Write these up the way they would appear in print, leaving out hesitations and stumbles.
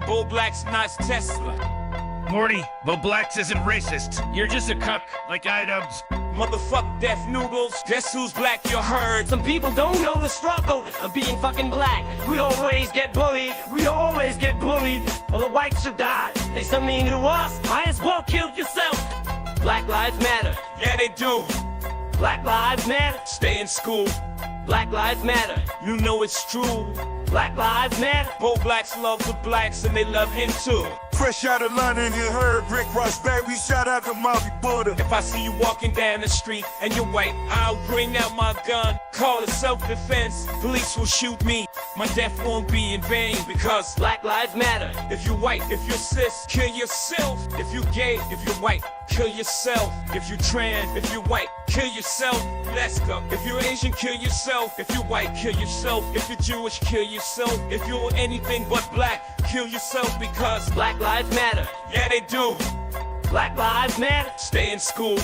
Bowblax, not Tesla. Morty, Bowblax isn't racist. You're just a cuck, like iDubbbz. Motherfuck deaf noodles, guess who's black, you heard. Some people don't know the struggle of being fucking black. We always get bullied, Or the whites should die. They so mean to us, might as well kill yourself. Black lives matter. Yeah, they do. Black lives matter. Stay in school. Black lives matter. You know it's true. Black lives matter. Bowblax love the blacks and they love him too. Fresh out of London, you heard Rick Ross, baby. Shout out to Molly Buddha. If I see you walking down the street and you're white, I'll bring out my gun. Call it self-defense. Police will shoot me. My death won't be in vain because Black lives matter. if you're white, if you're cis, kill yourself. If you're gay, if you're white, kill yourself. If you're trans, if you're white, kill yourself. Let's go. If you're Asian, kill yourself. If you're white, kill yourself. If you're Jewish, kill yourself. If you're anything but black, kill yourself because Black lives matter. yeah, they do. Black lives matter. Stay in school.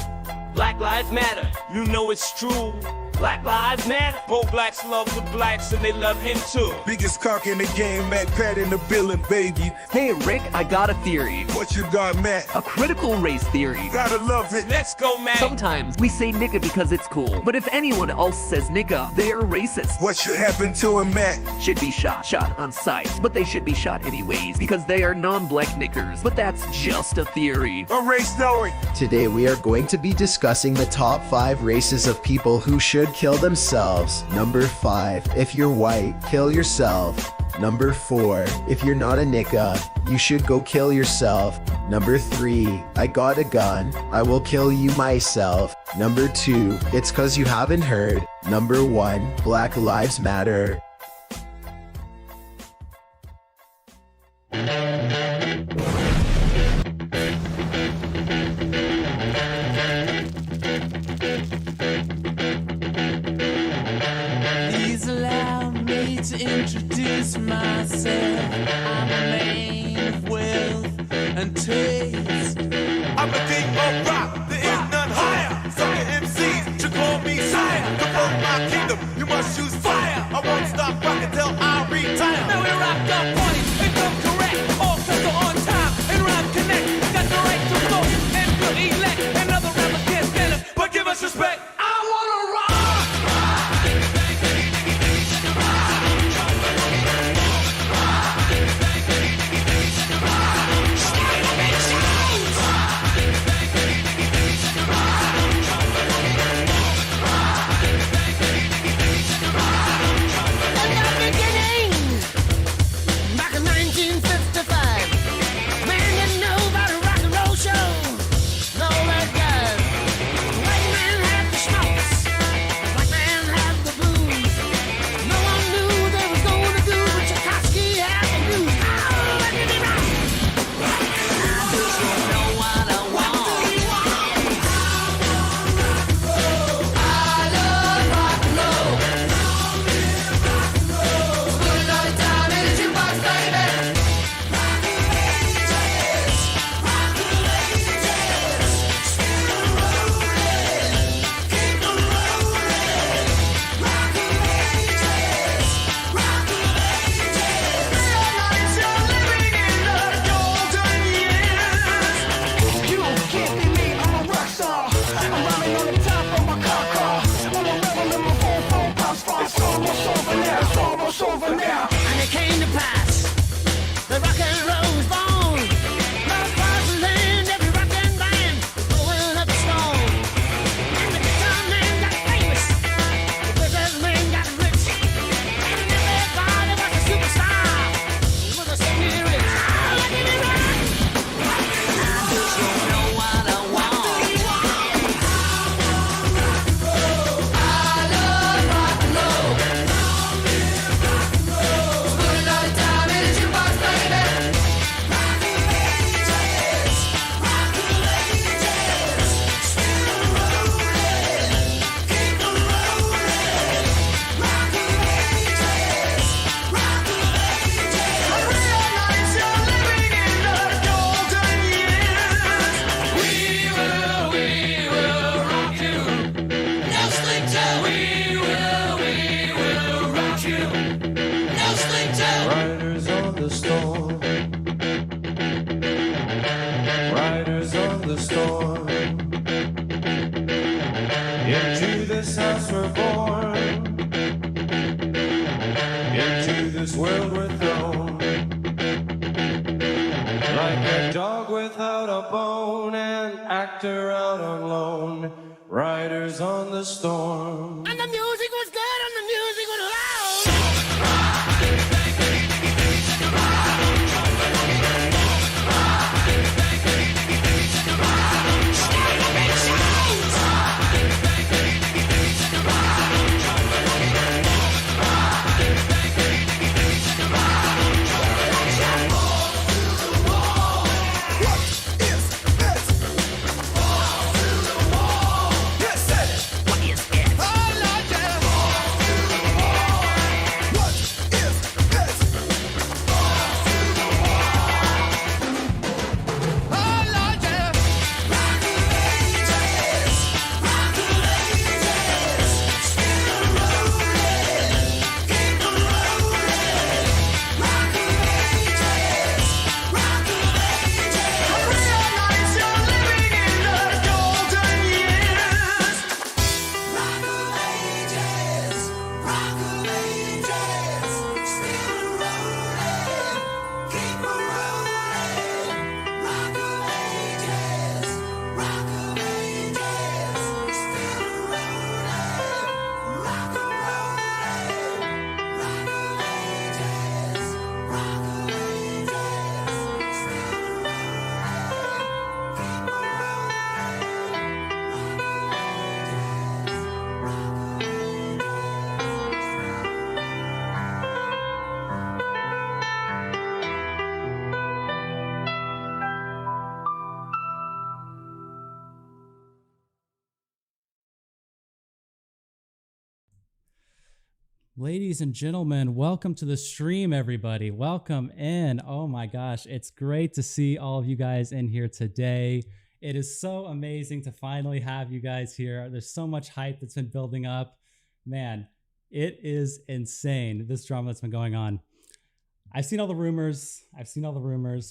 Black lives matter. You know it's true. Black lives matter. Bowblax love the blacks and they love him too. Biggest cock in the game, Matt Pat in the building, baby. Hey Rick, I got a theory. What you got, Matt? A critical race theory. Gotta love it. Let's go, man. Sometimes we say nigga because it's cool, but if anyone else says nigga, they are racist. What should happen to him, Matt? Should be shot on sight, but they should be shot anyways because they are non-black niggers. But that's just a theory. A race knowing. Today we are going to be discussing the top 5 races of people who should kill themselves. Number 5, if you're white, kill yourself. Number 4, if you're not a nigga, you should go kill yourself. Number 3, I got a gun, I will kill you myself. Number 2, it's cause you haven't heard. Number 1, Black Lives Matter. Please allow me to introduce myself. I'm a man of wealth and taste. I'm a king of rock, there is none higher. Sucker MCs should call me sire. To burn my kingdom, you must choose fire. I won't stop rocking till I retire. Now we rock the party and come correct. All sets are on time and rhyme connect. Got the right to vote and will elect. And other rappers can't stand us, but give us respect. I wanna rock. And it came to pass, the rock and roll was born. Love was the land, every rock and band going up the stone. And the guitar man got famous, the business man got rich, and everybody was a superstar. It was a city rich. Look at me rock. I just don't know what I want. I love rock and roll. Put it on time. Into this house we're born, into this world we're thrown, like a dog without a bone, an actor out on loan, riders on the storm. And the music was good and the music was loud. Ladies and gentlemen, welcome to the stream, everybody. Welcome in. Oh my gosh, it's great to see all of you guys in here today. It is so amazing to finally have you guys here. There's so much hype that's been building up. Man, it is insane, this drama that's been going on. I've seen all the rumors,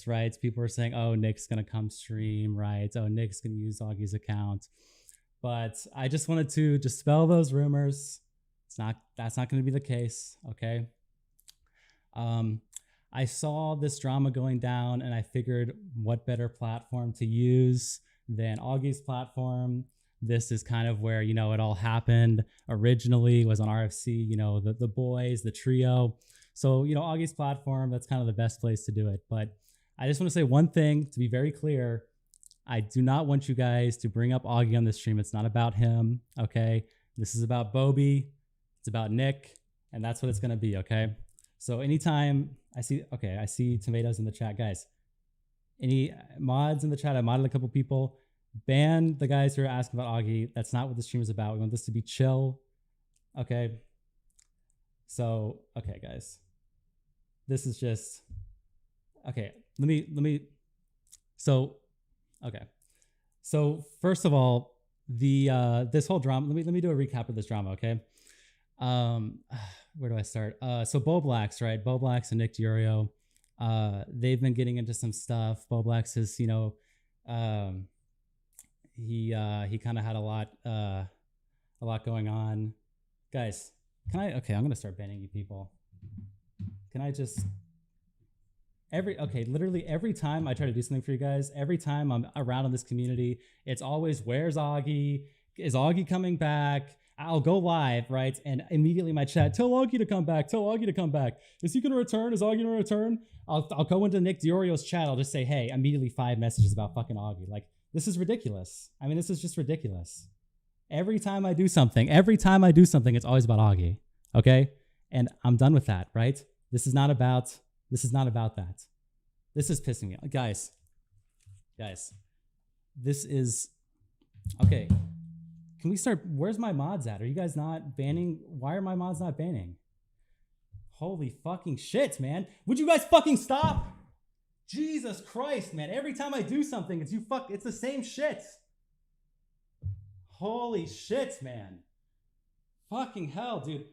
right? People are saying, oh, Nick's gonna come stream, right? Oh, Nick's gonna use Augie's account. But I just wanted to dispel those rumors. That's not going to be the case, okay? I saw this drama going down and I figured what better platform to use than Augie's platform. This is kind of where, you know, it all happened. Originally was on RFC, you know, the boys, the trio. So, you know, Augie's platform, that's kind of the best place to do it. But I just want to say one thing to be very clear. I do not want you guys to bring up Augie on this stream. It's not about him, okay? This is about Bobby. It's about Nick, and that's what it's going to be, okay? So anytime I see tomatoes in the chat. Guys, any mods in the chat? I modded a couple people. Ban the guys who are asking about Augie. That's not what the stream is about. We want this to be chill, okay? So, okay, guys. This is just, okay, so first of all, this whole drama, let me do a recap of this drama, okay? Where do I start? So Bowblax, right? Bowblax and Nick DeOrio, they've been getting into some stuff. Bowblax is, you know, he kind of had a lot going on. Guys, I'm gonna start banning you people. Can I just literally every time I try to do something for you guys, every time I'm around in this community, it's always, where's Augie? Is Augie coming back? I'll go live, right? And immediately my chat, tell Augie to come back. Is he going to return? Is Augie going to return? I'll go into Nick DeOrio's chat. I'll just say, hey, immediately 5 messages about fucking Augie. Like, this is ridiculous. I mean, this is just ridiculous. Every time I do something, it's always about Augie. Okay? And I'm done with that, right? This is not about that. This is pissing me off. Guys, this is, okay. Can we start? Where's my mods at? Are you guys not banning? Why are my mods not banning? Holy fucking shit, man. Would you guys fucking stop? Jesus Christ, man. Every time I do something, it's the same shit. Holy shit, man. Fucking hell, dude.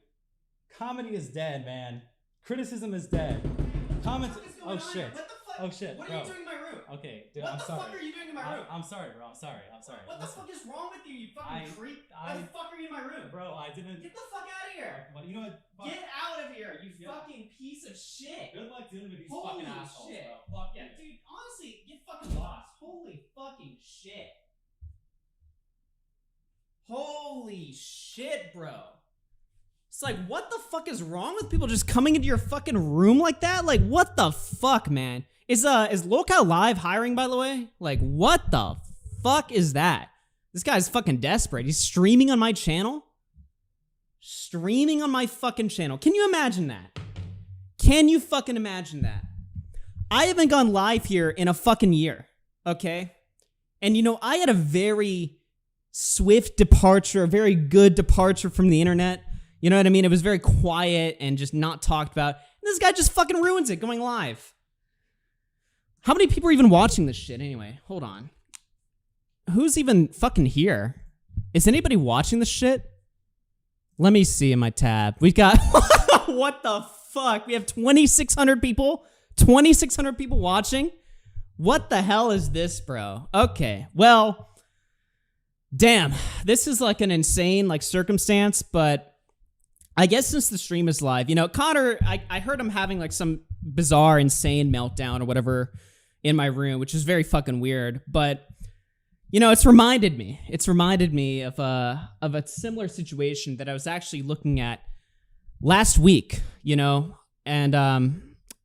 Comedy is dead, man. Criticism is dead. Comments. Oh shit. What the fuck? Oh shit. What bro. are you doing in my room? Okay, dude, What I'm the sorry. fuck are you doing in my room? I'm sorry, bro. I'm sorry. What the fuck is wrong with you, you fucking creep? Why the fuck are you in my room? Bro, I didn't. Get the fuck out of here! But you know what? Fuck. Get out of here, you fucking piece of shit! Good luck dealing with these Holy fucking assholes, shit. bro. Fuck Yeah, you. dude, honestly, get fucking lost. Holy fucking shit. Holy shit, bro. It's like, what the fuck is wrong with people just coming into your fucking room like that? Like, what the fuck, man? Is Locale Live hiring, by the way? Like, what the fuck is that? This guy's fucking desperate. He's streaming on my channel? Streaming on my fucking channel. Can you imagine that? Can you fucking imagine that? I haven't gone live here in a fucking year, okay? And you know, I had a very swift departure, a very good departure from the internet. You know what I mean? It was very quiet and just not talked about. And this guy just fucking ruins it going live. How many people are even watching this shit anyway? Hold on. Who's even fucking here? Is anybody watching this shit? Let me see in my tab. We've got... What the fuck? We have 2,600 people? 2,600 people watching? What the hell is this, bro? Okay, well... Damn, this is like an insane like circumstance, but I guess since the stream is live, you know, Connor, I heard him having like some bizarre, insane meltdown or whatever in my room, which is very fucking weird, but you know, it's reminded me of a similar situation that I was actually looking at last week, you know, and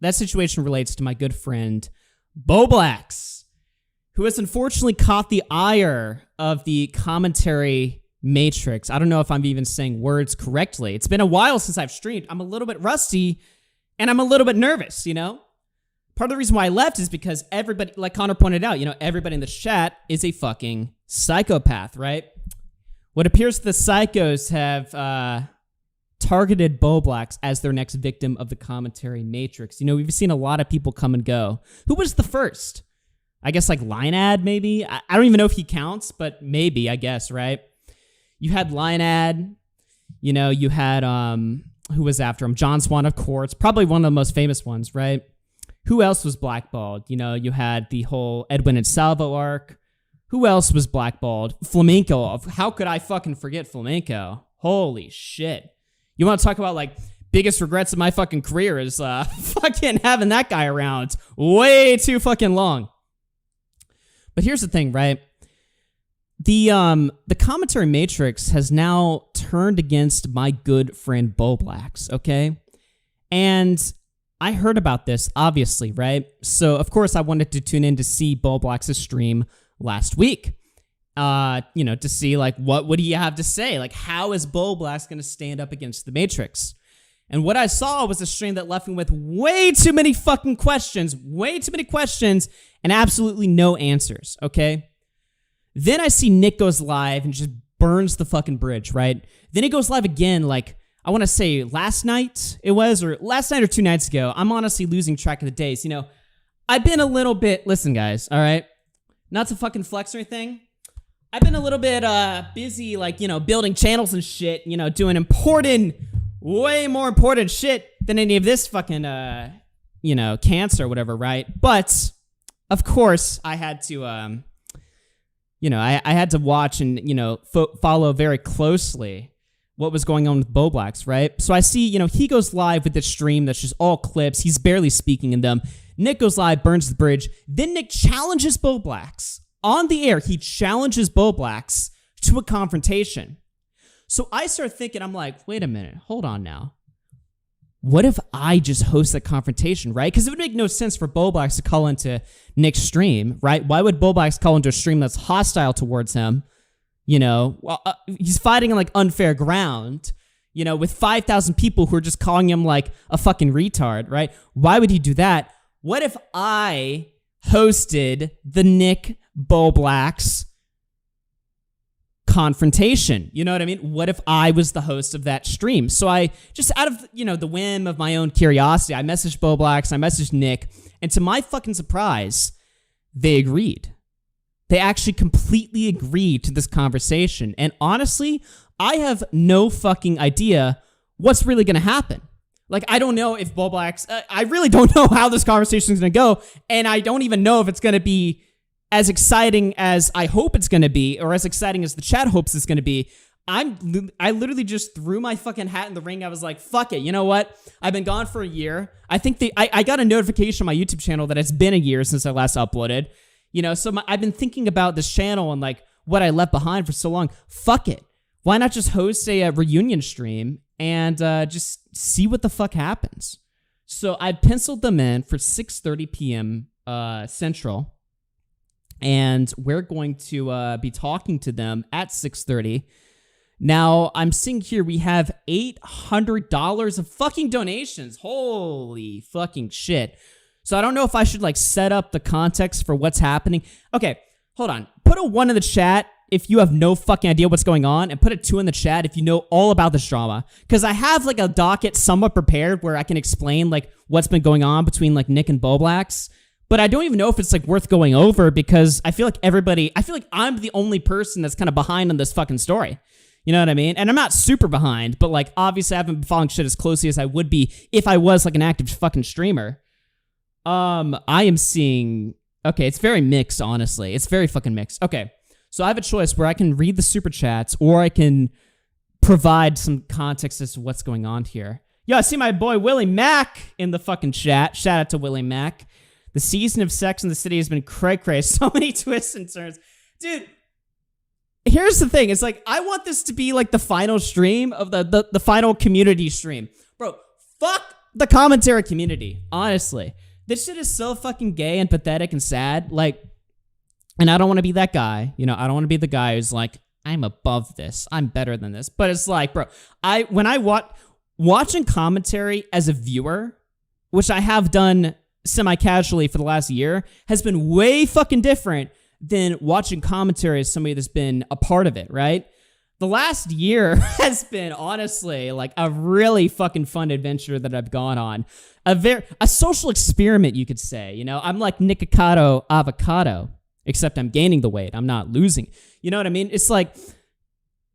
that situation relates to my good friend Bowblax, who has unfortunately caught the ire of the commentary matrix. I don't know if I'm even saying words correctly. It's been a while since I've streamed. I'm a little bit rusty, and I'm a little bit nervous, you know? Part of the reason why I left is because everybody, like Connor pointed out, you know, everybody in the chat is a fucking psychopath, right? What appears the psychos have targeted Bowblax as their next victim of the commentary matrix. You know, we've seen a lot of people come and go. Who was the first? I guess like Linead, maybe? I don't even know if he counts, but maybe, I guess, right? You had Linead, you know, you had, who was after him? John Swan, of course, probably one of the most famous ones, right? Who else was blackballed? You know, you had the whole Edwin and Salvo arc. Who else was blackballed? Flamenco. How could I fucking forget Flamenco? Holy shit. You want to talk about, like, biggest regrets of my fucking career is fucking having that guy around way too fucking long. But here's the thing, right? The commentary matrix has now turned against my good friend Bowblax, okay? And I heard about this, obviously, right? So, of course, I wanted to tune in to see Bowblax's stream last week. You know, to see, like, what would he have to say? Like, how is Bowblax going to stand up against the Matrix? And what I saw was a stream that left me with way too many fucking questions, and absolutely no answers, okay? Then I see Nick goes live and just burns the fucking bridge, right? Then he goes live again, like, I want to say last night it was, or last night or 2 nights ago. I'm honestly losing track of the days. You know, I've been a little bit, listen guys, all right? Not to fucking flex or anything. I've been a little bit busy, like, you know, building channels and shit, you know, doing important, way more important shit than any of this fucking, you know, cancer or whatever, right? But, of course, I had to, you know, I had to watch and, you know, follow very closely what was going on with Bowblax, right? So I see, you know, he goes live with this stream that's just all clips. He's barely speaking in them. Nick goes live, burns the bridge. Then Nick challenges Bowblax. On the air, he challenges Bowblax to a confrontation. So I start thinking, I'm like, wait a minute, hold on now. What if I just host that confrontation, right? Because it would make no sense for Bowblax to call into Nick's stream, right? Why would Bowblax call into a stream that's hostile towards him? You know, well, he's fighting on like unfair ground, you know, with 5,000 people who are just calling him like a fucking retard, right? Why would he do that? What if I hosted the Nick Bowblax confrontation? You know what I mean? What if I was the host of that stream? So I just, out of, you know, the whim of my own curiosity, I messaged Bowblax, I messaged Nick, and to my fucking surprise, they agreed. They actually completely agreed to this conversation. And honestly, I have no fucking idea what's really going to happen. Like, I don't know if Bowblax, I really don't know how this conversation is going to go, and I don't even know if it's going to be as exciting as I hope it's going to be, or as exciting as the chat hopes it's going to be. I literally just threw my fucking hat in the ring. I was like, fuck it. You know what? I've been gone for a year. I think I got a notification on my YouTube channel that it's been a year since I last uploaded. You know, so I've been thinking about this channel and like what I left behind for so long. Fuck it. Why not just host a reunion stream and just see what the fuck happens? So I penciled them in for 6:30 p.m. Central. And we're going to be talking to them at 6:30. Now, I'm seeing here we have $800 of fucking donations. Holy fucking shit. So I don't know if I should like set up the context for what's happening. Okay, hold on. Put a 1 in the chat if you have no fucking idea what's going on, and put a 2 in the chat if you know all about this drama. Because I have like a docket somewhat prepared where I can explain like what's been going on between like Nick and Bowblax. But I don't even know if it's like worth going over, because I feel like I'm the only person that's kind of behind on this fucking story. You know what I mean? And I'm not super behind, but like obviously I haven't been following shit as closely as I would be if I was like an active fucking streamer. I am seeing, okay, it's very mixed, honestly. It's very fucking mixed. Okay, so I have a choice where I can read the super chats or I can provide some context as to what's going on here. Yo, I see my boy Willie Mack in the fucking chat. Shout out to Willie Mack. The season of Sex in the City has been cray-cray. So many twists and turns. Dude, here's the thing. It's like, I want this to be like the final stream of the final community stream. Bro, fuck the commentary community. Honestly. This shit is so fucking gay and pathetic and sad. Like, and I don't want to be that guy. You know, I don't want to be the guy who's like, I'm above this. I'm better than this. But it's like, bro, when I watching commentary as a viewer, which I have done semi-casually for the last year, has been way fucking different than watching commentary as somebody that's been a part of it, right? The last year has been honestly like a really fucking fun adventure that I've gone on. A social experiment, you could say. You know, I'm like Nikocado Avocado, except I'm gaining the weight. I'm not losing. You know what I mean? It's like,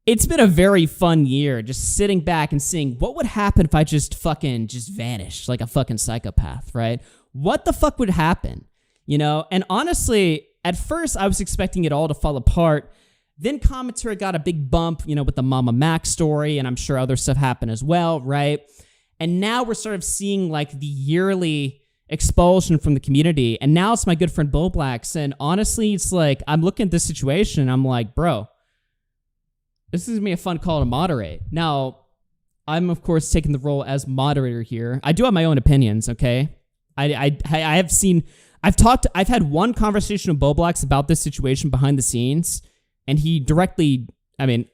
it's been a very fun year just sitting back and seeing what would happen if I just vanished like a fucking psychopath, right? What the fuck would happen? You know? And honestly, at first I was expecting it all to fall apart. Then commentary got a big bump, you know, with the Mama Mac story, and I'm sure other stuff happened as well, right? And now we're sort of seeing like the yearly expulsion from the community, and now it's my good friend Bowblax, and honestly, it's like, I'm looking at this situation, and I'm like, bro, this is gonna be a fun call to moderate. Now, I'm of course taking the role as moderator here. I do have my own opinions, okay? I've had one conversation with Bowblax about this situation behind the scenes, and he directly, I mean,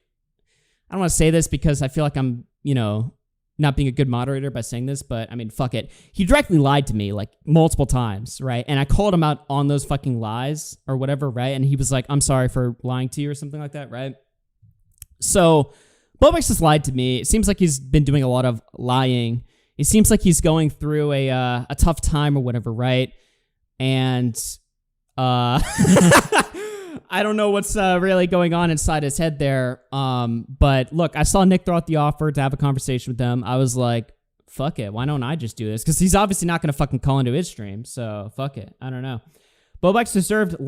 I don't want to say this because I feel like I'm, you know, not being a good moderator by saying this, but I mean, fuck it. He directly lied to me like multiple times, right? And I called him out on those fucking lies or whatever, right? And he was like, I'm sorry for lying to you or something like that, right? So Bowblax just lied to me. It seems like he's been doing a lot of lying. It seems like he's going through a tough time or whatever, right? And I don't know what's really going on inside his head there. But look, I saw Nick throw out the offer to have a conversation with them. I was like, fuck it. Why don't I just do this? Because he's obviously not going to fucking call into his stream. So fuck it. I don't know. Bowblax deserved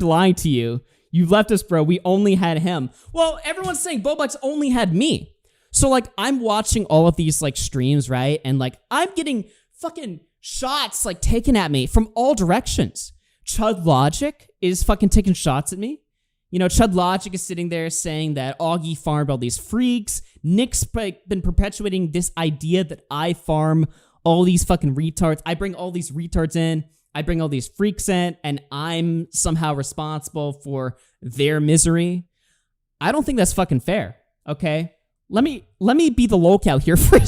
lying to you. You left us, bro. We only had him. Well, everyone's saying Bowblax only had me. So like, I'm watching all of these like streams, right? And like, I'm getting fucking shots like taken at me from all directions. Chud Logic is fucking taking shots at me. You know, Chud Logic is sitting there saying that Augie farmed all these freaks. Nick's been perpetuating this idea that I farm all these fucking retards. I bring all these retards in. I bring all these freaks in, and I'm somehow responsible for their misery. I don't think that's fucking fair, okay? Let me be the locale here for a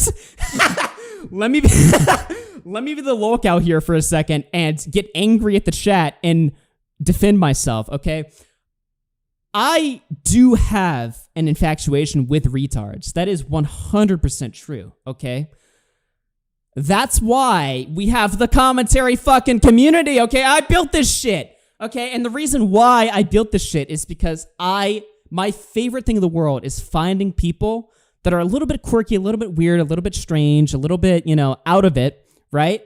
let me be the locale here for a second and get angry at the chat and defend myself, okay? I do have an infatuation with retards. That is 100% true, okay? That's why we have the commentary fucking community, okay? I built this shit, okay? And the reason why I built this shit is because my favorite thing in the world is finding people that are a little bit quirky, a little bit weird, a little bit strange, a little bit, out of it, right?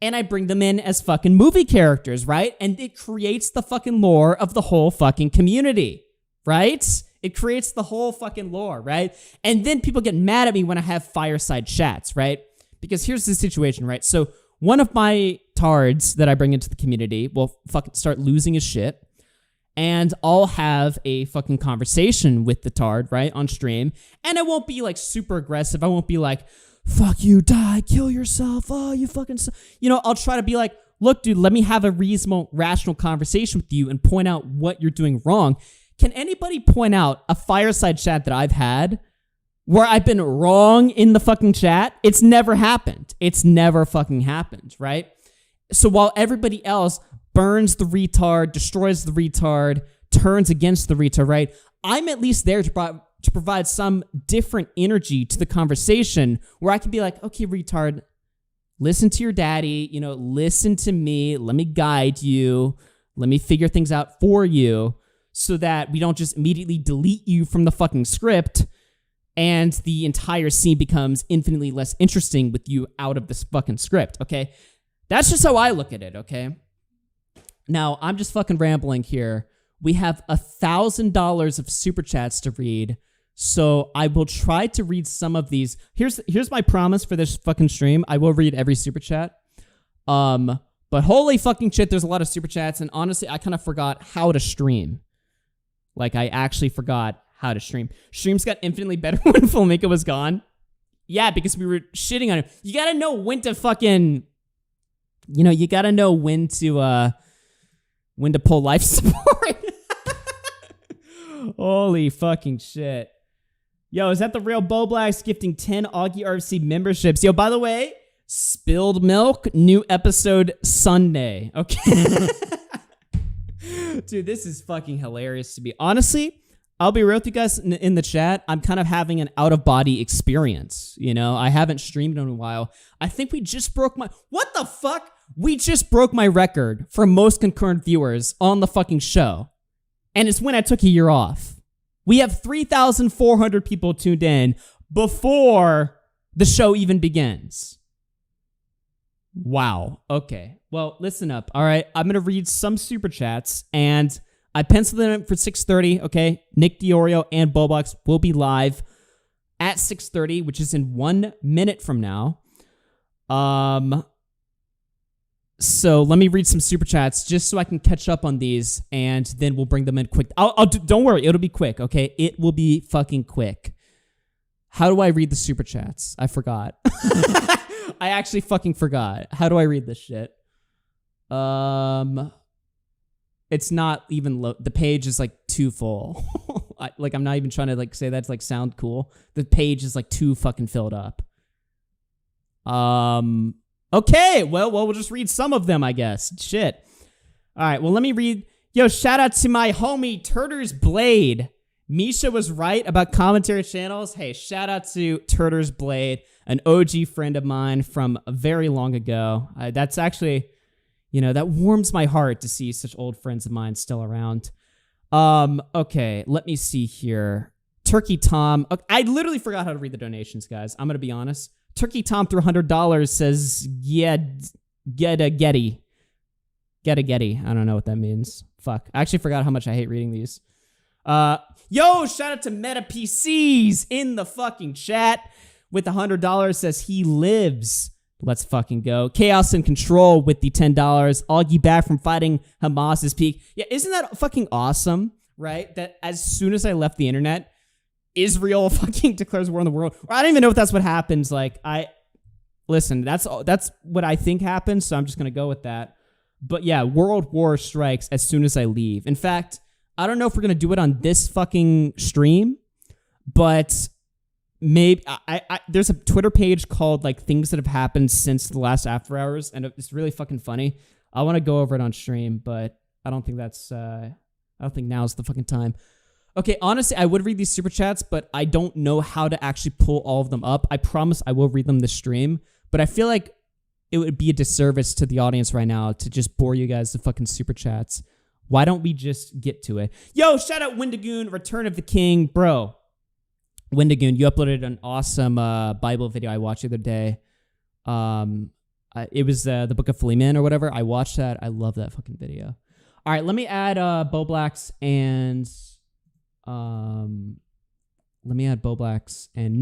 And I bring them in as fucking movie characters, right? And it creates the fucking lore of the whole fucking community, right? It creates the whole fucking lore, right? And then people get mad at me when I have fireside chats, right? Because here's the situation, right? So one of my tards that I bring into the community will fucking start losing his shit, and I'll have a fucking conversation with the tard, right, on stream, and I won't be like super aggressive. I won't be like, fuck you, die, kill yourself, oh, you fucking... I'll try to be like, look, dude, let me have a reasonable, rational conversation with you and point out what you're doing wrong. Can anybody point out a fireside chat that I've had where I've been wrong in the fucking chat? It's never happened. It's never fucking happened, right? So while everybody else burns the retard, destroys the retard, turns against the retard, right? I'm at least there to provide some different energy to the conversation where I can be like, okay, retard, listen to your daddy, listen to me, let me guide you, let me figure things out for you so that we don't just immediately delete you from the fucking script and the entire scene becomes infinitely less interesting with you out of this fucking script, okay? That's just how I look at it, okay? Now, I'm just fucking rambling here. We have $1,000 of super chats to read, so I will try to read some of these. Here's my promise for this fucking stream. I will read every super chat. But holy fucking shit, there's a lot of super chats, and honestly, I kind of forgot how to stream. Like, I actually forgot how to stream. Streams got infinitely better when Flamingo was gone. Yeah, because we were shitting on him. You gotta know when to fucking... you gotta know when to pull life support. Holy fucking shit. Yo, is that the real Bowblax gifting 10 Augie RFC memberships? Yo, by the way, Spilled Milk, new episode Sunday. Okay. Dude, this is fucking hilarious to me. Honestly, I'll be real with you guys in the chat. I'm kind of having an out-of-body experience. I haven't streamed in a while. I think we just broke my... What the fuck? We just broke my record for most concurrent viewers on the fucking show. And it's when I took a year off. We have 3,400 people tuned in before the show even begins. Wow. Okay. Well, listen up. All right. I'm going to read some super chats, and I penciled them in for 6:30. Okay. Nick DeOrio and Bowblax will be live at 6:30, which is in 1 minute from now. So let me read some super chats just so I can catch up on these, and then we'll bring them in quick. Don't worry, it'll be quick, okay? It will be fucking quick. How do I read the super chats? I forgot. I actually fucking forgot. How do I read this shit? It's not even the page is like too full. I'm not even trying to say that to sound cool. The page is too fucking filled up. Okay, well, we'll just read some of them, I guess. Shit. All right, well, let me read. Yo, shout out to my homie, Turter's Blade. Misha was right about commentary channels. Hey, shout out to Turter's Blade, an OG friend of mine from very long ago. That's actually, that warms my heart to see such old friends of mine still around. Okay, let me see here. Turkey Tom. I literally forgot how to read the donations, guys. I'm going to be honest. Turkey Tom through $100 says, yeah, get a Getty. Get a Getty. I don't know what that means. Fuck. I actually forgot how much I hate reading these. Yo, shout out to Meta PCs in the fucking chat with $100 says he lives. Let's fucking go. Chaos and Control with the $10. Augie back from fighting Hamas's peak. Yeah, isn't that fucking awesome, right? That as soon as I left the internet, Israel fucking declares war on the world. Or I don't even know if that's what happens. Listen, that's what I think happens, so I'm just gonna go with that. But yeah, world war strikes as soon as I leave. In fact, I don't know if we're gonna do it on this fucking stream, but maybe there's a Twitter page called things that have happened since the last After Hours, and it's really fucking funny. I want to go over it on stream, but I don't think now's the fucking time. Okay, honestly, I would read these super chats, but I don't know how to actually pull all of them up. I promise I will read them this stream, but I feel like it would be a disservice to the audience right now to just bore you guys with fucking super chats. Why don't we just get to it? Yo, shout out Wendigoon, Return of the King. Bro, Wendigoon, you uploaded an awesome Bible video I watched the other day. It was the Book of Philemon or whatever. I watched that. I love that fucking video. All right, let me add Bowblax and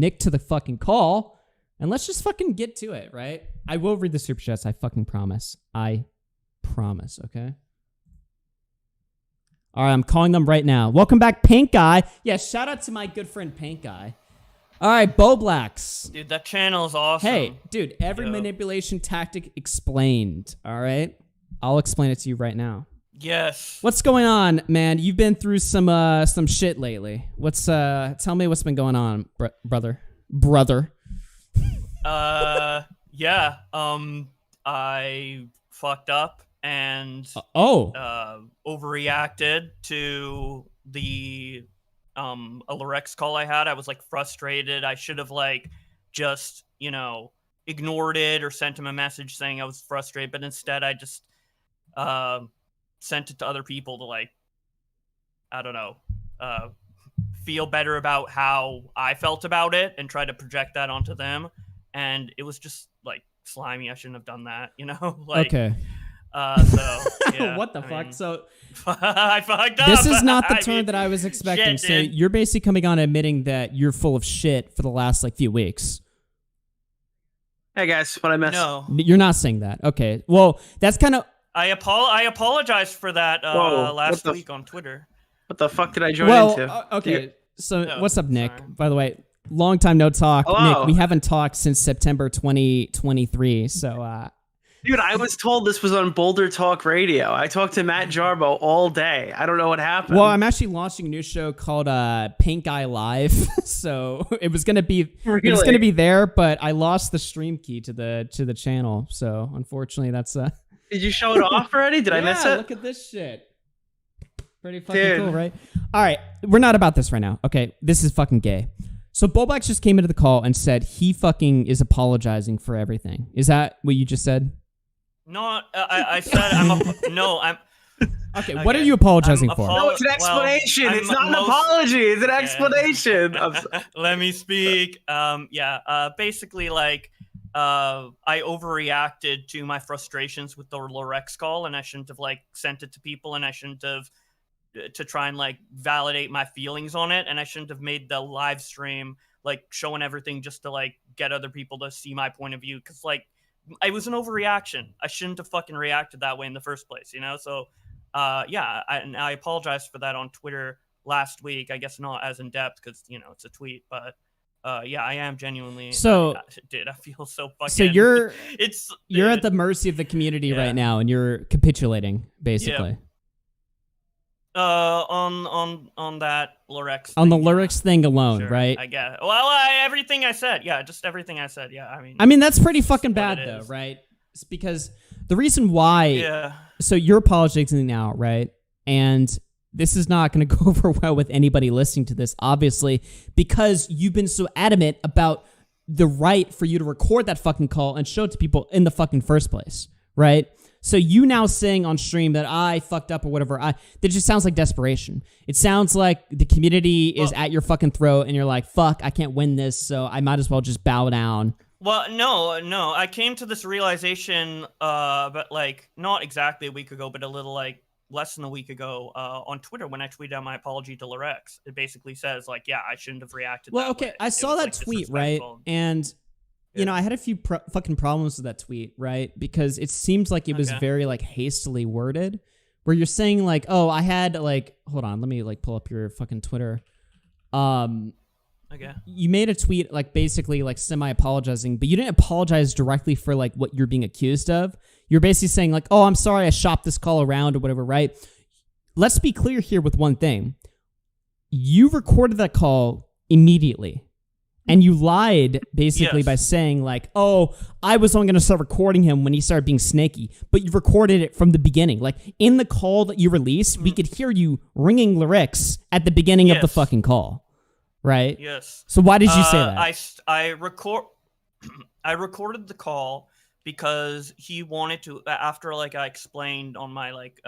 Nick to the fucking call, and let's just fucking get to it, right? I will read the super chats. I fucking promise. I promise. Okay. All right, I'm calling them right now. Welcome back, Paint Guy. Yeah, shout out to my good friend Paint Guy. All right, Bowblax. Dude, that channel is awesome. Hey, dude, every manipulation tactic explained. All right, I'll explain it to you right now. Yes. What's going on, man? You've been through some shit lately. Tell me what's been going on, brother. Yeah. I fucked up and overreacted to the Alerex call I had. I was like frustrated. I should have like just, ignored it or sent him a message saying I was frustrated, but instead I just sent it to other people to like, I don't know, feel better about how I felt about it and try to project that onto them. And it was just like slimy. I shouldn't have done that, Okay. So yeah, what the fuck? So I fucked up. This is not the turn that I was expecting. Shit, so dude. you're basically coming on admitting that you're full of shit for the last like few weeks. Hey guys, what I missed? No, You're not saying that. Okay. Well, that's kind of. I apologized for that last what week on Twitter. What the fuck did I join into? Okay. So No, what's up, Nick? sorry. By the way, long time no talk. Hello. Nick, we haven't talked since September 2023. So Dude, I was told this was on Boulder Talk Radio. I talked to Matt Jarbo all day. I don't know what happened. well, I'm actually launching a new show called Paint Guy Live. So it was gonna be there, but I lost the stream key to the channel. So unfortunately, that's Did you show it off already? Did I miss it? Look at this shit. Pretty fucking cool, right? All right, we're not about this right now. Okay, this is fucking gay. So Bowblax just came into the call and said he fucking is apologizing for everything. Is that what you just said? No, I said I'm. Okay, what are you apologizing for? No, it's an explanation. It's not an apology. It's an explanation. Let me speak. Basically, like, I overreacted to my frustrations with the Lorex call, and I shouldn't have like sent it to people, and I shouldn't have to try and like validate my feelings on it, and I shouldn't have made the live stream like showing everything just to like get other people to see my point of view, because like it was an overreaction. I shouldn't have fucking reacted that way in the first place, So I apologized for that on Twitter last week. I guess not as in depth because it's a tweet, but I am genuinely. So I feel so fucking. So you're you're at the mercy of the community right now, and you're capitulating basically. On that Lorex. On the lyrics thing alone, Sure, right? I guess. Well, everything I said. Yeah, just everything I said. Yeah, I mean that's pretty fucking what bad it though, is. right? It's because the reason why. Yeah. So you're apologizing now, right? And this is not going to go over well with anybody listening to this, obviously, because you've been so adamant about the right for you to record that fucking call and show it to people in the fucking first place, right? So you now saying on stream that I fucked up or whatever, that just sounds like desperation. It sounds like the community is at your fucking throat and you're like, fuck, I can't win this, so I might as well just bow down. Well, no. I came to this realization, but like not exactly a week ago, but a little like less than a week ago on Twitter when I tweeted out my apology to Lorex. It basically says like, yeah, I shouldn't have reacted. Well, that okay, way. I saw that tweet, right? And I had a few fucking problems with that tweet, right? Because it seems like it was very like hastily worded, where you're saying like, oh, I had like, hold on, let me like pull up your fucking Twitter. Okay. You made a tweet like basically like semi-apologizing, but you didn't apologize directly for like what you're being accused of. You're basically saying like, oh, I'm sorry I shopped this call around or whatever, right? Let's be clear here with one thing. You recorded that call immediately. And you lied basically by saying like, oh, I was only going to start recording him when he started being snaky. But you recorded it from the beginning. Like in the call that you released, we could hear you ringing lyrics at the beginning of the fucking call. Right? Yes. So why did you say that? I recorded the call because he wanted to, after like I explained on my like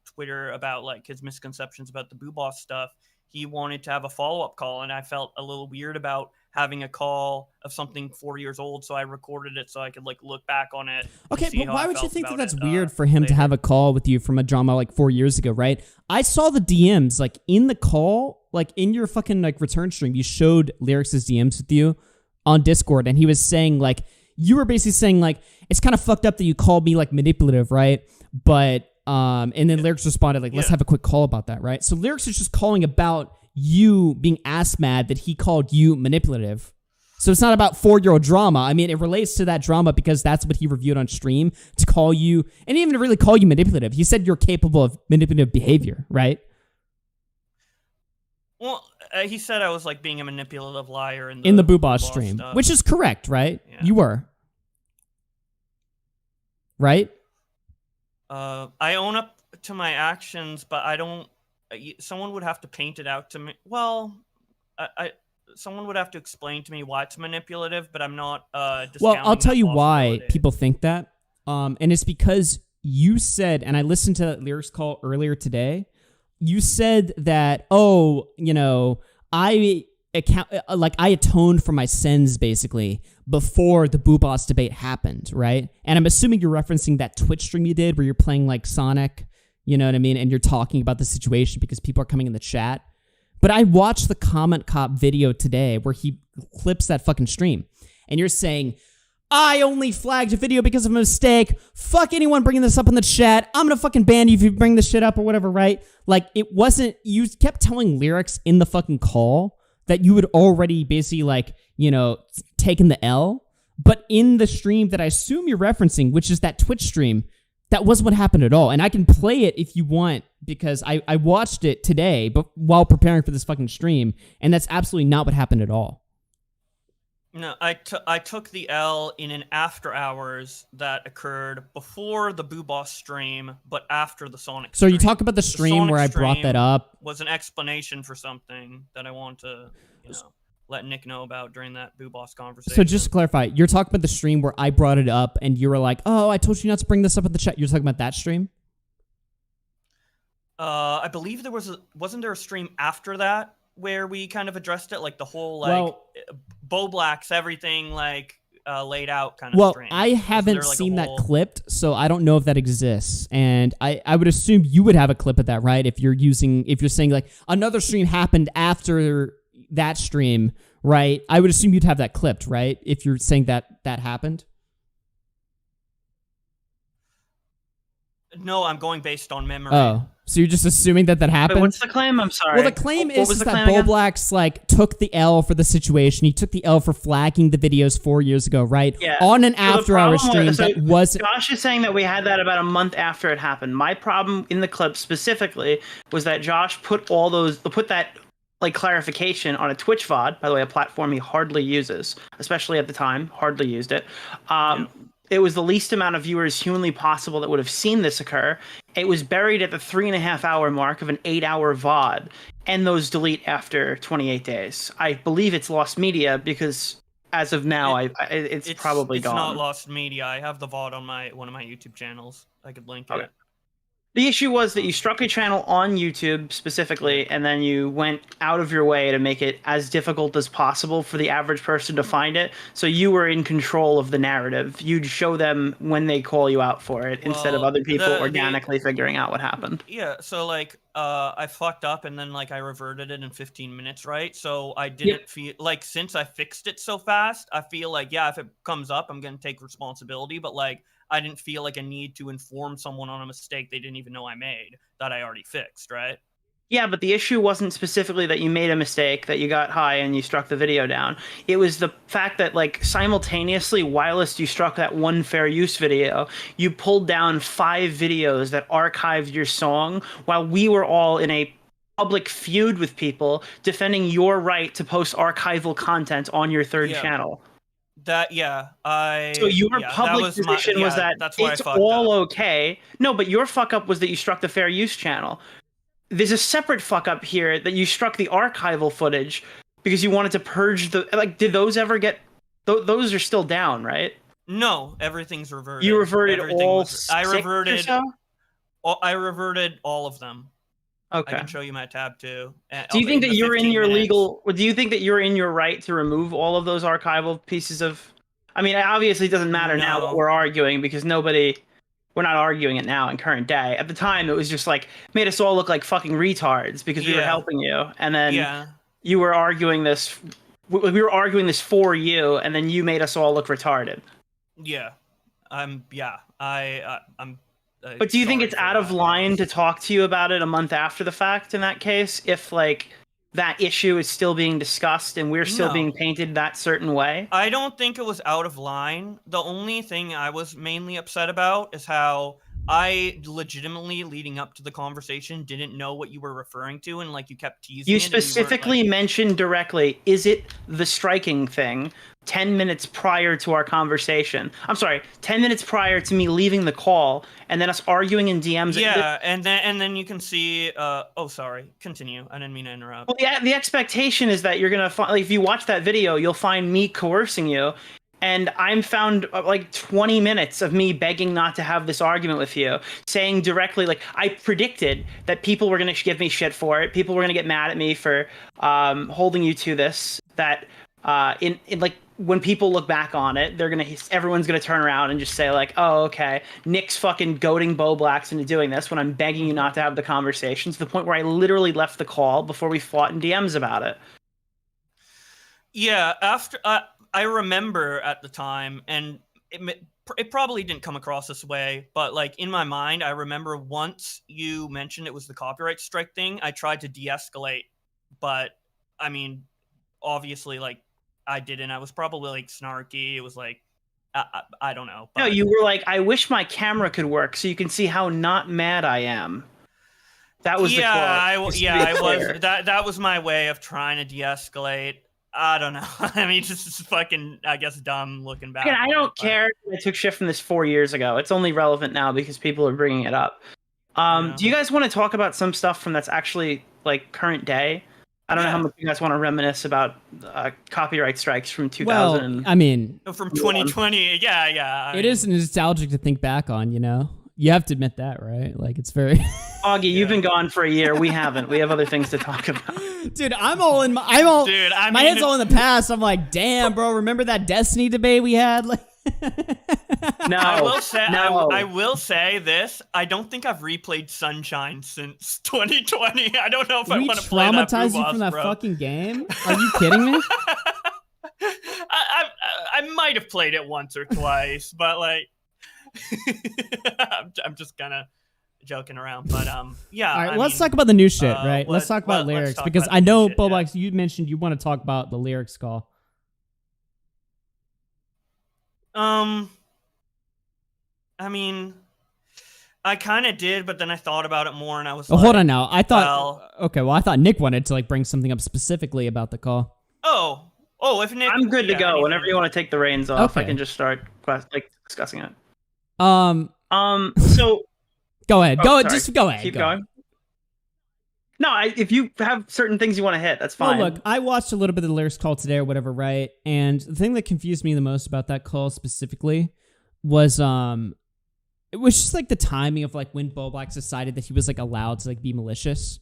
Twitter about like his misconceptions about the Boo Boss stuff. he wanted to have a follow-up call, and I felt a little weird about having a call of something 4 years old, so I recorded it so I could like look back on it. Okay, see but how why I would you felt think that about that's it, weird for him to later. have a call with you from a drama like 4 years ago, right? I saw the DMs like in the call, like in your fucking like return stream. You showed Lyrics' DMs with you on Discord, and he was saying like you were basically saying like it's kind of fucked up that you called me like manipulative, right? But and then Lyrics responded like let's have a quick call about that, right? So Lyrics is just calling about you being ass mad that he called you manipulative. So it's not about 4-year-old drama. I mean, it relates to that drama because that's what he reviewed on stream to call you, and even really call you manipulative. He said you're capable of manipulative behavior, right? Well, he said I was like being a manipulative liar in the Booboss stream, stuff. which is correct, right? Yeah. You were. Right? I own up to my actions, but I don't. Someone would have to paint it out to me. Well, someone would have to explain to me why it's manipulative, but I'm not. Well, I'll tell you why people think that, and it's because you said, and I listened to that Lyrics call earlier today. You said that, oh, you know, I atoned for my sins basically before the Booboss debate happened, right? And I'm assuming you're referencing that Twitch stream you did where you're playing like Sonic, you know what I mean? And you're talking about the situation because people are coming in the chat. But I watched the Comment Cop video today where he clips that fucking stream. And you're saying, I only flagged a video because of a mistake. Fuck anyone bringing this up in the chat. I'm gonna fucking ban you if you bring this shit up or whatever, right? Like, it wasn't... You kept telling Lyrics in the fucking call that you had already basically, like, you know, taken the L. But in the stream that I assume you're referencing, which is that Twitch stream, that wasn't what happened at all. And I can play it if you want, because I watched it today but while preparing for this fucking stream, and that's absolutely not what happened at all. No, I took the L in an after hours that occurred before the Booboss stream, but after the Sonic So stream. you talk about the stream where I brought that up. Was an explanation for something that I want to, you know, let Nick know about during that Booboss conversation. So just to clarify, you're talking about the stream where I brought it up and you were like, oh, I told you not to bring this up in the chat. You're talking about that stream? I believe there wasn't there a stream after that where we kind of addressed it, like the whole like Bowblax, everything like laid out kind of stream. Well, I haven't seen that clipped, so I don't know if that exists. And I would assume you would have a clip of that, right? If you're saying like another stream happened after that stream, right? I would assume you'd have that clipped, right? If you're saying that happened. No, I'm going based on memory. Oh, so you're just assuming that happened? Wait, what's the claim? I'm sorry. Well, the claim is the that claim again? Bowblax like took the L for the situation. He took the L for flagging the videos 4 years ago, right? Yeah. On an So the after-hour problem stream that wasn't... Josh is saying that we had that about a month after it happened. My problem in the clip specifically was that Josh put that like clarification on a Twitch VOD, by the way, a platform he hardly uses, especially at the time, hardly used it. It was the least amount of viewers humanly possible that would have seen this occur. It was buried at the 3.5 hour mark of an 8-hour VOD, and those delete after 28 days. I believe it's lost media because as of now, it's probably gone. It's not lost media. I have the VOD on one of my YouTube channels. I could link it. The issue was that you struck a channel on YouTube specifically, and then you went out of your way to make it as difficult as possible for the average person to find it. So you were in control of the narrative. You'd show them when they call you out for it, instead of other people organically figuring out what happened. Yeah, so like I fucked up and then like I reverted it in 15 minutes, right? So I didn't feel like, since I fixed it so fast, I feel like, yeah, if it comes up, I'm going to take responsibility, but like I didn't feel like a need to inform someone on a mistake they didn't even know I made that I already fixed, right? Yeah, but the issue wasn't specifically that you made a mistake, that you got high and you struck the video down. It was the fact that, like, simultaneously, whilst you struck that one fair use video, you pulled down 5 videos that archived your song while we were all in a public feud with people defending your right to post archival content on your third channel. So your public position was that that's why it's I fucked all up. okay. No, but your fuck up was that you struck the fair use channel. There's a separate fuck up here that you struck the archival footage because you wanted to purge the, like, did those ever get, those are still down, right? No, everything's reverted. You reverted Everything all I reverted 6 or so? I reverted all of them. Okay. I can show you my tab too. Do you think that the you're in 15 your minutes. legal? Do you think that you're in your right to remove all of those archival pieces of? I mean, obviously, it doesn't matter now what No. we're arguing because we're not arguing it now in current day. At the time, it was just like made us all look like fucking retards because we were Yeah. helping you, and then Yeah. you were arguing this. We were arguing this for you, and then you made us all look retarded. Yeah. I'm. But do you think sorry it's for out of that. line to talk to you about it a month after the fact in that case, if like that issue is still being discussed and we're still No. being painted that certain way? I don't think it was out of line. The only thing I was mainly upset about is how I legitimately, leading up to the conversation, didn't know what you were referring to, and like you kept teasing You it, and weren't, specifically like- mentioned directly, is it the striking thing 10 minutes prior to our conversation? I'm sorry, 10 minutes prior to me leaving the call and then us arguing in DMs. Yeah, and then you can see. Oh, sorry. Continue. I didn't mean to interrupt. Well, the expectation is that you're going to find, like, if you watch that video, you'll find me coercing you. And I'm found like 20 minutes of me begging not to have this argument with you, saying directly, like, I predicted that people were going to give me shit for it. People were going to get mad at me for holding you to this. That in like when people look back on it, everyone's gonna turn around and just say like, oh, okay, Nick's fucking goading Bowblax into doing this when I'm begging you not to have the conversation, to the point where I literally left the call before we fought in DMs about it. Yeah, after I remember at the time, and it probably didn't come across this way, but like in my mind, I remember once you mentioned it was the copyright strike thing, I tried to de-escalate, but I mean, obviously, like I didn't. I was probably like snarky. It was like I don't know. No, you were like, I wish my camera could work so you can see how not mad I am. That was the quote. I was. That was my way of trying to de-escalate. I don't know. I mean, just fucking, I guess, dumb looking back. Again, I don't care. I took shit from this 4 years ago. It's only relevant now because people are bringing it up. Do you guys want to talk about some stuff from that's actually like current day? I don't know how much you guys want to reminisce about copyright strikes from 2000. Well, I mean, from 2020. Yeah. It is nostalgic to think back on, you know? You have to admit that, right? Like, it's very... Augie, you've been gone for a year. We haven't. We have other things to talk about. Dude, my head's all in the past. I'm like, damn, bro, remember that Destiny debate we had? Like, no, I will say this. I don't think I've replayed Sunshine since 2020. I don't know if I want to play that. Traumatized you from that fucking game? Are you kidding me? I might have played it once or twice, but like, I'm just kind of joking around. But yeah. All right, let's talk about the new shit, right? Let's talk about lyrics, talk because about I know, shit, Bowblax, you mentioned you want to talk about the lyrics call. I mean, I kind of did, but then I thought about it more, and I was like, hold on now. I thought Nick wanted to like bring something up specifically about the call. If Nick, I'm good to go. Whenever you want to take the reins off, I Okay. can just start discussing it. So go ahead. Sorry. Just go ahead. Keep going. No, if you have certain things you want to hit, that's fine. Well, look, I watched a little bit of the lyrics call today or whatever, right? And the thing that confused me the most about that call specifically was it was just like the timing of like when Bowblax decided that he was like allowed to like be malicious.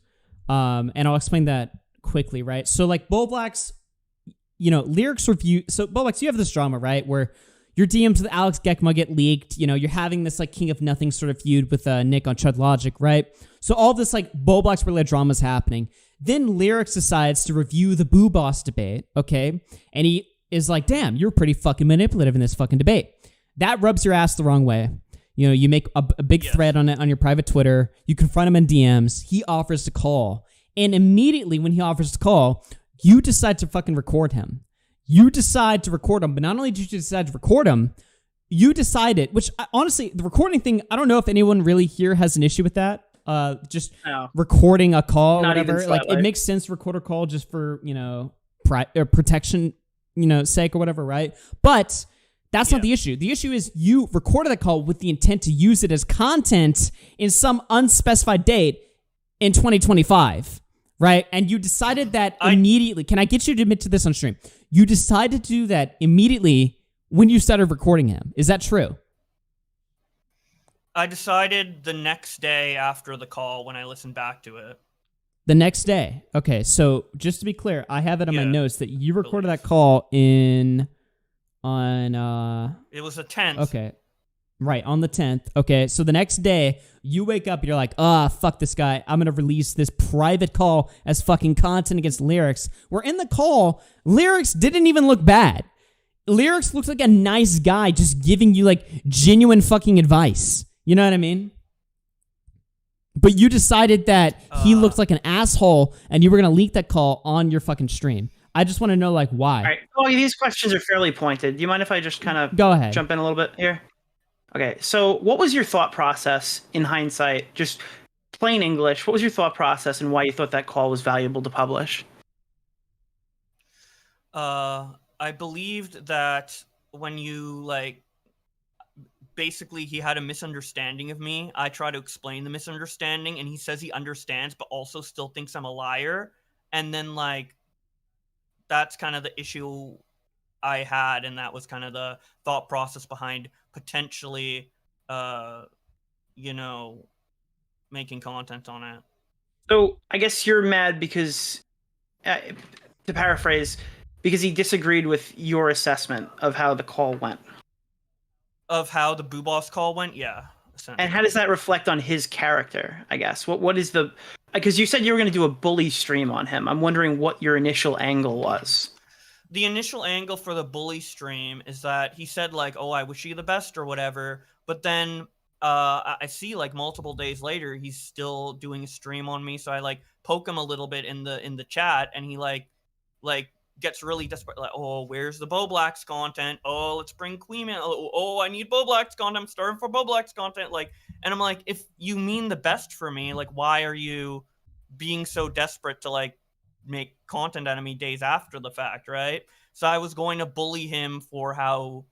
And I'll explain that quickly, right? So like Bowblax, you know, lyrics review. So Bowblax, you have this drama, right? Where your DMs with Alex Gekma get leaked. You know, you're having this like King of Nothing sort of feud with Nick on Chud Logic, right? So all this like Bowblax related drama is happening. Then Lyrics decides to review the Boo Boss debate, okay? And he is like, damn, you're pretty fucking manipulative in this fucking debate. That rubs your ass the wrong way. You know, you make a big thread on it on your private Twitter. You confront him in DMs. He offers to call. And immediately when he offers to call, you decide to fucking record him. You decide to record him, but not only did you decide to record him, you decided, which honestly, the recording thing, I don't know if anyone really here has an issue with that. Just recording a call or whatever. Like, it makes sense to record a call just for, you know, protection, you know, sake or whatever, right? But that's not the issue. The issue is you recorded that call with the intent to use it as content in some unspecified date in 2025, right? And you decided that immediately. Can I get you to admit to this on stream? You decided to do that immediately when you started recording him. Is that true? I decided the next day after the call when I listened back to it. The next day. Okay, so just to be clear, I have it on my Yeah. notes that you recorded that call on It was the 10th. Okay. Right, on the 10th. Okay, so the next day, you wake up, you're like, fuck this guy. I'm going to release this private call as fucking content against Lyrics. Where in the call, Lyrics didn't even look bad. Lyrics looks like a nice guy just giving you, like, genuine fucking advice. You know what I mean? But you decided that he looked like an asshole, and you were going to leak that call on your fucking stream. I just want to know, like, why. All right. Oh, these questions are fairly pointed. Do you mind if I just kind of Go ahead. Jump in a little bit here? Okay. So, what was your thought process in hindsight? Just plain English. What was your thought process and why you thought that call was valuable to publish? I believed that when you like, basically he had a misunderstanding of me. I try to explain the misunderstanding, and he says he understands, but also still thinks I'm a liar. And then like, that's kind of the issue I had, and that was kind of the thought process behind potentially, making content on it. So, I guess you're mad because, to paraphrase, because he disagreed with your assessment of how the call went. Of how the Boo Boss call went, yeah. And how does that reflect on his character, I guess? What is the... Because you said you were going to do a bully stream on him. I'm wondering what your initial angle was. The initial angle for the bully stream is that he said, like, oh, I wish you the best or whatever. But then I see, like, multiple days later, he's still doing a stream on me. So I, like, poke him a little bit in the chat, and he, like gets really desperate, like, oh, where's the Bowblax content? Oh, let's bring Queen in. Oh, I need Bowblax content. I'm starving for Bowblax content. Like, and I'm like, if you mean the best for me, like, why are you being so desperate to, like, make content out of me days after the fact, right? So I was going to bully him for how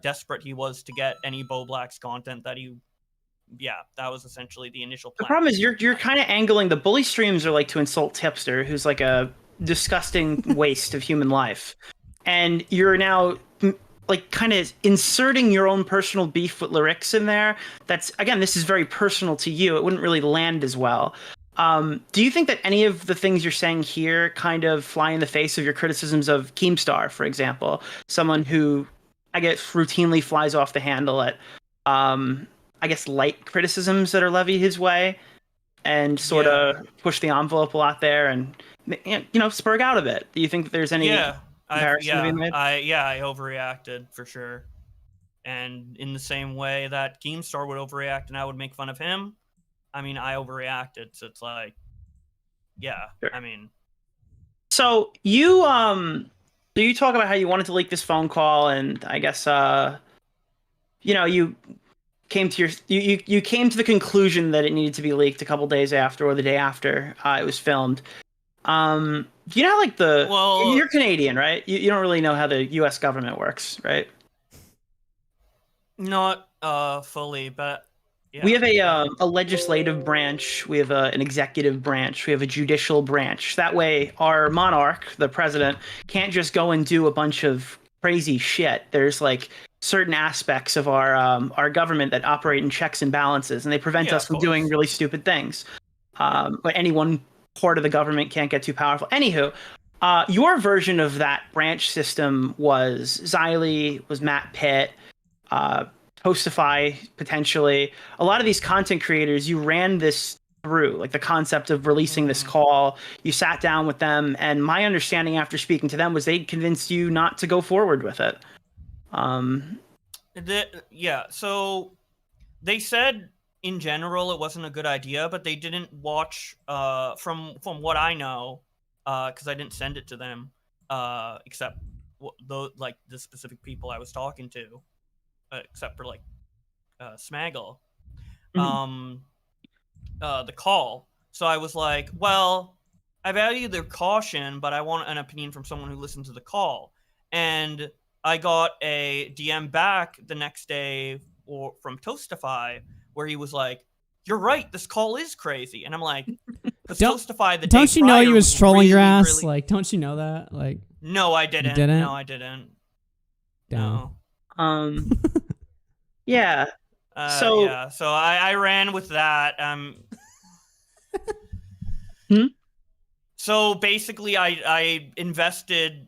desperate he was to get any Bowblax content that that was essentially the initial plan. The problem is you're kind of angling... The bully streams are like to insult Tipster, who's like a disgusting waste of human life, and you're now like kind of inserting your own personal beef with Lyrics in there. That's, again, this is very personal to you. It wouldn't really land as well. Do you think that any of the things you're saying here kind of fly in the face of your criticisms of Keemstar, for example, someone who I guess routinely flies off the handle at I guess light criticisms that are levied his way, and sort of push the envelope a lot there, and spurg out a bit? Do you think that there's any comparison to be made? I overreacted for sure. And in the same way that Keemstar would overreact and I would make fun of him, I mean, I overreacted. So it's like, Sure. I mean. So you talk about how you wanted to leak this phone call, and I guess you came to you came to the conclusion that it needed to be leaked a couple days after, or the day after it was filmed. You know, like you're Canadian, right? You don't really know how the U.S. government works, right? Not fully, but yeah. We have a legislative branch. We have an executive branch. We have a judicial branch. That way, our monarch, the president, can't just go and do a bunch of crazy shit. There's like certain aspects of our government that operate in checks and balances, and they prevent us from doing really stupid things. But any one part of the government can't get too powerful. Anywho, your version of that branch system was Xylee, was Matt Pitt, Toastify, potentially. A lot of these content creators, you ran this through, like the concept of releasing this call. You sat down with them, and my understanding after speaking to them was they convinced you not to go forward with it. So they said in general it wasn't a good idea, but they didn't watch from what I know, because I didn't send it to them, except the specific people I was talking to, except for like Smaggle, the call. So I was like, well, I value their caution, but I want an opinion from someone who listened to the call. And I got a DM back the next day from Toastify where he was like, "You're right, this call is crazy." And I'm like, Toastify the day don't you know he was trolling your ass? Really... Like, don't you know that? Like, no, I didn't. You didn't? No, I didn't. Damn. No. Yeah. So I ran with that. So basically, I invested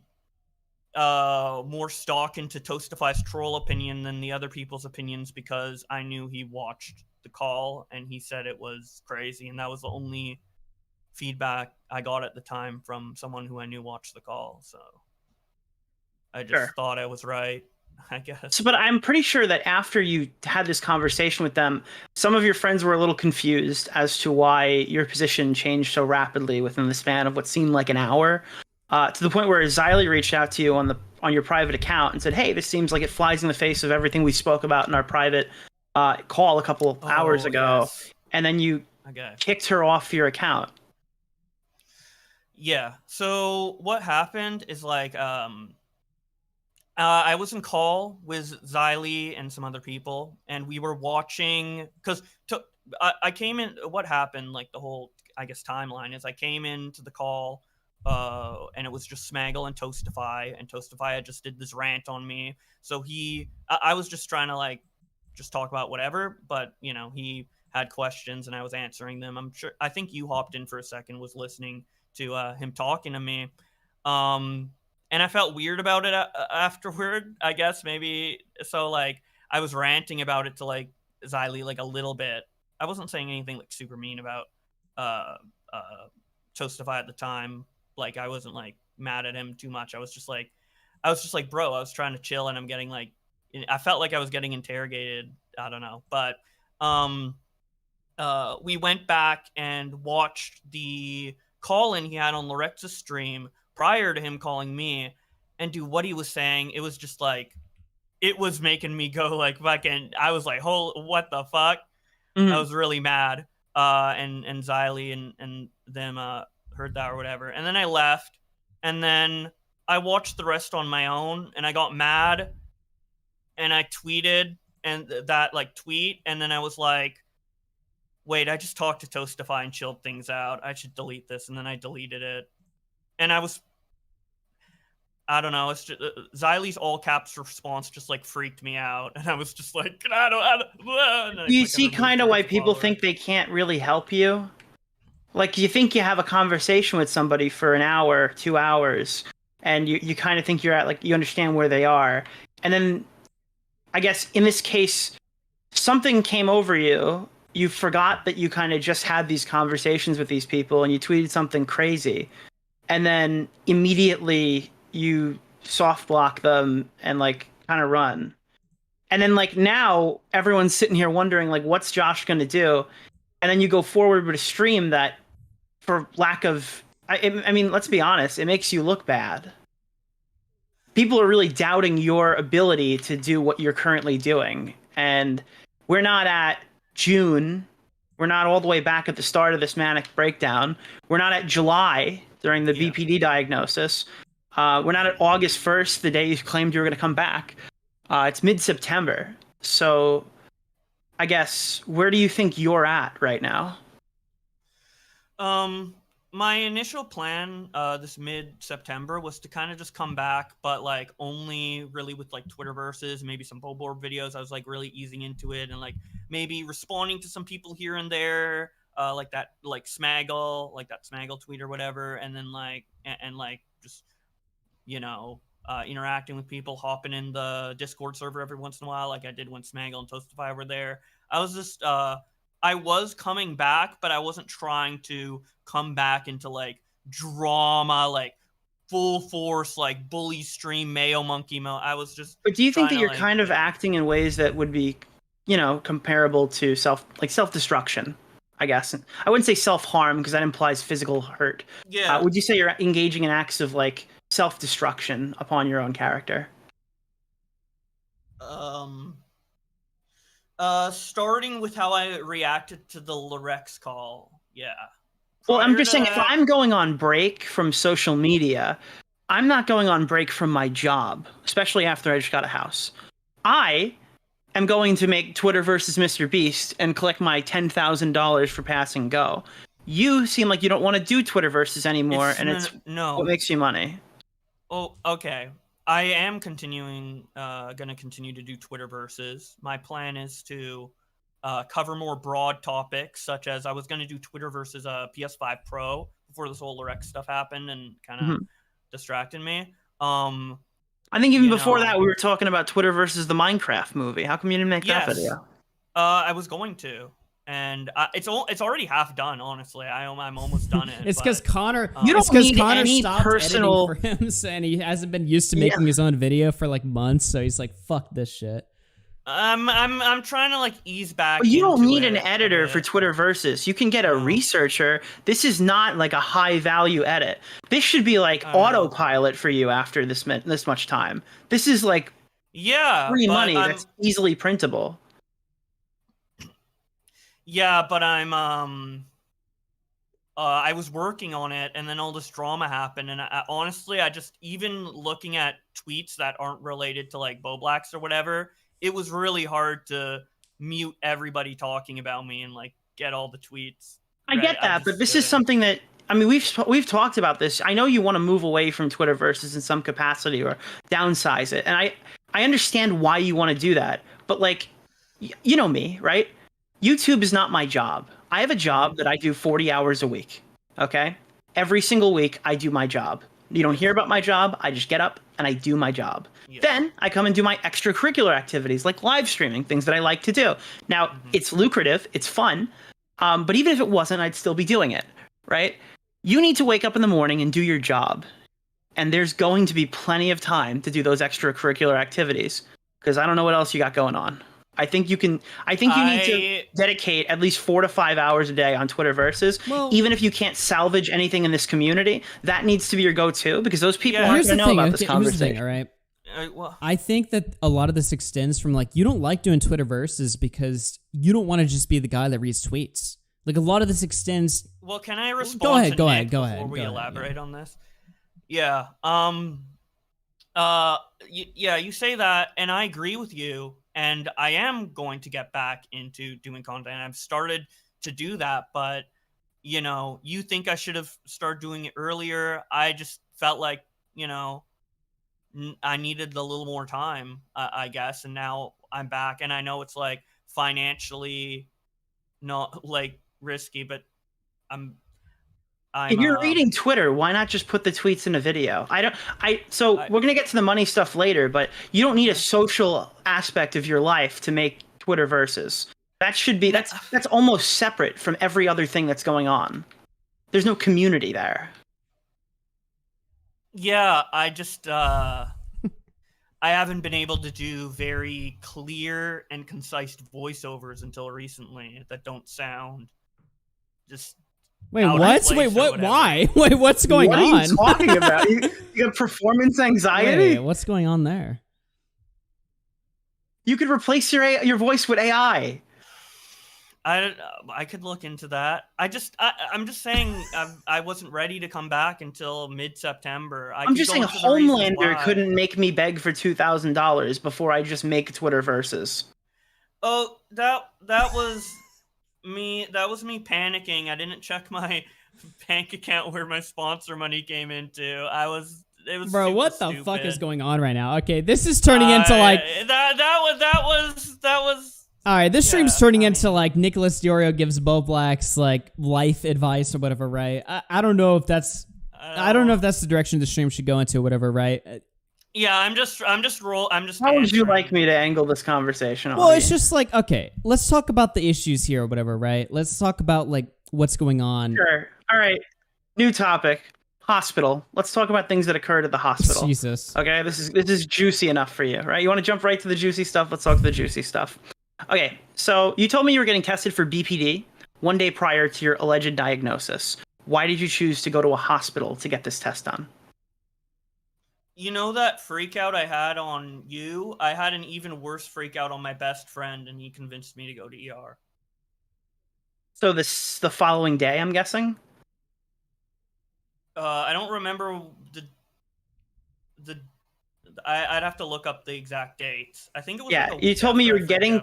more stock into Toastify's troll opinion than the other people's opinions because I knew he watched the call and he said it was crazy, and that was the only feedback I got at the time from someone who I knew watched the call. So I just thought I was right, I guess. So, but I'm pretty sure that after you had this conversation with them, some of your friends were a little confused as to why your position changed so rapidly within the span of what seemed like an hour. To the point where Xylee reached out to you on your private account and said, "Hey, this seems like it flies in the face of everything we spoke about in our private call a couple of hours ago." Yes. And then you kicked her off your account. Yeah. So what happened is like I was in call with Xylee and some other people, and we were watching because I came in. What happened? Like the whole, I guess, timeline is I came into the call. And it was just Smaggle and Toastify had just did this rant on me. So I was just trying to like just talk about whatever, but you know, he had questions and I was answering them. I think you hopped in for a second, was listening to him talking to me. And I felt weird about it afterward, I guess maybe. So like I was ranting about it to like Xylee like a little bit. I wasn't saying anything like super mean about Toastify at the time. Like I wasn't like mad at him too much. I was just like, bro, I was trying to chill and I'm getting like, I felt like I was getting interrogated. I don't know. But we went back and watched the call-in he had on Lorex's stream prior to him calling me, and dude, what he was saying, it was just like, it was making me go like fucking, I was like, what the fuck? I was really mad. And Xylee and them heard that or whatever, and then I left, and then I watched the rest on my own, and I got mad, and I tweeted and that like tweet, and then I was like, wait, I just talked to Toastify and chilled things out. I should delete this, and then I deleted it, and I don't know. It's just Xylee's all caps response just like freaked me out, and I was just like, I don't. Do you see kind of why people think they can't really help you? Like, you think you have a conversation with somebody for an hour, 2 hours, and you kind of think you're at, like, you understand where they are. And then, I guess, in this case, something came over you. You forgot that you kind of just had these conversations with these people, and you tweeted something crazy. And then, immediately, you soft block them and, like, kind of run. And then, like, now, everyone's sitting here wondering, like, what's Josh going to do? And then you go forward with a stream that, for lack of, I mean, let's be honest, it makes you look bad. People are really doubting your ability to do what you're currently doing. And we're not at June. We're not all the way back at the start of this manic breakdown. We're not at July during the BPD diagnosis. We're not at August 1st, the day you claimed you were going to come back. It's mid-September. So I guess, where do you think you're at right now? My initial plan, this mid-September, was to kind of just come back, but like only really with like Twitterverses, maybe some Bowboard videos. I was like really easing into it and like maybe responding to some people here and there, like that Smaggle tweet or whatever, and then like and like just, you know, interacting with people, hopping in the Discord server every once in a while, like I did when Smaggle and Toastify were there. I was just I was coming back, but I wasn't trying to come back into like drama, like full force, like bully stream Mayo monkey mode. I was just. But do you think that you're kind of acting in ways that would be, you know, comparable to self-destruction? I guess I wouldn't say self-harm because that implies physical hurt. Yeah. Would you say you're engaging in acts of like self-destruction upon your own character? Starting with how I reacted to the Lorex call, yeah. Well, I'm just saying, if I'm going on break from social media, I'm not going on break from my job, especially after I just got a house. I am going to make Twitter versus Mr. Beast and collect my $10,000 for passing go. You seem like you don't want to do Twitter versus anymore, and it's what makes you money. Oh, okay. I am gonna continue to do Twitter versus. My plan is to cover more broad topics, such as I was going to do Twitter versus PS5 Pro before this whole Lorex stuff happened and kind of distracted me. I think even before that, we were talking about Twitter versus the Minecraft movie. How come you didn't make that video? I was going to, and it's already half done. Honestly, I'm almost done it. It's because Connor. You don't need any stopped personal editing for him, and he hasn't been used to making his own video for like months. So he's like, "Fuck this shit." I'm trying to like ease back. But you don't need an editor for Twitter versus. You can get a researcher. This is not like a high value edit. This should be like autopilot for you after this much time. This is like free money that's easily printable. Yeah, but I was working on it, and then all this drama happened, and honestly, I just, even looking at tweets that aren't related to like Bowblax or whatever, it was really hard to mute everybody talking about me and like get all the tweets. I get that, but this is something that, I mean, we've talked about this. I know you want to move away from Twitter versus in some capacity or downsize it, and I understand why you want to do that. But like, you know me, right? YouTube is not my job. I have a job that I do 40 hours a week. Okay, every single week I do my job. You don't hear about my job. I just get up and I do my job. Then I come and do my extracurricular activities like live streaming, things that I like to do. Now, it's lucrative, it's fun, but even if it wasn't, I'd still be doing it, right? You need to wake up in the morning and do your job. And there's going to be plenty of time to do those extracurricular activities, because I don't know what else you got going on. I think you need to dedicate at least 4 to 5 hours a day on Twitter versus. Even if you can't salvage anything in this community, that needs to be your go-to, because those people aren't going to know about this conversation. All right. I think that a lot of this extends from like, you don't like doing Twitter versus because you don't want to just be the guy that reads tweets. Like, a lot of this extends. Well, can I respond? Go ahead. Before we elaborate on this. Yeah. You say that, and I agree with you. And I am going to get back into doing content. I've started to do that, but you think I should have started doing it earlier. I just felt like, I needed a little more time, I guess. And now I'm back, and I know it's like financially not like risky, but if you're reading Twitter, why not just put the tweets in a video? We're going to get to the money stuff later, but you don't need a social aspect of your life to make Twitter versus. That should be, that's almost separate from every other thing that's going on. There's no community there. Yeah, I just, I haven't been able to do very clear and concise voiceovers until recently that don't sound just... Wait, what? Wait, what? Why? Wait, what's going on? What are you talking about? You have performance anxiety? Wait, what's going on there? You could replace your voice with AI. I could look into that. I'm just saying I wasn't ready to come back until mid-September. I'm just saying Homelander couldn't make me beg for $2,000 before I just make Twitter versus. Oh, that was me. That was me panicking. I didn't check my bank account where my sponsor money came into. It was bro, what the fuck is going on right now? Okay, this is turning into like that was all right, this stream's turning into like Nicholas DeOrio gives Bowblax like life advice or whatever, right? I don't know if that's the direction the stream should go into or whatever, right? Yeah, I'm just How would you like me to angle this conversation? Well, it's just like, okay, let's talk about the issues here or whatever, right? Let's talk about like what's going on. Sure. All right. New topic. Hospital. Let's talk about things that occurred at the hospital. Jesus. Okay, this is juicy enough for you, right? You want to jump right to the juicy stuff? Let's talk to the juicy stuff. Okay, so you told me you were getting tested for BPD one day prior to your alleged diagnosis. Why did you choose to go to a hospital to get this test done? You know that freak out I had on you? I had an even worse freak out on my best friend, and he convinced me to go to ER. So the following day, I'm guessing? I don't remember I'd have to look up the exact dates. I think it was. Yeah, like you told me you were getting.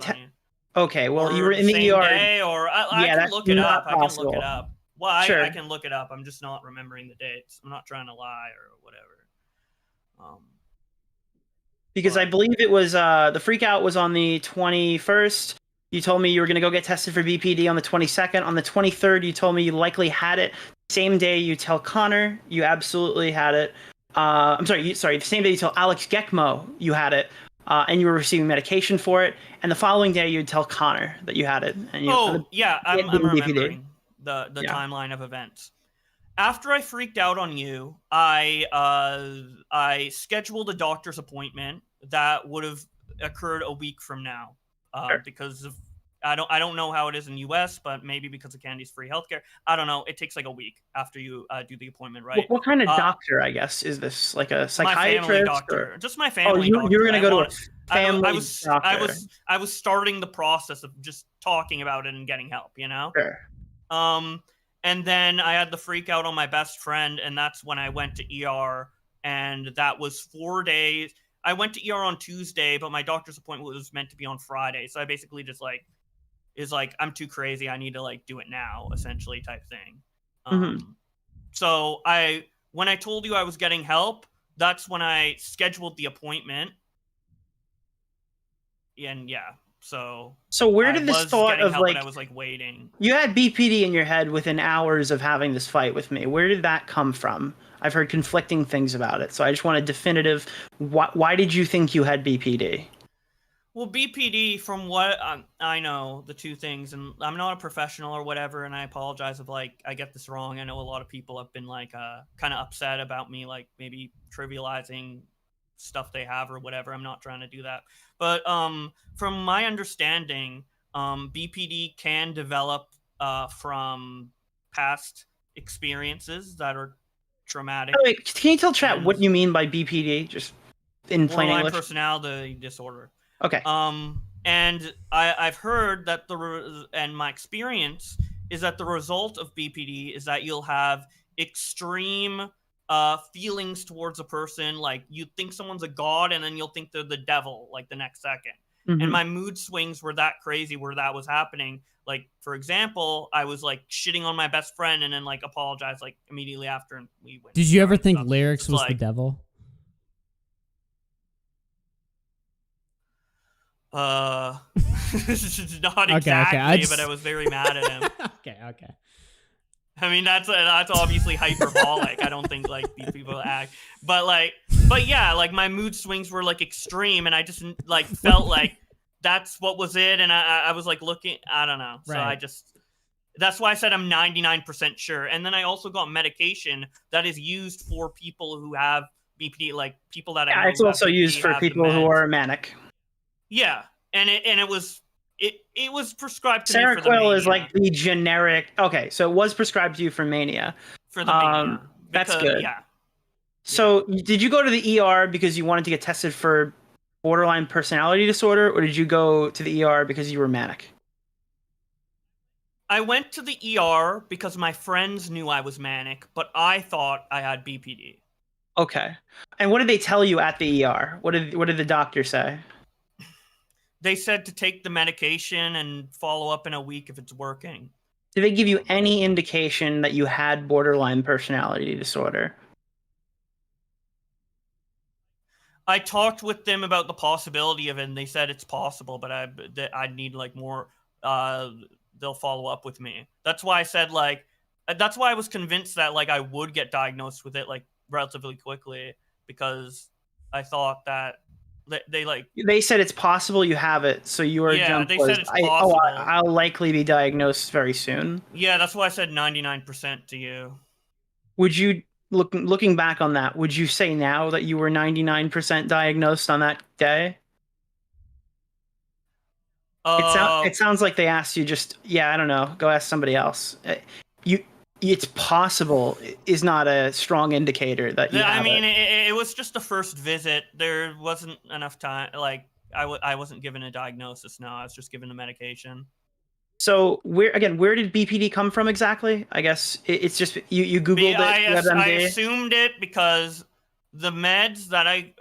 Okay, well, you were in the ER. Day, or I can look it up. I can look it up. Well, sure. I can look it up. I'm just not remembering the dates. I'm not trying to lie or whatever. Because I believe it was the freak out was on the 21st. You told me you were going to go get tested for BPD on the 22nd. On the 23rd, you told me you likely had it. Same day you tell Connor you absolutely had it. I'm sorry, the same day you tell Alex Gekmo you had it, and you were receiving medication for it. And the following day you'd tell Connor that you had it. And you, I'm remembering the Yeah. timeline of events. After I freaked out on you, I scheduled a doctor's appointment that would have occurred a week from now, Sure. because of I don't know how it is in the U.S., but maybe because of Candy's free healthcare. I don't know. It takes like a week after you do the appointment, right? What kind of doctor, I guess, is this? Like a psychiatrist? My family doctor. Just my family doctor. You were going to go to a family doctor. I was starting the process of just talking about it and getting help, you know? Sure. And then I had the freak out on my best friend, and that's when I went to ER, and that was 4 days. I went to ER on Tuesday, but my doctor's appointment was meant to be on Friday. So I basically just I'm too crazy. I need to do it now, essentially, type thing. So when I told you I was getting help, that's when I scheduled the appointment. And yeah, so where did this thought of I was waiting? You had BPD in your head within hours of having this fight with me. Where did that come from? I've heard conflicting things about it, so I just want a definitive. Why did you think you had BPD? Well, BPD, from what I know, the two things, and I'm not a professional or whatever, and I apologize if I get this wrong. I know a lot of people have been kind of upset about me, maybe trivializing stuff they have or whatever. I'm not trying to do that, but from my understanding, BPD can develop from past experiences that are traumatic. Oh, wait, can you tell chat what you mean by BPD, just in plain Borderline English? Personality disorder. Okay. And I've heard that and my experience is that the result of BPD is that you'll have extreme feelings towards a person. Like, you think someone's a god, and then you'll think they're the devil the next second. And my mood swings were that crazy where that was happening. For example, I was shitting on my best friend and then apologized immediately after, and we went. Did you ever think Lyrics was the devil? Not Okay, exactly, but I was very mad at him. Okay. I mean, that's obviously hyperbolic. I don't think these people act, but yeah, my mood swings were extreme, and I just felt that's what was it, and I was looking. I don't know, so Right. that's why I said I'm 99% sure. And then I also got medication that is used for people who have BPD, people that I know it's who have also BPD used for have the people who meds. are manic. Yeah, and it was prescribed to me for the Seroquel is mania. the generic. Okay, so it was prescribed to you for mania. For the mania. That's Because- good. Yeah. So did you go to the ER because you wanted to get tested for borderline personality disorder, or did you go to the ER because you were manic? I went to the ER because my friends knew I was manic, but I thought I had BPD. Okay. And what did they tell you at the ER? What did the doctor say? They said to take the medication and follow up in a week if it's working. Did they give you any indication that you had borderline personality disorder? I talked with them about the possibility of it, and they said it's possible, but I'd need more. They'll follow up with me. That's why I said that's why I was convinced that I would get diagnosed with it relatively quickly, because I thought that they said it's possible you have it, so your jump they was, said it's possible. I'll likely be diagnosed very soon. Yeah, that's why I said 99% to you. Would you looking back on that, would you say now that you were 99% diagnosed on that day? It sounds like they asked you I don't know, go ask somebody else. It's possible is not a strong indicator that you have it was just the first visit. There wasn't enough time. I wasn't given a diagnosis. No, I was just given the medication. So where did BPD come from exactly? I guess it's just you Googled it. I assumed it because the meds that I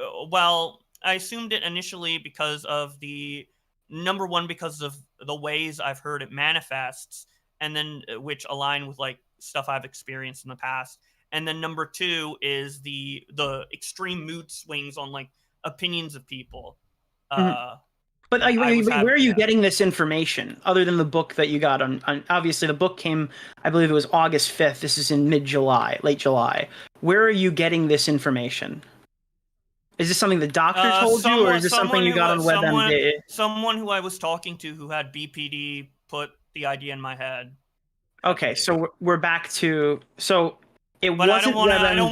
assumed it initially because of number one, because of the ways I've heard it manifests, and then which align with stuff I've experienced in the past. And then number two is the extreme mood swings on opinions of people. But I was where are you yeah. getting this information other than the book that you got on? Obviously, the book came, I believe it was August 5th. This is in mid-July, late July. Where are you getting this information? Is this something the doctor told you, or is this something you got on WebMD? Someone who I was talking to who had BPD put the idea in my head. Okay, so we're back to it But wasn't WebMD. I don't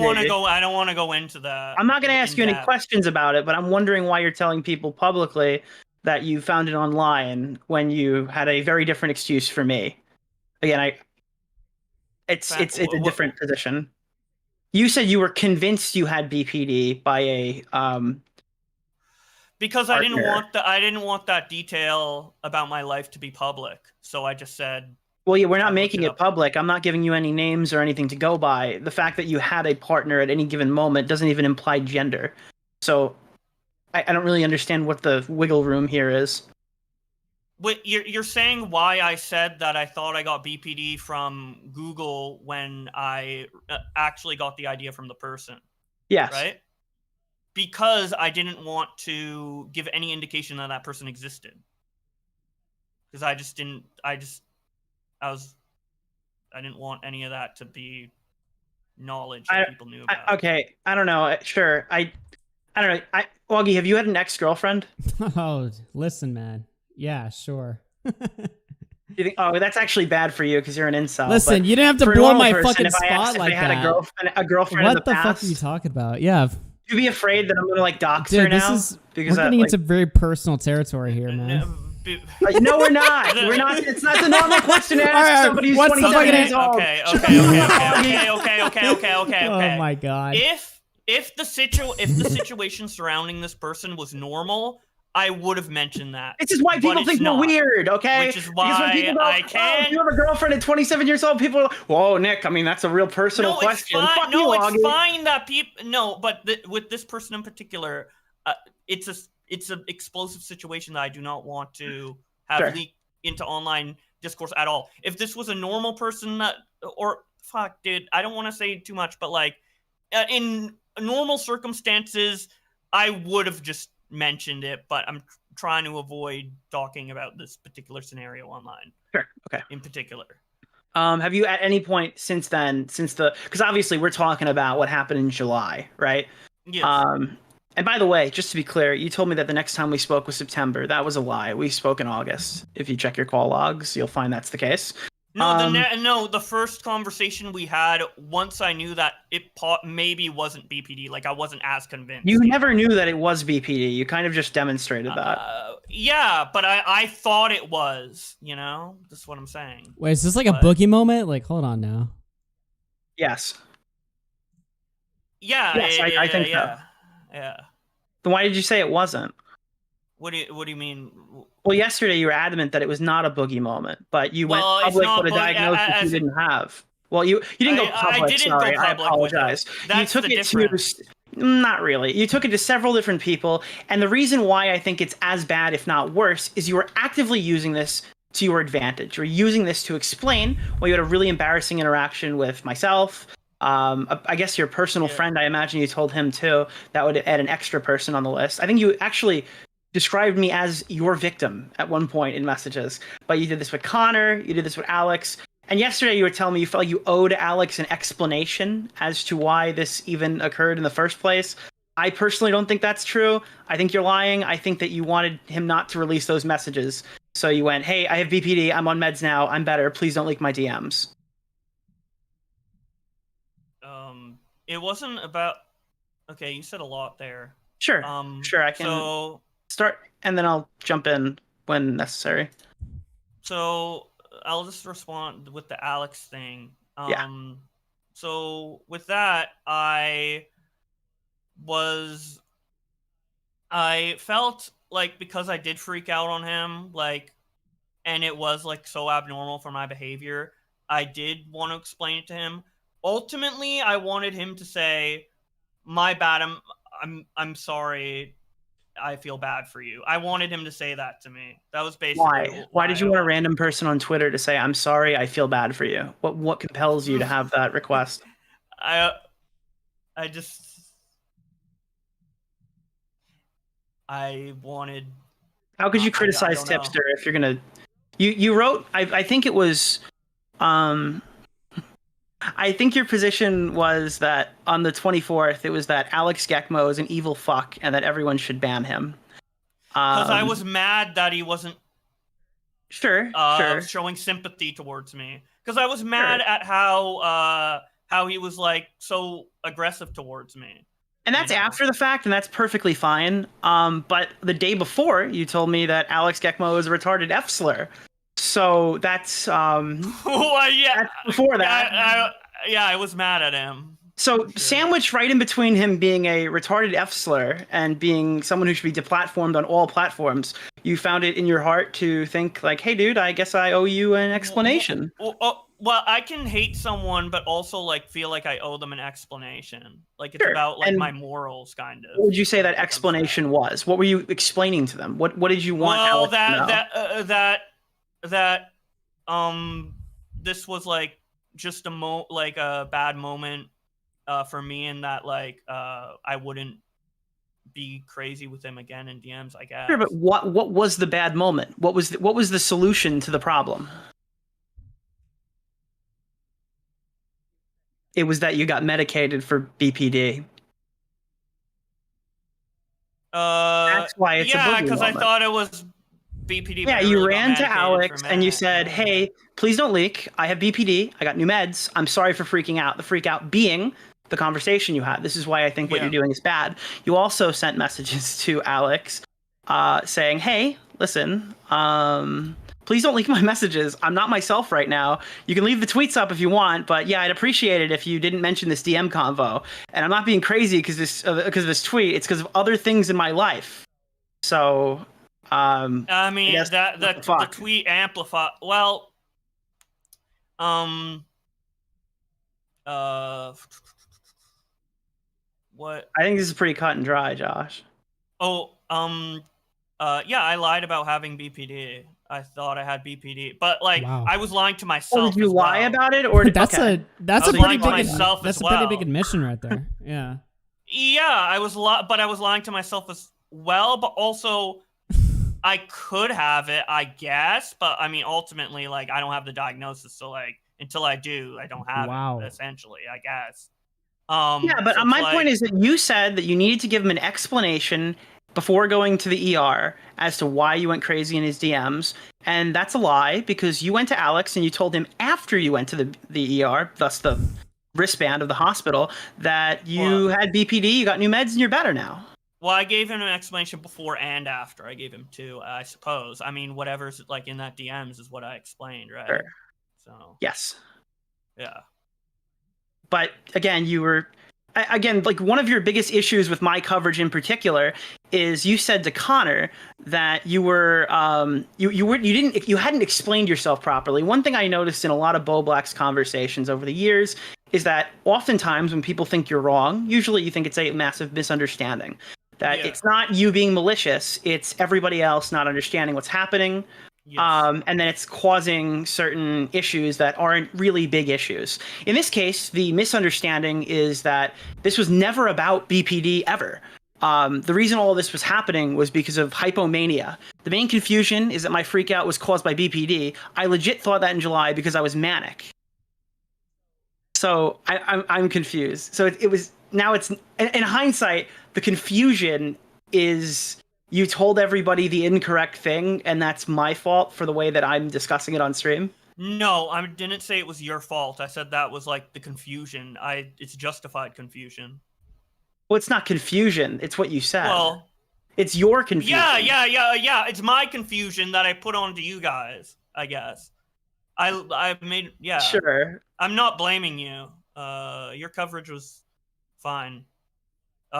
want to go into that. I'm not going to ask you any questions about it, but I'm wondering why you're telling people publicly that you found it online when you had a very different excuse for me. Again, it's a different position. You said you were convinced you had BPD by a because partner. I didn't want that detail about my life to be public. So I just said, well, yeah, we're not making it public. I'm not giving you any names or anything to go by. The fact that you had a partner at any given moment doesn't even imply gender. So I don't really understand what the wiggle room here is. Wait, you're saying why I said that I thought I got BPD from Google when I actually got the idea from the person? Yes. Right? Because I didn't want to give any indication that that person existed. Because I didn't want any of that to be knowledge that people knew about. Okay, I don't know. Sure, I don't know. Augie, have you had an ex-girlfriend? Oh, listen, man. Yeah, sure. You think, oh, that's actually bad for you because you're an incel. Listen, but you didn't have to for a blow normal my person, fucking if I asked spot like if I had that. a girlfriend What in the fuck past, are you talking about? Yeah. you be afraid that I'm gonna like dox her Dude, now? we're getting into very personal territory here, man. No, we're not. We're not. It's not the normal question to ask All right, somebody who's what's the 27 fucking years old. Okay. Oh my god. If the situation surrounding this person was normal, I would have mentioned that. This is why people think we're weird, okay? Which is why I can. Oh, you have a girlfriend at 27 years old. People are, whoa, Nick. I mean, that's a real personal question. Fuck you, it's Augie. fine that people. No, but with this person in particular, it's an explosive situation that I do not want to have leak into online discourse at all. If this was a normal person dude, I don't want to say too much, but like in normal circumstances, I would have just mentioned it, but I'm trying to avoid talking about this particular scenario online. Sure. Okay. In particular. Have you at any point since then, because obviously we're talking about what happened in July, right? Yes. And by the way, just to be clear, you told me that the next time we spoke was September. That was a lie. We spoke in August. If you check your call logs, you'll find that's the case. No, the first conversation we had, once I knew that it maybe wasn't BPD, like I wasn't as convinced. You never knew that it was BPD. You kind of just demonstrated that. Yeah, but I thought it was, That's what I'm saying. Wait, is this like a boogie moment? Like, hold on now. Yes. Yeah. Yes, I think so. Yeah. Then why did you say it wasn't? What do you mean? Well, yesterday you were adamant that it was not a boogie moment, but you went public with a diagnosis you didn't have. Well, you didn't go public. I didn't sorry, go public. I apologize. That's you took the it difference. to not really. You took it to several different people, and the reason why I think it's as bad, if not worse, is you were actively using this to your advantage. You're using this to explain why you had a really embarrassing interaction with myself. I guess your personal friend, I imagine you told him too. That would add an extra person on the list. I think you actually described me as your victim at one point in messages. But you did this with Connor, you did this with Alex. And yesterday you were telling me you felt like you owed Alex an explanation as to why this even occurred in the first place. I personally don't think that's true. I think you're lying. I think that you wanted him not to release those messages. So you went, hey, I have BPD. I'm on meds now. I'm better. Please don't leak my DMs. It wasn't about... Okay, you said a lot there. Sure. Sure, I can... So... Start, and then I'll jump in when necessary. So I'll just respond with the Alex thing. So with that, I felt like because I did freak out on him, and it was so abnormal for my behavior, I did want to explain it to him. Ultimately, I wanted him to say, "My bad. I'm sorry. I feel bad for you." I wanted him to say that to me. That was basically why did you want a random person on Twitter to say, "I'm sorry, I feel bad for you"? What compels you to have that request? I wanted How could you criticize don't know. Tipster if you're gonna? You wrote. I think it was. I think your position was that on the 24th, it was that Alex Gekmo is an evil fuck and that everyone should ban him. Because I was mad that he wasn't sure showing sympathy towards me. Because I was mad at how he was like so aggressive towards me. And that's after the fact, and that's perfectly fine. But the day before, you told me that Alex Gekmo is a retarded F slur. So that's well, yeah. That's before that. I was mad at him. So sandwiched right in between him being a retarded F slur and being someone who should be deplatformed on all platforms, you found it in your heart to think like, "Hey, dude, I guess I owe you an explanation." Well, I can hate someone, but also like feel like I owe them an explanation. Like it's about like my morals, kind of. What would you say that explanation was? What were you explaining to them? What did you want? Well, Alex to know? that this was like just a bad moment for me, and that like I wouldn't be crazy with him again in DMs, I guess. Sure, but what was the bad moment? What was the solution to the problem? It was that you got medicated for BPD. That's why it's a boogie because I moment. thought it was BPD. Yeah, you ran to Alex and you said, "Hey, please don't leak. I have BPD. I got new meds. I'm sorry for freaking out." The freak out being the conversation you had. This is why I think what you're doing is bad. You also sent messages to Alex saying, "Hey, listen, please don't leak my messages. I'm not myself right now. You can leave the tweets up if you want, but yeah, I'd appreciate it if you didn't mention this DM convo. And I'm not being crazy because of this tweet. It's because of other things in my life." So, I mean, the tweet amplified. Well, what? I think this is pretty cut and dry, Josh. Yeah, I lied about having BPD. I thought I had BPD, but like I was lying to myself. Oh, did you lie about it, or that's a pretty big admission right there. Yeah. Yeah, I was lying to myself as well, but also I could have it, I guess. But I mean, ultimately, like I don't have the diagnosis, so like until I do, I don't have it. Essentially, I guess. Yeah, but so my point is that you said that you needed to give him an explanation before going to the ER as to why you went crazy in his DMs. And that's a lie, because you went to Alex and you told him after you went to the ER, thus the wristband of the hospital, that you had BPD, you got new meds, and you're better now. Well, I gave him an explanation before and after. I gave him two, I suppose. I mean, whatever's like in that DMs is what I explained, right? Sure. So. Yes. Yeah. But again, like one of your biggest issues with my coverage in particular is you said to Connor that you were you hadn't explained yourself properly. One thing I noticed in a lot of Bowblax conversations over the years is that oftentimes when people think you're wrong, usually you think it's a massive misunderstanding. That it's not you being malicious, it's everybody else not understanding what's happening. Yes. And then it's causing certain issues that aren't really big issues. In this case, the misunderstanding is that this was never about BPD ever. The reason all this was happening was because of hypomania. The main confusion is that my freak out was caused by BPD. I legit thought that in July because I was manic. So I'm confused. So it was, now it's, in hindsight, the confusion is you told everybody the incorrect thing, and that's my fault for the way that I'm discussing it on stream? No, I didn't say it was your fault. I said that was like the confusion. It's justified confusion. Well, it's not confusion. It's what you said. Well, it's your confusion. Yeah. It's my confusion that I put onto you guys, I guess. I made, yeah. Sure. I'm not blaming you. Your coverage was fine.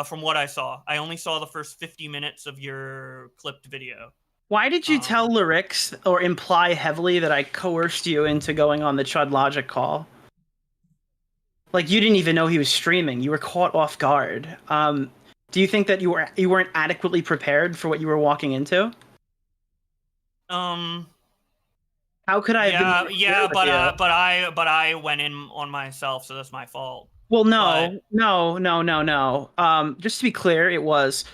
From what I saw. I only saw the first 50 minutes of your clipped video. Why did you tell Lyrics or imply heavily that I coerced you into going on the Chud Logic call? Like, you didn't even know he was streaming. You were caught off guard. Do you think that you weren't adequately prepared for what you were walking into? How could I have been but I went in on myself, so that's my fault. Well, no. Just to be clear, it was,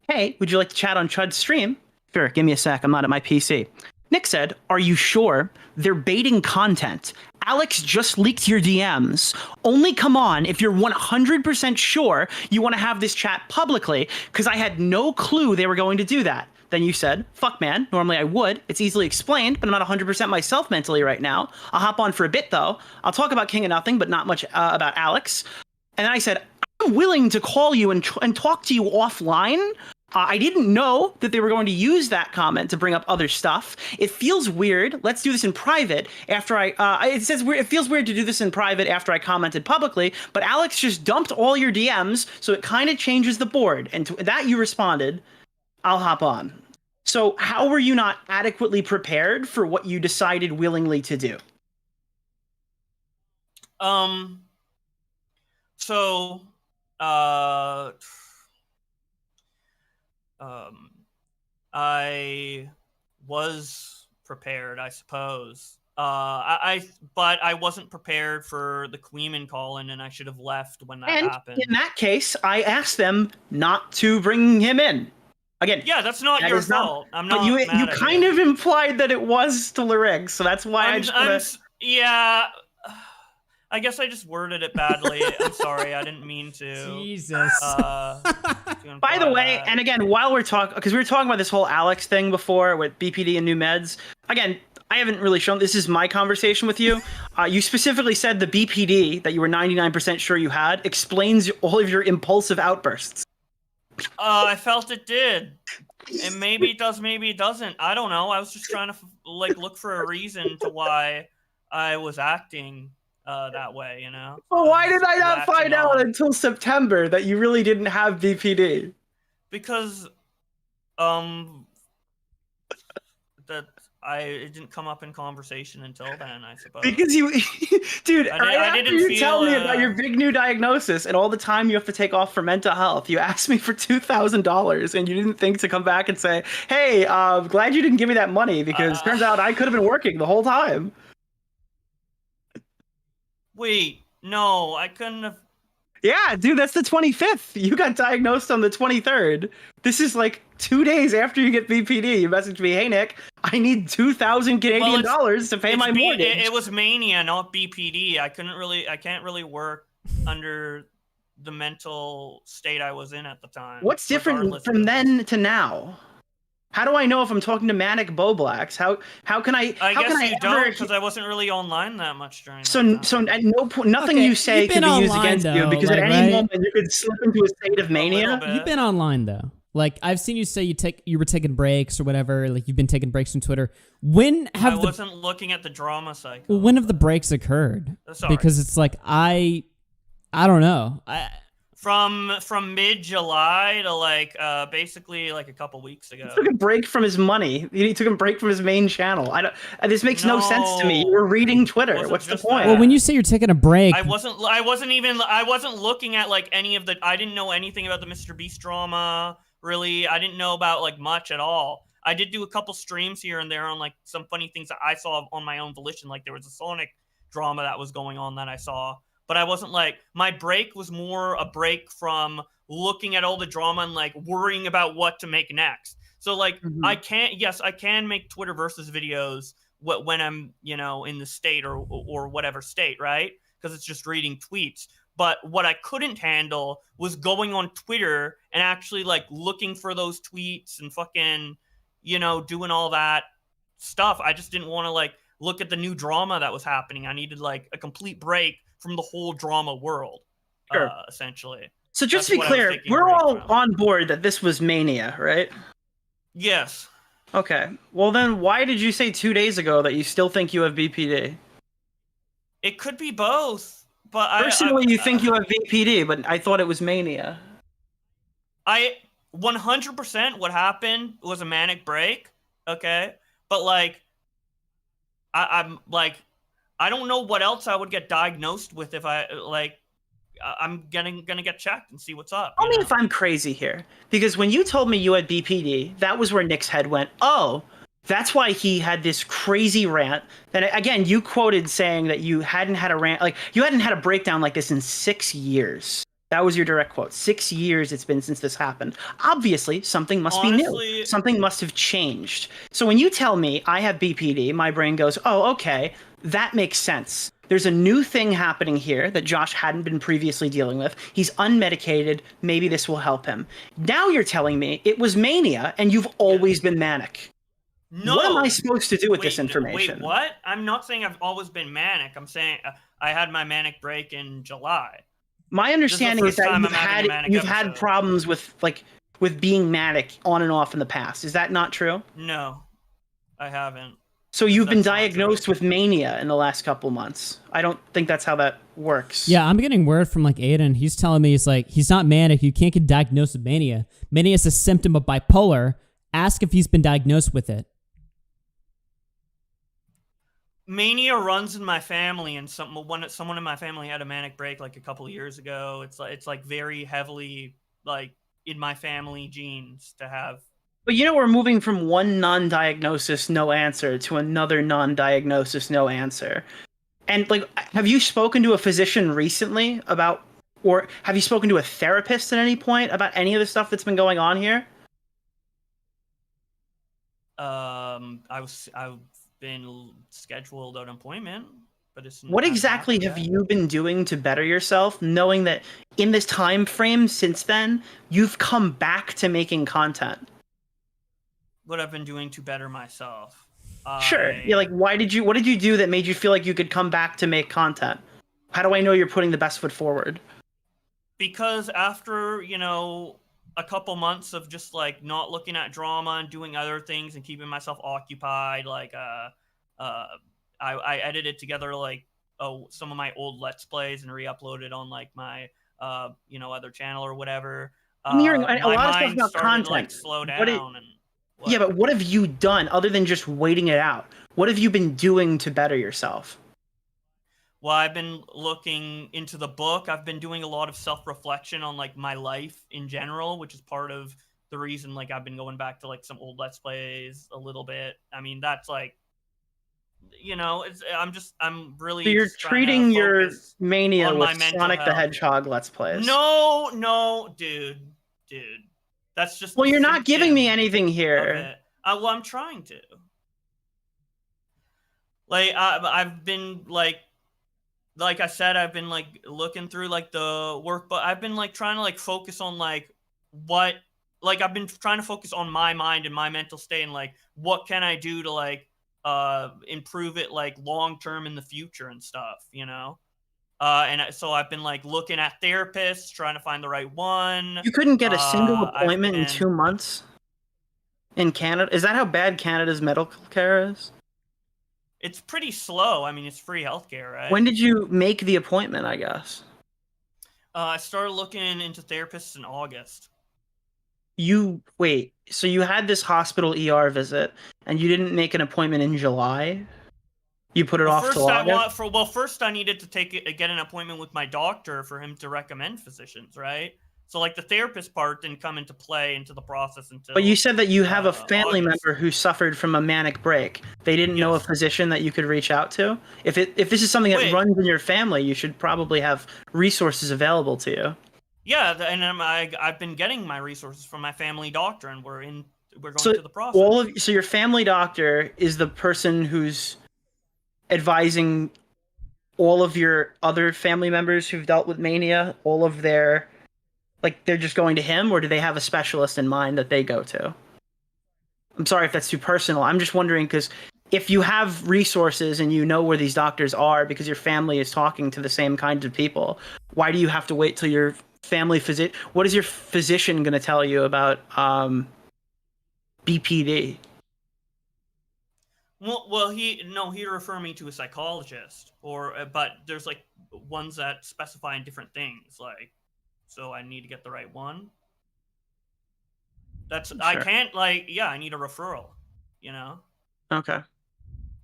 "Hey, would you like to chat on Chud's stream? Sure, give me a sec. I'm not at my PC. Nick said, "Are you sure? They're baiting content. Alex just leaked your DMs. Only come on if you're 100% sure you want to have this chat publicly, because I had no clue they were going to do that." Then you said, "Fuck, man. Normally I would. It's easily explained, but I'm not 100% myself mentally right now. I'll hop on for a bit, though. I'll talk about King of Nothing, but not much about Alex." And then I said, "I'm willing to call you and talk to you offline. I didn't know that they were going to use that comment to bring up other stuff. It feels weird. Let's do this in private." After it feels weird to do this in private after I commented publicly, but Alex just dumped all your DMs, so it kind of changes the board. And to that you responded, "I'll hop on." So how were you not adequately prepared for what you decided willingly to do? I was prepared, I suppose. But I wasn't prepared for the Queeman calling, and I should have left when that happened. In that case, I asked them not to bring him in. Again, yeah, that's not your fault. I'm not. But you mad at kind of implied that it was to Larigg, so that's why yeah. I guess I just worded it badly. I'm sorry. I didn't mean to. Jesus. By the way, and again, while we're talking, because we were talking about this whole Alex thing before with BPD and new meds. Again, I haven't really shown. This is my conversation with you. You specifically said the BPD that you were 99% sure you had explains all of your impulsive outbursts. I felt it did. And maybe it does, maybe it doesn't. I don't know. I was just trying to look for a reason to why I was acting that way, you know? Well, why did I not find out until September that you really didn't have BPD? Because it didn't come up in conversation until then, I suppose. Because you, dude, I didn't you tell me about your big new diagnosis and all the time you have to take off for mental health. You asked me for $2,000 and you didn't think to come back and say, "Hey, glad you didn't give me that money because turns out I could have been working the whole time." Wait, no, I couldn't have. Yeah, dude, that's the 25th. You got diagnosed on the 23rd. This is like 2 days after you get BPD. You messaged me, "Hey, Nick, I need 2,000 Canadian dollars to pay my mortgage." It was mania, not BPD. I can't really work under the mental state I was in at the time. What's different from then to now? How do I know if I'm talking to Manic Bowblax? How can I? I guess you don't, because I wasn't really online that much during. So at no point, nothing you say can be used against you, because at any moment you could slip into a state of mania. You've been online though. Like I've seen you say you were taking breaks or whatever. Like you've been taking breaks from Twitter. I wasn't looking at the drama cycle. When have the breaks occurred? Sorry. Because it's like I don't know. From mid-July to basically a couple weeks ago. He took a break from his money. He took a break from his main channel. This makes no sense to me. You were reading Twitter. What's the point? Well, when you say you're taking a break, I wasn't looking at any of the. I didn't know anything about the Mr. Beast drama. Really, I didn't know about much at all. I did do a couple streams here and there on some funny things that I saw on my own volition. There was a Sonic drama that was going on that I saw. But I wasn't my break was more a break from looking at all the drama and worrying about what to make next. So I can make Twitter versus videos when I'm, in the state or whatever state, right? Because it's just reading tweets. But what I couldn't handle was going on Twitter and actually looking for those tweets and fucking, doing all that stuff. I just didn't want to look at the new drama that was happening. I needed a complete break from the whole drama world, essentially. So just to be clear, we're all on board that this was mania, right? Yes. Okay. Well, then why did you say 2 days ago that you still think you have BPD? It could be both, but personally, you think you have BPD, but I thought it was mania. 100% what happened was a manic break, okay? But I don't know what else I would get diagnosed with if I'm gonna get checked and see what's up. Tell me if I'm crazy here, because when you told me you had BPD, that was where Nick's head went. Oh, that's why he had this crazy rant. Then again, you quoted saying that you hadn't had a rant, you hadn't had a breakdown like this in 6 years. That was your direct quote. 6 years it's been since this happened. Obviously, something must be Honestly- new. Something must have changed. So when you tell me I have BPD, my brain goes, oh, okay, that makes sense. There's a new thing happening here that Josh hadn't been previously dealing with. He's unmedicated. Maybe this will help him. Now you're telling me it was mania and you've always been manic. No. What am I supposed to do with this Wait, information? Wait, what? I'm not saying I've always been manic. I'm saying I had my manic break in July. My understanding is first that time I'm having a manic you've had episode. problems with being manic on and off in the past. Is that not true? No, I haven't. So you've been That's not diagnosed with mania in the last couple months. I don't think that's how that works. Yeah, I'm getting word from like Aiden. He's telling me he's not manic. You can't get diagnosed with mania. Mania is a symptom of bipolar. Ask if he's been diagnosed with it. Mania runs in my family, and someone in my family had a manic break like a couple of years ago. It's like very heavily like in my family genes to have. But we're moving from one non-diagnosis, no answer, to another non-diagnosis, no answer. And like, have you spoken to a physician recently about, or have you spoken to a therapist at any point about any of the stuff that's been going on here? I've been scheduled an appointment, but it's What not exactly happened have yet. you been doing to better yourself, knowing that in this time frame since then, you've come back to making content? What I've been doing to better myself. Sure. Yeah, like what did you do that made you feel like you could come back to make content? How do I know you're putting the best foot forward? Because after, a couple months of just like not looking at drama and doing other things and keeping myself occupied, like I edited together like some of my old Let's Plays and re-uploaded on like my other channel or whatever. I'm hearing a my lot of stuff mind about started content. to like slow What down Yeah, but what have you done other than just waiting it out? What have you been doing to better yourself? Well, I've been looking into the book. I've been doing a lot of self-reflection on like my life in general, which is part of the reason like I've been going back to like some old Let's Plays a little bit. I mean, that's like, I'm really. So you're just trying to treating your focus mania on my with mental Sonic the health. Hedgehog Let's Plays. No, dude. That's just. Well, a you're not giving me symptom anything of here. it. Well, I'm trying to. Like, I've been like I said, I've been like looking through like the work, but I've been like trying to like focus on like what, like I've been trying to focus on my mind and my mental state and like what can I do to like improve it like long term in the future and stuff, so I've been like looking at therapists, trying to find the right one. You couldn't get a single I've appointment in been- 2 months in Canada? Is that how bad Canada's medical care is? It's pretty slow. I mean, it's free healthcare, right? When did you make the appointment, I guess? I started looking into therapists in August. Wait, so you had this hospital ER visit and you didn't make an appointment in July? You put it off till August? First I needed to get an appointment with my doctor for him to recommend physicians, right? So like the therapist part didn't come into play into the process until. But you said that you have a family August. member who suffered from a manic break. They didn't know a physician that you could reach out to? If this is something that Wait. runs in your family, you should probably have resources available to you. Yeah, and I've been getting my resources from my family doctor, and we're going So through the process. so your family doctor is the person who's advising all of your other family members who've dealt with mania, all of their, like, they're just going to him, or do they have a specialist in mind that they go to? I'm sorry if that's too personal. I'm just wondering, because if you have resources and you know where these doctors are because your family is talking to the same kinds of people, why do you have to wait till your family physician? What is your physician going to tell you about BPD? Well, he'd refer me to a psychologist, but there's like ones that specify in different things, like, so I need to get the right one. Sure. I can't I need a referral, Okay.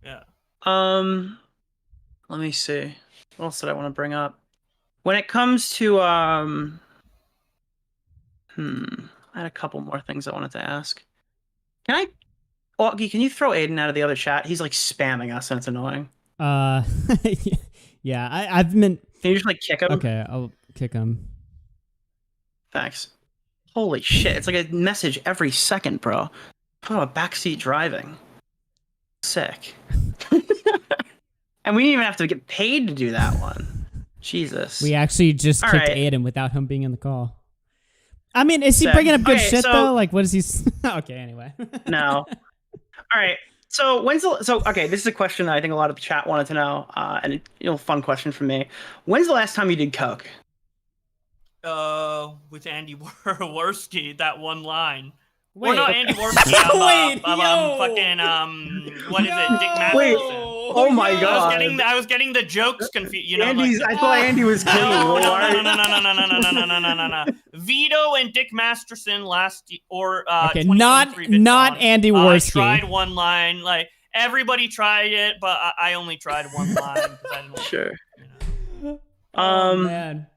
Yeah. Let me see. What else did I want to bring up? When it comes to I had a couple more things I wanted to ask. Augie, can you throw Aiden out of the other chat? He's like spamming us and it's annoying. Yeah, I've been. Can you just like kick him? Okay, I'll kick him. Thanks. Holy shit! It's like a message every second, bro. Talking about backseat driving. Sick. And we didn't even have to get paid to do that one. Jesus. We actually just All kicked right. Aiden without him being in the call. I mean, is he Sick. bringing up good Okay, shit so- though? Like, what is he? Okay, anyway. No. All right. So okay, this is a question that I think a lot of the chat wanted to know, and fun question for me. When's the last time you did coke? With Andy Worski, that one line. Wait. Or not Andy Worski. Wait, fucking what is it? Dick Masterson. Wait. Oh my god. I was getting the jokes confused. You know, I thought Andy was clean. no. Vito and Dick Masterson Okay, 2023 not VidCon. Andy I Worski. tried one line. Like everybody tried it, but I only tried one line because I didn't. Sure. Oh, man.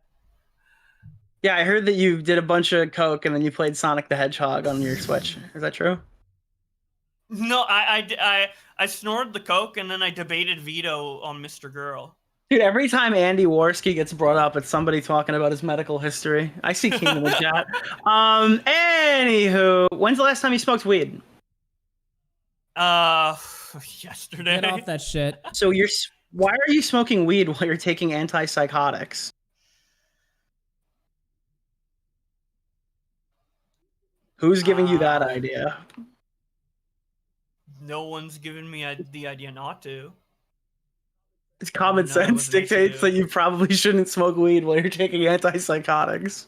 Yeah, I heard that you did a bunch of coke and then you played Sonic the Hedgehog on your Switch. Is that true? No, I snorted the coke and then I debated Vito on Mr. Girl. Dude, every time Andy Worski gets brought up, it's somebody talking about his medical history. I see King in the chat. Anywho, when's the last time you smoked weed? Yesterday. Get off that shit. So why are you smoking weed while you're taking antipsychotics? Who's giving you that idea? No one's given me the idea not to. It's common sense dictates that you probably shouldn't smoke weed while you're taking antipsychotics.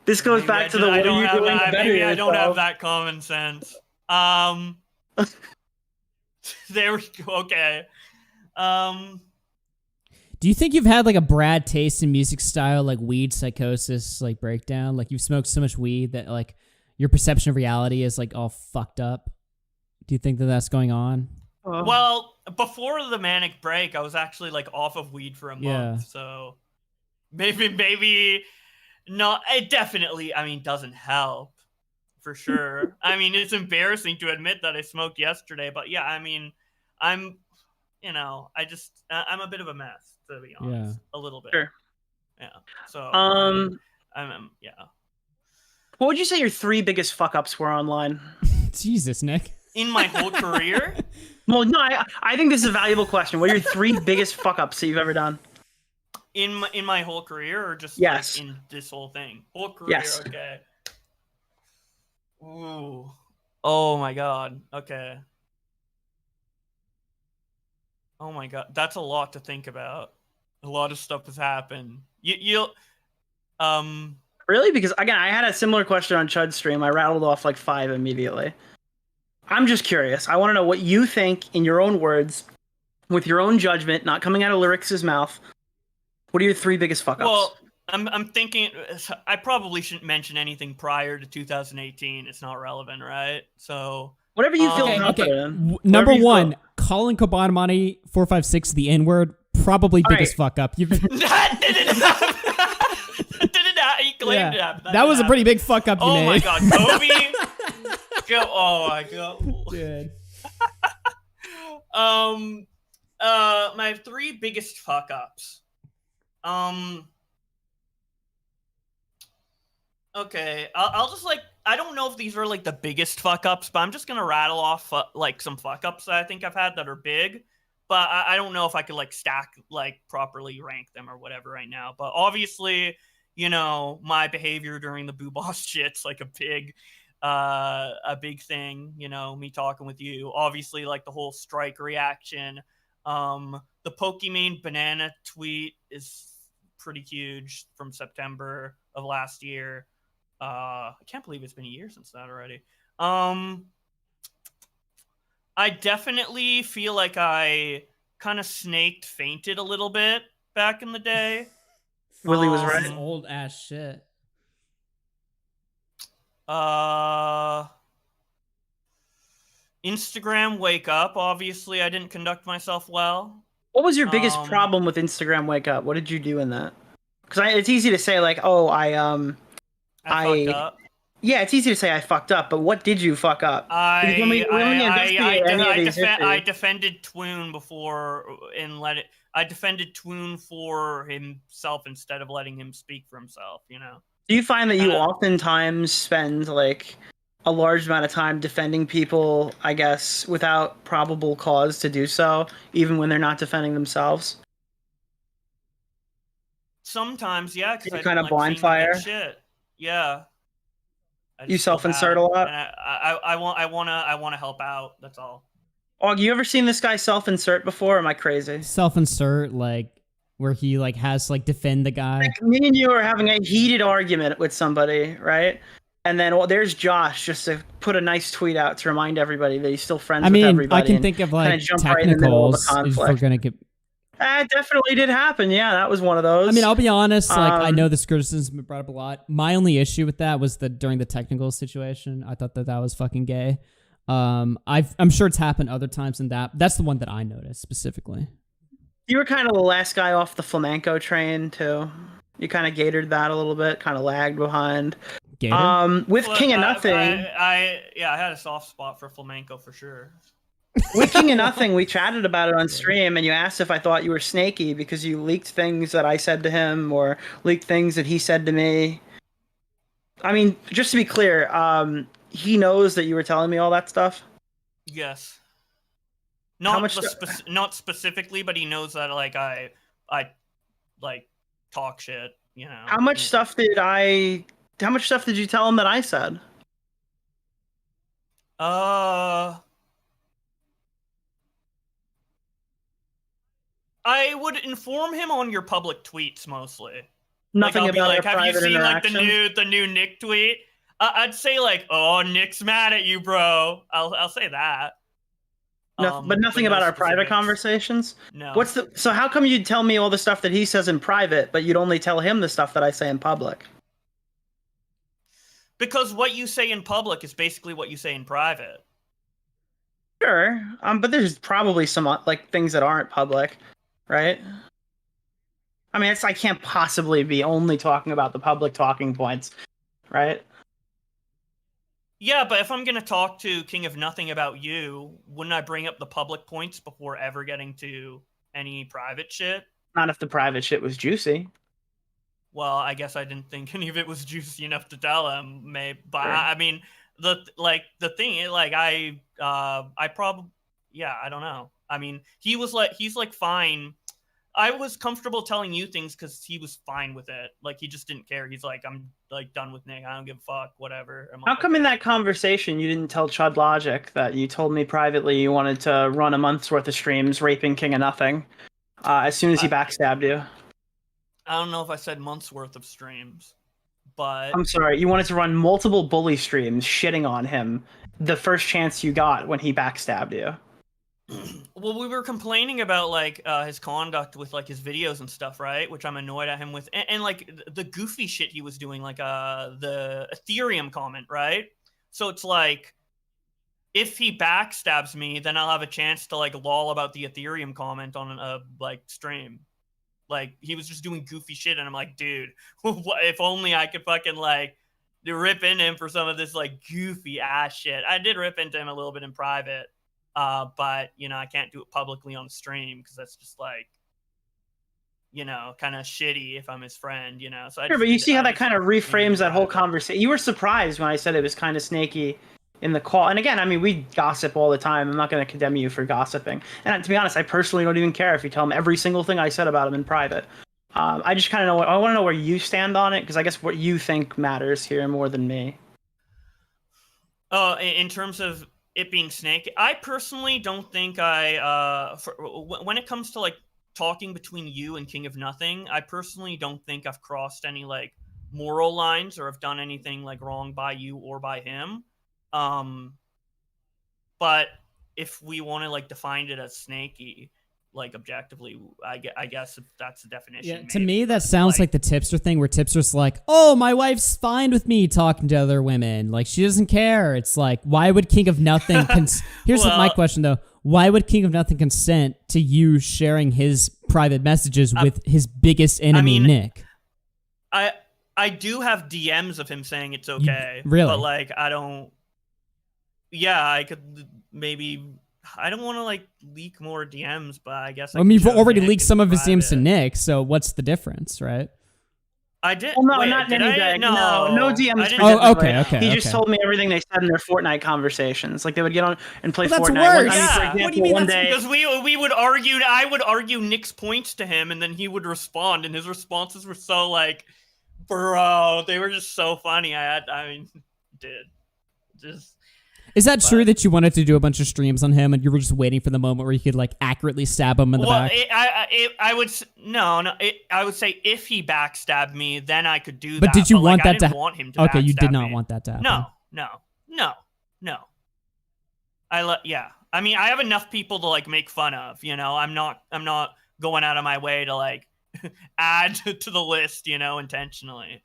This goes back to the what are you doing to better maybe I don't have yourself? that common sense. There we go. Okay. Do you think you've had like a Brad taste in music style, like weed psychosis, like breakdown? Like you've smoked so much weed that like your perception of reality is like all fucked up? Do you think that that's going on? Well, before the manic break, I was actually like off of weed for a month. Yeah. So maybe no, it definitely, doesn't help for sure. It's embarrassing to admit that I smoked yesterday, but yeah, I'm a bit of a mess, to be honest. A little bit. Sure. Yeah. So, yeah. What would you say your 3 biggest fuck-ups were online? Jesus, Nick. In my whole career? Well, no, I think this is a valuable question. What are your 3 biggest fuck-ups that you've ever done? In my whole career, or just yes. like in this whole thing? Whole career, yes. Okay. Ooh. Oh my god. Okay. Oh my god. That's a lot to think about. A lot of stuff has happened. You'll Really? Because again, I had a similar question on Chud's stream. I rattled off like 5 immediately. I'm just curious. I want to know what you think in your own words, with your own judgment, not coming out of Lyrics' mouth. What are your 3 biggest fuck-ups? Well, I'm thinking I probably shouldn't mention anything prior to 2018. It's not relevant, right? So whatever you feel confident in. Number 1, calling Kobanamani 456 the N-word, probably biggest fuck up. You've That didn't happen. He claimed it happened. That was a pretty big fuck up you made. Oh my god, Kobe. Oh my god. Dude. My 3 biggest fuck ups. Okay, I'll just I don't know if these are like the biggest fuck ups, but I'm just gonna rattle off like some fuck ups that I think I've had that are big. But I don't know if I could like stack properly rank them or whatever right now. But obviously, my behavior during the Boo Boss shit's like a big thing. Me talking with you. Obviously, like the whole strike reaction. The Pokimane banana tweet is pretty huge from September of last year. I can't believe it's been a year since that already. I definitely feel like I kind of fainted a little bit back in the day. Willie was right. Old ass shit. Instagram wake up. Obviously, I didn't conduct myself well. What was your biggest problem with Instagram wake up? What did you do in that? Because it's easy to say like, oh, I fucked up. Yeah, it's easy to say I fucked up, but what did you fuck up? I defended Twoon before and I defended Twoon for himself instead of letting him speak for himself. Do you find that you oftentimes spend like a large amount of time defending people, I guess, without probable cause to do so, even when they're not defending themselves? Sometimes, yeah, because You I kind don't of like blind seeing them get fire? shit. Yeah. I You just feel self-insert bad. a lot? And I wanna help out. That's all. Og, you ever seen this guy self-insert before? Or am I crazy? Self-insert, like where he like has to like defend the guy. Like me and you are having a heated argument with somebody, right? And then there's Josh just to put a nice tweet out to remind everybody that he's still friends I with mean, everybody. I can and think of kinda like jump right in the middle of a technicals if we're conflict. gonna get. That definitely did happen. Yeah, that was one of those. I mean, I'll be honest. Like, I know Um, this criticism's been brought up a lot. My only issue with that was that during the technical situation, I thought that was fucking gay. I'm sure it's happened other times than that. That's the one that I noticed specifically. You were kind of the last guy off the flamenco train too. You kind of gated that a little bit, kind of lagged behind. Gator? With Well, King of Nothing, I had a soft spot for flamenco for sure. with King of Nothing, we chatted about it on stream, and you asked if I thought you were snaky because you leaked things that I said to him or leaked things that he said to me. I mean, just to be clear, he knows that you were telling me all that stuff. Yes. How Not much not specifically, but he knows that like I like talk shit. You know. How much stuff did you tell him that I said? I would inform him on your public tweets mostly. Nothing I'll be about like, our have you private seen like interaction? the new Nick tweet? I'd say like, oh, Nick's mad at you, bro. I'll say that. But nothing no about our private specifics. conversations? No. So how come you'd tell me all the stuff that he says in private, but you'd only tell him the stuff that I say in public? Because what you say in public is basically what you say in private. Sure, but there's probably some like things that aren't public, right? I mean, I can't possibly be only talking about the public talking points, right? Yeah, but if I'm gonna talk to King of Nothing about you, wouldn't I bring up the public points before ever getting to any private shit? Not if the private shit was juicy. Well, I guess I didn't think any of it was juicy enough to tell him. Maybe, but Sure. I mean, the thing, like I probably, yeah, I don't know. I mean, he's like fine. I was comfortable telling you things because he was fine with it. Like he just didn't care. He's like, I'm like done with Nick. I don't give a fuck. Whatever. I'm How like, come in that conversation you didn't tell Chud Logic that you told me privately you wanted to run a month's worth of streams raping King of Nothing as soon as he backstabbed you? I don't know if I said months worth of streams, but I'm sorry, you wanted to run multiple bully streams shitting on him the first chance you got when he backstabbed you. well, we were complaining about like his conduct with like his videos and stuff, right? Which I'm annoyed at him with, and like the goofy shit he was doing, like the Ethereum comment, right? So it's like, if he backstabs me, then I'll have a chance to like lol about the Ethereum comment on a like stream. Like he was just doing goofy shit, and I'm like, dude, if only I could fucking like rip into him for some of this like goofy ass shit. I did rip into him a little bit in private. But you know, I can't do it publicly on stream because that's just like, you know, kind of shitty if I'm his friend, you know. So Sure, but you see how that kind of reframes that whole conversation. You were surprised when I said it was kind of snaky in the call. And again, I mean, we gossip all the time. I'm not going to condemn you for gossiping. And to be honest, I personally don't even care if you tell him every single thing I said about him in private. I just kind of know. I want to know where you stand on it because I guess what you think matters here more than me. Oh, in terms of it being snake, I personally don't think when it comes to like talking between you and King of Nothing, I personally don't think I've crossed any like moral lines or have done anything like wrong by you or by him. But if we want to like define it as snaky, like objectively, I guess that's the definition. Yeah, to me that sounds like the Tipster thing, where Tipster's like, "Oh, my wife's fine with me talking to other women. Like she doesn't care." It's like, why would King of Nothing? Here's my question though: why would King of Nothing consent to you sharing his private messages with his biggest enemy, Nick? I do have DMs of him saying it's okay. Really? But like I don't. Yeah, I could maybe. I don't want to like leak more DMs, but I guess I mean, you've already leaked some of his DMs to Nick, so what's the difference, right? I did. Well, no, wait, not did any I? day. No, No DMs. I didn't- Oh, specifically. okay. He just told me everything they said in their Fortnite conversations. Like they would get on and play Well, that's Fortnite. worse. For Yeah. example, What do you mean one that's- day. Because we would argue, I would argue Nick's points to him, and then he would respond, and his responses were so like, bro, they were just so funny. Is that true that you wanted to do a bunch of streams on him and you were just waiting for the moment where you could like accurately stab him in the back? I would I would say if he backstabbed me, then I could do that. But did you want I that to? didn't want him to Okay, you did backstab not me. want that to happen. No. Yeah. I mean, I have enough people to like make fun of. You know, I'm not going out of my way to like add to the list. You know, intentionally.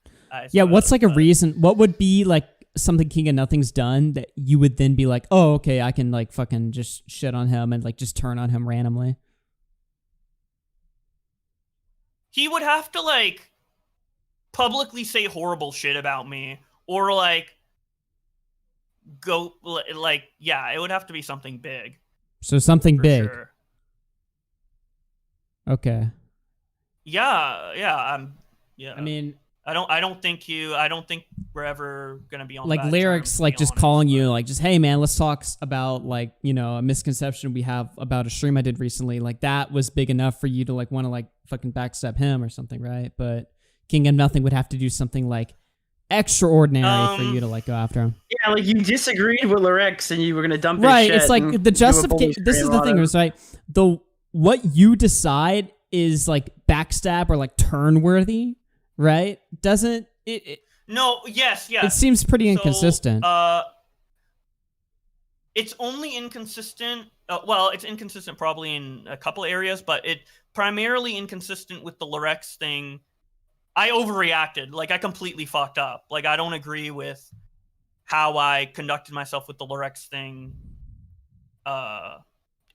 Yeah. What's like a reason? What would be like something King of Nothing's done that you would then be like, oh, okay, I can like fucking just shit on him and like just turn on him randomly? He would have to like publicly say horrible shit about me, or like go like, yeah, it would have to be something big. So something for big. Sure. Okay. Yeah. I mean, I don't think we're ever gonna be on like bad lyrics, terms, to like be just honest, calling but- you, like just, hey man, let's talk about like, you know, a misconception we have about a stream I did recently. Like that was big enough for you to like want to like fucking backstab him or something, right? But King of Nothing would have to do something like extraordinary for you to like go after him. Yeah, like you disagreed with lyrics and you were gonna dump his Right, shit it's like and the do a justification. bully This is stream the on thing, him. is right. What you decide is like backstab or like turn worthy, right? Doesn't it? No, yes. It seems pretty inconsistent. It's only inconsistent. Well, it's inconsistent probably in a couple areas, but it primarily inconsistent with the Lorex thing. I overreacted. Like I completely fucked up. Like I don't agree with how I conducted myself with the Lorex thing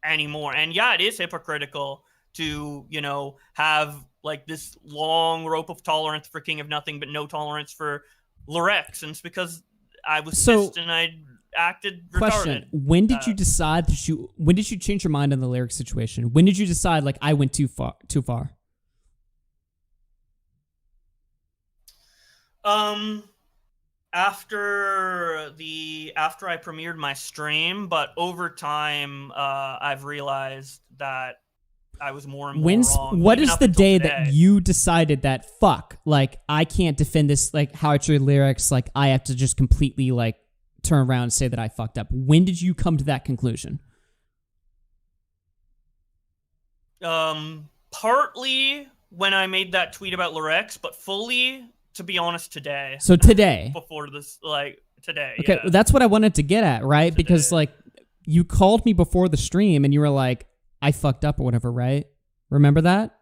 anymore. And yeah, it is hypocritical to, you know, have like this long rope of tolerance for King of Nothing, but no tolerance for Lorex. And it's because I was pissed and I acted retarded. Question: when did you decide that you? When did you change your mind on the lyric situation? When did you decide like I went too far? After I premiered my stream, but over time, I've realized that I was more and more wrong. What even is up the until day today. that you decided that like I can't defend this, like how I treated lyrics, like I have to just completely like turn around and say that I fucked up? When did you come to that conclusion? Partly when I made that tweet about Lorex, but fully, to be honest, today. So today. Before this, like today. Okay, yeah. that's what I wanted to get at, right? Because like you called me before the stream and you were like, I fucked up or whatever, right? Remember that?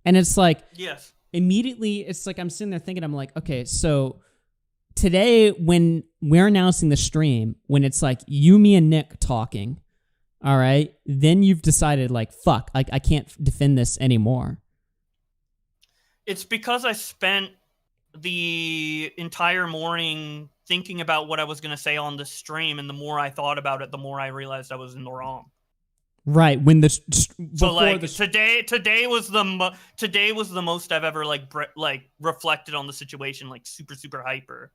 And it's like, yes. Immediately, it's like I'm sitting there thinking, I'm like, okay, so today when we're announcing the stream, when it's like you, me, and Nick talking, all right, then you've decided like, fuck, I can't defend this anymore. It's because I spent the entire morning thinking about what I was going to say on the stream, and the more I thought about it, the more I realized I was in the wrong. Right, when the so like today was the most I've ever like reflected on the situation, like super hyper.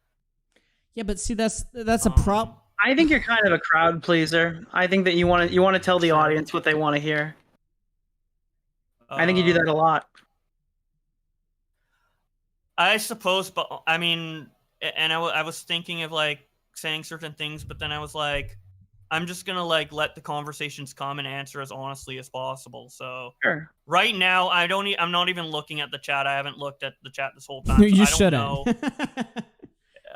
Yeah, but see, that's a problem. I think you're kind of a crowd pleaser. I think that you want to tell the audience what they want to hear. I think you do that a lot. I suppose, but I mean, and I was thinking of like saying certain things, but then I was like, I'm just gonna like let the conversations come and answer as honestly as possible. So sure. Right now, I'm not even looking at the chat. I haven't looked at the chat this whole time. So You I don't shouldn't. know.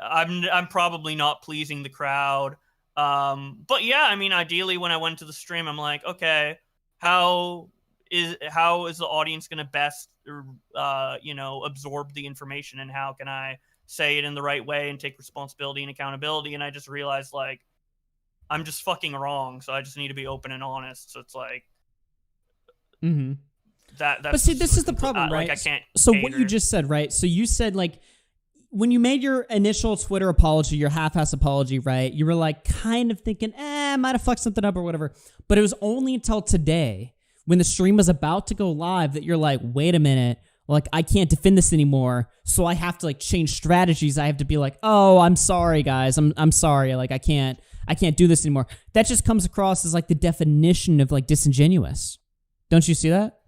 I'm probably not pleasing the crowd. But yeah, I mean, ideally, when I went to the stream, I'm like, okay, how is the audience gonna best absorb the information, and how can I say it in the right way and take responsibility and accountability? And I just realized like I'm just fucking wrong, so I just need to be open and honest. So it's like that's But see, this is the problem, right? Like I can't. So what you just said, right? So you said like when you made your initial Twitter apology, your half-ass apology, right? You were like kind of thinking, I might have fucked something up or whatever. But it was only until today, when the stream was about to go live, that you're like, wait a minute, like, I can't defend this anymore, so I have to like change strategies. I have to be like, oh, I'm sorry, guys. I'm sorry. Like, I can't do this anymore. That just comes across as like the definition of like disingenuous. Don't you see that?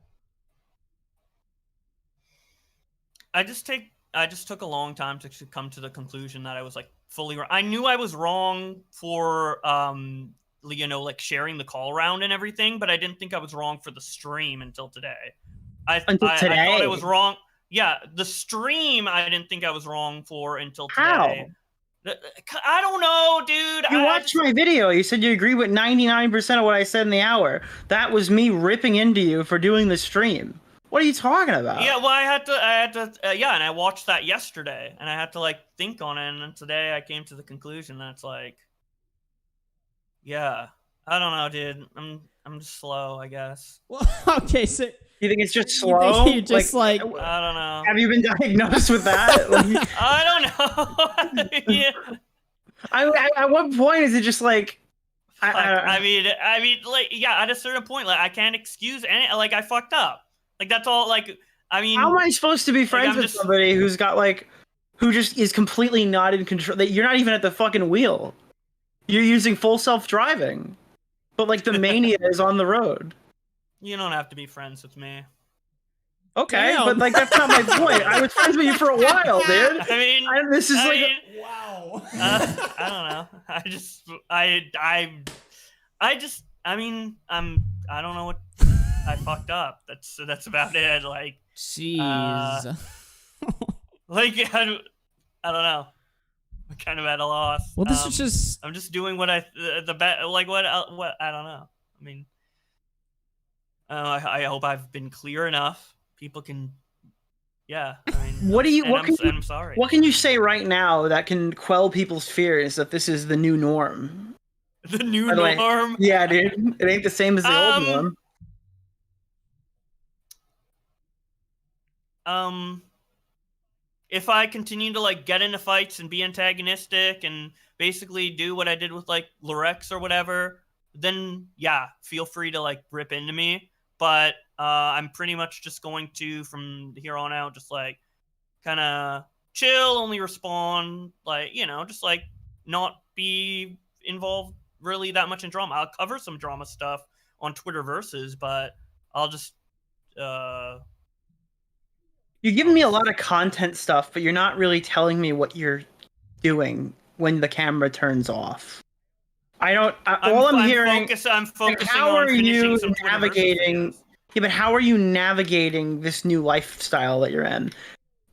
I just took a long time to come to the conclusion that I was like fully wrong. I knew I was wrong for like sharing the call around and everything, but I didn't think I was wrong for the stream until today. I thought I was wrong. Yeah, the stream I didn't think I was wrong for until today. How? I don't know, dude. You watched my video. You said you agree with 99% of what I said in the hour. That was me ripping into you for doing the stream. What are you talking about? Yeah, well, I had to, yeah, and I watched that yesterday, and I had to like think on it, and then today I came to the conclusion that it's like, yeah, I don't know, dude. I'm just slow, I guess. Well, okay, so you think it's just slow? You just like I don't know. Have you been diagnosed with that? Like, I don't know. Yeah. At what point is it just like? I mean, like, yeah, at a certain point, like, I can't excuse any. Like, I fucked up. Like, that's all. Like, I mean, how am I supposed to be friends with somebody who's got like, who just is completely not in control? That you're not even at the fucking wheel. You're using full self-driving, but like the mania is on the road. You don't have to be friends with me. Okay, but like that's not my point. I was friends with you for a while, dude. I mean, this is wow. I don't know. I don't know what I fucked up. That's about it. Like, jeez. Like, I don't know. I'm kind of at a loss. Well, this is just. I'm just doing what I don't know. I mean, I hope I've been clear enough. People can. Yeah. I mean, I'm sorry. What can you say right now that can quell people's fears that this is the new norm? The new norm? Yeah, dude. It ain't the same as the old norm. If I continue to like get into fights and be antagonistic and basically do what I did with like Lorex or whatever, then yeah, feel free to like rip into me. But I'm pretty much just going to, from here on out, just like kind of chill, only respond, like, you know, just like not be involved really that much in drama. I'll cover some drama stuff on Twitter Versus, but I'll just you're giving me a lot of content stuff, but you're not really telling me what you're doing when the camera turns off. I'm focusing how on finishing some Twitter navigating? Yeah, but how are you navigating this new lifestyle that you're in?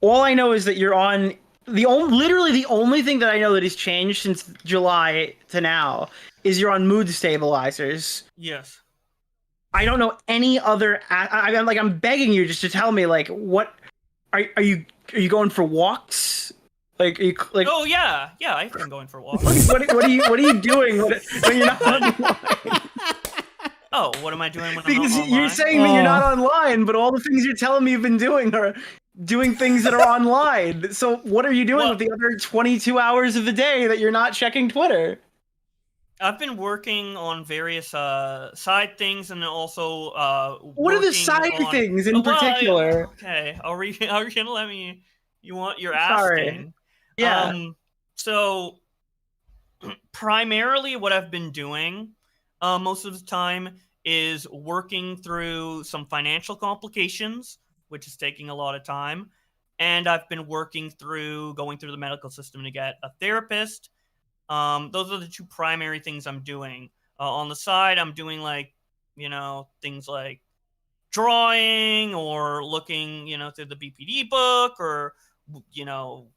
All I know is that you're on literally the only thing that I know that has changed since July to now is you're on mood stabilizers. Yes. I don't know any other. I'm begging you just to tell me, like, what are you going for walks? Like, are you, like, oh yeah, I've been going for walks. What are you doing when you're not online? Oh, what am I doing when because I'm not online? You're saying that you're not online, but all the things you're telling me you've been doing are doing things that are online. So what are you doing with the other 22 hours of the day that you're not checking Twitter? I've been working on various side things and also what are the side things in particular? Okay, are you gonna let me? You're Sorry. asking. Yeah. So primarily what I've been doing most of the time is working through some financial complications, which is taking a lot of time. And I've been going through the medical system to get a therapist. Those are the two primary things I'm doing. On the side, I'm doing like, things like drawing or looking, through the BPD book or,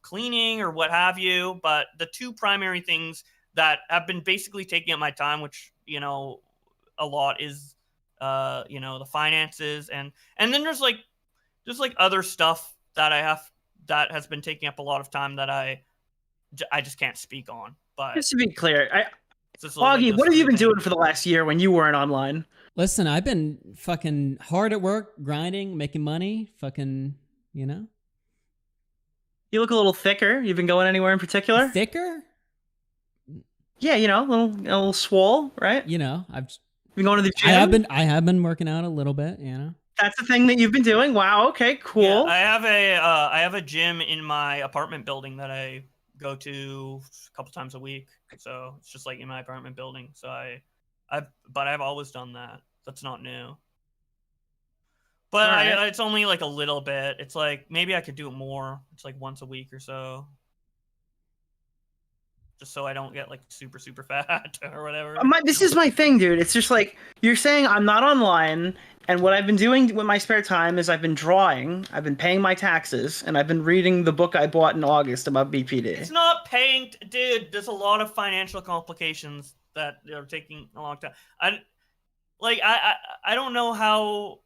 cleaning or what have you. But the two primary things that have been basically taking up my time, which, a lot is, the finances. And then there's like other stuff that that has been taking up a lot of time that I just can't speak on. But just to be clear, Augie, what have you been doing for the last year when you weren't online? Listen, I've been fucking hard at work, grinding, making money, fucking, You look a little thicker. You've been going anywhere in particular? Thicker? Yeah, a little swole, right? I've been going to the gym. I have been working out a little bit, That's the thing that you've been doing. Wow. Okay. Cool. Yeah, I have a gym in my apartment building that I go to a couple times a week. So it's just like in my apartment building. So I've always done that. That's not new. But Alright. it's only like a little bit. It's like maybe I could do it more. It's like once a week or so. Just so I don't get like super fat or whatever. This is my thing, dude. It's just like you're saying I'm not online, and what I've been doing with my spare time is I've been drawing, I've been paying my taxes, and I've been reading the book I bought in August about BPD. It's not paying, dude. There's a lot of financial complications that are taking a long time. I don't know how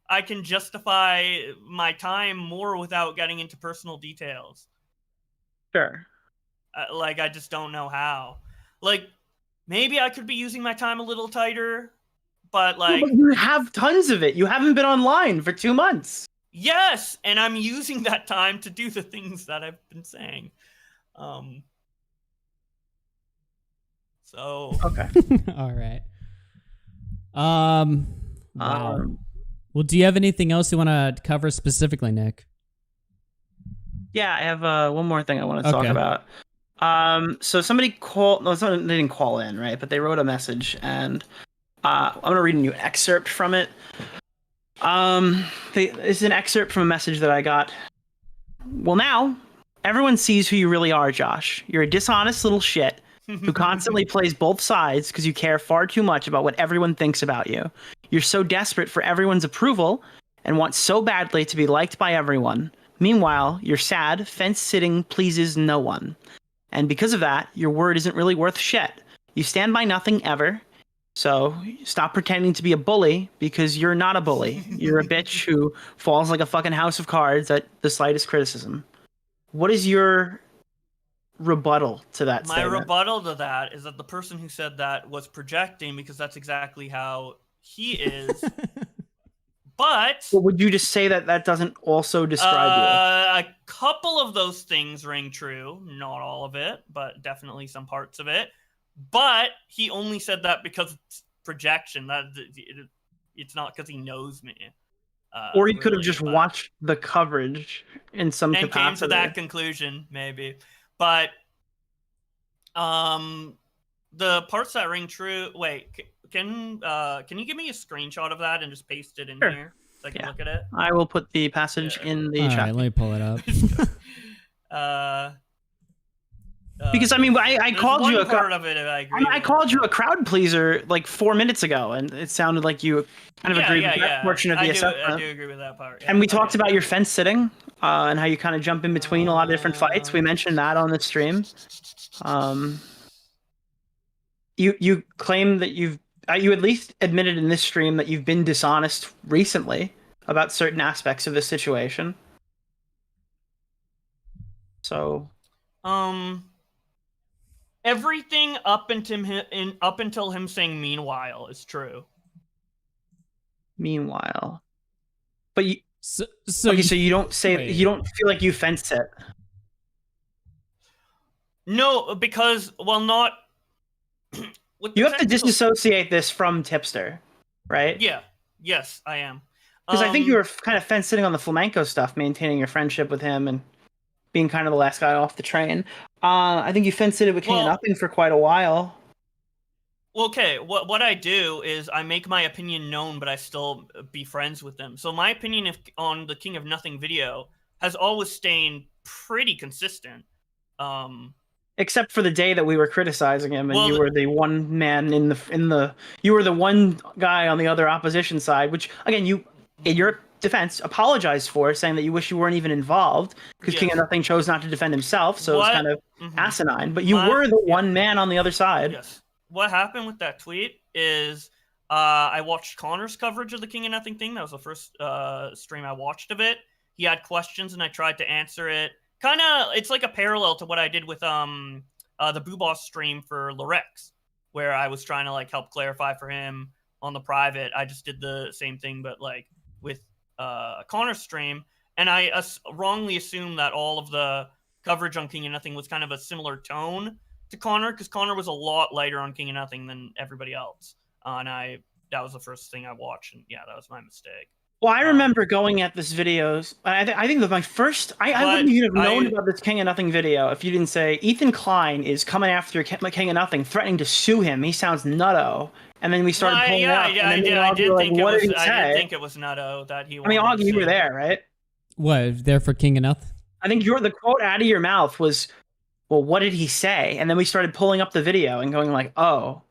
I can justify my time more without getting into personal details. Sure. I just don't know how. Like, maybe I could be using my time a little tighter, but like... But you have tons of it. You haven't been online for 2 months. Yes, and I'm using that time to do the things that I've been saying. So... Okay. All right. Wow. Well, do you have anything else you want to cover specifically, Nick? Yeah, I have one more thing I want to talk about. So somebody called. No, they didn't call in, right? But they wrote a message, and I'm gonna read you an excerpt from it. This is an excerpt from a message that I got. Well, now everyone sees who you really are, Josh. You're a dishonest little shit who constantly plays both sides because you care far too much about what everyone thinks about you. You're so desperate for everyone's approval and want so badly to be liked by everyone. Meanwhile, you're sad, fence-sitting pleases no one. And because of that, your word isn't really worth shit. You stand by nothing ever. So stop pretending to be a bully because you're not a bully. You're a bitch who falls like a fucking house of cards at the slightest criticism. What is your rebuttal to that statement? My rebuttal to that is that the person who said that was projecting because that's exactly how he is. But would you just say that that doesn't also describe you? A couple of those things ring true. Not all of it, but definitely some parts of it. But he only said that because it's projection. It's not because he knows me. Or you could have just watched the coverage in some capacity. And came to that conclusion, maybe. But the parts that ring true... Wait, can you give me a screenshot of that and just paste it in here so I can look at it? I will put the passage in the chat. All right, let me pull it up. Because I mean, I called you a part of it. I called you a crowd pleaser like 4 minutes ago, and it sounded like you kind of agreed with that portion of the assessment. I do agree with that part. And we talked about your fence sitting and how you kind of jump in between a lot of different fights. We mentioned that on the stream. You claim that you at least admitted in this stream that you've been dishonest recently about certain aspects of this situation. So, everything up until him saying "meanwhile" is true. Meanwhile, but you so you don't say you don't feel like you fenced it. No, because not. You have to disassociate this from Tipster, right? Yeah. Yes, I am. Because I think you were kind of fence sitting on the flamenco stuff, maintaining your friendship with him and being kind of the last guy off the train. I think you fence sitted with King of Nothing for quite a while. Okay, what I do is I make my opinion known, but I still be friends with them. So my opinion on the King of Nothing video has always stayed pretty consistent. Except for the day that we were criticizing him, and you were the one man you were the one guy on the other opposition side, which again you, in your defense, apologized for, saying that you wish you weren't even involved because King of Nothing chose not to defend himself, so it's kind of asinine. But you were the one man on the other side. Yes. What happened with that tweet is I watched Connor's coverage of the King of Nothing thing. That was the first stream I watched of it. He had questions, and I tried to answer it. Kind of, it's like a parallel to what I did with the Booboss stream for Lorex, where I was trying to like help clarify for him on the private. I just did the same thing, but like with Connor's stream, and I wrongly assumed that all of the coverage on King of Nothing was kind of a similar tone to Connor, because Connor was a lot lighter on King of Nothing than everybody else, and that was the first thing I watched, and yeah, that was my mistake. Well, I remember going at this videos. I think that my first, I wouldn't even have known about this King of Nothing video if you didn't say Ethan Klein is coming after King of Nothing, threatening to sue him. He sounds nutto. And then we started pulling it up. I did think it was nutto that he. I mean, Augie, you were there, right? What, there for King of Nothing? I think the quote out of your mouth was, "Well, what did he say?" And then we started pulling up the video and going like, "Oh,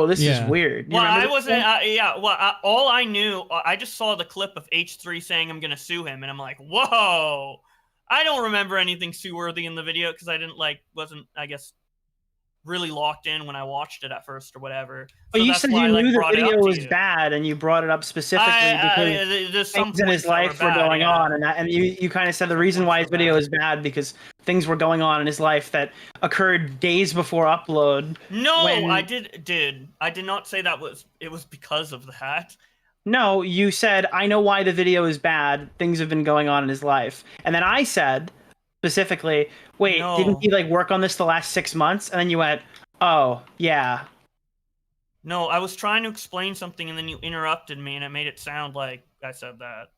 this is weird." Well, I wasn't. All I knew, I just saw the clip of H3 saying, "I'm gonna sue him," and I'm like, "Whoa!" I don't remember anything sue-worthy in the video because I wasn't, I guess, really locked in when I watched it at first or whatever. But So you that's said why you I, knew the brought it up video to was you. bad, and you brought it up specifically because some things in his points that were life were bad, going yeah. on, and you kind of said the reason why his video is bad because things were going on in his life that occurred days before upload. No, I did not say it was because of that. No, you said, I know why the video is bad. Things have been going on in his life. And then I said, specifically, wait, didn't he like work on this the last 6 months? And then you went, oh, yeah. No, I was trying to explain something and then you interrupted me and it made it sound like I said that.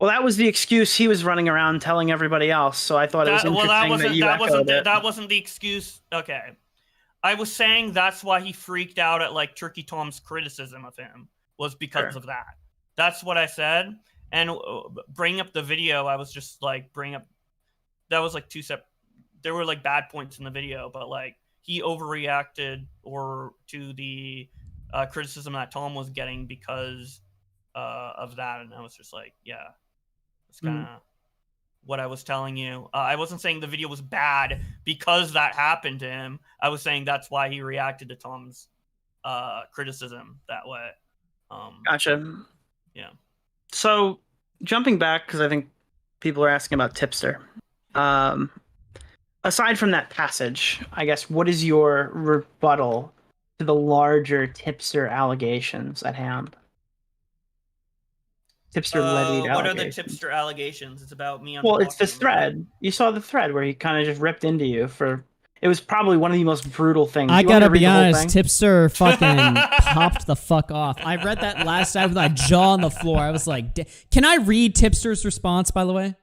Well, that was the excuse he was running around telling everybody else. So I thought it was interesting that you echoed it. That wasn't the excuse. Okay. I was saying that's why he freaked out at like Turkey Tom's criticism of him was because of that. That's what I said. And bring up the video, I was just like that was like there were like bad points in the video, but like he overreacted to the criticism that Tom was getting because of that, and I was just like, yeah, it's kind of what I was telling you. I wasn't saying the video was bad because that happened to him. I was saying that's why he reacted to Tom's criticism that way. Gotcha. Yeah. So jumping back, because I think people are asking about Tipster. Aside from that passage, I guess, what is your rebuttal to the larger Tipster allegations at hand? Tipster levied allegations. What are the Tipster allegations? It's about me. Well, it's this thread. You saw the thread where he kind of just ripped into you for. It was probably one of the most brutal things. I gotta be honest, Tipster fucking popped the fuck off. I read that last night with my jaw on the floor. I was like, can I read Tipster's response, by the way,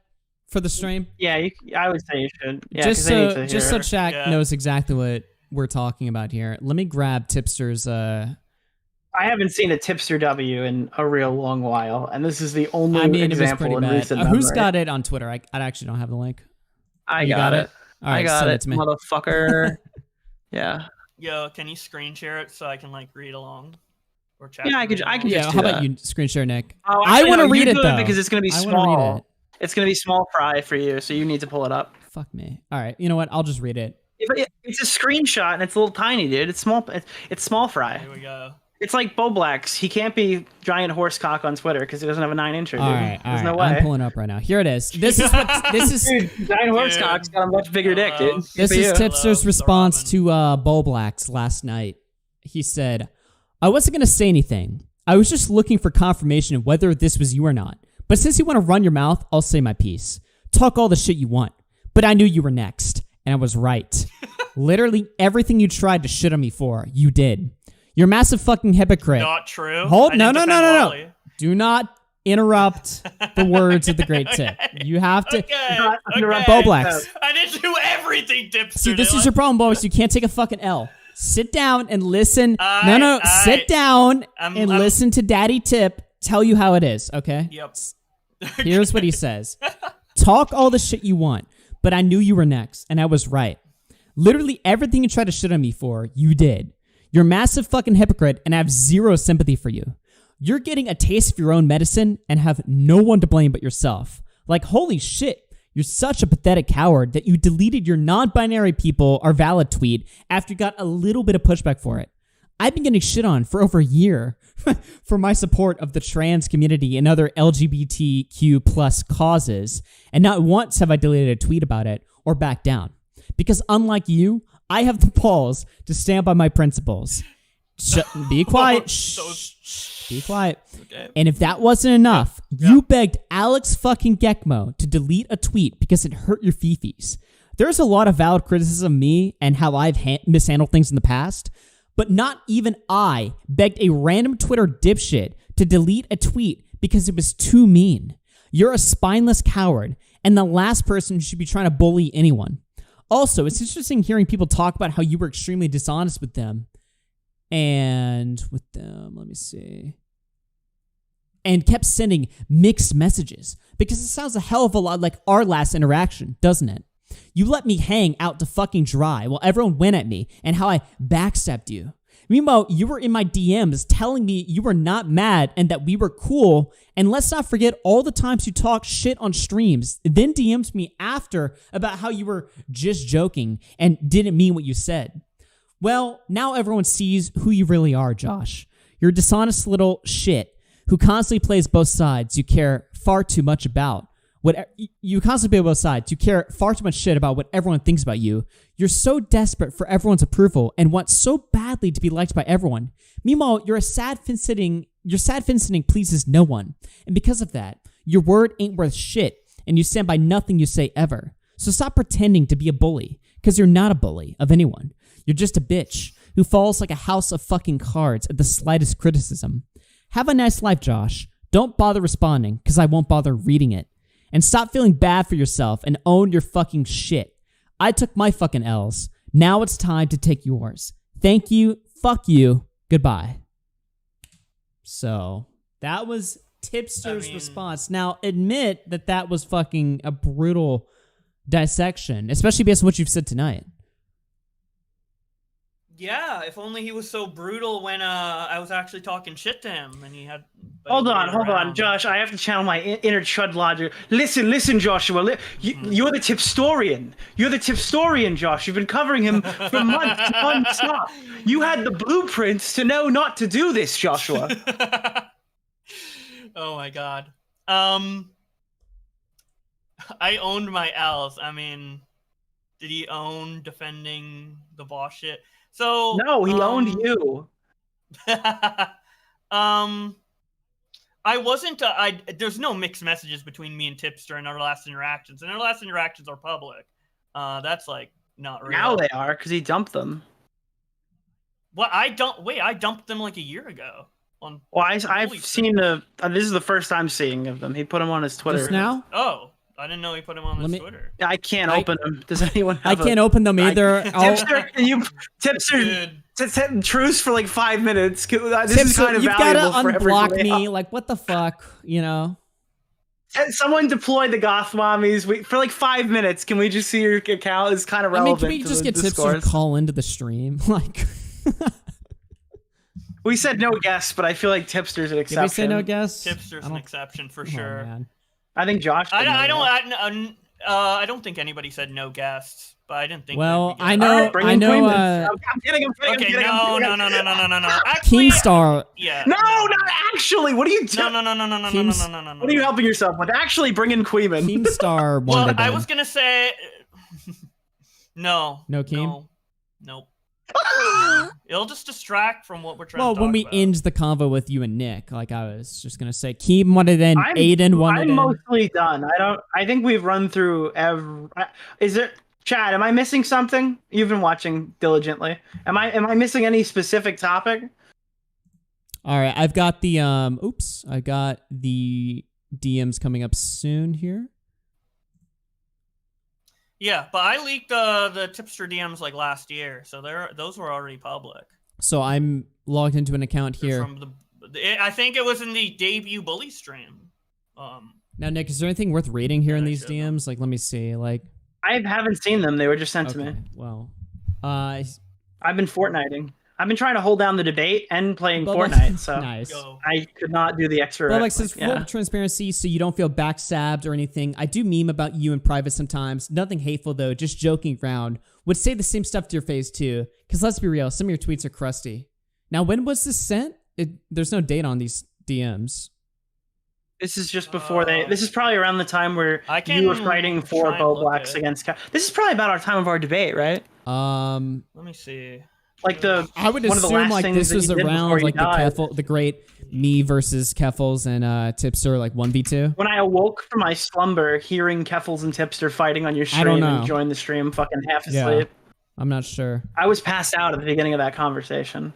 for the stream? Yeah, I would say you should. Yeah, just so Shaq knows exactly what we're talking about here. Let me grab Tipster's. I haven't seen a Tipster W in a real long while, and this is the only example in recent memory. Who's got it on Twitter? I actually don't have the link. I got it. All right, I got it, to me. motherfucker. Yeah. Yo, can you screen share it so I can like read along or chat? Yeah, I can. Yeah, how about you screen share, Nick? Oh, I want to read it though because it's going to be small. It's going to be small fry for you, so you need to pull it up. Fuck me. All right, you know what? I'll just read it. It's a screenshot and it's a little tiny, dude. It's small. It's small fry. Here we go. It's like Bowblax. He can't be giant horsecock on Twitter because he doesn't have a 9-incher. Dude. All right, There's no way. I'm pulling up right now. Here it is. This is what this is. Dude, giant horsecock's got a much bigger dick, dude. This is Tipster's response to Bowblax last night. He said, "I wasn't gonna say anything. I was just looking for confirmation of whether this was you or not. But since you want to run your mouth, I'll say my piece. Talk all the shit you want. But I knew you were next, and I was right. Literally everything you tried to shit on me for, you did. You're a massive fucking hypocrite." Not true. No. Do not interrupt the words of the great Tip. You have to interrupt Bowblax. I didn't do everything, Tipster. See, this is your problem, Bowblax. You can't take a fucking L. Sit down and listen. Sit down and listen to Daddy Tip tell you how it is, okay? Yep. Here's what he says. Talk all the shit you want, but I knew you were next, and I was right. Literally everything you tried to shit on me for, you did. You're a massive fucking hypocrite, and I have zero sympathy for you. You're getting a taste of your own medicine and have no one to blame but yourself. Like, holy shit, you're such a pathetic coward that you deleted your non-binary people are valid tweet after you got a little bit of pushback for it. I've been getting shit on for over a year for my support of the trans community and other LGBTQ plus causes, and not once have I deleted a tweet about it or backed down. Because unlike you, I have the balls to stand by my principles. Be quiet. Be quiet. Okay. And if that wasn't enough, you begged Alex fucking Gekmo to delete a tweet because it hurt your fifis. There's a lot of valid criticism of me and how I've mishandled things in the past, but not even I begged a random Twitter dipshit to delete a tweet because it was too mean. You're a spineless coward and the last person who should be trying to bully anyone. Also, it's interesting hearing people talk about how you were extremely dishonest with them. And let me see. And kept sending mixed messages because it sounds a hell of a lot like our last interaction, doesn't it? You let me hang out to fucking dry while everyone went at me and how I backstabbed you. Meanwhile, you were in my DMs telling me you were not mad and that we were cool. And let's not forget all the times you talked shit on streams, then DMs me after about how you were just joking and didn't mean what you said. Well, now everyone sees who you really are, Josh. You're a dishonest little shit who constantly plays both sides you care far too much about. You constantly play both sides. You care far too much shit about what everyone thinks about you. You're so desperate for everyone's approval and want so badly to be liked by everyone. Meanwhile, your sad fin sitting pleases no one. And because of that, your word ain't worth shit and you stand by nothing you say ever. So stop pretending to be a bully, because you're not a bully of anyone. You're just a bitch who falls like a house of fucking cards at the slightest criticism. Have a nice life, Josh. Don't bother responding, because I won't bother reading it. And stop feeling bad for yourself and own your fucking shit. I took my fucking L's. Now it's time to take yours. Thank you. Fuck you. Goodbye. So that was Tipster's response. Now admit that was fucking a brutal dissection, especially based on what you've said tonight. Yeah, if only he was so brutal when I was actually talking shit to him and he had... Hold on, Josh. I have to channel my inner chud logic. Listen, Joshua. You're the tipstorian. You're the tipstorian, Josh. You've been covering him for months non-stop. You had the blueprints to know not to do this, Joshua. Oh my god. I owned my L's. I mean, did he own defending the boss shit? So no, he owned you. I wasn't. There's no mixed messages between me and Tipster in our last interactions, and our last interactions are public. That's like not real. Now they are because he dumped them. Well, I dumped them like a year ago. Well, I've seen the. This is the first I'm seeing of them. He put them on his Twitter. Just now? Oh, I didn't know he put them on his Twitter. I can't open them. Does anyone? I can't open them either. Tipster, can you Tipster? Truce for like 5 minutes. This is kind of you've valuable gotta for unblock everybody. me. Like, what the fuck, you know? Someone deploy the goth mommies for like 5 minutes. Can we just see your account? It's kind of relevant. Can we just get Tipster to call into the stream? Like, we said no guests, but I feel like Tipster's an exception. Did we say no guests? Tipster's an exception for sure. Man. I think Josh. I don't think anybody said no guests. But I didn't think. Well, I I'm know. kidding. No. Keemstar. Yeah. No, not actually. What are you doing? No. What are you helping yourself with? Actually, bring in Queeman. Keemstar. Well, I was gonna say. No. No Keem. Nope. It'll just distract from what we're trying. Well, to talk when we about. end the convo with you and Nick, like I was just gonna say, Keem wanted in, Aiden wanted in. I'm mostly done. I think we've run through every. Is there? Chad, am I missing something? You've been watching diligently. Am I missing any specific topic? All right, I've got the I got the DMs coming up soon here. Yeah, but I leaked the Tipster DMs like last year, so those were already public. So I'm logged into an account here. I think it was in the debut bully stream. Now, Nick, is there anything worth reading here in these DMs? Like, let me see. Like, I haven't seen them. They were just sent to me. Well, I've been Fortniting. I've been trying to hold down the debate and playing Fortnite, so nice. I could not do the extra. Well, like, since full transparency, so you don't feel backstabbed or anything, I do meme about you in private sometimes. Nothing hateful, though, just joking around. Would say the same stuff to your face, too. Because let's be real, some of your tweets are crusty. Now, when was this sent? There's no date on these DMs. This is just before this is probably around the time where you were fighting for Bowblax against. This is probably about our time of our debate, right? Let me see. Like I would assume like this was around like the great me versus Keffels and Tipster like 1v2. When I awoke from my slumber, hearing Keffels and Tipster fighting on your stream and joined the stream, fucking half asleep. I'm not sure. I was passed out at the beginning of that conversation.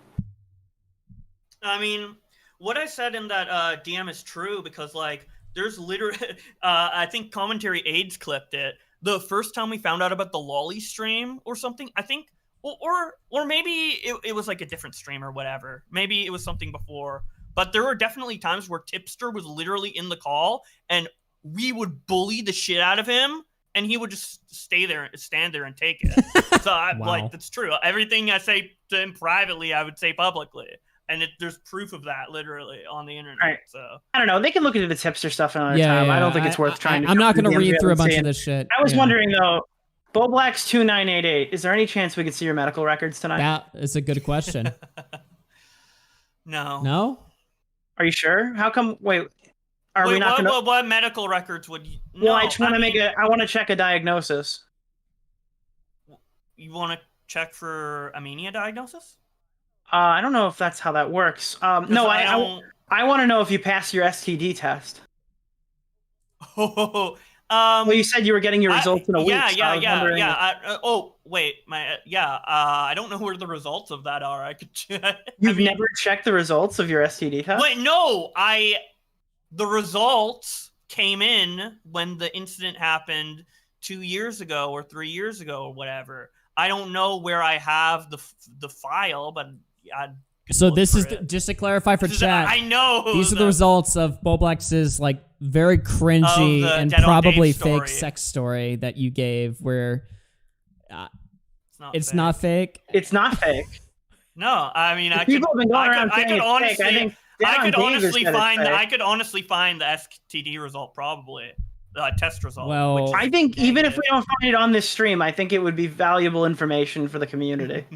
I mean, what I said in that DM is true because like there's literally I think Commentary AIDS clipped it. The first time we found out about the lolly stream or something, I think, or maybe it was like a different stream or whatever. Maybe it was something before. But there were definitely times where Tipster was literally in the call and we would bully the shit out of him and he would just stand there and take it. So like, that's true. Everything I say to him privately, I would say publicly. And there's proof of that literally on the internet. Right. So I don't know. They can look into the Tipster stuff another time. I don't think it's worth trying to. I'm not going to read through a bunch of this shit. I was wondering though, Bowblax 2988. Is there any chance we could see your medical records tonight? That is a good question. No. No? Are you sure? How come? Wait, are we not going to? What medical records would you? Well, I just want to I want to check a diagnosis. You want to check for anemia diagnosis? I don't know if that's how that works. No, I want to know if you passed your STD test. Well, you said you were getting your results in a week. Yeah. Oh, wait, I don't know where the results of that are. I could check. You've never checked the results of your STD test? Wait, no, the results came in when the incident happened 2 years ago or 3 years ago or whatever. I don't know where I have the file, but so this is just to clarify for chat. I know these are the results of Bowblax's like very cringy and probably fake sex story that you gave, where it's not fake. It's not fake. No, I mean I could honestly find the STD result probably. Test result. Well, I think even if we don't find it on this stream, I think it would be valuable information for the community.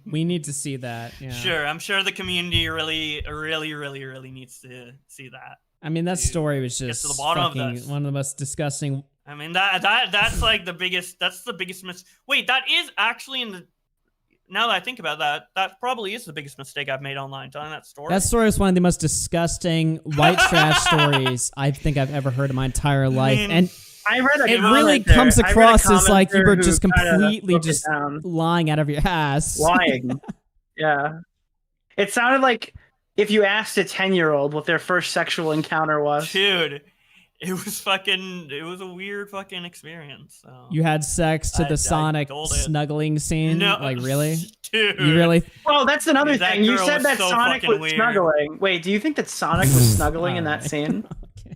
We need to see that. Yeah. Sure, I'm sure the community really needs to see that. I mean, that story was just to the bottom of this. One of the most disgusting. I mean, that's like the biggest. That's the biggest Wait, that is actually in the. Now that I think about that, that probably is the biggest mistake I've made online, telling that story. That story is one of the most disgusting white trash stories I think I've ever heard in my entire life. And I read it really comes across as like you were just completely just lying out of your ass. Lying. Yeah. It sounded like if you asked a 10-year-old what their first sexual encounter was. Dude. It was a weird fucking experience. So. You had sex to the Sonic snuggling scene? No, like, really? Dude. You really? Well, that's another thing. You said that so Sonic was weird. snuggling. Wait, do you think that Sonic was snuggling in that scene? Okay.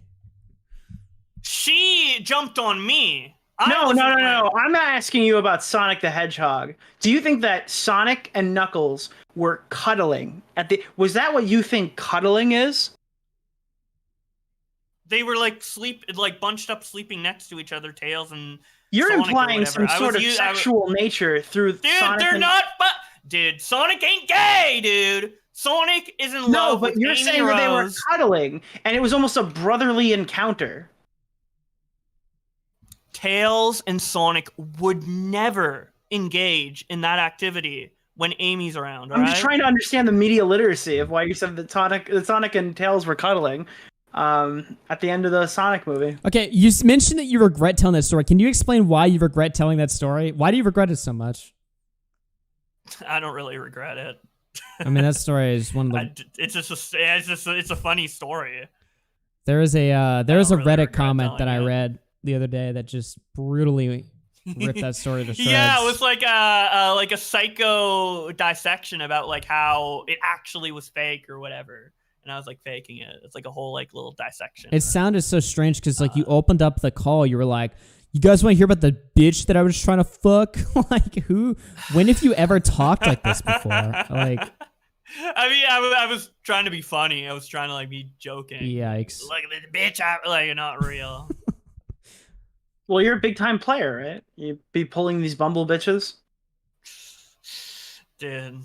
She jumped on me. No. I'm not asking you about Sonic the Hedgehog. Do you think that Sonic and Knuckles were cuddling was that what you think cuddling is? They were like bunched up, sleeping next to each other, Tails and. You're Sonic implying some sort of sexual nature through. Dude, Sonic they're not. Dude, Sonic ain't gay, dude. Sonic is in love. No, but with you're Amy saying Rose. that they were cuddling, and it was almost a brotherly encounter. Tails and Sonic would never engage in that activity when Amy's around. I'm just trying to understand the media literacy of why you said that Sonic and Tails were cuddling. At the end of the Sonic movie. Okay, you mentioned that you regret telling that story. Can you explain why you regret telling that story? Why do you regret it so much? I don't really regret it. I mean, that story is one of the. It's a funny story. There is a Reddit comment that I read the other day that just brutally ripped that story to shreds. Yeah, it was like a psycho dissection about like how it actually was fake or whatever. And I was like faking it. It's like a whole like little dissection. It sounded so strange because like you opened up the call, you were like, "You guys want to hear about the bitch that I was trying to fuck?" Like who? When have you ever talked like this before? Like, I mean, I was trying to be funny. I was trying to like be joking. Yikes! Like the bitch, like not real. Well, you're a big time player, right? You be pulling these bumble bitches. Dude.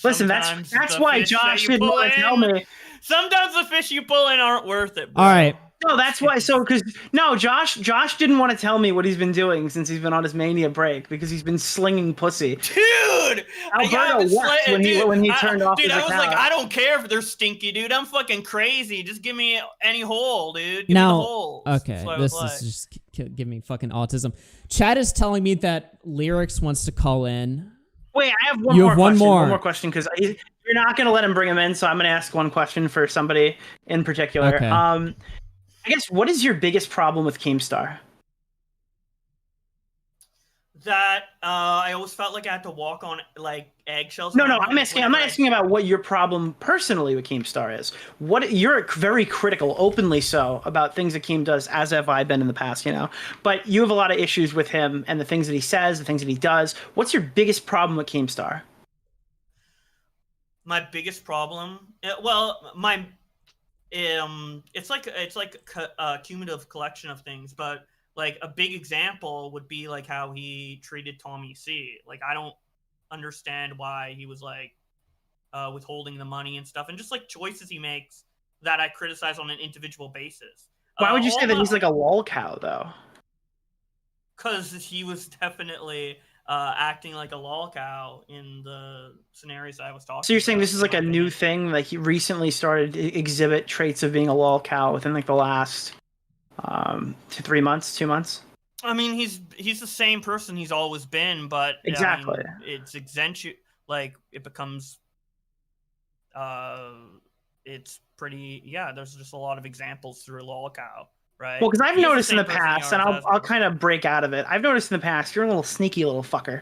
Listen, that's why Josh didn't want to tell me. Sometimes the fish you pull in aren't worth it, bro. All right. No, that's why. Josh didn't want to tell me what he's been doing since he's been on his mania break because he's been slinging pussy. Dude, Alberto wept when he turned off his account. I was like, I don't care if they're stinky, dude. I'm fucking crazy. Just give me any hole, dude. Give now, me the holes. Okay, this is just giving me fucking autism. Chad is telling me that Lyrics wants to call in. Wait, I have one more question because You're not going to let him bring him in, so I'm going to ask one question for somebody in particular. Okay. I guess, what is your biggest problem with Keemstar? That I always felt like I had to walk on like eggshells. No, in my I'm mind asking. I'm whenever not asking about what your problem personally with Keemstar is. What you're very critical, openly so, about things that Keem does, as have I been in the past. But you have a lot of issues with him and the things that he says, the things that he does. What's your biggest problem with Keemstar? My biggest problem, it's like a cumulative collection of things, but like a big example would be like how he treated Tommy C. Like I don't understand why he was like withholding the money and stuff, and just like choices he makes that I criticize on an individual basis. Why would you say that he's like a lol cow though? Because he was definitely acting like a lol cow in the scenarios I was talking about. So you're saying this is like a new thing? Like he recently started to exhibit traits of being a lol cow within like the last 2 months? I mean, he's the same person he's always been, but exactly, I mean, it's like it becomes it's pretty there's just a lot of examples through lol cow. Right. Well, because I've noticed in the past, and I'll kind of break out of it. I've noticed in the past, you're a little sneaky little fucker.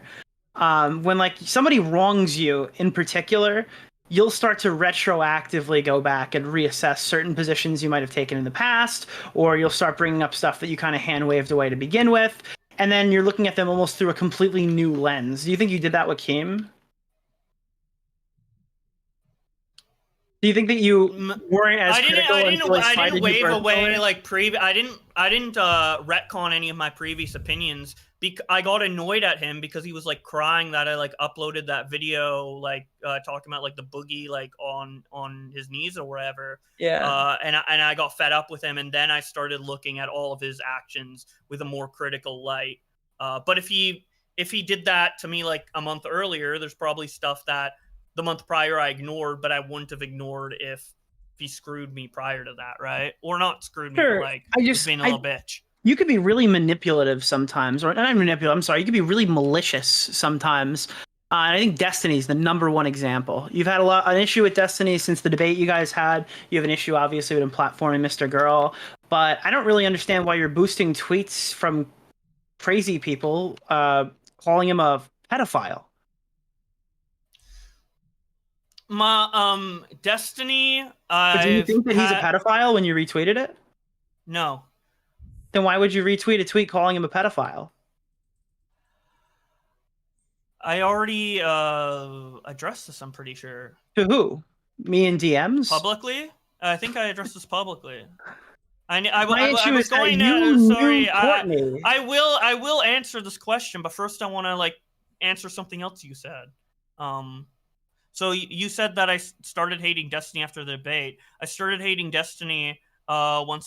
When like somebody wrongs you in particular, you'll start to retroactively go back and reassess certain positions you might have taken in the past, or you'll start bringing up stuff that you kind of hand waved away to begin with, and then you're looking at them almost through a completely new lens. Do you think you did that with Keem? Do you think that you weren't as critical until I didn't wave away like I didn't retcon any of my previous opinions. I got annoyed at him because he was like crying that I like uploaded that video like talking about like the boogie like on his knees or whatever. Yeah. And I got fed up with him, and then I started looking at all of his actions with a more critical light. But if he did that to me like a month earlier, there's probably stuff that the month prior I ignored, but I wouldn't have ignored if he screwed me prior to that, right? Or not screwed me, but like being a little bitch. You could be really manipulative sometimes, or not manipulative. I'm sorry, you could be really malicious sometimes. And I think Destiny is the #1 example. You've had an issue with Destiny since the debate you guys had. You have an issue, obviously, with him platforming Mr. Girl. But I don't really understand why you're boosting tweets from crazy people calling him a pedophile. My Destiny. But do you think that he's a pedophile when you retweeted it? No. Then why would you retweet a tweet calling him a pedophile? I already addressed this, I'm pretty sure. To who? Me in DMs? Publicly? I think I addressed this publicly. I will answer this question, but first I want to like answer something else you said. So you said that I started hating Destiny after the debate. I started hating Destiny when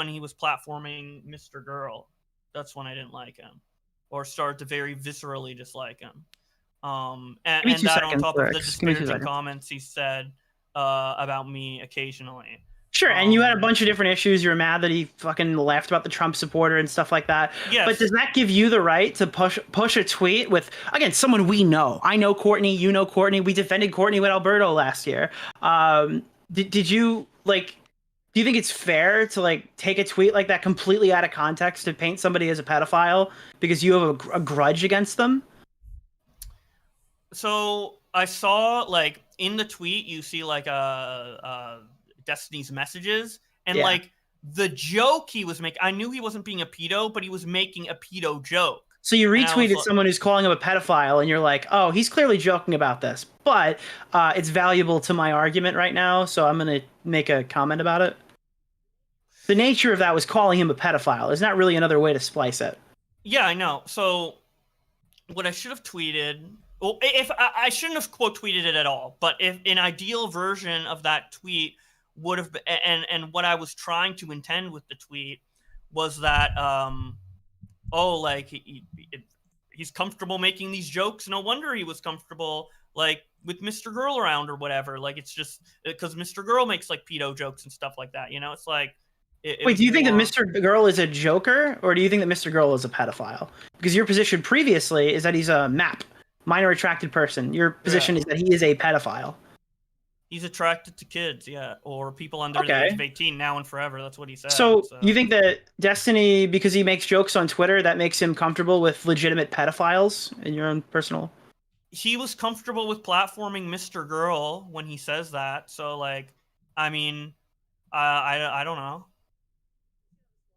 he was platforming Mr. Girl. That's when I didn't like him, or started to very viscerally dislike him. And that on top of the disparaging comments he said about me occasionally. Sure, and you had a bunch of different issues. You were mad that he fucking laughed about the Trump supporter and stuff like that. Yes. But does that give you the right to push a tweet with, again, someone we know? I know Courtney, you know Courtney. We defended Courtney with Alberto last year. Did you, like, do you think it's fair to, like, take a tweet like that completely out of context to paint somebody as a pedophile because you have a grudge against them? So I saw, like, in the tweet, you see, like, Destiny's messages, and like the joke he was making, I knew he wasn't being a pedo, but he was making a pedo joke. So you retweeted someone who's calling him a pedophile, and you're like, oh, he's clearly joking about this, but it's valuable to my argument right now, so I'm going to make a comment about it. The nature of that was calling him a pedophile. There's not really another way to splice it. Yeah, I know. So what I should have tweeted, well, if I shouldn't have quote tweeted it at all, but if an ideal version of that tweet would have been, and what I was trying to intend with the tweet was that he's comfortable making these jokes, no wonder he was comfortable like with Mr. Girl around or whatever. Like it's just because Mr. Girl makes like pedo jokes and stuff like that, you know. It's like wait, do you think that Mr. Girl is a joker, or do you think that Mr. Girl is a pedophile? Because your position previously is that he's a MAP, minor attracted person. Your position is that he is a pedophile. He's attracted to kids, yeah, or people under the Okay. age of 18 now and forever. That's what he said. So you think that Destiny, because he makes jokes on Twitter, that makes him comfortable with legitimate pedophiles in your own personal? He was comfortable with platforming Mr. Girl when he says that. So, like, I mean, I don't know.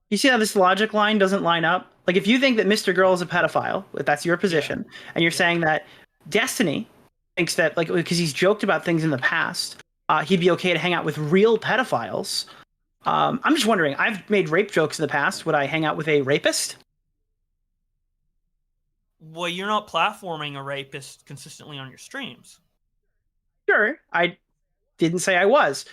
You see how this logic line doesn't line up? Like, if you think that Mr. Girl is a pedophile, if that's your position, and you're saying that Destiny thinks that, like, because he's joked about things in the past, he'd be okay to hang out with real pedophiles. I'm just wondering, I've made rape jokes in the past. Would I hang out with a rapist? Well, you're not platforming a rapist consistently on your streams. Sure, I didn't say I was.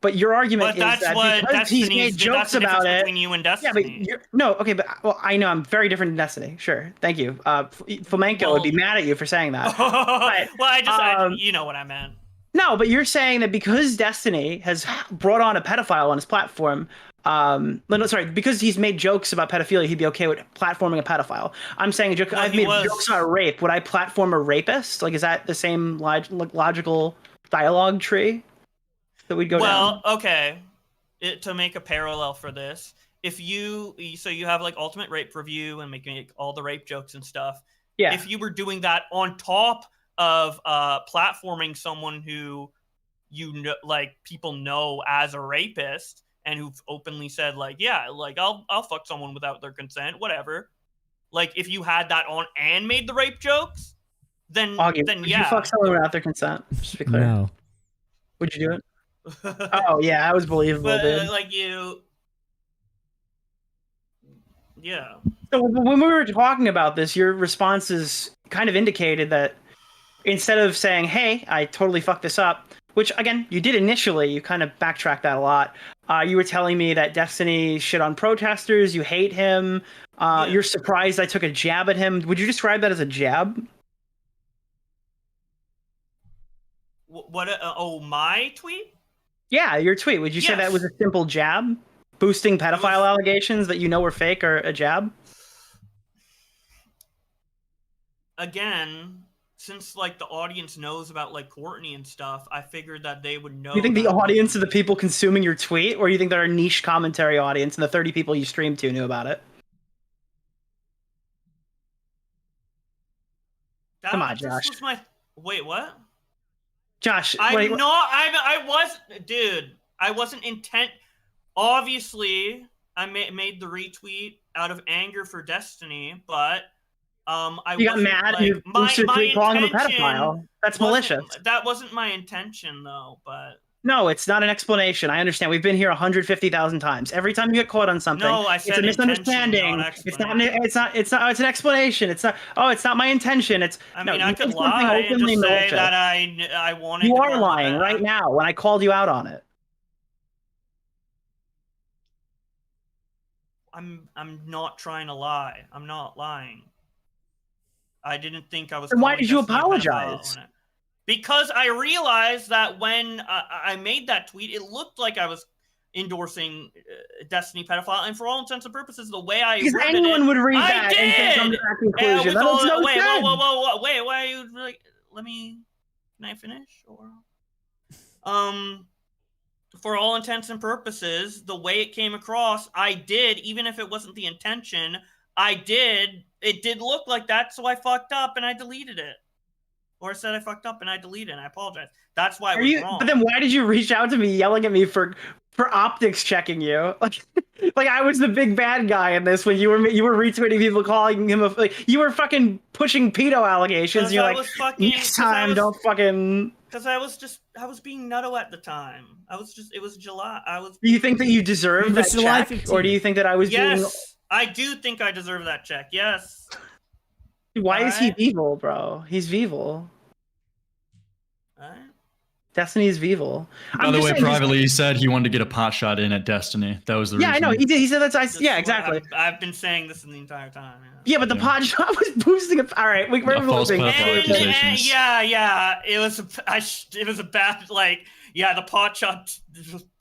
But your argument But is that because he's made jokes about it. Between you and Destiny. Yeah, but well, I know I'm very different than Destiny. Sure, thank you. Flamenco would be mad at you for saying that. But, well, you know what I meant. No, but you're saying that because Destiny has brought on a pedophile on his platform, because he's made jokes about pedophilia, he'd be okay with platforming a pedophile. I'm saying I've made jokes about rape. Would I platform a rapist? Like, is that the same logical dialogue tree that we'd go down? Well, okay. To make a parallel for this, if you have like Ultimate Rape Review and making all the rape jokes and stuff. Yeah. If you were doing that on top of platforming someone who people know as a rapist and who've openly said like, yeah, like I'll fuck someone without their consent, whatever. Like if you had that on and made the rape jokes, then Would yeah. you fuck someone without their consent? Just to be clear. No. Would you do it? Oh yeah, that was believable, But dude. Yeah. So when we were talking about this, your responses kind of indicated that instead of saying, hey, I totally fucked this up, which again, you did initially, you kind of backtracked that a lot. You were telling me that Destiny shit on protesters, you hate him, you're surprised I took a jab at him. Would you describe that as a jab? What? My tweet? Yeah, your tweet. Would you say that was a simple jab? Boosting pedophile allegations that you know were fake or a jab? Again, since like the audience knows about like Courtney and stuff, I figured that they would know. You think the audience are the people consuming your tweet, or you think there are a niche commentary audience and the 30 people you streamed to knew about it? Come on, Josh. Wait, what? Josh, dude. I wasn't intent. Obviously, I made the retweet out of anger for Destiny, but you got mad and you boosted tweet calling him a pedophile. That's malicious. That wasn't my intention, though. But no, it's not an explanation. I understand. We've been here 150,000 times. Every time you get caught on something, it's a misunderstanding. It's an explanation. It's not. Oh, it's not my intention. I could lie and just say that I wanted. You are lying right now when I called you out on it. I'm not trying to lie. I'm not lying. I didn't think I was. Then why did you apologize? Because I realized that when I made that tweet, it looked like I was endorsing Destiny pedophile, and for all intents and purposes, the way I because anyone would read that and come to that conclusion. Wait, why are you like? Can I finish? Or for all intents and purposes, the way it came across, I did, even if it wasn't the intention, it did look like that, so I fucked up and I deleted it. Or I said I fucked up and I deleted it and I apologize. That's why it was wrong. But then why did you reach out to me yelling at me for optics checking you? Like I was the big bad guy in this when you were retweeting people calling him you were fucking pushing pedo allegations and you're like, next time don't fucking... Because I was being nutto at the time. It was July. Do you think that you deserve that check? 15. Or do you think that I was being... I do think I deserve that check, yes. Why is he evil, bro? He's evil. Alright. Destiny is evil. By the way, privately, he said he wanted to get a pot shot in at Destiny. That was the reason. Yeah, I know. He did. He said that's... Yeah, exactly. I've been saying this the entire time. Yeah, but the pot shot was boosting it. All right, we're moving. Yeah. It was a bad, like... Yeah, the pot shot...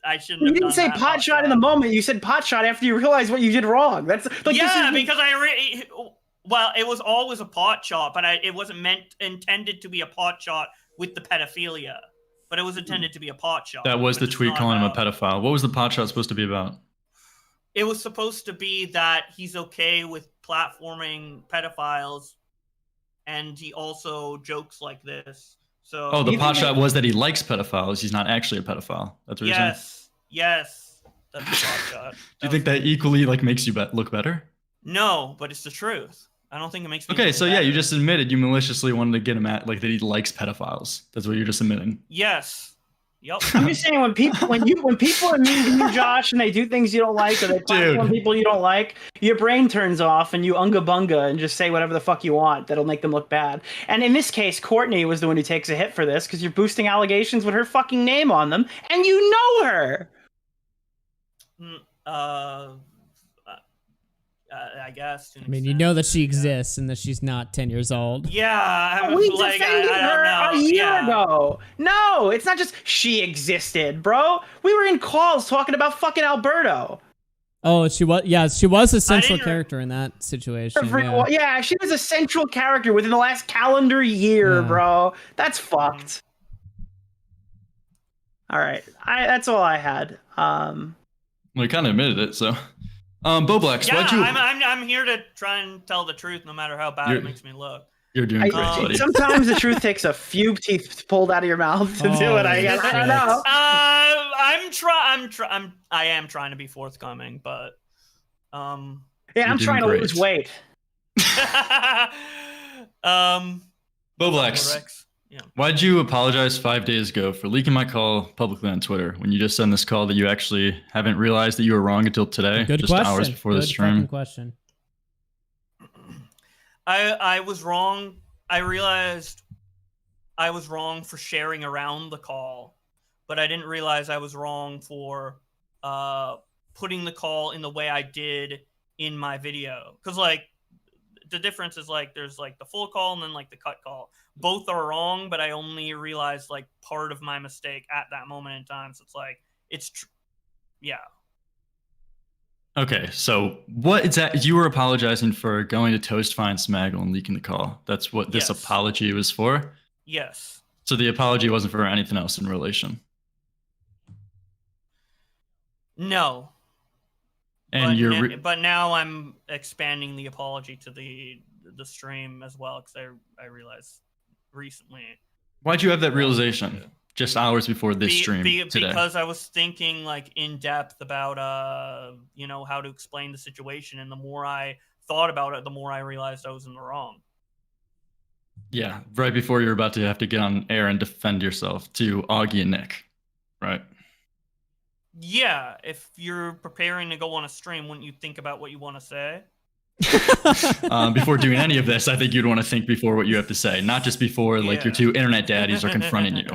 I shouldn't have You didn't say pot shot in the moment. You said pot shot after you realized what you did wrong. That's like... Yeah, because well, it was always a pot shot, but it wasn't intended to be a pot shot with the pedophilia. but it was intended to be a pot shot. That was but the it's tweet not calling him a about- pedophile. What was the pot shot supposed to be about? It was supposed to be that he's okay with platforming pedophiles, and he also jokes like this. So Oh, the pot shot was that he likes pedophiles. He's not actually a pedophile. That's what you're saying? Yes, that's the pot shot. Do you think that equally like makes you look better? No, but it's the truth. I don't think it makes me Okay, look so yeah, better. you just admitted you maliciously wanted to get him at like that he likes pedophiles. That's what you're just admitting. Yes. Yep. I'm just saying when people are mean to you, Josh, and they do things you don't like, or they platform people you don't like, your brain turns off and you unga bunga and just say whatever the fuck you want that'll make them look bad. And in this case, Courtney was the one who takes a hit for this because you're boosting allegations with her fucking name on them, and you know her. I guess. I mean, you know that she exists and that she's not 10 years old. Yeah, We like, defended I her don't know. a year Yeah. ago. No, it's not just she existed, bro. We were in calls talking about fucking Alberto. Oh, she was. Yeah, she was a central character in that situation. Yeah, she was a central character within the last calendar year, Yeah. bro. That's fucked. All right, that's all I had. Well, you kind of admitted it, so. Bowblax, Yeah, why'd you? I'm here to try and tell the truth, no matter how bad it makes me look. You're doing great, buddy. Sometimes the truth takes a few teeth pulled out of your mouth to do it. I guess. I don't know. I am trying to be forthcoming, but yeah, I'm trying to lose weight. Bowblax, why'd you apologize 5 days ago for leaking my call publicly on Twitter when you just said in this call that you actually haven't realized that you were wrong until today, Good just question. hours before the Good stream? fucking question. I was wrong. I realized I was wrong for sharing around the call, but I didn't realize I was wrong for putting the call in the way I did in my video. Because, like, the difference is, like, there's, like, the full call and then, like, the cut call. Both are wrong, but I only realized, like, part of my mistake at that moment in time. So it's, like, yeah. Okay, so what is that? You were apologizing for going to Toast Fine Smaggle and leaking the call. That's what this apology was for? Yes. So the apology wasn't for anything else in relation? No. And but now I'm expanding the apology to the stream as well, because I realized recently. Why'd you have that realization just hours before this stream today? Because I was thinking, like, in depth about how to explain the situation, and the more I thought about it, the more I realized I was in the wrong. Yeah, right before you're about to have to get on air and defend yourself to Augie and Nick, right? Yeah, if you're preparing to go on a stream, wouldn't you think about what you want to say? Before doing any of this, I think you'd want to think before what you have to say, not just before like your two internet daddies are confronting you.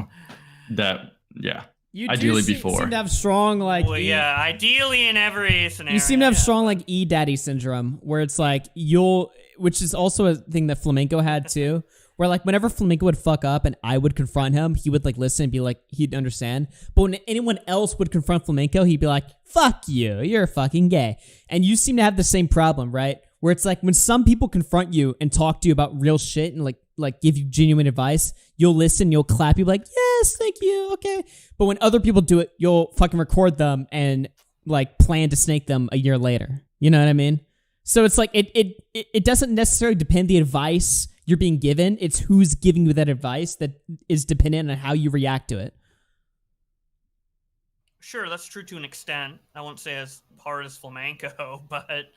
Ideally before. Seem to have strong yeah, ideally in every scenario. You seem to have strong like daddy syndrome, where it's like which is also a thing that Flamenco had too. Where like whenever Flamenco would fuck up and I would confront him, he would like listen and be like, he'd understand. But when anyone else would confront Flamenco, he'd be like, fuck you, you're fucking gay. And you seem to have the same problem, right? Where it's like when some people confront you and talk to you about real shit and like give you genuine advice, you'll listen, you'll clap, you'll be like, yes, thank you, okay. But when other people do it, you'll fucking record them and like plan to snake them a year later. You know what I mean? So it's like it doesn't necessarily depend the advice you're being given. It's who's giving you that advice that is dependent on how you react to it. Sure, that's true to an extent. I won't say as hard as Flamenco, but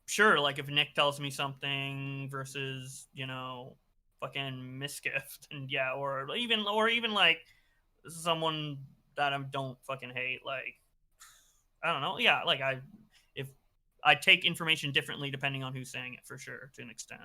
sure, like if Nick tells me something versus, fucking Misgift, and yeah, or even like someone that I don't fucking hate, like I don't know, yeah, like I take information differently depending on who's saying it, for sure, to an extent.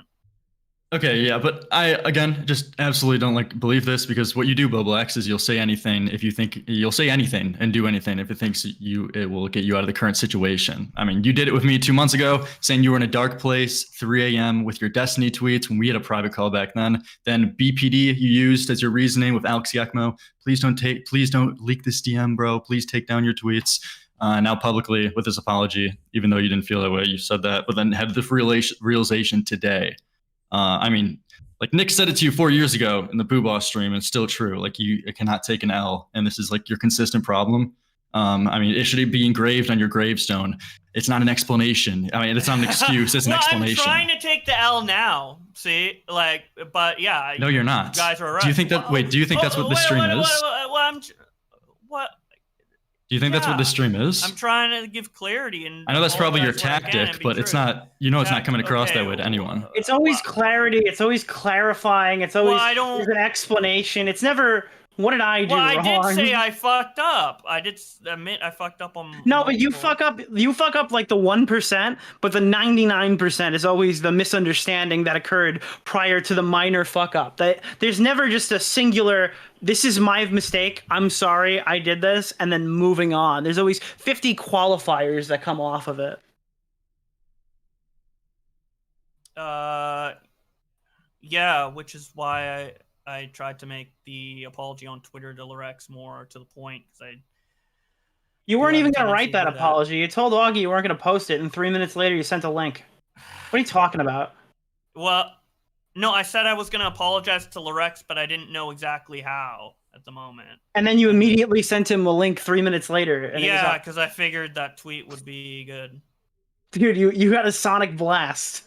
Okay, yeah, but I, again, just absolutely don't believe this, because what you do, Bowblax, is you'll say anything if you think you'll say anything and do anything if it thinks it will get you out of the current situation. I mean, you did it with me 2 months ago, saying you were in a dark place, 3 a.m. with your Destiny tweets when we had a private call back then. Then BPD you used as your reasoning with Alex Yakmo. Please don't leak this DM, bro. Please take down your tweets. Now publicly with this apology, even though you didn't feel that way, you said that, but then had the realization today. I mean, Like Nick said it to you 4 years ago in the Boo Boss stream, and it's still true. Like you cannot take an L, and this is like your consistent problem. I mean, it should be engraved on your gravestone. It's not an explanation. I mean, it's not an excuse. It's an explanation. I'm trying to take the L now. See, like, but yeah. No, you're not. You guys are right. Do you think that? Wait, do you think that's what this stream is? What? Do you think that's what this stream is? I'm trying to give clarity, and I know that's probably your tactic, but it's not. You know, it's not coming across that way to anyone. It's always clarity. It's always clarifying. It's always there's an explanation. It's never. What did I do wrong? I did say I fucked up. I did admit I fucked up on. No, but you fuck up. You fuck up like the 1%, but the 99% is always the misunderstanding that occurred prior to the minor fuck up. That there's never just a singular. This is my mistake. I'm sorry. I did this, and then moving on. There's always 50 qualifiers that come off of it. Yeah, which is why I tried to make the apology on Twitter to Lorex more to the point, because You weren't even going to write that apology. You told Augie you weren't going to post it, and 3 minutes later you sent a link. What are you talking about? Well, no, I said I was going to apologize to Lorex, but I didn't know exactly how at the moment. And then you immediately sent him a link 3 minutes later. And yeah, because I figured that tweet would be good. Dude, you had a sonic blast.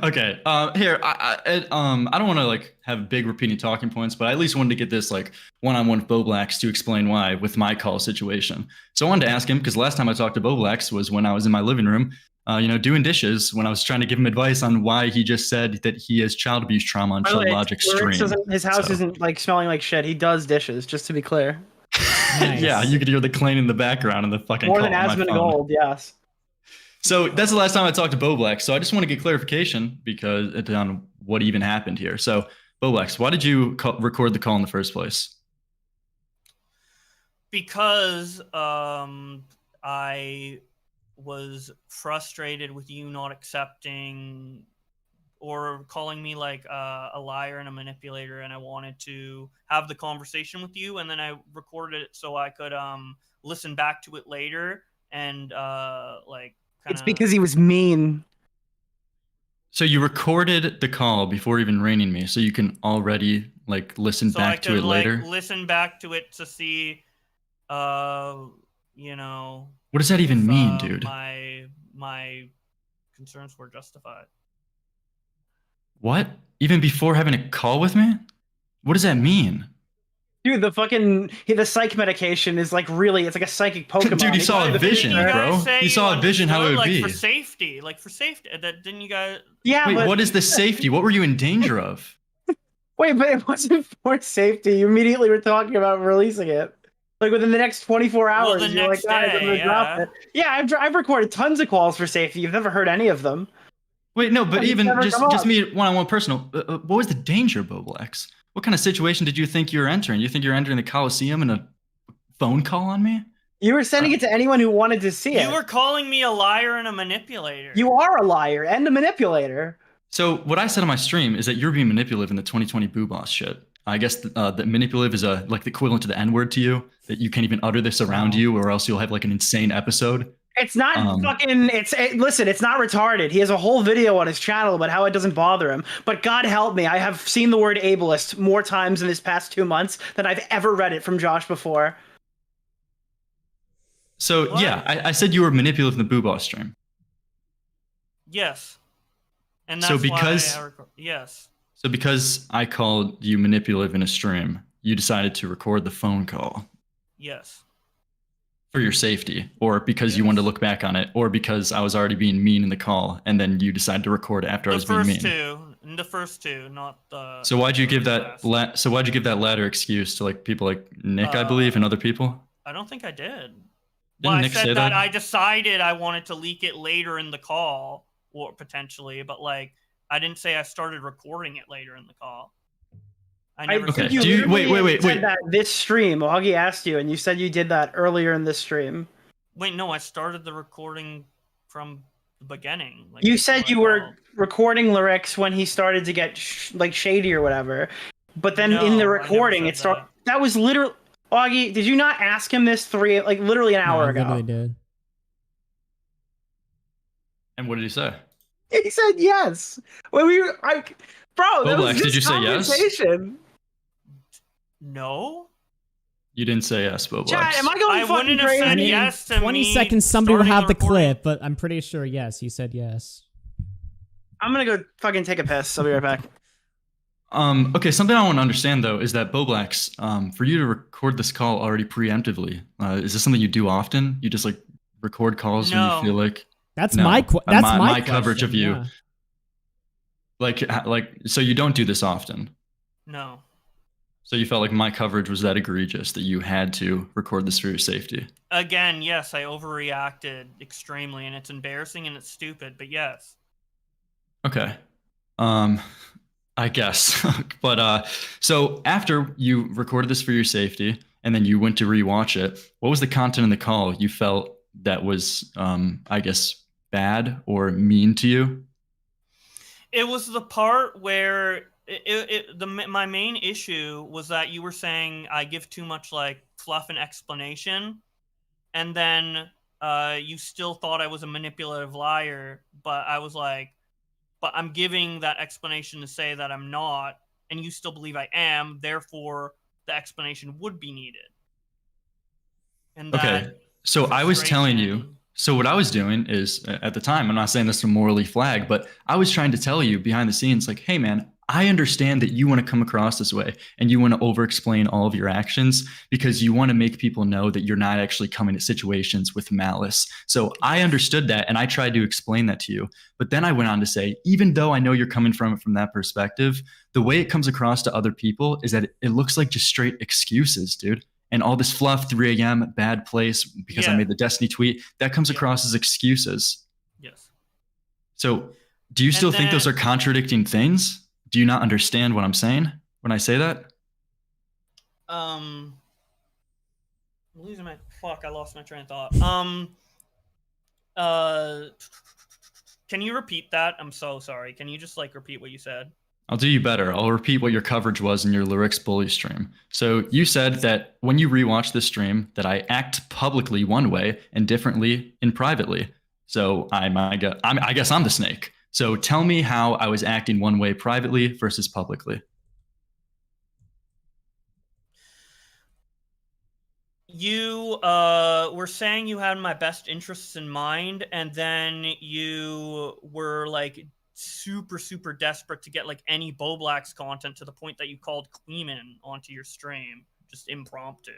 Okay. Here, I don't want to like have big repeating talking points, but I at least wanted to get this like one-on-one with Bowblax to explain why with my call situation. So I wanted to ask him, because last time I talked to Bowblax was when I was in my living room, doing dishes, when I was trying to give him advice on why he just said that he has child abuse trauma on Chill Logic stream. His house isn't like smelling like shit. He does dishes, just to be clear. Nice. Yeah, you could hear the cleaning in the background and the fucking More call than on my phone. Asmongold, yes. So that's the last time I talked to Bowblax. So I just want to get clarification because on what even happened here. So Bowblax, why did you record the call in the first place? Because I was frustrated with you not accepting or calling me like a liar and a manipulator, and I wanted to have the conversation with you, and then I recorded it so I could listen back to it later and It's because he was mean. So you recorded the call before even raining me, so you can already like listen back to it later. Listen back to it to see, What does that even mean, dude? My concerns were justified. What? Even before having a call with me? What does that mean? Dude, the psych medication is like really, it's like a psychic Pokemon. Dude, you saw a vision, bro. You saw a vision how it would be. For safety. Didn't you guys? Yeah, Wait, what is the safety? What were you in danger of? Wait, but it wasn't for safety. You immediately were talking about releasing it. Like within the next 24 hours, you're like, guys, I'm gonna drop it. Yeah, I've recorded tons of calls for safety. You've never heard any of them. Wait, no, but even just me one-on-one personal. What was the danger, Bowblax? What kind of situation did you think you were entering? You think you're entering the Coliseum and a phone call on me? You were sending it to anyone who wanted to see it. You were calling me a liar and a manipulator. You are a liar and a manipulator. So what I said on my stream is that you're being manipulative in the 2020 Boo Boss shit. I guess the manipulative is like the equivalent to the N-word to you, that you can't even utter this around you or else you'll have like an insane episode. It's not listen, it's not retarded. He has a whole video on his channel about how it doesn't bother him. But God help me, I have seen the word ableist more times in this past 2 months than I've ever read it from Josh before. So yeah, I said you were manipulative in the Boo Boss stream. Yes. And that's yes. So because I called you manipulative in a stream, you decided to record the phone call. Yes. For your safety, or because you wanted to look back on it, or because I was already being mean in the call, and then you decided to record it after I was being mean. The first two, not the. So why'd you give that? Why'd you give that latter excuse to like people like Nick, I believe, and other people? I don't think I did. Didn't Nick say that? I decided I wanted to leak it later in the call, or potentially, but like I didn't say I started recording it later in the call. I never okay. said Wait. That this stream, Augie asked you, and you said you did that earlier in this stream. Wait, no, I started the recording from the beginning. Like, you said you were recording Lyrics when he started to get shady or whatever, but then in the recording it started. That was literally Augie. Did you not ask him this literally an hour ago? I literally did. And what did he say? He said yes. When we were like, bro, that was Bowblax, this did you say yes? conversation. No. You didn't say yes, Bowblax. Chad, am I going I fucking wouldn't have crazy? said I mean, yes to 20 me seconds, somebody will starting have the recording. clip, but I'm pretty sure, yes, you said yes. I'm gonna go fucking take a piss. I'll be right back. Okay, something I want to understand though is that Bowblax, for you to record this call already preemptively, is this something you do often? You just like record calls when you No. feel like That's No. my that's my coverage of question, you. yeah. Like so you don't do this often. No. So you felt like my coverage was that egregious that you had to record this for your safety. Again, yes, I overreacted extremely, and it's embarrassing and it's stupid, but yes. Okay. I guess. But so after you recorded this for your safety and then you went to rewatch it, what was the content in the call you felt that was I guess bad or mean to you? It was the part where my main issue was that you were saying I give too much like fluff and explanation, and then you still thought I was a manipulative liar, but I was like, but I'm giving that explanation to say that I'm not, and you still believe I am, therefore the explanation would be needed. And Okay. that So I was telling you, frustration- so what I was doing is at the time, I'm not saying this to morally flag, but I was trying to tell you behind the scenes, like, hey man, I understand that you want to come across this way and you want to over explain all of your actions because you want to make people know that you're not actually coming to situations with malice. So I understood that and I tried to explain that to you. But then I went on to say, even though I know you're coming from it from that perspective, the way it comes across to other people is that it looks like just straight excuses, dude. And all this fluff, 3 a.m., bad place because I Yeah. made the Destiny tweet, that comes across as excuses. Yes. So do you still think those are contradicting things? Do you not understand what I'm saying when I say that? I'm losing my fuck. I lost my train of thought. Can you repeat that? I'm so sorry. Can you just like repeat what you said? I'll do you better. I'll repeat what your coverage was in your Lyrics Bully stream. So you said that when you rewatch this stream, that I act publicly one way and differently in privately. So I guess I'm the snake. So tell me how I was acting one way privately versus publicly. You were saying you had my best interests in mind, and then you were like super desperate to get like any Bowblax content to the point that you called Queeman onto your stream just impromptu.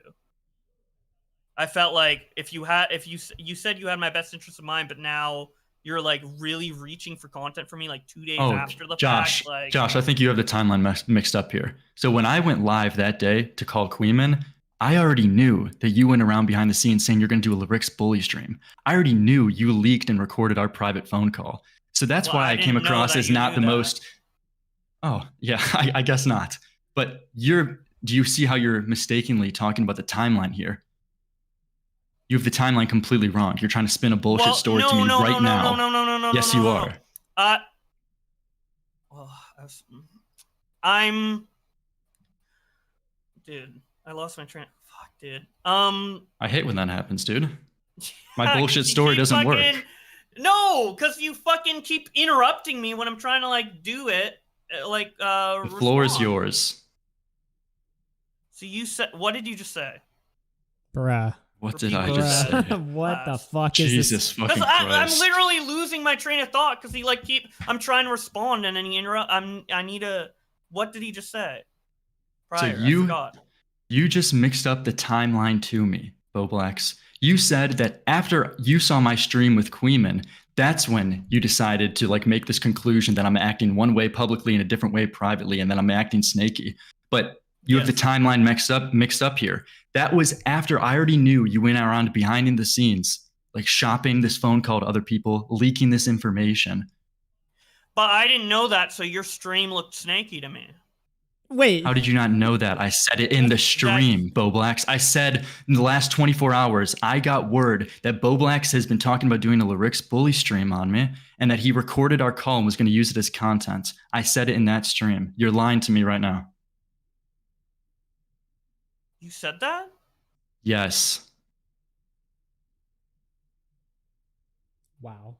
I felt like if you said you had my best interest in mind, but now you're like really reaching for content for me like 2 days after the fact. Like, Josh, I think you have the timeline mixed up here. So when I went live that day to call Queeman, I already knew that you went around behind the scenes saying you're going to do a Lyrics Bully stream. I already knew you leaked and recorded our private phone call. So that's why I came across as not the most. Oh, yeah, I guess not. But do you see how you're mistakenly talking about the timeline here? You have the timeline completely wrong. You're trying to spin a bullshit story to me right now. No. Yes, you are. Dude, I lost my train. Fuck, dude. I hate when that happens, dude. My bullshit story doesn't work. No, because you fucking keep interrupting me when I'm trying to like do it. The floor is yours. So you said, what did you just say? Bruh. What did I just say? What the fuck Jesus is this? fucking Christ. I'm literally losing my train of thought because he like I'm trying to respond and then he interrupt. I need a. What did he just say? Prior, So I forgot. you just mixed up the timeline to me, Bowblax. You said that after you saw my stream with Queeman, that's when you decided to like make this conclusion that I'm acting one way publicly and a different way privately, and then I'm acting snaky. But you have the timeline mixed up here. That was after I already knew you went around behind the scenes, like shopping this phone call to other people, leaking this information. But I didn't know that, so your stream looked snaky to me. Wait. How did you not know that? I said it in the stream, Bowblax. I said in the last 24 hours, I got word that Bowblax has been talking about doing a Lyrics Bully stream on me and that he recorded our call and was going to use it as content. I said it in that stream. You're lying to me right now. You said that? Yes. Wow.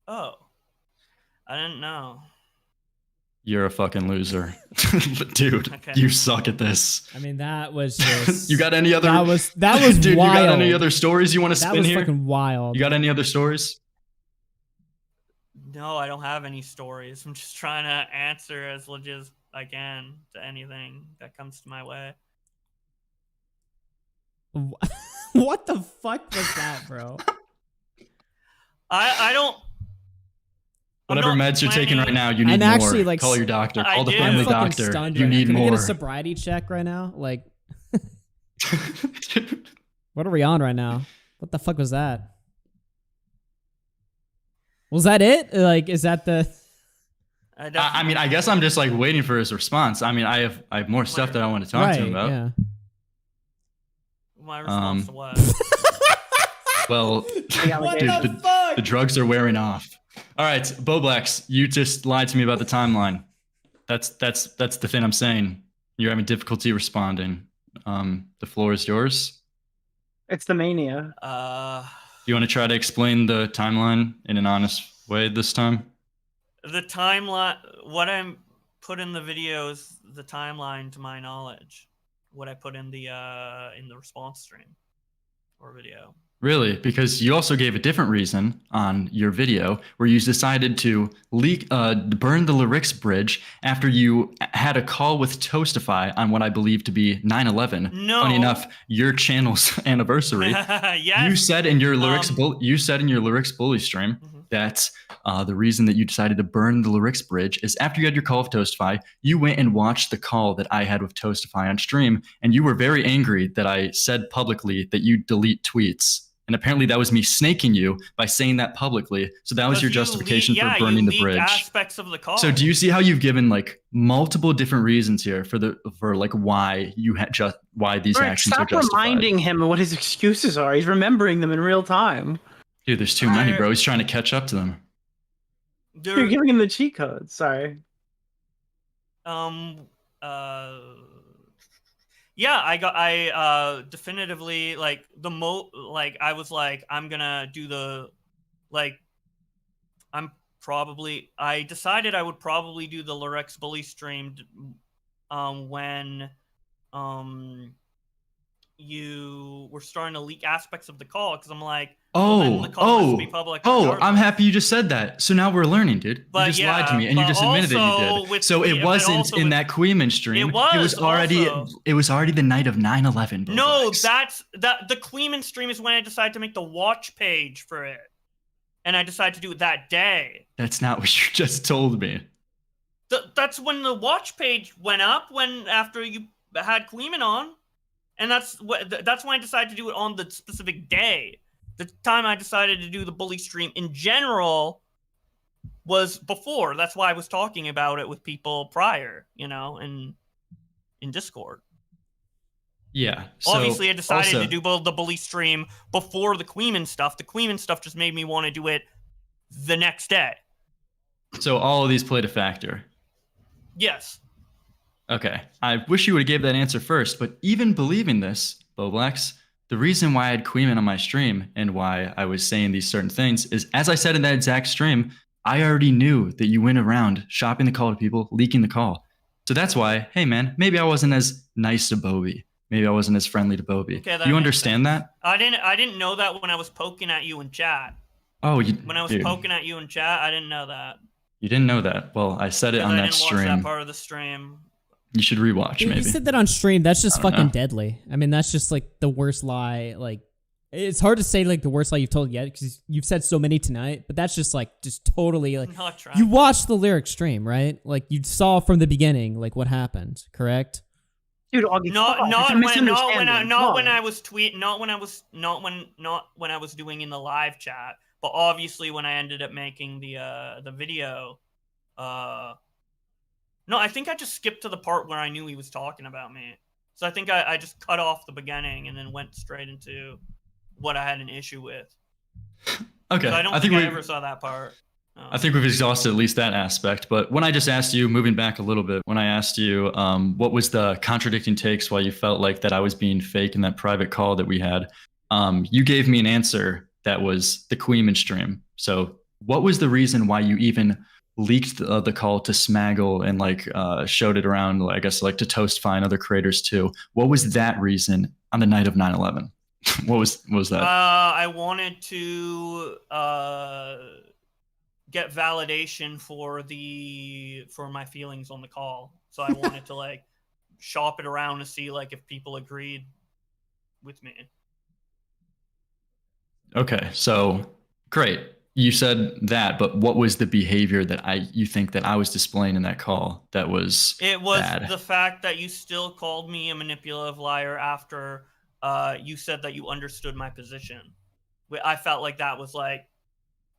Oh. I didn't know. You're a fucking loser. Dude, Okay. you suck at this. I mean, that was just. You got any other? That was Dude, wild. you got any other stories you want to That spin was here? fucking wild. You got any other stories? No, I don't have any stories. I'm just trying to answer as legit as I can to anything that comes to my way. What the fuck was that, bro? I don't. Whatever meds you're taking right now, you need I'm more. actually, like, Call your doctor. Call the do. family I'm fucking doctor. stunned You right now. need Can I more. get a sobriety check right now? Like, what are we on right now? What the fuck was that? Was that it? Like, is that the? I mean, I guess I'm just like waiting for his response. I mean, I have more stuff that I want to talk to him about. Yeah. My response to what? Well, What dude, the fuck? the drugs are wearing off. All right, Bowblax, you just lied to me about the timeline. That's the thing I'm saying. You're having difficulty responding. The floor is yours. It's the mania. You want to try to explain the timeline in an honest way this time? The timeline. What I put in the video is the timeline, to my knowledge. What I put in the response stream or video. Really? Because you also gave a different reason on your video where you decided to burn the lyrics bridge after you had a call with Toastify on what I believe to be 9/11. No. Funny enough, your channel's anniversary. Yes. You said in your lyrics bully stream that the reason that you decided to burn the lyrics bridge is after you had your call with Toastify, you went and watched the call that I had with Toastify on stream, and you were very angry that I said publicly that you delete tweets. And apparently that was me snaking you by saying that publicly. So that was your justification for burning the bridge. Aspects of the call. So do you see how you've given like multiple different reasons here for like why you had why these actions are justified? Stop reminding him of what his excuses are. He's remembering them in real time. Dude, there's too many, bro. He's trying to catch up to them. You're giving him the cheat codes. Sorry. Yeah, I definitively like I was like, I'm gonna do I decided I would probably do the lyrics bully stream when you were starting to leak aspects of the call, because I'm like, I'm happy you just said that. So now we're learning, dude. But you just lied to me, and you just admitted that you did. So it wasn't in that Queeman stream. It was already the night of 9/11. No, the Queeman stream is when I decided to make the watch page for it, and I decided to do it that day. That's not what you just told me. That's when the watch page went up after you had Queeman on, and that's when I decided to do it on the specific day. The time I decided to do the bully stream in general was before. That's why I was talking about it with people prior, in Discord. Yeah. Obviously, I decided to do the bully stream before the Queeman stuff. The Queeman stuff just made me want to do it the next day. So all of these played a factor. Yes. Okay. I wish you would have gave that answer first, but even believing this, Bowblax, the reason why I had Queeman on my stream and why I was saying these certain things is, as I said in that exact stream, I already knew that you went around shopping the call to people, leaking the call. So that's why, hey man, maybe I wasn't as nice to Bobby. Maybe I wasn't as friendly to Bobby. Okay, you understand that? I didn't know that when I was poking at you in chat. Oh, when I was poking at you in chat, I didn't know that. You didn't know that. Well, I said it on that stream. I didn't watch that part of the stream. You should rewatch, maybe. You said that on stream. That's just fucking deadly. I mean, that's just like the worst lie. Like, it's hard to say like the worst lie you've told yet because you've said so many tonight. But that's just totally like you watched the lyric stream, right? Like you saw from the beginning like what happened, correct? Dude, Augie, not when I was doing in the live chat, but obviously when I ended up making the video. No, I think I just skipped to the part where I knew he was talking about me. So I think I just cut off the beginning and then went straight into what I had an issue with. Okay. So I think I ever saw that part. I think we've exhausted at least that aspect. But when I just asked you, moving back a little bit, when I asked you what was the contradicting takes why you felt like that I was being fake in that private call that we had, you gave me an answer that was the Queeman stream. So what was the reason why you even leaked the call to Smaggle and like showed it around, I guess, like to Toast Fine, other creators too. What was that reason on the night of 9/11? what was that? I wanted to get validation for my feelings on the call. So I wanted to like shop it around to see like if people agreed with me. Okay, so great. You said that, but what was the behavior that you think that I was displaying in that call that was It was bad? the fact that you still called me a manipulative liar after you said that you understood my position. I felt like that was like,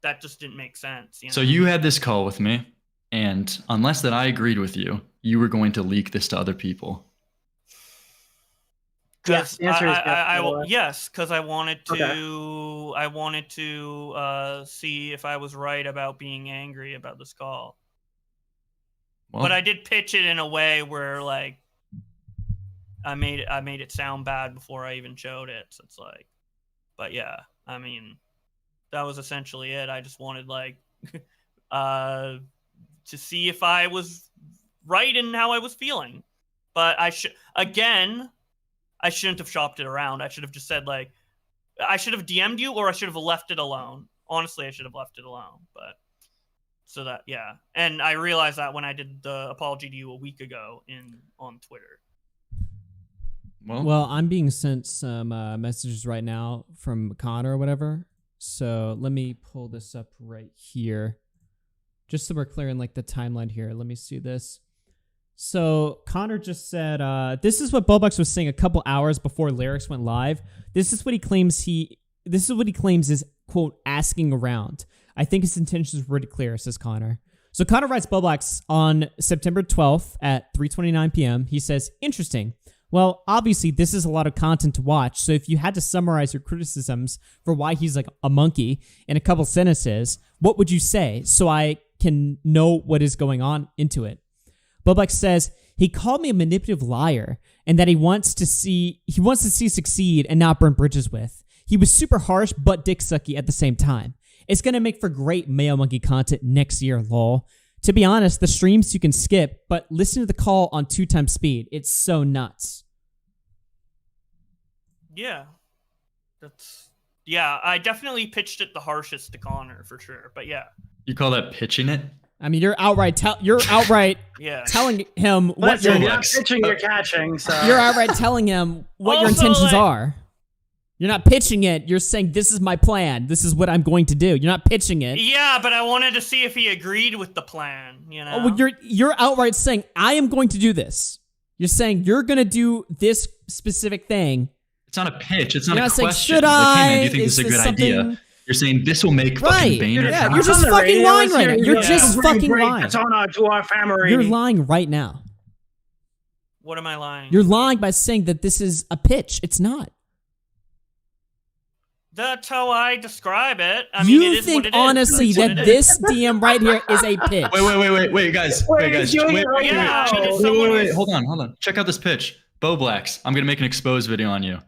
that just didn't make sense. So you had this call with me, and unless that I agreed with you, you were going to leak this to other people. Yes, the answer is yes, because I wanted to. Okay. I wanted to see if I was right about being angry about this call. Well, But I did pitch it in a way where like I made it sound bad before I even showed it. So it's like, but yeah, I mean, that was essentially it. I just wanted like to see if I was right in how I was feeling. But I shouldn't have shopped it around. I should have just said like, I should have DM'd you, or I should have left it alone. Honestly, I should have left it alone. But so that, yeah. And I realized that when I did the apology to you a week ago on Twitter. Well, I'm being sent some messages right now from Connor or whatever. So let me pull this up right here, just so we're clearing like the timeline here. Let me see this. So Connor just said, this is what Bowblax was saying a couple hours before Lyrics went live. This is what he claims is, quote, asking around. I think his intentions were pretty clear, says Connor. So Connor writes Bowblax on September 12th at 3:29 p.m. He says, interesting. Well, obviously this is a lot of content to watch. So if you had to summarize your criticisms for why he's like a monkey in a couple sentences, what would you say so I can know what is going on into it? Bowblax says he called me a manipulative liar and that he wants to see succeed and not burn bridges with. He was super harsh but dick sucky at the same time. It's gonna make for great male monkey content next year, lol. To be honest, the streams you can skip, but listen to the call on 2x speed. It's so nuts. Yeah, I definitely pitched it the harshest to Connor for sure. But yeah, you call that pitching it? I mean, you're outright yeah. telling him what you're not pitching, you're catching. So you're outright telling him what your intentions are. You're not pitching it. You're saying, this is my plan. This is what I'm going to do. You're not pitching it. Yeah, but I wanted to see if he agreed with the plan, you know? Oh, well, you're outright saying, I am going to do this. You're saying you're going to do this specific thing. It's not a pitch. It's not you're a not saying, question. should like, I? hey, man, do you think this is a good idea? You're saying this will make fucking Boehner. Yeah, you're just fucking lying right now. You're just fucking lying. It's on to our family. You're lying right now. What am I lying? You're lying by saying that this is a pitch. It's not. That's how I describe it. I mean, you think honestly that this DM right here is a pitch? Wait, guys. Wait, hold on. Check out this pitch. Bowblax, I'm gonna make an expose video on you.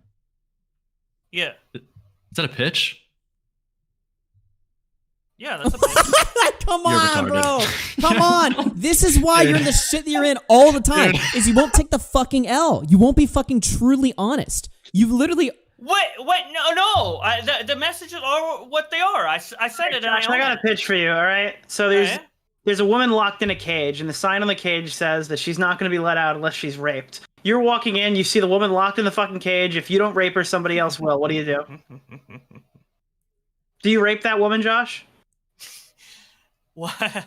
Yeah. Is that a pitch? Yeah, that's a pitch. Come on, bro. Come on. This is why you're in the shit that you're in all the time. Is you won't take the fucking L. You won't be fucking truly honest. You literally. Wait, no. The messages are what they are. I said it. Josh, I got a pitch for you. All right. So there's a woman locked in a cage, and the sign on the cage says that she's not going to be let out unless she's raped. You're walking in, you see the woman locked in the fucking cage. If you don't rape her, somebody else will. What do you do? Do you rape that woman, Josh? What?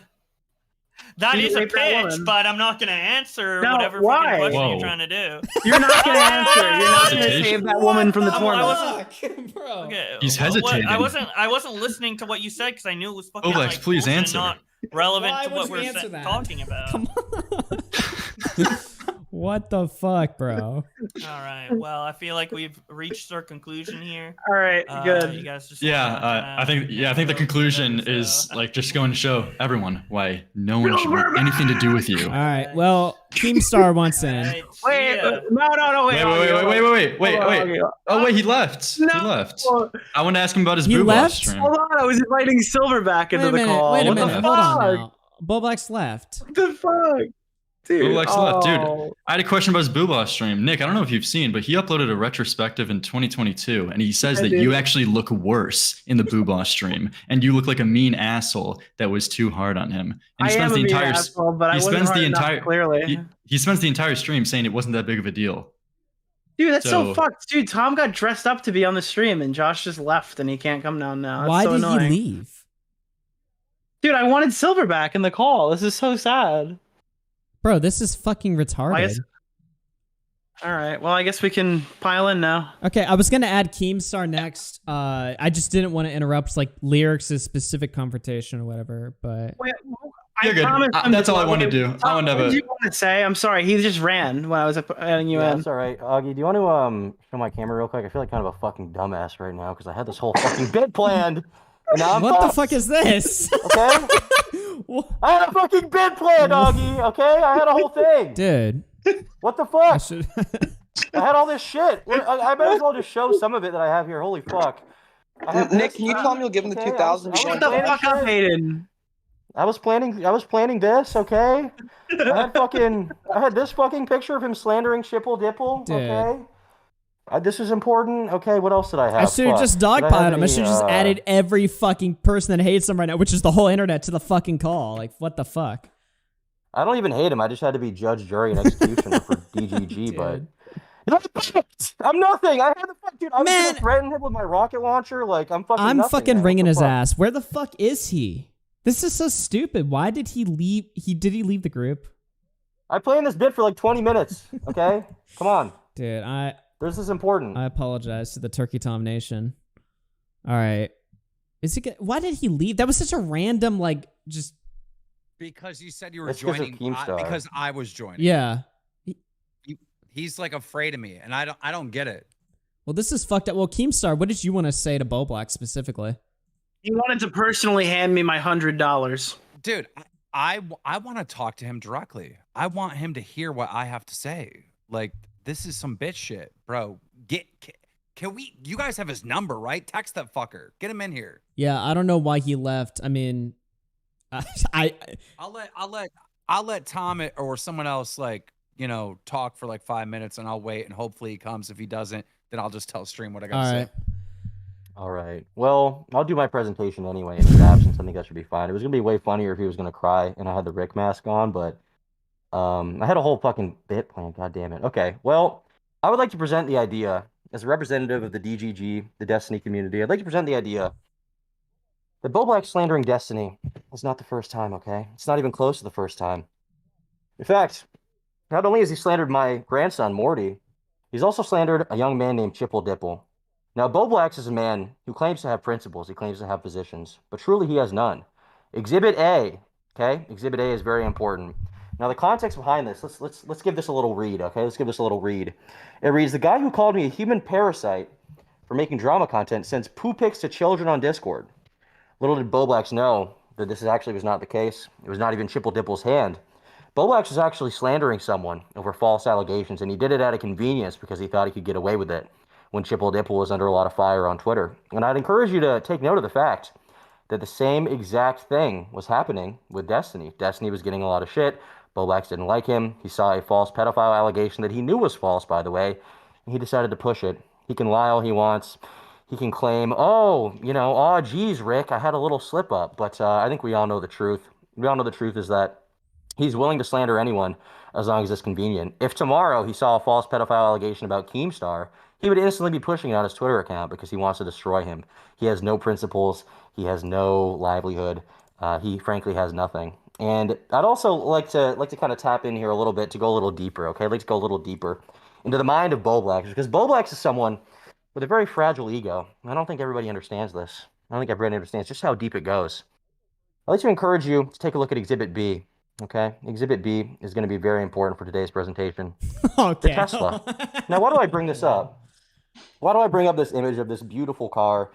That is a pitch, but I'm not going to answer whatever why? fucking question you're trying to do. You're not going to answer. You're not going to save that woman from the torment. Bro. Okay. He's hesitating. I wasn't listening to what you said because I knew it was fucking Bowblax, please answer. Not relevant to what we're talking about. Come on. What the fuck, bro? All right. Well, I feel like we've reached our conclusion here. All right. Good. You guys just I think the conclusion is like just going to show everyone why no one should want anything to do with you. All right. Well, Keemstar wants in. Wait. No. Wait. Oh wait, he left. No. He left. I want to ask him about his He boob left? stream. Hold on. I was inviting Silverback into the call. Wait a What minute. the Hold on fuck? now. Bowblax left. What the fuck? Dude, Bowblax left. Dude, I had a question about his Booboss stream. Nick, I don't know if you've seen, but he uploaded a retrospective in 2022, and he says that you actually look worse in the Booboss stream, and you look like a mean asshole that was too hard on him. And he spends the entire asshole, but he I spends wasn't the hard enough, entire clearly. he spends the entire stream saying it wasn't that big of a deal. Dude, that's so fucked. Dude, Tom got dressed up to be on the stream, and Josh just left, and he can't come down now. That's Why so did annoying. he leave? Dude, I wanted Silverback in the call. This is so sad. Bro, this is fucking retarded. All right, well, I guess we can pile in now. Okay, I was gonna add Keemstar next. I just didn't want to interrupt like Lyrics' specific confrontation or whatever. But You're good. That's all I wanted to do. I wanted to have What a. did you want to say? I'm sorry, he just ran when I was adding you in. That's all right. Augie, do you want to show my camera real quick? I feel like kind of a fucking dumbass right now because I had this whole fucking bit planned. And now I'm what the fucked. fuck is this? Okay? I had a fucking bit planned, Augie, okay? I had a whole thing. Dude. What the fuck? I had all this shit. I might as well just show some of it that I have here. Holy fuck. Nick, can you tell him you'll give him the 2,000? Shut the fuck up, Hayden. I was planning this, okay? I had this fucking picture of him slandering Shipple Dipple, Dude. okay? This is important. Okay, what else did I have? I should have just dogpiled him. I should have just added. added every fucking person that hates him right now, which is the whole internet, to the fucking call. Like, what the fuck? I don't even hate him. I just had to be judge, jury, and executioner for DGG, but... I'm nothing. I had the fuck, dude. I was gonna threaten him with my rocket launcher. Like, I'm fucking I'm nothing, fucking man. ringing What his the fuck? ass. Where the fuck is he? This is so stupid. Why did he leave? Did he leave the group? I played in this bit for like 20 minutes, okay? Come on. Dude, This is important. I apologize to the Turkey Tom Nation. All right. Why did he leave? That was such a random, like, just... Because you said you were It's 'cause of joining. Keemstar. Because I was joining. Yeah. He's like afraid of me, and I don't get it. Well, this is fucked up. Well, Keemstar, what did you want to say to Bowblax specifically? He wanted to personally hand me my $100. Dude, I want to talk to him directly. I want him to hear what I have to say. Like, this is some bitch shit, bro. Can we? You guys have his number, right? Text that fucker. Get him in here. Yeah, I don't know why he left. I mean, I'll let Tom or someone else, like, you know, talk for like 5 minutes, and I'll wait, and hopefully he comes. If he doesn't, then I'll just tell stream what I gotta say. All right. Well, I'll do my presentation anyway in his absence. I think that should be fine. It was gonna be way funnier if he was gonna cry and I had the Rick mask on, but I had a whole fucking bit planned. God damn it. Okay. Well, I would like to present the idea as a representative of the DGG, the Destiny community. I'd like to present the idea that Bowblax slandering Destiny is not the first time. Okay, it's not even close to the first time. In fact, not only has he slandered my grandson Morty, he's also slandered a young man named Chipple Dipple. Now, Bowblax is a man who claims to have principles. He claims to have positions, but truly he has none. Exhibit A, okay? Exhibit A is very important. Now, the context behind this, let's give this a little read, okay? Let's give this a little read. It reads, the guy who called me a human parasite for making drama content sends poo pics to children on Discord. Little did Bowblax know that this actually was not the case. It was not even Chipple Dipple's hand. Bowblax was actually slandering someone over false allegations, and he did it out of convenience because he thought he could get away with it when Chipple Dipple was under a lot of fire on Twitter. And I'd encourage you to take note of the fact that the same exact thing was happening with Destiny. Destiny was getting a lot of shit. Bowblax didn't like him. He saw a false pedophile allegation that he knew was false, by the way, and he decided to push it. He can lie all he wants. He can claim, oh, geez, Rick, I had a little slip up. But I think we all know the truth. We all know the truth is that he's willing to slander anyone as long as it's convenient. If tomorrow he saw a false pedophile allegation about Keemstar, he would instantly be pushing it on his Twitter account because he wants to destroy him. He has no principles. He has no livelihood. He frankly has nothing. And I'd also like to kind of tap in here a little bit to go a little deeper, okay? I'd like to go a little deeper into the mind of Bowblax, because Bowblax is someone with a very fragile ego. I don't think everybody understands this. I don't think everybody understands just how deep it goes. I'd like to encourage you to take a look at Exhibit B, okay? Exhibit B is going to be very important for today's presentation. Okay. The Tesla. Now, why do I bring this up? Why do I bring up this image of this beautiful car,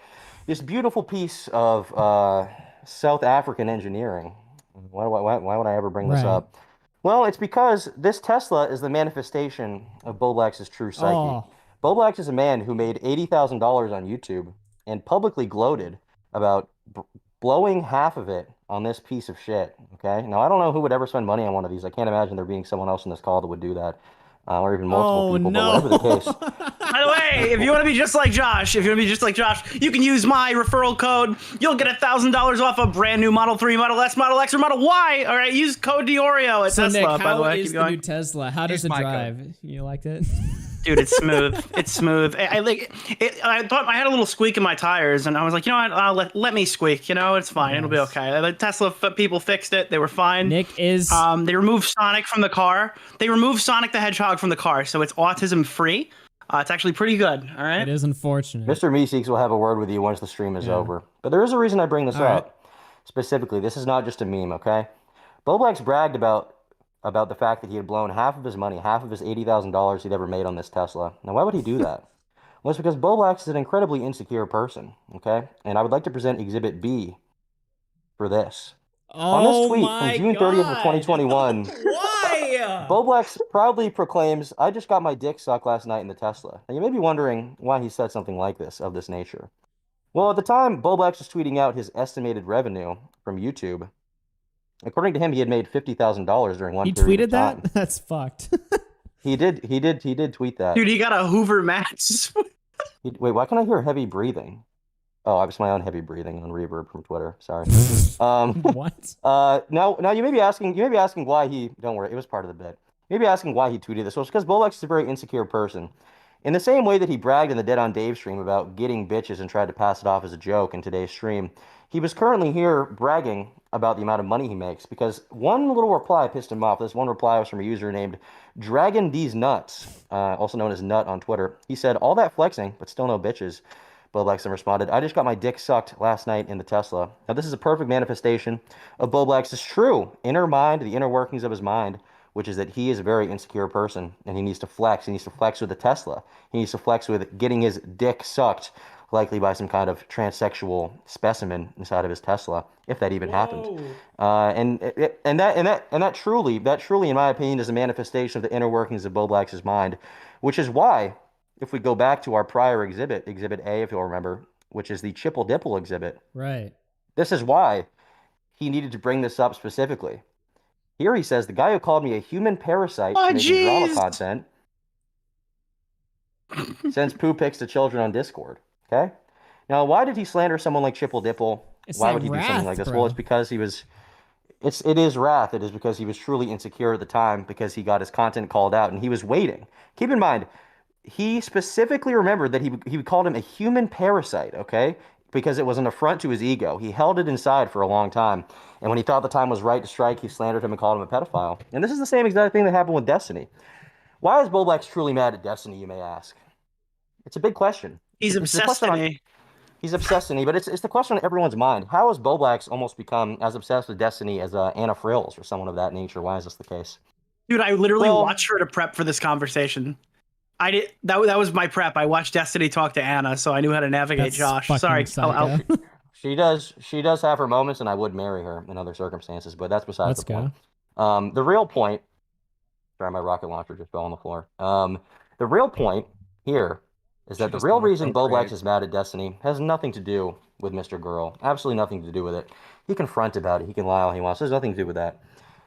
this beautiful piece of South African engineering? Why would I ever bring this up? Well, it's because this Tesla is the manifestation of Bowblax's true psyche. Oh. Bowblax is a man who made $80,000 on YouTube and publicly gloated about blowing half of it on this piece of shit. Okay. Now I don't know who would ever spend money on one of these. I can't imagine there being someone else in this call that would do that, or even multiple people. But whatever the case. By the way, if you want to be just like Josh, you can use my referral code. You'll get $1,000 off a brand new Model 3, Model S, Model X, or Model Y. All right, use code DeOrio at So Tesla. Nick, by the how way, is keep the going. new Tesla? How does it drive? You liked it? Dude, it's smooth. It's smooth. I like it. I thought I had a little squeak in my tires, and I was like, you know what? Let me squeak. You know, it's fine. It'll be okay. The Tesla people fixed it. They were fine. Nick is. They removed Sonic from the car. They removed Sonic the Hedgehog from the car, so it's autism free. It's actually pretty good. All right. It is unfortunate. Mr. Meeseeks will have a word with you once the stream is over. But there is a reason I bring this All right. up. Specifically, this is not just a meme, okay? Bowblax bragged about the fact that he had blown half of his money, half of his $80,000 he'd ever made on this Tesla. Now, why would he do that? Well, it's because Bowblax is an incredibly insecure person, okay? And I would like to present Exhibit B for this. On this tweet from June 30th of 2021, Why? Bowblax proudly proclaims, "I just got my dick sucked last night in the Tesla." Now, you may be wondering why he said something like this, of this nature. Well, at the time, Bowblax was tweeting out his estimated revenue from YouTube. According to him, he had made $50,000 during one He period tweeted of time. that? That's fucked. He did tweet that. Dude, he got a Hoover Max. Wait, why can I hear heavy breathing? Oh, I was my own heavy breathing on reverb from Twitter. Sorry. What? Now you may be asking why he. Don't worry, it was part of the bit. You may be asking why he tweeted this. Well, it's because Bowblax is a very insecure person. In the same way that he bragged in the Dead on Dave stream about getting bitches and tried to pass it off as a joke in today's stream, he was currently here bragging about the amount of money he makes, because one little reply pissed him off. This one reply was from a user named Dragon D's Nuts, also known as Nut on Twitter. He said, "All that flexing, but still no bitches." Bowblax then responded, "I just got my dick sucked last night in the Tesla." Now, this is a perfect manifestation of Bowblax's true inner mind, the inner workings of his mind, which is that he is a very insecure person, and he needs to flex. He needs to flex with a Tesla. He needs to flex with getting his dick sucked, likely by some kind of transsexual specimen inside of his Tesla, if that even happened. And that truly, in my opinion, is a manifestation of the inner workings of Bowblax's mind, which is why, if we go back to our prior exhibit, Exhibit A, if you'll remember, which is the Chipple Dipple exhibit, Right. this is why he needed to bring this up specifically. Here he says, "The guy who called me a human parasite for making drama content sends poo pics to children on Discord." Okay? Now, why did he slander someone like Chipple Dipple? Why would he do something like this? Well, it's because he was... It is wrath. It is because he was truly insecure at the time, because he got his content called out, and he was waiting. Keep in mind, he specifically remembered that he called him a human parasite, okay? Because it was an affront to his ego. He held it inside for a long time. And when he thought the time was right to strike, he slandered him and called him a pedophile. And this is the same exact thing that happened with Destiny. Why is Bowblax truly mad at Destiny, you may ask? It's a big question. He's obsessed with me. He's obsessed with me, but it's the question on everyone's mind. How has Bowblax almost become as obsessed with Destiny as Anna Frills or someone of that nature? Why is this the case? Dude, I literally watched her to prep for this conversation. I did that was my prep. I watched Destiny talk to Anna, so I knew how to navigate Josh. Sorry. She does have her moments, and I would marry her in other circumstances, but that's besides the point. The real point. Sorry, my rocket launcher just fell on the floor. The real point here is that the real reason Bowblax is mad at Destiny has nothing to do with Mr. Girl. Absolutely nothing to do with it. He can front about it. He can lie all he wants. There's nothing to do with that.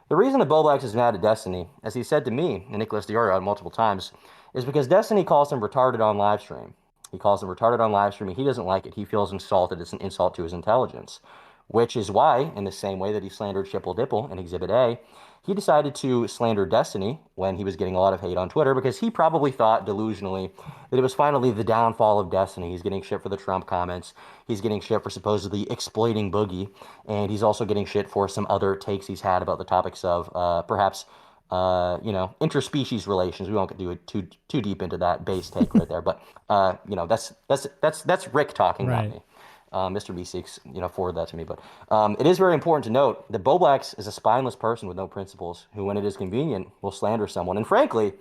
The reason that Bowblax is mad at Destiny, as he said to me and Nicholas DeOrio multiple times, is because Destiny calls him retarded on livestream. He calls him retarded on livestream, and he doesn't like it. He feels insulted. It's an insult to his intelligence, which is why, in the same way that he slandered Chipple Dipple in Exhibit A, he decided to slander Destiny when he was getting a lot of hate on Twitter, because he probably thought delusionally that it was finally the downfall of Destiny. He's getting shit for the Trump comments. He's getting shit for supposedly exploiting Boogie, and he's also getting shit for some other takes he's had about the topics of perhaps interspecies relations. We won't do it too deep into that base take right there, but that's Rick talking, not me. Mr. Meeseeks, forward that to me. But it is very important to note that Bowblax is a spineless person with no principles, who, when it is convenient, will slander someone. And frankly,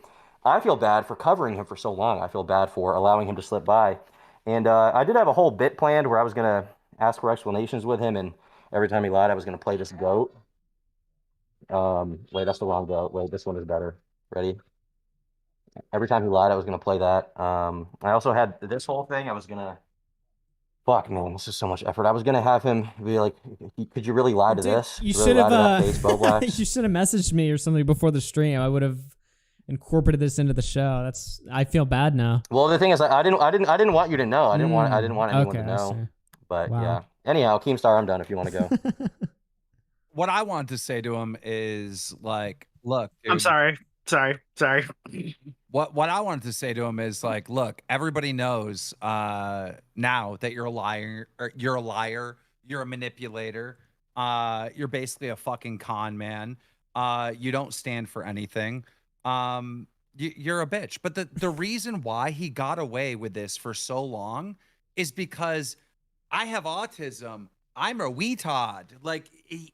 I feel bad for covering him for so long. I feel bad for allowing him to slip by. And I did have a whole bit planned where I was going to ask for explanations with him, and every time he lied, I was going to play this goat. Wait, that's the wrong goat. Wait, this one is better. Ready? Every time he lied, I was going to play that. I also had this whole thing. I was going to Fuck, man, this is so much effort. I was gonna have him be like, "Could you really lie to Dude, this? You Really should lie to that have. face, Bowblax?" You should have messaged me or something before the stream. I would have incorporated this into the show. I feel bad now. Well, the thing is, I didn't want you to know. I didn't want anyone Okay, to I know. see. But Wow. yeah. Anyhow, Keemstar, I'm done. If you want to go. What I wanted to say to him is like, look, I'm dude, sorry. What I wanted to say to him is like, look, everybody knows now that you're a liar. You're a liar. You're a manipulator. You're basically a fucking con man. You don't stand for anything. You're a bitch. But the reason why he got away with this for so long is because I have autism. I'm a weetod. Like,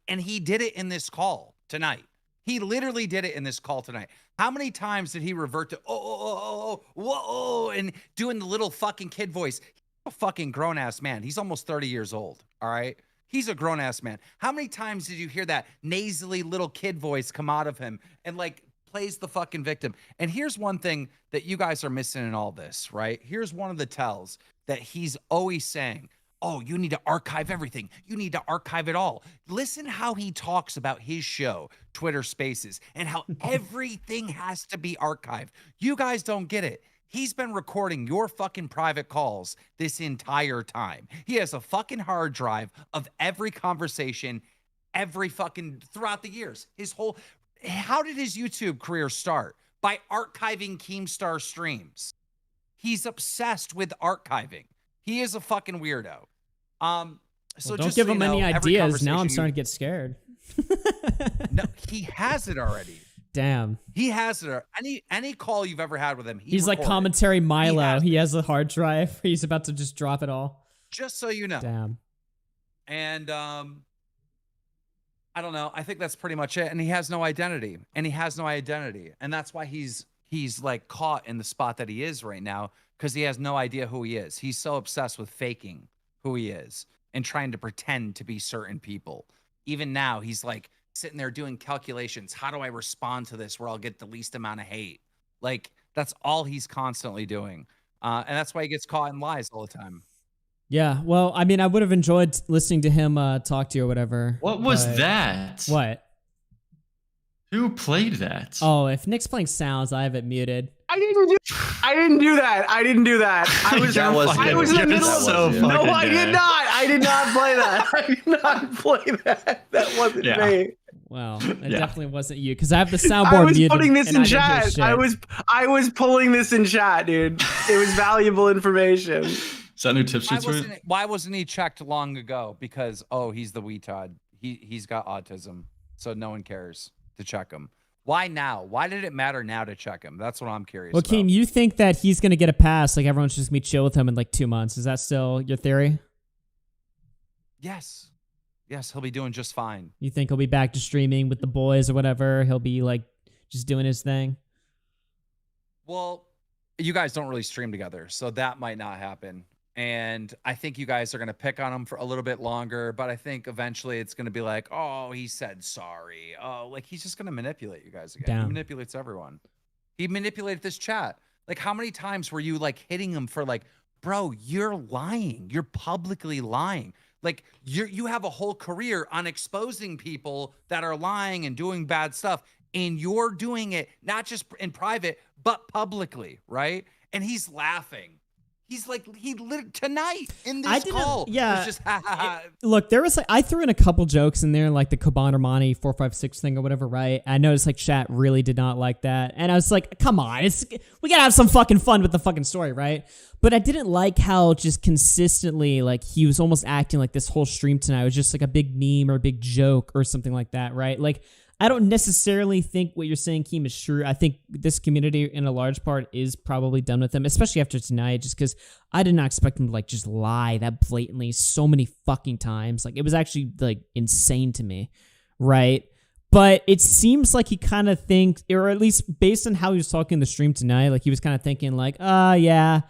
and he did it in this call tonight. He literally did it in this call tonight. How many times did he revert to whoa, and doing the little fucking kid voice? He's a fucking grown ass man. He's almost 30 years old. All right. He's a grown ass man. How many times did you hear that nasally little kid voice come out of him and like plays the fucking victim? And here's one thing that you guys are missing in all this, right? Here's one of the tells that he's always saying, oh, you need to archive everything. You need to archive it all. Listen how he talks about his show, Twitter Spaces, and how everything has to be archived. You guys don't get it. He's been recording your fucking private calls this entire time. He has a fucking hard drive of every conversation, every fucking throughout the years. How did his YouTube career start? By archiving Keemstar streams. He's obsessed with archiving. He is a fucking weirdo. So Well, don't just give so him you know, any every ideas. Now I'm conversation starting to get scared. No, he has it already. Damn. He has it. Any call you've ever had with him, He's like recorded. commentary Milo. He has a hard drive. He's about to just drop it all. Just so you know. Damn. And I don't know. I think that's pretty much it. And he has no identity. And that's why he's like caught in the spot that he is right now, because he has no idea who he is. He's so obsessed with faking who he is and trying to pretend to be certain people. Even now, he's like sitting there doing calculations. How do I respond to this where I'll get the least amount of hate? Like, that's all he's constantly doing. And that's why he gets caught in lies all the time. Yeah. Well, I mean, I would have enjoyed listening to him talk to you or whatever. What was but- that? What? Who played that? Oh, if Nick's playing sounds, I have it muted. I didn't do that. I was That was I was in the good. middle That of was it. so No, fucking I did good. not. I did not play that. I did not play that. That wasn't Yeah. me. Well, it Yeah. definitely wasn't you because I have the I soundboard was muted. putting this and in I didn't hear chat. shit. I was pulling this in chat, dude. It was valuable information. Is that new Tipster tweet? Why wasn't he checked long ago? Because, oh, he's the weetod. He's got autism, so no one cares to check him. Why now? Why did it matter now to check him? That's what I'm curious Well, about. Keem, you think that he's going to get a pass? Like everyone's just going to be chill with him in like 2 months. Is that still your theory? Yes. Yes, he'll be doing just fine. You think he'll be back to streaming with the boys or whatever? He'll be like just doing his thing? Well, you guys don't really stream together, so that might not happen. And I think you guys are going to pick on him for a little bit longer, but I think eventually it's going to be like, oh, he said sorry. Oh, like he's just going to manipulate you guys again. Damn. He manipulates everyone. He manipulated this chat. Like, how many times were you like hitting him for like, bro, you're lying. You're publicly lying. Like you have a whole career on exposing people that are lying and doing bad stuff. And you're doing it not just in private, but publicly, right? And he's laughing. He's like, tonight in this call. Yeah. Was just, ha, ha, ha. Look, there was like, I threw in a couple jokes in there, like the Kaban Armani 456 thing or whatever, right? I noticed like chat really did not like that. And I was like, come on, we gotta have some fucking fun with the fucking story, right? But I didn't like how just consistently, like he was almost acting like this whole stream tonight was just like a big meme or a big joke or something like that, right? Like, I don't necessarily think what you're saying, Keem, is true. I think this community, in a large part, is probably done with him, especially after tonight, just because I did not expect him to, like, just lie that blatantly so many fucking times. Like, it was actually, like, insane to me, right? But it seems like he kind of thinks, or at least based on how he was talking in the stream tonight, like, he was kind of thinking, like, yeah,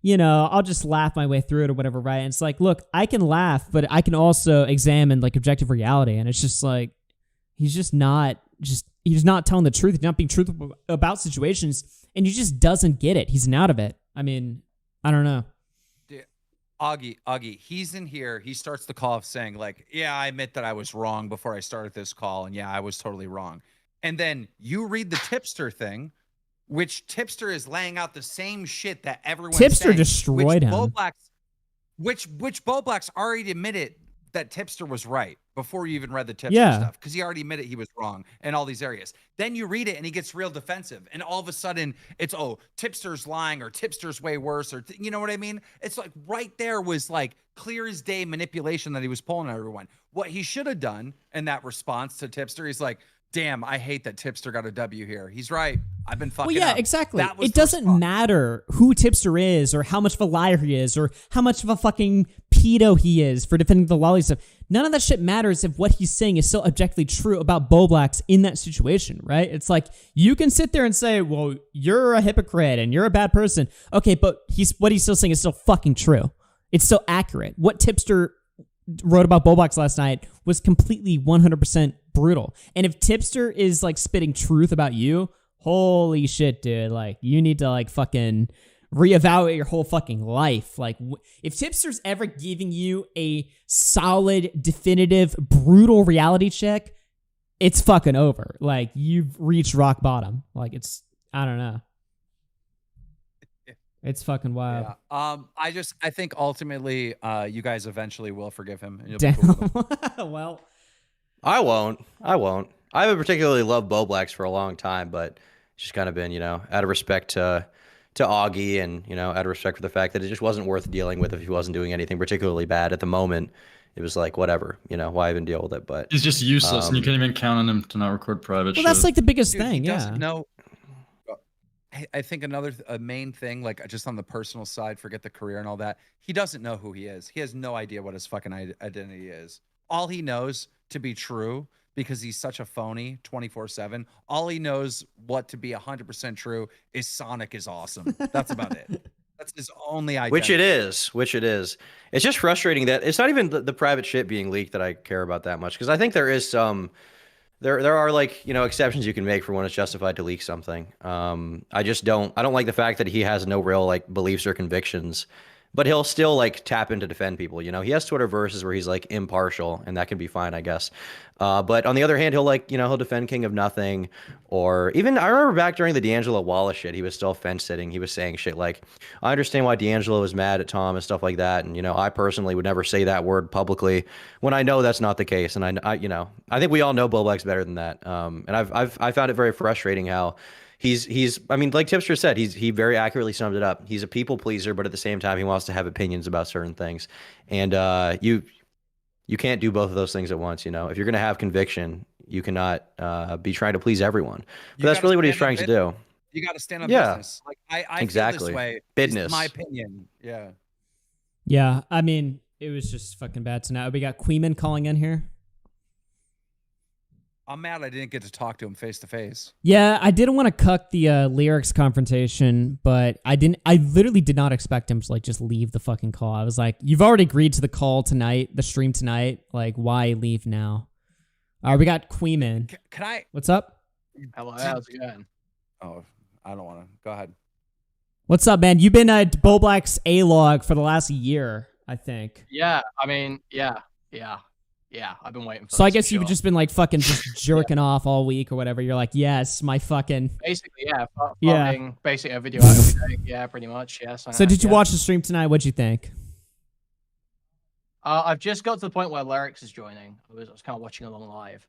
you know, I'll just laugh my way through it or whatever, right? And it's like, look, I can laugh, but I can also examine, like, objective reality, and it's just like, he's not telling the truth. He's not being truthful about situations, and he just doesn't get it. He's out of it. I mean, I don't know. Augie, he's in here. He starts the call off saying like, yeah, I admit that I was wrong before I started this call. And yeah, I was totally wrong. And then you read the tipster thing, which tipster is laying out the same shit that everyone Tipster destroyed him. Which Bowblax already admitted that tipster was right before you even read the tipster stuff, because he already admitted he was wrong in all these areas. Then you read it and he gets real defensive, and all of a sudden it's, oh, tipster's lying, or tipster's way worse, or you know what I mean? It's like right there was like clear as day manipulation that he was pulling on everyone. What he should have done in that response to tipster, he's like, damn, I hate that tipster got a W here. He's right. I've been fucking up. Exactly. It doesn't matter who tipster is, or how much of a liar he is, or how much of a fucking pedo he is for defending the lolly stuff. None of that shit matters if what he's saying is still objectively true about Bowblax in that situation, right? It's like, you can sit there and say, well, you're a hypocrite and you're a bad person. Okay, but what he's still saying is still fucking true. It's still accurate. What tipster wrote about Bowblax last night was completely 100% brutal. And if tipster is like spitting truth about you, holy shit, dude, like you need to like fucking reevaluate your whole fucking life. Like if tipster's ever giving you a solid, definitive, brutal reality check, it's fucking over. Like you've reached rock bottom. Like it's, I don't know. It's fucking wild. Yeah. I think ultimately, you guys eventually will forgive him. And you'll be cool with him. Well, I won't. I haven't particularly loved Bowblax for a long time, but it's just kind of been, out of respect to Augie, and, out of respect for the fact that it just wasn't worth dealing with if he wasn't doing anything particularly bad at the moment. It was like, whatever, why even deal with it? But he's just useless, and you can't even count on him to not record private. Well, that's like the biggest thing. He yeah. doesn't know. I think a main thing, like just on the personal side, forget the career and all that, he doesn't know who he is. He has no idea what his fucking identity is. All he knows to be true, because he's such a phony 24/7, all he knows what to be 100% true is Sonic is awesome. That's about it. That's his only identity. Which it is. It's just frustrating that it's not even the private shit being leaked that I care about that much, because I think there is some... There are like, exceptions you can make for when it's justified to leak something. I don't like the fact that he has no real like beliefs or convictions, but he'll still like tap in to defend people. He has Twitter verses where he's like impartial, and that can be fine, I guess. But on the other hand, he'll like, he'll defend King of Nothing, or even I remember back during the D'Angelo Wallace shit, he was still fence sitting. He was saying shit like, I understand why D'Angelo was mad at Tom and stuff like that. And, I personally would never say that word publicly when I know that's not the case. And I think we all know Bowblax better than that. And I found it very frustrating how he's I mean, like Tipster said, he very accurately summed it up. He's a people pleaser, but at the same time, he wants to have opinions about certain things. And you can't do both of those things at once. If you're going to have conviction, you cannot be trying to please everyone. But that's really what he's trying to do. You got to stand on business. Like I exactly. feel this way. Business. My opinion. Yeah. Yeah. I mean, it was just fucking bad tonight. We got Queeman calling in here. I'm mad I didn't get to talk to him face to face. Yeah, I didn't want to cuck the lyrics confrontation, but I literally did not expect him to like just leave the fucking call. I was like, you've already agreed to the call tonight, the stream tonight. Like, why leave now? All right, we got Queeman. Can I? What's up? Hello, how's it going? Oh, I don't want to. Go ahead. What's up, man? You've been at Bowblax A-Log for the last year, I think. Yeah, I mean, yeah. I've been waiting for So I this, guess for you've sure. just been like fucking just jerking off all week or whatever. You're like, yes, my fucking... Basically, yeah. Yeah. Farming basically a video out every day. Yeah, pretty much. Yes. So did you watch the stream tonight? What'd you think? I've just got to the point where Lyrics is joining. I was kind of watching along live.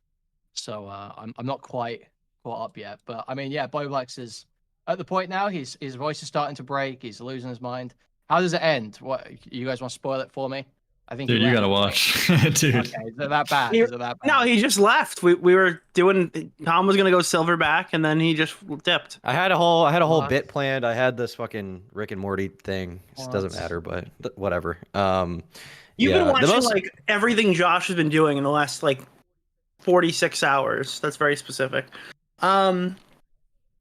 So I'm not quite caught up yet. But I mean, yeah, Bowblax is at the point now. His voice is starting to break. He's losing his mind. How does it end? What, you guys want to spoil it for me? I think Dude, you gotta watch. Dude. Okay, is it that bad? Is it that bad? No, he just left. We were doing. Tom was gonna go Silverback, and then he just dipped. I had a whole bit planned. I had this fucking Rick and Morty thing. It doesn't matter, but whatever. You've been watching like everything Josh has been doing in the last like 46 hours. That's very specific. I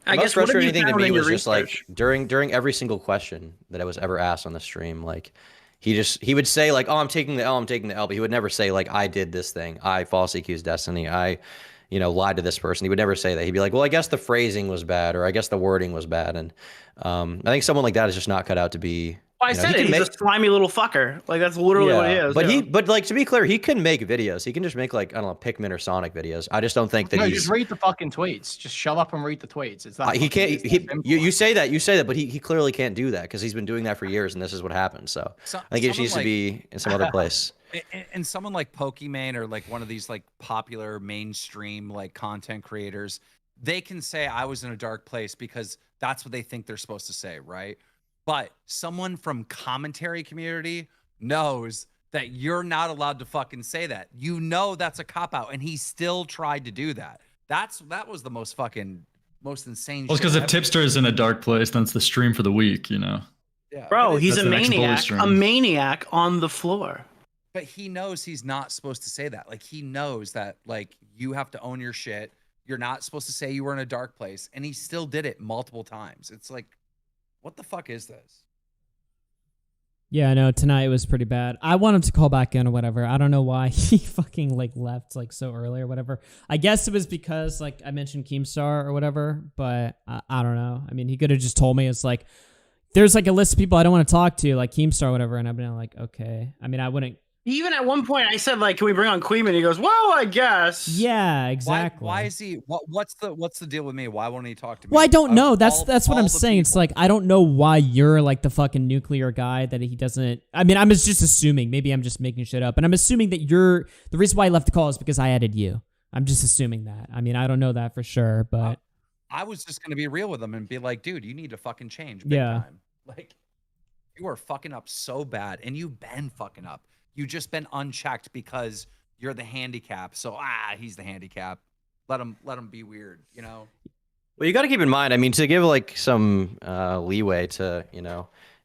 guess frustrating thing to me was just like during every single question that I was ever asked on the stream, like he would say like, oh, I'm taking the L, but he would never say like, I did this thing, I falsely accused Destiny, I lied to this person. He would never say that. He'd be like, well, I guess the phrasing was bad, or I guess the wording was bad. And I think someone like that is just not cut out to be I You know, said he it. can He's make- a slimy little fucker. Like that's literally what he is. But yeah. but like to be clear, he can make videos. He can just make like I don't know Pikmin or Sonic videos. I just don't think that No, he's. just read the fucking tweets. Just shut up and read the tweets. It's that. He fucking can't. easy. He, you say that, but he clearly can't do that because he's been doing that for years, and this is what happens. So I think it needs to be in some other place. And someone like Pokimane or like one of these like popular mainstream like content creators, they can say I was in a dark place because that's what they think they're supposed to say, right? But someone from commentary community knows that you're not allowed to fucking say that. You know that's a cop out, and he still tried to do that. That was the most insane. Well, because if Tipster is in a dark place, then it's the stream for the week, you know. Yeah, Bro, he's That's a the next bully maniac. stream. A maniac on the floor. But he knows he's not supposed to say that. Like he knows that like you have to own your shit. You're not supposed to say you were in a dark place, and he still did it multiple times. It's like, what the fuck is this? Yeah, I know. Tonight was pretty bad. I want him to call back in or whatever. I don't know why he fucking like left like so early or whatever. I guess it was because like I mentioned Keemstar or whatever, but I don't know. I mean, he could have just told me it's like there's like a list of people I don't want to talk to, like Keemstar or whatever, and I've been like, okay. I mean, I wouldn't. Even at one point, I said like, "Can we bring on Queeman?" He goes, "Well, I guess." Yeah, exactly. Why is he? What's the deal with me? Why won't he talk to me? Well, I don't know. That's what all I'm the saying. It's like I don't know why you're like the fucking nuclear guy that he doesn't. I mean, I'm just assuming. Maybe I'm just making shit up, and I'm assuming that you're the reason why I left the call is because I added you. I'm just assuming that. I mean, I don't know that for sure, but I was just gonna be real with him and be like, dude, you need to fucking change. Big Yeah. time. Like, you are fucking up so bad, and you've been fucking up. You just been unchecked because you're the handicap. So he's the handicap. Let him be weird, you know. Well, you got to keep in mind. I mean, to give like some leeway to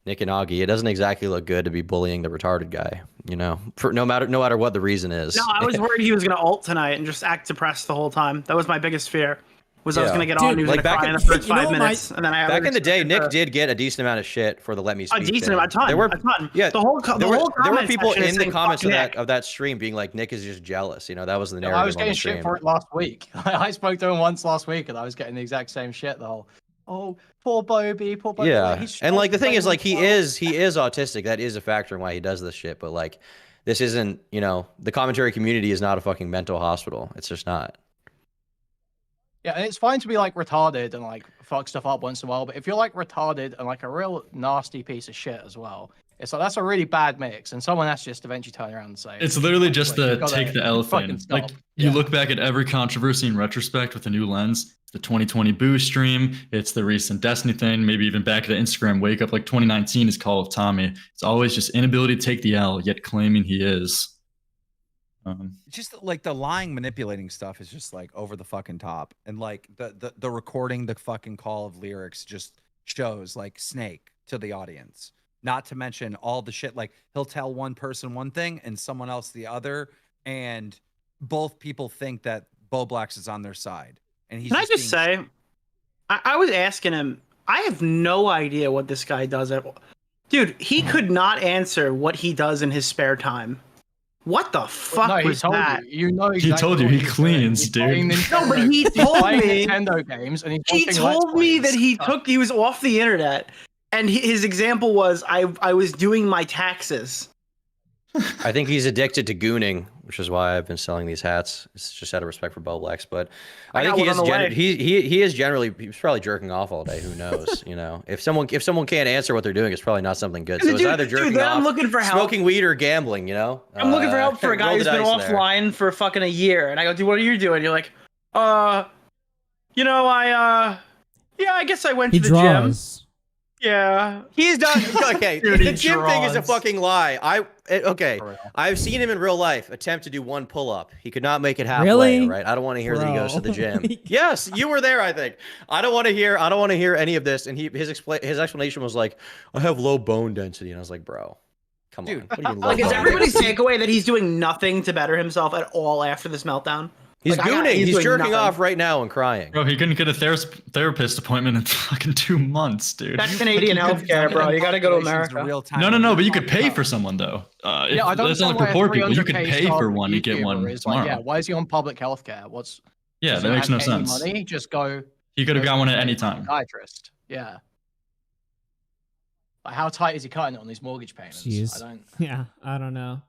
Nick and Augie, it doesn't exactly look good to be bullying the retarded guy. You know, for no matter what the reason is. No, I was worried he was gonna ult tonight and just act depressed the whole time. That was my biggest fear. Was I was gonna get on and he was gonna cry in the first 5 minutes, and then I back in the day, Nick did get a decent amount of shit for the "Let Me Speak." A decent thing. amount, a ton. There were, a ton. yeah, the whole there were comment people section is in the saying, comments of "Fuck Nick." that stream being like, Nick is just jealous. You know, that was the narrative. I was on getting the shit stream. for it last week. I spoke to him once last week, and I was getting the exact same shit. The whole, oh, poor Bobby, poor Bobby. Yeah, like, he's and like the thing is, struggling like he is autistic. That is a factor in why he does this shit. But like, this isn't. The commentary community is not a fucking mental hospital. It's just not. Yeah, and it's fine to be like retarded and like fuck stuff up once in a while, but if you're like retarded and like a real nasty piece of shit as well, it's like that's a really bad mix, and someone has to just eventually turn around and say It's literally just like, to you gotta take the fucking elephant. stop. Like you look back at every controversy in retrospect with a new lens. The 2020 Boo stream, it's the recent Destiny thing, maybe even back at the Instagram wake up like 2019 is Call of Tommy. It's always just inability to take the L, yet claiming he is. Just like the lying, manipulating stuff is just like over the fucking top, and like the recording the fucking call of lyrics just shows like Snake to the audience. Not to mention all the shit like he'll tell one person one thing and someone else the other, and both people think that Bowblax is on their side. And he's Can I just say, I was asking him. I have no idea what this guy does. Dude, he could not answer what he does in his spare time. What the fuck No, he was told that? you. You know He exactly told you what he he's cleans, doing. dude. He's No, but playing he Nintendo- told playing me Nintendo games, and he's He watching told Let's me Plays. that he was off the internet, and his example was I was doing my taxes. I think he's addicted to gooning, which is why I've been selling these hats. It's just out of respect for Bowblax, but I think got one on the way. he is generally he's probably jerking off all day. Who knows? If someone can't answer what they're doing, it's probably not something good. So it's either jerking then off, I'm looking for help. smoking weed, or gambling. I'm looking for help for a guy roll who's the been dice there. offline for fucking a year, and I go, dude, what are you doing? You're like, I guess I went he to the draws. gym. Yeah, he's done. Okay, Dude, the he gym thing is a draws. fucking lie. I've seen him in real life attempt to do one pull-up. He could not make it halfway. Really? Right? I don't want to hear that he goes to the Bro. gym. Yes, you were there. I think. I don't want to hear any of this. And his explanation was like, I have low bone density, and I was like, bro, come on. What do you mean, low Like, is bone everybody's density? takeaway that he's doing nothing to better himself at all after this meltdown? He's Like, gooning. He's doing jerking nothing. off right now and crying. Bro, he couldn't get a therapist appointment in fucking 2 months, dude. That's Canadian healthcare, bro. You got to go to America. No, but you could pay for someone though. Yeah, I don't That's know only for why poor people. You could 300K pay star for one. You get YouTuber one is like, tomorrow. yeah, why is he on public healthcare? Yeah, does that he makes have no any sense. Money? Just go. He could have go got one to at a any time. Psychiatrist. Yeah. Like, how tight is he cutting it on these mortgage payments? Jeez. I don't. Yeah, I don't know.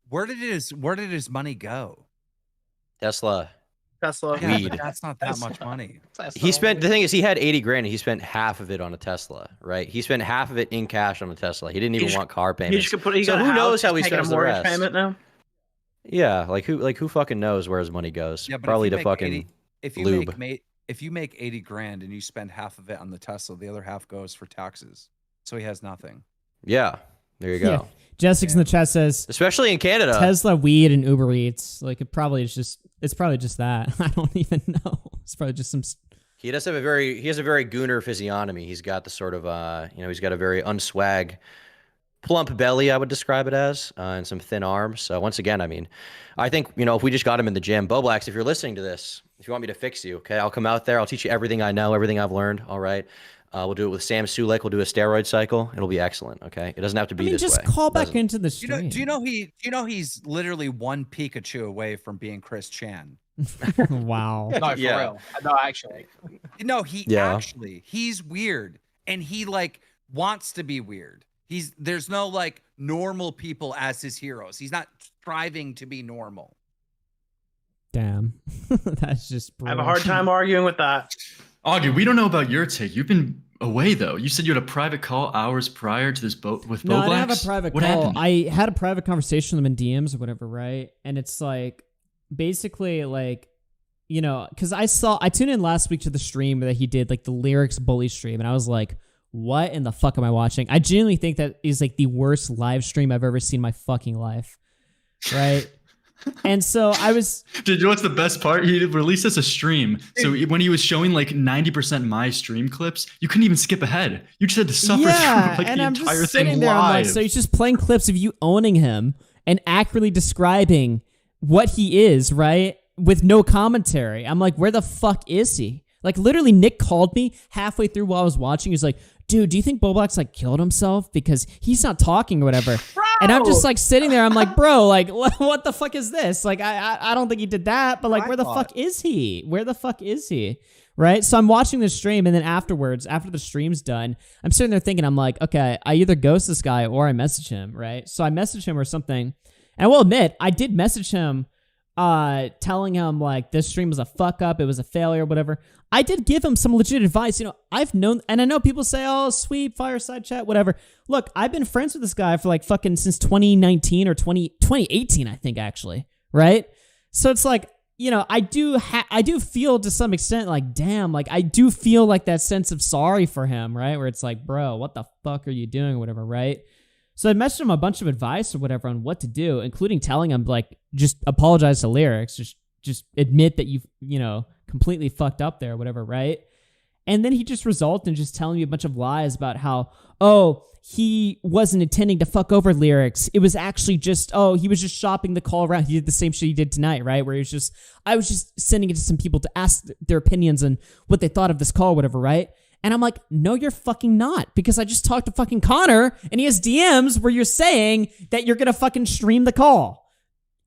Where did his money go? Tesla. Tesla. Yeah, Weed. but that's not that much money. He spent, the thing is, he had 80 grand and he spent half of it on a Tesla, right? He spent half of it in cash on a Tesla. He didn't even want car payments. He just put, he so got a who house, knows how he he's taking spends a the mortgage rest? payment now. Yeah, like who fucking knows where his money goes? Yeah, but Probably if you to make fucking 80, if you lube. if you make 80 grand and you spend half of it on the Tesla, the other half goes for taxes. So he has nothing. Yeah, there you go. Yeah. Jessica's in the chat says, especially in Canada, Tesla, weed, and Uber Eats. Like it's probably just that. I don't even know. It's probably just some. He does have a very gooner physiognomy. He's got the sort of he's got a very unswag, plump belly, I would describe it as, and some thin arms. So once again, I mean, I think, if we just got him in the gym, Bowblax, if you're listening to this, if you want me to fix you, okay, I'll come out there. I'll teach you everything I know, everything I've learned. All right. We'll do it with Sam Sulek. We'll do a steroid cycle. It'll be excellent. Okay. It doesn't have to be this just way. call back into the stream. Do you know he's literally one Pikachu away from being Chris Chan? Wow. No, for Yeah. real. No, actually. No, Yeah. he's weird, and he like wants to be weird. There's no like normal people as his heroes. He's not striving to be normal. Damn. That's just I have a hard time arguing with that. Augie, we don't know about your take. You've been away though. You said you had a private call hours prior to this boat with Bowblax. No, I didn't have a private what call. Happened? I had a private conversation with him in DMs or whatever, right? And it's like, basically, like, because I tuned in last week to the stream that he did, like the lyrics bully stream, and I was like, what in the fuck am I watching? I genuinely think that is like the worst live stream I've ever seen in my fucking life, right? And so I was. Dude, you know what's the best part? He released us a stream. So when he was showing like 90% my stream clips, you couldn't even skip ahead. You just had to suffer through like and the I'm entire just sitting thing there. I'm like, live. so he's just playing clips of you owning him and accurately describing what he is, right? With no commentary. I'm like, where the fuck is he? Like, literally, Nick called me halfway through while I was watching. He's like, dude, do you think Bowblax like killed himself because he's not talking or whatever? And I'm just like sitting there. I'm like, bro, like, what the fuck is this? Like, I don't think he did that, but like, where the fuck is he? Where the fuck is he? Right? So I'm watching the stream, and then afterwards, after the stream's done, I'm sitting there thinking, I'm like, okay, I either ghost this guy or I message him, right? So I message him or something. And I will admit, I did message him telling him like this stream was a fuck up, it was a failure, whatever. I did give him some legit advice. I've known, and I know people say, oh, sweet, fireside chat, whatever. Look, I've been friends with this guy for like fucking since 2019 or 2018, I think, actually, right? So it's like, I do feel to some extent like, damn, like I do feel like that sense of sorry for him, right? Where it's like, bro, what the fuck are you doing or whatever, right? So I messaged him a bunch of advice or whatever on what to do, including telling him like, just apologize to lyrics, just admit that you've, completely fucked up there or whatever, right? And then he just resulted in just telling me a bunch of lies about how, oh, he wasn't intending to fuck over lyrics. It was actually just, oh, he was just shopping the call around. He did the same shit he did tonight, right? Where I was just sending it to some people to ask their opinions on what they thought of this call or whatever, right? And I'm like, no, you're fucking not. Because I just talked to fucking Connor and he has DMs where you're saying that you're going to fucking stream the call.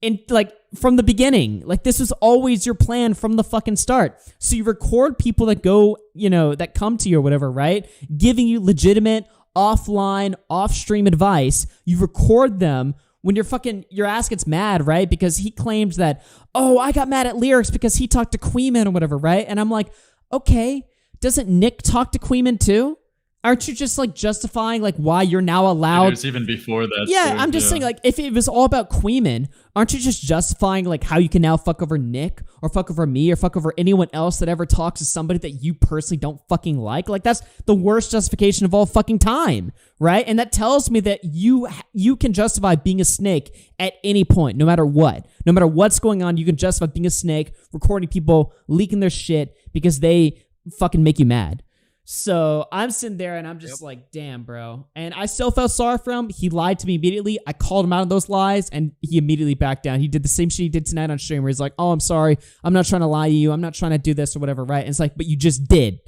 And like from the beginning, like this was always your plan from the fucking start. So you record people that go, that come to you or whatever, right? Giving you legitimate offline, off-stream advice. You record them when your ass gets mad, right? Because he claims that, oh, I got mad at lyrics because he talked to Queeman or whatever, right? And I'm like, okay, doesn't Nick talk to Queeman too? Aren't you just like justifying like why you're now allowed? It was even before that. Yeah, too, I'm just saying like if it was all about Queeman, aren't you just justifying like how you can now fuck over Nick or fuck over me or fuck over anyone else that ever talks to somebody that you personally don't fucking like? Like that's the worst justification of all fucking time, right? And that tells me that you can justify being a snake at any point, no matter what. No matter what's going on, you can justify being a snake, recording people, leaking their shit because they fucking make you mad. So I'm sitting there and I'm just like, damn, bro. And I still felt sorry for him. He lied to me immediately. I called him out on those lies and he immediately backed down. He did the same shit he did tonight on stream where he's like, oh, I'm sorry. I'm not trying to lie to you. I'm not trying to do this or whatever, right? And it's like, but you just did.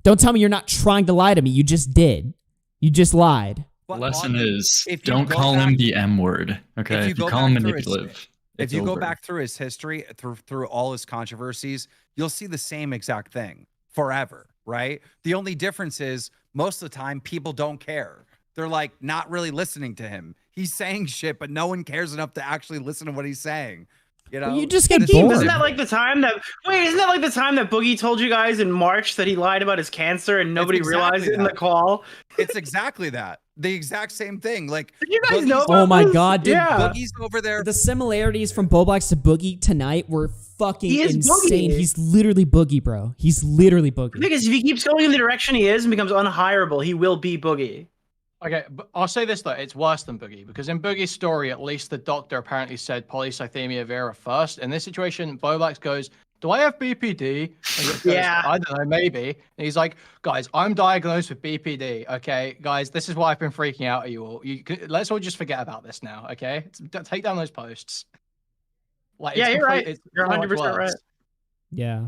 Don't tell me you're not trying to lie to me. You just did. You just lied. The lesson is don't call him the M word. Okay. If you call him manipulative. If you go back through his history, through all his controversies, you'll see the same exact thing forever. Right? The only difference is most of the time people don't care. They're like not really listening to him. He's saying shit, but no one cares enough to actually listen to what he's saying. You know, you just get This- bored. Isn't that like the time that isn't that like the time that Boogie told you guys in March that he lied about his cancer and nobody realized it in the call? It's exactly that. The exact same thing. Like, did you guys know? Oh my god, dude! Boogie's over there. The similarities from Bowblax to Boogie tonight were fucking He is insane. Boogie. He's literally Boogie, bro. He's literally Boogie. Because if he keeps going in the direction he is and becomes unhireable, he will be Boogie. Okay, but I'll say this though, it's worse than Boogie, because in Boogie's story, at least the doctor apparently said polycythemia vera first. In this situation, Bowblax goes, "Do I have BPD?" And he goes, Yeah. I don't know, maybe. And he's like, "Guys, I'm diagnosed with BPD. Okay, guys, this is why I've been freaking out at you all. Let's all just forget about this now. Okay, take down those posts." Like, Yeah, it's you're right. it's You're so much 100% worse. right. Yeah.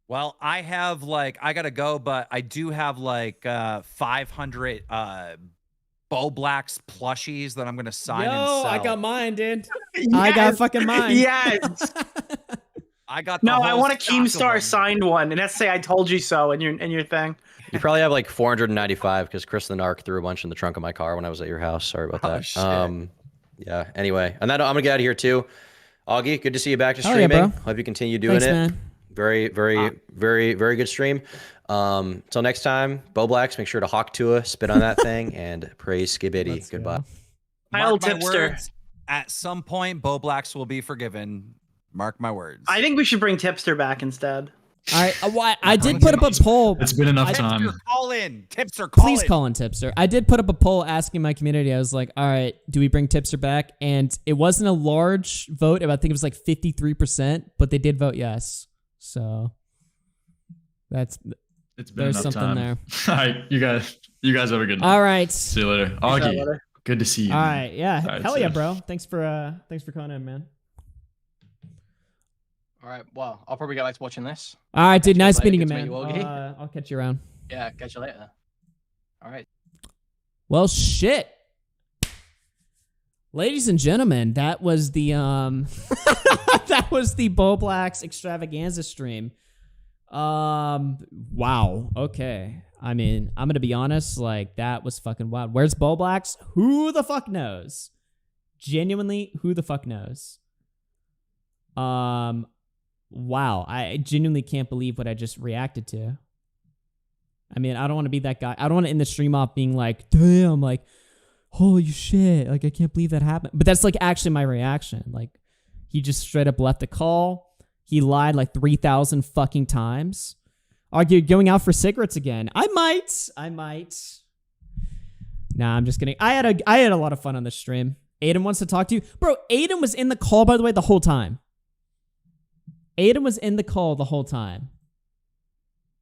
Well, I have like I gotta go, but I do have like 500 Bowblax plushies that I'm gonna sign and sell. I got mine, dude. I got fucking mine. Yes. I got the No, I whole want a stock of Keemstar them. signed one, and that's say "I told you so" in your thing. You probably have like 495 because Chris the Narc threw a bunch in the trunk of my car when I was at your house. Sorry about that. shit. Yeah. Anyway, and then I'm gonna get out of here too. Augie, good to see you back to Hell yeah, streaming. bro. Hope you continue doing Thanks, it. man. Very good stream. Till next time, Bowblax, make sure to hawk Tua, spit on that thing, and praise Skibidi. Goodbye. Mark my Tipster. words, at some point, Bowblax will be forgiven. Mark my words. I think we should bring Tipster back instead. All right, I did put up a poll. It's been enough I- time. Call in, Tipster. Call Please in. call in Tipster. I did put up a poll asking my community. I was like, all right, do we bring Tipster back? And it wasn't a large vote. I think it was like 53%, but they did vote yes. So It's been there's enough something time. there. All right, you guys have a good night. All right. See you later. Augie, good to see you. All man. right, yeah. All right, Hell see yeah, ya. bro. Thanks for coming in, man. All right, well, I'll probably get back to watching this. All right, dude. Nice later. meeting you, Good to man. meet you, Augie. I'll catch you around. Yeah, catch you later. All right. Well, shit. Ladies and gentlemen, that was the that was the Bowblax extravaganza stream. Wow. Okay. I mean, I'm gonna be honest, like that was fucking wild. Where's Bowblax? Who the fuck knows? Genuinely, who the fuck knows? Wow. I genuinely can't believe what I just reacted to. I mean, I don't want to be that guy. I don't want to end the stream off being like, damn, like, holy shit, like, I can't believe that happened. But that's, like, actually my reaction. Like, he just straight up left the call. He lied, like, 3,000 fucking times. Argued going out for cigarettes again. I might. Nah, I'm just kidding. I had a lot of fun on the stream. Aiden wants to talk to you. Bro, Aiden was in the call, by the way, the whole time. Aiden was in the call the whole time.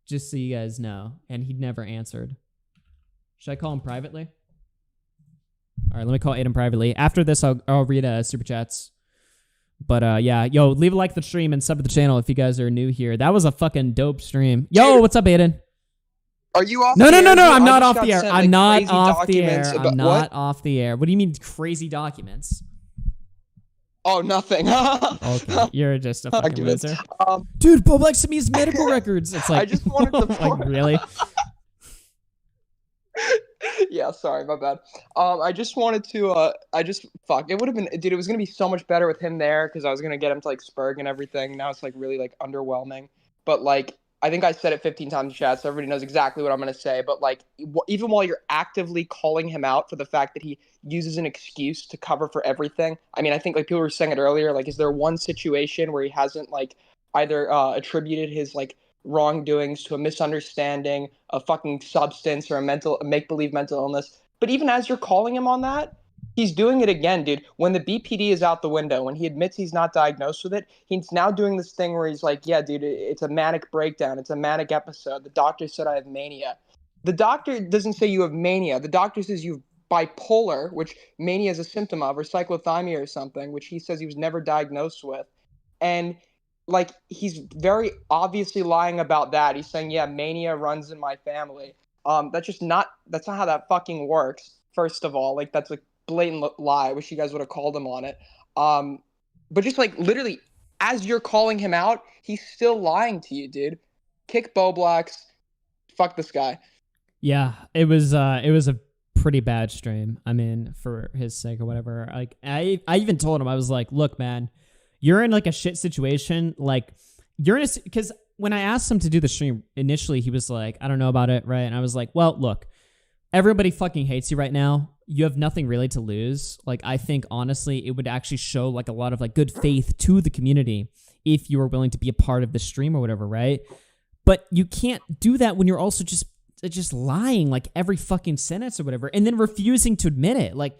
Just so you guys know. And he never answered. Should I call him privately? All right, let me call Aiden privately. After this, I'll read super chats. But yeah, yo, leave a like to the stream and sub to the channel if you guys are new here. That was a fucking dope stream. Yo, what's up, Aiden? Are you off? No, the no, air, no, dude? I'm I not just off got the air. sent, I'm like, not crazy off the air. documents I'm about- not what? off the air. What do you mean crazy documents? Oh, nothing. Okay, you're just a fucking Documents. loser. Dude, Bowblax sent me his medical records. It's like, I just wanted to like, really? Yeah, sorry, my bad. I just wanted to, fuck. It would have been, dude, it was gonna be so much better with him there because I was gonna get him to like Spurg and everything. Now it's like really like underwhelming. But like, I think I said it 15 times in chat, so everybody knows exactly what I'm gonna say. But like, even while you're actively calling him out for the fact that he uses an excuse to cover for everything, I mean, I think like people were saying it earlier. Like, is there one situation where he hasn't like either attributed his like wrongdoings to a misunderstanding, a fucking substance, or a make-believe mental illness? But even as you're calling him on that, he's doing it again, dude. When the BPD is out the window, when he admits he's not diagnosed with it, he's now doing this thing where he's like, yeah, dude, it's a manic breakdown. It's a manic episode. The doctor said I have mania. The doctor doesn't say you have mania. The doctor says you have bipolar, which mania is a symptom of, or cyclothymia or something, which he says he was never diagnosed with. And like, he's very obviously lying about that. He's saying, yeah, mania runs in my family. That's not how that fucking works. First of all, like, that's a blatant lie. I wish you guys would have called him on it. But just like literally as you're calling him out, he's still lying to you, dude. Kick Bowblax, fuck this guy. Yeah, it was a pretty bad stream. I mean, for his sake or whatever. Like I even told him, I was like, look, man, you're in like a shit situation. Like you're in a, because when I asked him to do the stream initially, he was like, I don't know about it, right? And I was like, well, look, everybody fucking hates you right now. You have nothing really to lose. Like, I think honestly, it would actually show like a lot of like good faith to the community if you were willing to be a part of the stream or whatever, right? But you can't do that when you're also just lying like every fucking sentence or whatever, and then refusing to admit it. Like,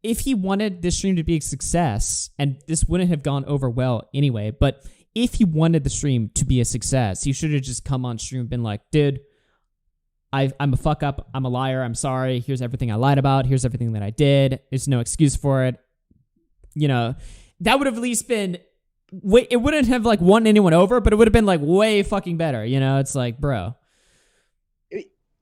if he wanted this stream to be a success, and this wouldn't have gone over well anyway, but if he wanted the stream to be a success, he should have just come on stream and been like, dude, I'm a fuck up. I'm a liar. I'm sorry. Here's everything I lied about. Here's everything that I did. There's no excuse for it. You know, that would have at least been, it wouldn't have like won anyone over, but it would have been like way fucking better. You know, it's like, bro.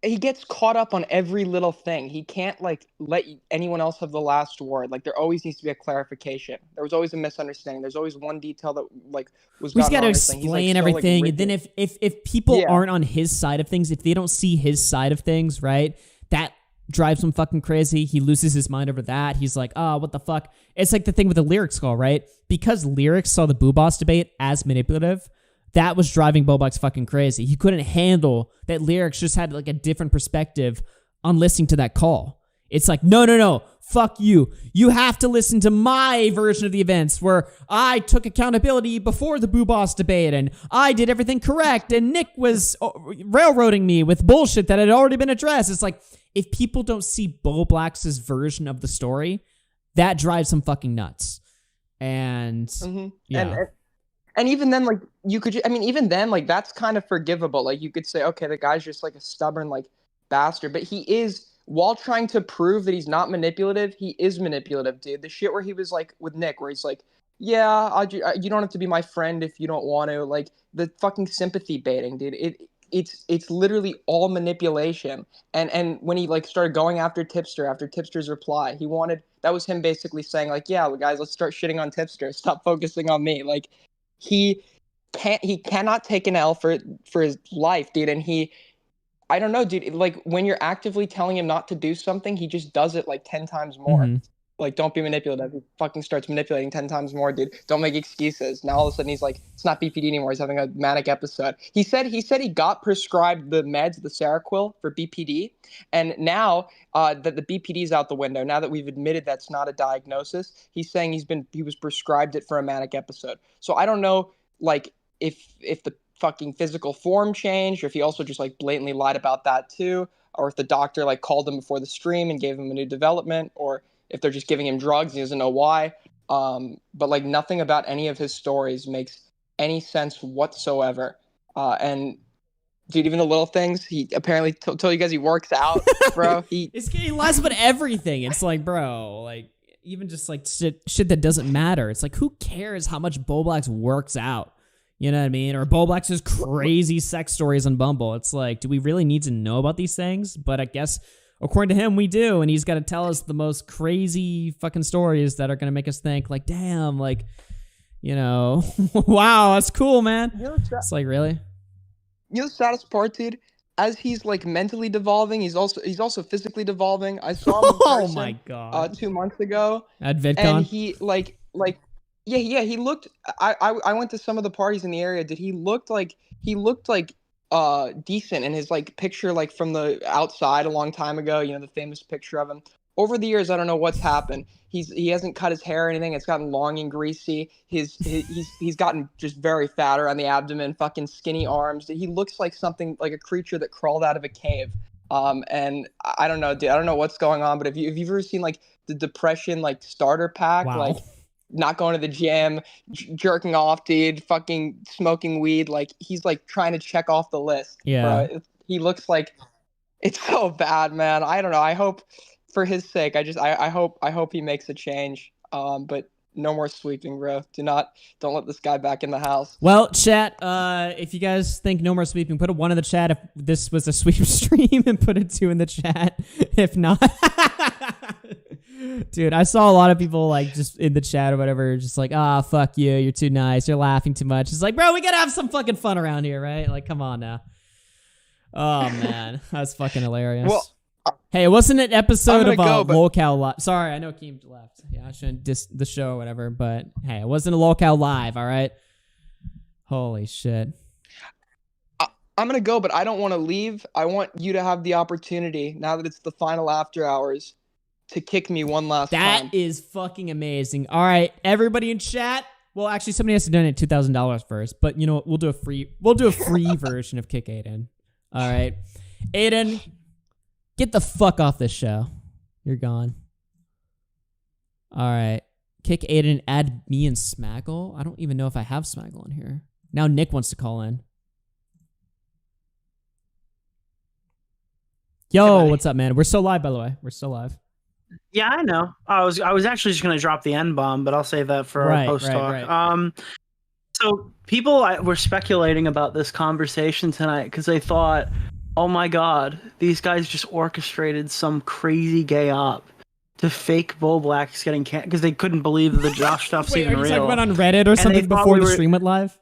He gets caught up on every little thing. He can't like let anyone else have the last word. Like there always needs to be a clarification. There was always a misunderstanding. There's always one detail that like was. He's got to explain everything, and then if people aren't on his side of things, if they don't see his side of things, right, that drives him fucking crazy. He loses his mind over that. He's like, oh, what the fuck? It's like the thing with the Lyrics call, right? Because Lyrics saw the Boo Boss debate as manipulative. That was driving Bowblax fucking crazy. He couldn't handle that Lyrics just had like a different perspective on listening to that call. It's like, no, fuck you. You have to listen to my version of the events where I took accountability before the Boo Boss debate and I did everything correct and Nick was railroading me with bullshit that had already been addressed. It's like, if people don't see Bowblax's version of the story, that drives them fucking nuts. And yeah. And even then, like, you could, even then, like, that's kind of forgivable. Like, you could say, okay, the guy's just, like, a stubborn, like, bastard. But he is, while trying to prove that he's not manipulative, he is manipulative, dude. The shit where he was, like, with Nick, where he's like, yeah, you don't have to be my friend if you don't want to. Like, the fucking sympathy baiting, dude. It's literally all manipulation. And when he, like, started going after Tipster's reply, that was him basically saying, like, yeah, guys, let's start shitting on Tipster. Stop focusing on me. Like, he cannot take an L for his life, dude. And I don't know, dude, like when you're actively telling him not to do something, he just does it like 10 times more. Like, don't be manipulative. He fucking starts manipulating 10 times more, dude. Don't make excuses. Now all of a sudden he's like, it's not BPD anymore. He's having a manic episode. He said he got prescribed the meds, the Seroquel for BPD. And now that the BPD is out the window, now that we've admitted that's not a diagnosis, he's saying he was prescribed it for a manic episode. So I don't know, like, if the fucking physical form changed, or if he also just like blatantly lied about that too, or if the doctor like called him before the stream and gave him a new development, or if they're just giving him drugs, he doesn't know why. But like nothing about any of his stories makes any sense whatsoever. And dude, even the little things, he apparently told you guys he works out, bro. He lies about everything. It's like, bro, like even just like shit that doesn't matter. It's like, who cares how much Bowblax works out? You know what I mean? Or Bowblax's crazy sex stories on Bumble. It's like, do we really need to know about these things? But I guess according to him, we do, and he's got to tell us the most crazy fucking stories that are going to make us think, like, damn, like, you know, wow, that's cool, man. It's like, really? You know the saddest part, dude? As he's like mentally devolving, he's also physically devolving. I saw him in person, my God, 2 months ago at VidCon, and he yeah, he looked. I went to some of the parties in the area. He looked like decent in his like picture, like from the outside a long time ago, you know, the famous picture of him. Over the years, I don't know what's happened. He hasn't cut his hair or anything. It's gotten long and greasy. He's gotten just very fat around the abdomen, fucking skinny arms. He looks like something like a creature that crawled out of a cave. And I don't know, dude. I don't know what's going on, but if you've ever seen like the depression like starter pack, like not going to the gym, jerking off, dude, fucking smoking weed, like he's like trying to check off the list. Yeah, bro. He looks like it's so bad, man. I don't know. I hope for his sake, I hope he makes a change. But no more sweeping, bro. Don't let this guy back in the house. Well, chat, if you guys think no more sweeping, put a 1 in the chat if this was a sweep stream, and put a 2 in the chat if not. Dude, I saw a lot of people like just in the chat or whatever, just like, fuck you, you're too nice, you're laughing too much. It's like, bro, we gotta have some fucking fun around here, right? Like, come on now. Oh man, that's fucking hilarious. Well, hey, it wasn't an episode gonna of go, but- Locale Live. Sorry, I know Keem left. Yeah, I shouldn't diss the show or whatever, but hey, it wasn't a Locale Live, all right? Holy shit. I'm gonna go, but I don't want to leave. I want you to have the opportunity, now that it's the final after hours, to kick me one last time. That is fucking amazing. All right, everybody in chat. Well, actually, somebody has to donate $2,000 first, but you know what? We'll do a free version of Kick Aiden. All right, Aiden, get the fuck off this show. You're gone. All right, Kick Aiden. Add me and Smaggle. I don't even know if I have Smaggle in here. Now Nick wants to call in. Yo, what's up, man? We're still live, by the way. We're still live. Yeah, I know. I was actually just gonna drop the N bomb, but I'll save that for our post talk. Right. So people were speculating about this conversation tonight because they thought, oh my god, these guys just orchestrated some crazy gay op to fake Bowblax getting canned because they couldn't believe that the Josh stuff's Wait, even are you real. talking about on Reddit or something before the stream went live?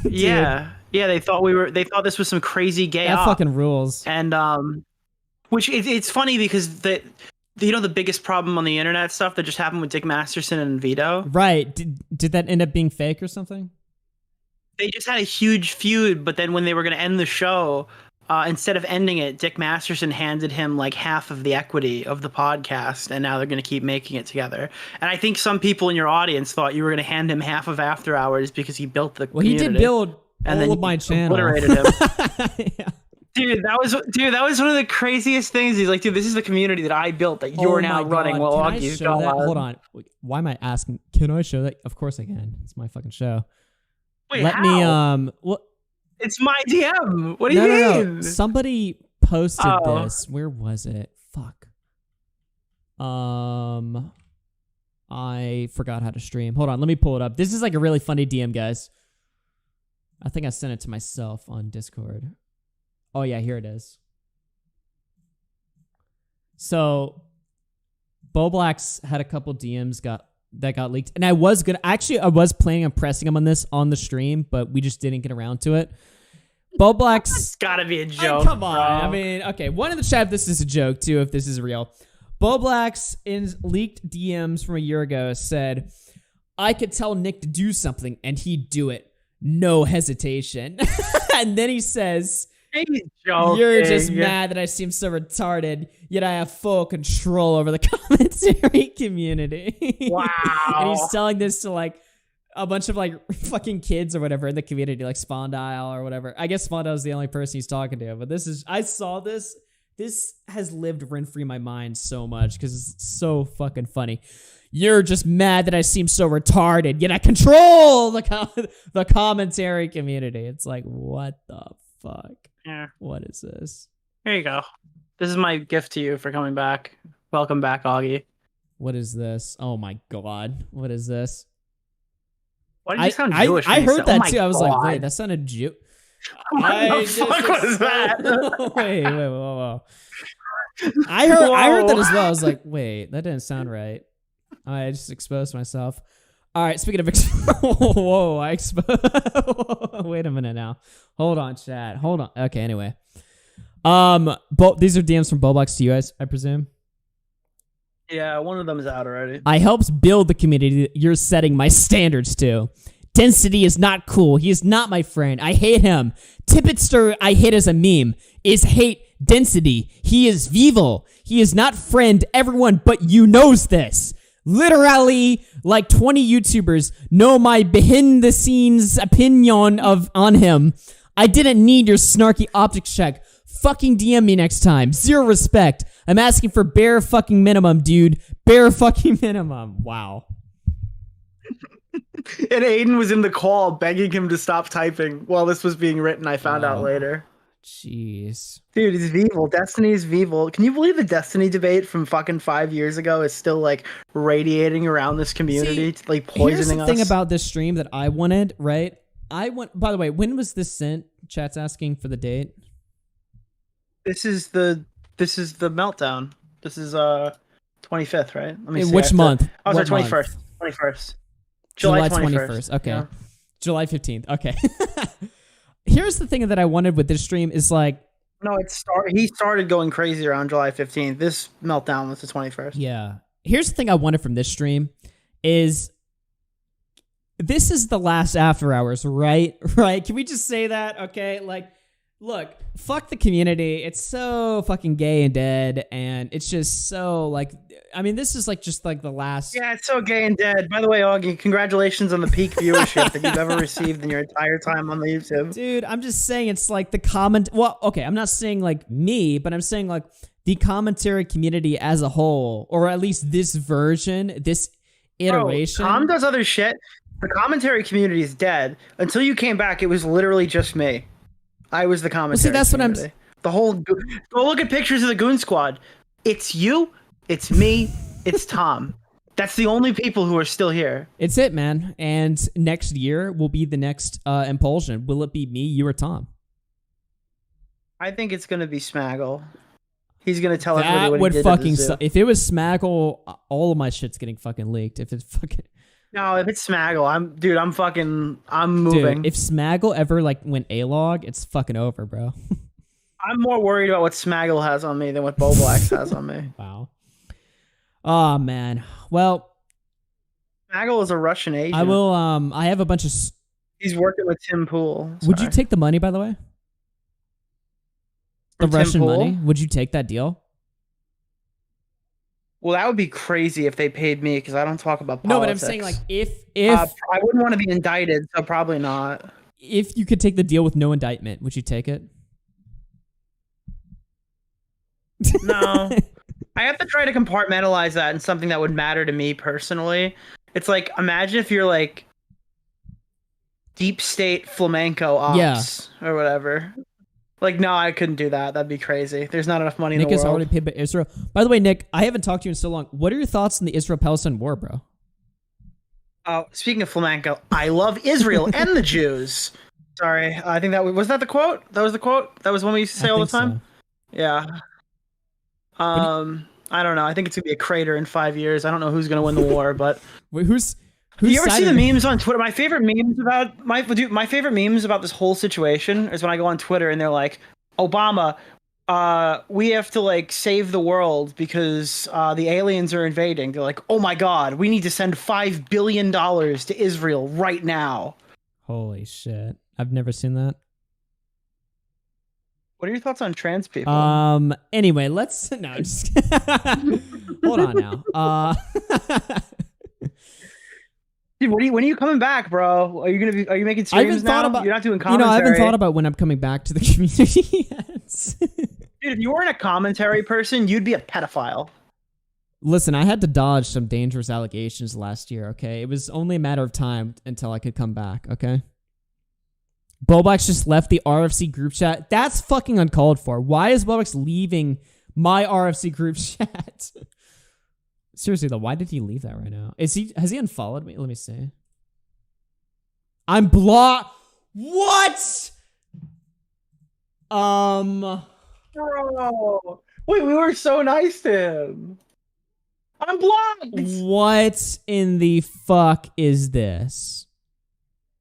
Yeah, they thought this was some crazy gay That op. fucking rules. And which it's funny because the biggest problem on the internet stuff that just happened with Dick Masterson and Vito. Right. Did that end up being fake or something? They just had a huge feud, but then when they were going to end the show, instead of ending it, Dick Masterson handed him like half of the equity of the podcast, and now they're going to keep making it together. And I think some people in your audience thought you were going to hand him half of After Hours because he built the Well, he community. did build and all then of my channel. Obliterated him. Dude, that was one of the craziest things. He's like, dude, this is the community that I built that you're now running. God. Well, Can I Augie's show that? gone. Hold on. Why am I asking? Can I show that? Of course I can. It's my fucking show. Wait, Let me what? It's my DM. What do you mean? No. Somebody posted Oh. this. Where was it? Fuck. I forgot how to stream. Hold on, let me pull it up. This is like a really funny DM, guys. I think I sent it to myself on Discord. Oh yeah, here it is. So, Bowblax had a couple DMs that got leaked, and I was planning on pressing him on this on the stream, but we just didn't get around to it. Bowblax, It's gotta be a joke. come on. bro. I mean, okay, one in the chat. If this is a joke too. If this is real, Bowblax in leaked DMs from a year ago said, "I could tell Nick to do something, and he'd do it, no hesitation." And then he says, "You're just mad that I seem so retarded, yet I have full control over the commentary community." Wow. And he's telling this to like a bunch of like fucking kids or whatever in the community, like Spondyle or whatever. I guess Spondyle is the only person he's talking to, but I saw this. This has lived rent-free in my mind so much because it's so fucking funny. "You're just mad that I seem so retarded, yet I control the commentary community." It's like, what the fuck? Yeah. What is this? Here you go. This is my gift to you for coming back. Welcome back, Augie. What is this? Oh my god. What is this? Why did you sound Jewish? I when you heard said- that oh my too. I was like, God. wait, that sounded Jew. What the fuck was that? wait, whoa. I heard that as well. I was like, wait, that didn't sound right. I just exposed myself. All right, speaking of whoa, I exposed. Wait a minute now. Hold on, chat. Hold on. Okay, anyway. These are DMs from Bowblax to you guys, I presume. Yeah, one of them is out already. "I helped build the community that you're setting my standards to. Density is not cool. He is not my friend. I hate him. Tipster I hate as a meme. Is hate Density. He is evil. He is not friend everyone but you knows this. Literally, like 20 YouTubers know my behind the scenes opinion on him. I didn't need your snarky optics check. Fucking DM me next time. Zero respect. I'm asking for bare fucking minimum, dude. Bare fucking minimum." Wow. And Aiden was in the call begging him to stop typing while this was being written. I found out Wow. later. Jeez. Dude, it's Veevil. Destiny is Veevil. Can you believe the Destiny debate from fucking 5 years ago is still like radiating around this community, like poisoning Here's the us? thing about this stream that I wanted, right? By the way, when was this sent? Chat's asking for the date. This is the meltdown. This is 25th, right? Let me In see. which month? Oh, What sorry, month? 21st. 21st. July 21st. 21st. Okay. Yeah. July 15th. Okay. here's the thing that I wanted with this stream is like, No, he started going crazy around July 15th. This meltdown was the 21st. yeah. Here's the thing I wanted from this stream is this is the last after hours, right? Right? Can we just say that? Okay, like, look, fuck the community. It's so fucking gay and dead, and it's just so like, I mean, this is like just like the last. Yeah, it's so gay and dead. By the way, Augie, congratulations on the peak viewership that you've ever received in your entire time on the YouTube. Dude, I'm just saying it's like the comment. Well, okay, I'm not saying like me, but I'm saying like the commentary community as a whole, or at least this version, this iteration. Bro, Tom does other shit. The commentary community is dead. Until you came back, it was literally just me. I was the commentary. See, that's community. what I'm. The whole. Go look at pictures of the Goon Squad. It's you. It's me. It's Tom. That's the only people who are still here. It's it, man. And next year will be the next Impulsion. Will it be me, you, or Tom? I think it's gonna be Smaggle. He's gonna tell everybody That what would he did fucking at the zoo. suck. If it was Smaggle, all of my shit's getting fucking leaked. If it's fucking. No, if it's Smaggle, I'm moving. Dude, if Smaggle ever like went A-log, it's fucking over, bro. I'm more worried about what Smaggle has on me than what Bowblax has on me. Wow. Oh man. Well, Smaggle is a Russian agent. I will. I have a bunch of. He's working with Tim Pool. Would you take the money, by the way? The From Tim Russian Pool? money? Would you take that deal? Well, that would be crazy if they paid me because I don't talk about politics. No, but I'm saying like if I wouldn't want to be indicted, so probably not. if you could take the deal with no indictment, would you take it? No. I have to try to compartmentalize that in something that would matter to me personally. It's like, imagine if you're like deep state flamenco ops or whatever. Like, no, I couldn't do that. That'd be crazy. There's not enough money Nick in the is world. already paid by Israel. By the way, Nick, I haven't talked to you in so long. What are your thoughts on the Israel-Palestine war, bro? Speaking of flamenco, I love Israel and the Jews. Sorry, I think was that the quote? That was the quote? That was one we used to say all the time? Yeah. I don't know. I think it's gonna be a crater in 5 years. I don't know who's gonna win the war, but wait, who's you ever see the sided- memes on Twitter? My favorite memes about my favorite memes about this whole situation is when I go on Twitter and they're like, Obama, we have to like save the world because the aliens are invading. They're like, oh my god, we need to send $5 billion to Israel right now. Holy shit. I've never seen that. What are your thoughts on trans people? Anyway, let's no just hold on now. Dude, when are you coming back, bro? Are you making I streams haven't now? thought about You're not doing commentary. I haven't thought about when I'm coming back to the community yet. Dude, if you weren't a commentary person, you'd be a pedophile. Listen, I had to dodge some dangerous allegations last year, okay? It was only a matter of time until I could come back, okay? Bowblax just left the RFC group chat. That's fucking uncalled for. Why is Bowblax leaving my RFC group chat? Seriously though, why did he leave that right now? Has he unfollowed me? Let me see. I'm blocked. What? Bro, wait, we were so nice to him. I'm blocked. What in the fuck is this?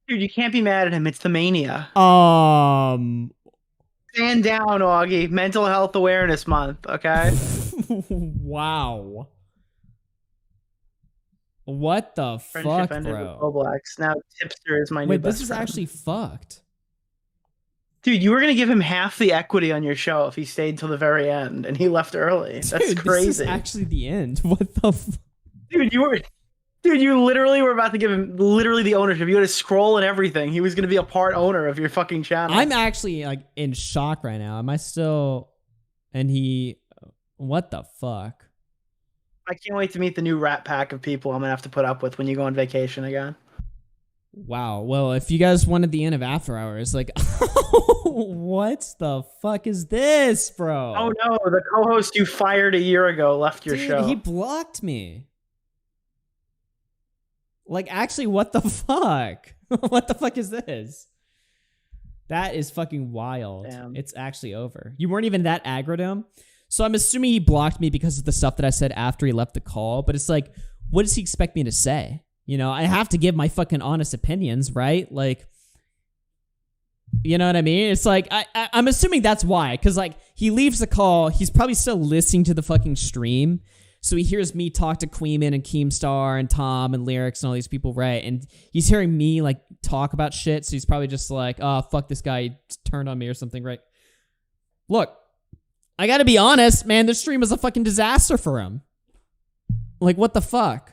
Dude, you can't be mad at him. It's the mania. Stand down, Augie. Mental Health Awareness Month, okay? Wow. What the Friendship fuck, ended with bro? Bowblax. Now Tipster is my new Wait, best this is friend. actually fucked. Dude, you were gonna give him half the equity on your show if he stayed till the very end, and he left early. That's Dude, crazy. This is actually the end. What the Dude, you literally were about to give him literally the ownership. You had to scroll and everything. He was gonna be a part owner of your fucking channel. I'm actually like in shock right now. Am I still and he what the fuck? I can't wait to meet the new rat pack of people I'm gonna have to put up with when you go on vacation again. Wow. Well, if you guys wanted the end of After Hours, like what the fuck is this, bro? Oh no, the co-host you fired a year ago left your Dude, show. he blocked me. Like, actually, what the fuck? What the fuck is this? That is fucking wild. Damn. It's actually over. You weren't even that aggro to him. So I'm assuming he blocked me because of the stuff that I said after he left the call. But it's like, what does he expect me to say? You know, I have to give my fucking honest opinions, right? Like, You know what I mean? It's like I'm assuming that's why, because like he leaves the call, he's probably still listening to the fucking stream, so he hears me talk to Queeman and Keemstar and Tom and Lyrics and all these people, right? And he's hearing me like talk about shit, so he's probably just like, oh fuck, this guy turned on me or something, right? Look, I gotta be honest, man, this stream was a fucking disaster for him. Like, what the fuck?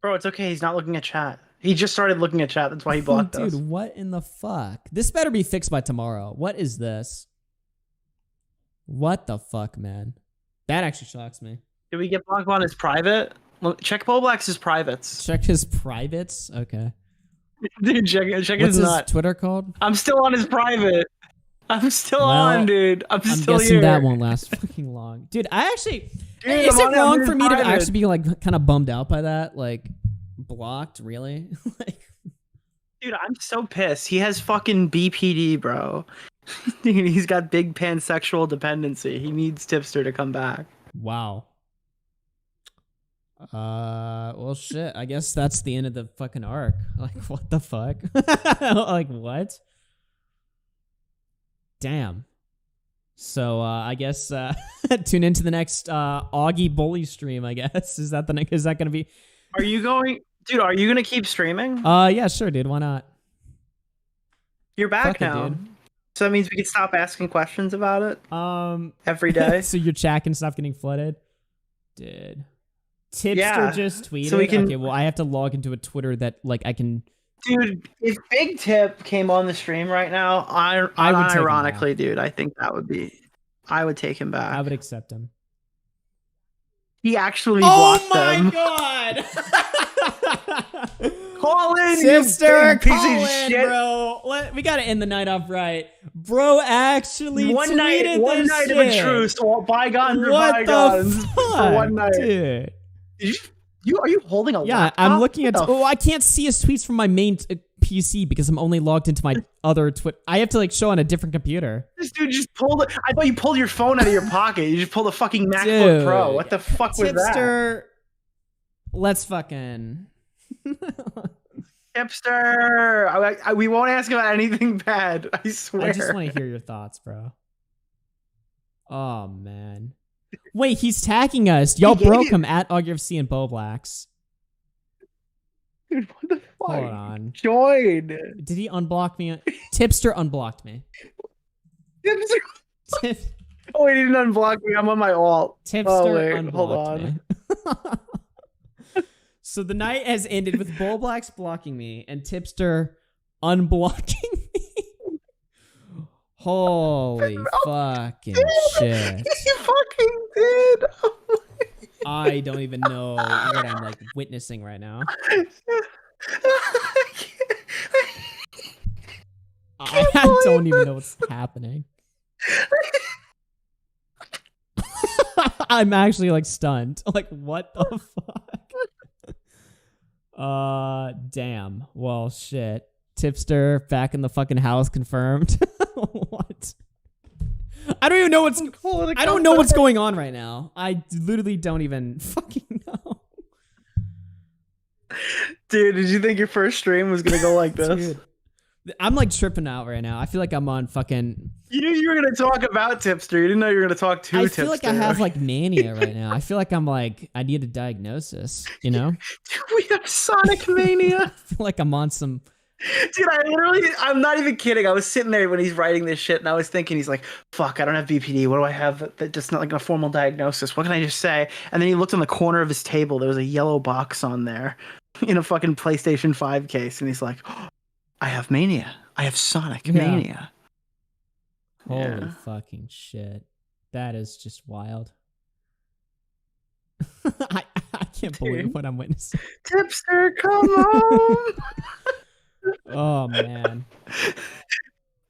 Bro, it's okay. He's not looking at chat. He just started looking at chat. That's why he blocked Dude, us. what in the fuck? This better be fixed by tomorrow. What is this? What the fuck, man? That actually shocks me. Did we get blocked on his private? Check Bowblax's privates. Check his privates? Okay. Dude, check What's his his nut. Twitter called? I'm still on his private. I'm still on, dude. I'm still guessing here. that won't last fucking long. Dude, I actually... Dude, is I'm it on wrong his for me to private. actually be like kind of bummed out by that? Like, blocked? Really? Dude, I'm so pissed. He has fucking BPD, bro. Dude, he's got big pansexual dependency. He needs Tipster to come back. Wow. Well, shit. I guess that's the end of the fucking arc. Like, what the fuck? Like, what? Damn. So, I guess, tune into the next, Augie Bully stream, I guess. Is that gonna be... Are you going... Dude, are you gonna keep streaming? Yeah, sure, dude. Why not? You're back Fuck it, now. dude. So that means we can stop asking questions about it? Every day? So your chat can stop getting flooded? Dude. Tipster Yeah, just tweeted? so we can- Okay, well, I have to log into a Twitter that, like, I can... Dude, if Big Tip came on the stream right now, I would take him ironically, dude, I think that would be... I would take him back. I would accept him. He actually blocked them. God! Call in, Tipster, you big piece call of in, shit. bro. We gotta end the night off right. Bro actually One tweeted night this of shit. a truce. Bygones are What bygones. the For fuck, one night. dude? Are you holding a Yeah, laptop? I'm looking at... What the Oh, I can't see his tweets from my main PC because I'm only logged into my other Twitter. I have to, like, show on a different computer. This dude just pulled it. I thought you pulled your phone out of your pocket. You just pulled a fucking MacBook Dude. Pro. What the fuck was that? Tipster, let's fucking... Tipster, we won't ask about anything bad. I swear. I just want to hear your thoughts, bro. Oh, man. Wait, he's tagging us. Y'all broke him at RFC and Bowblax. Dude, what the fuck? Hold on. Join. Did he unblock me? Tipster unblocked me. Tipster. Oh, he didn't unblock me. I'm on my alt. Tipster oh, wait, unblocked hold on. me. So the night has ended with Bowblax blocking me and Tipster unblocking me. Holy fucking shit. He fucking did. I don't even know what I'm like witnessing right now. I don't even know what's happening. I'm actually like stunned. Like, what the fuck? Damn. Well, shit. Tipster back in the fucking house confirmed. What? I don't even know what's... I don't know what's going on right now. I literally don't even fucking know. Dude, did you think your first stream was gonna go like this? Dude, I'm like tripping out right now. I feel like I'm on fucking... You knew you were gonna talk about Tipster. You didn't know you were gonna talk to Tipster. I feel like I have like mania right now. I feel like I'm like, I need a diagnosis, you know? We have Sonic mania. I feel like I'm on some... Dude, I'm not even kidding. I was sitting there when he's writing this shit and I was thinking, he's like, fuck, I don't have BPD. What do I have that just not like a formal diagnosis? What can I just say? And then he looked on the corner of his table. There was a yellow box on there in a fucking PlayStation 5 case. And he's like, oh, I have mania. I have Sonic mania. Holy fucking shit. That is just wild. I can't believe what I'm witnessing. Tipster, come on. Oh, man.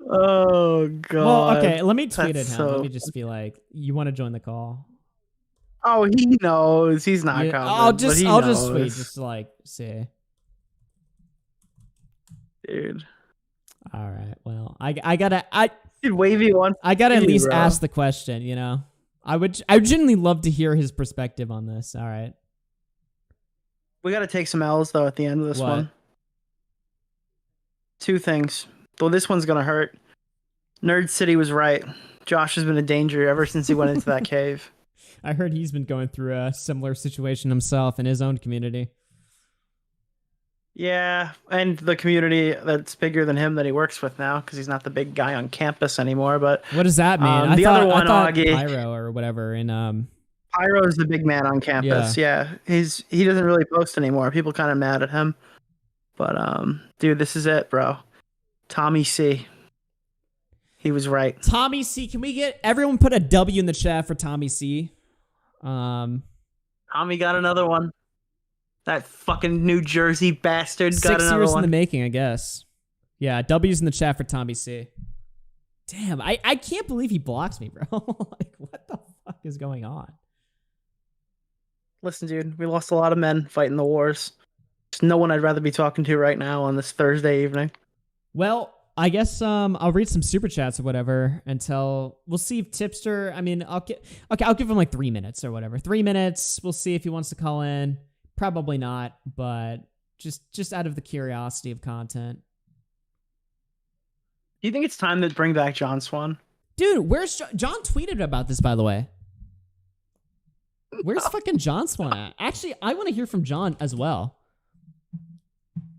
Oh, God. Well, okay, let me tweet That's at him. so... Let me just be like, you want to join the call? Oh, he knows. He's not coming. I'll just knows. tweet, just like, say. Dude. All right, well, I gotta... Dude, Wavy wants I gotta at to, least bro. ask the question, you know? I would genuinely love to hear his perspective on this. All right. We gotta take some L's, though, at the end of this What? one. Two things. Though this one's gonna hurt. Nerd City was right. Josh has been a danger ever since he went into that cave. I heard he's been going through a similar situation himself in his own community. Yeah, and the community that's bigger than him that he works with now, because he's not the big guy on campus anymore. But What does that mean? other one, I thought Augie, Pyro or whatever in Pyro's the big man on campus. Yeah, he doesn't really post anymore. People kind of mad at him. But dude, this is it, bro. Tommy C. He was right. Tommy C. Can we get everyone put a W in the chat for Tommy C? Tommy got another one. That fucking New Jersey bastard got 6 another years one. in the making, I guess. Yeah, W's in the chat for Tommy C. Damn, I can't believe he blocks me, bro. Like, what the fuck is going on? Listen, dude, we lost a lot of men fighting the wars. There's no one I'd rather be talking to right now on this Thursday evening. Well, I guess I'll read some super chats or whatever until we'll see if Tipster. I mean, I'll give him like 3 minutes or whatever. 3 minutes. We'll see if he wants to call in. Probably not, but just out of the curiosity of content. Do you think it's time to bring back John Swan? Dude, where's John tweeted about this, by the way. Where's fucking John Swan at? Actually, I want to hear from John as well.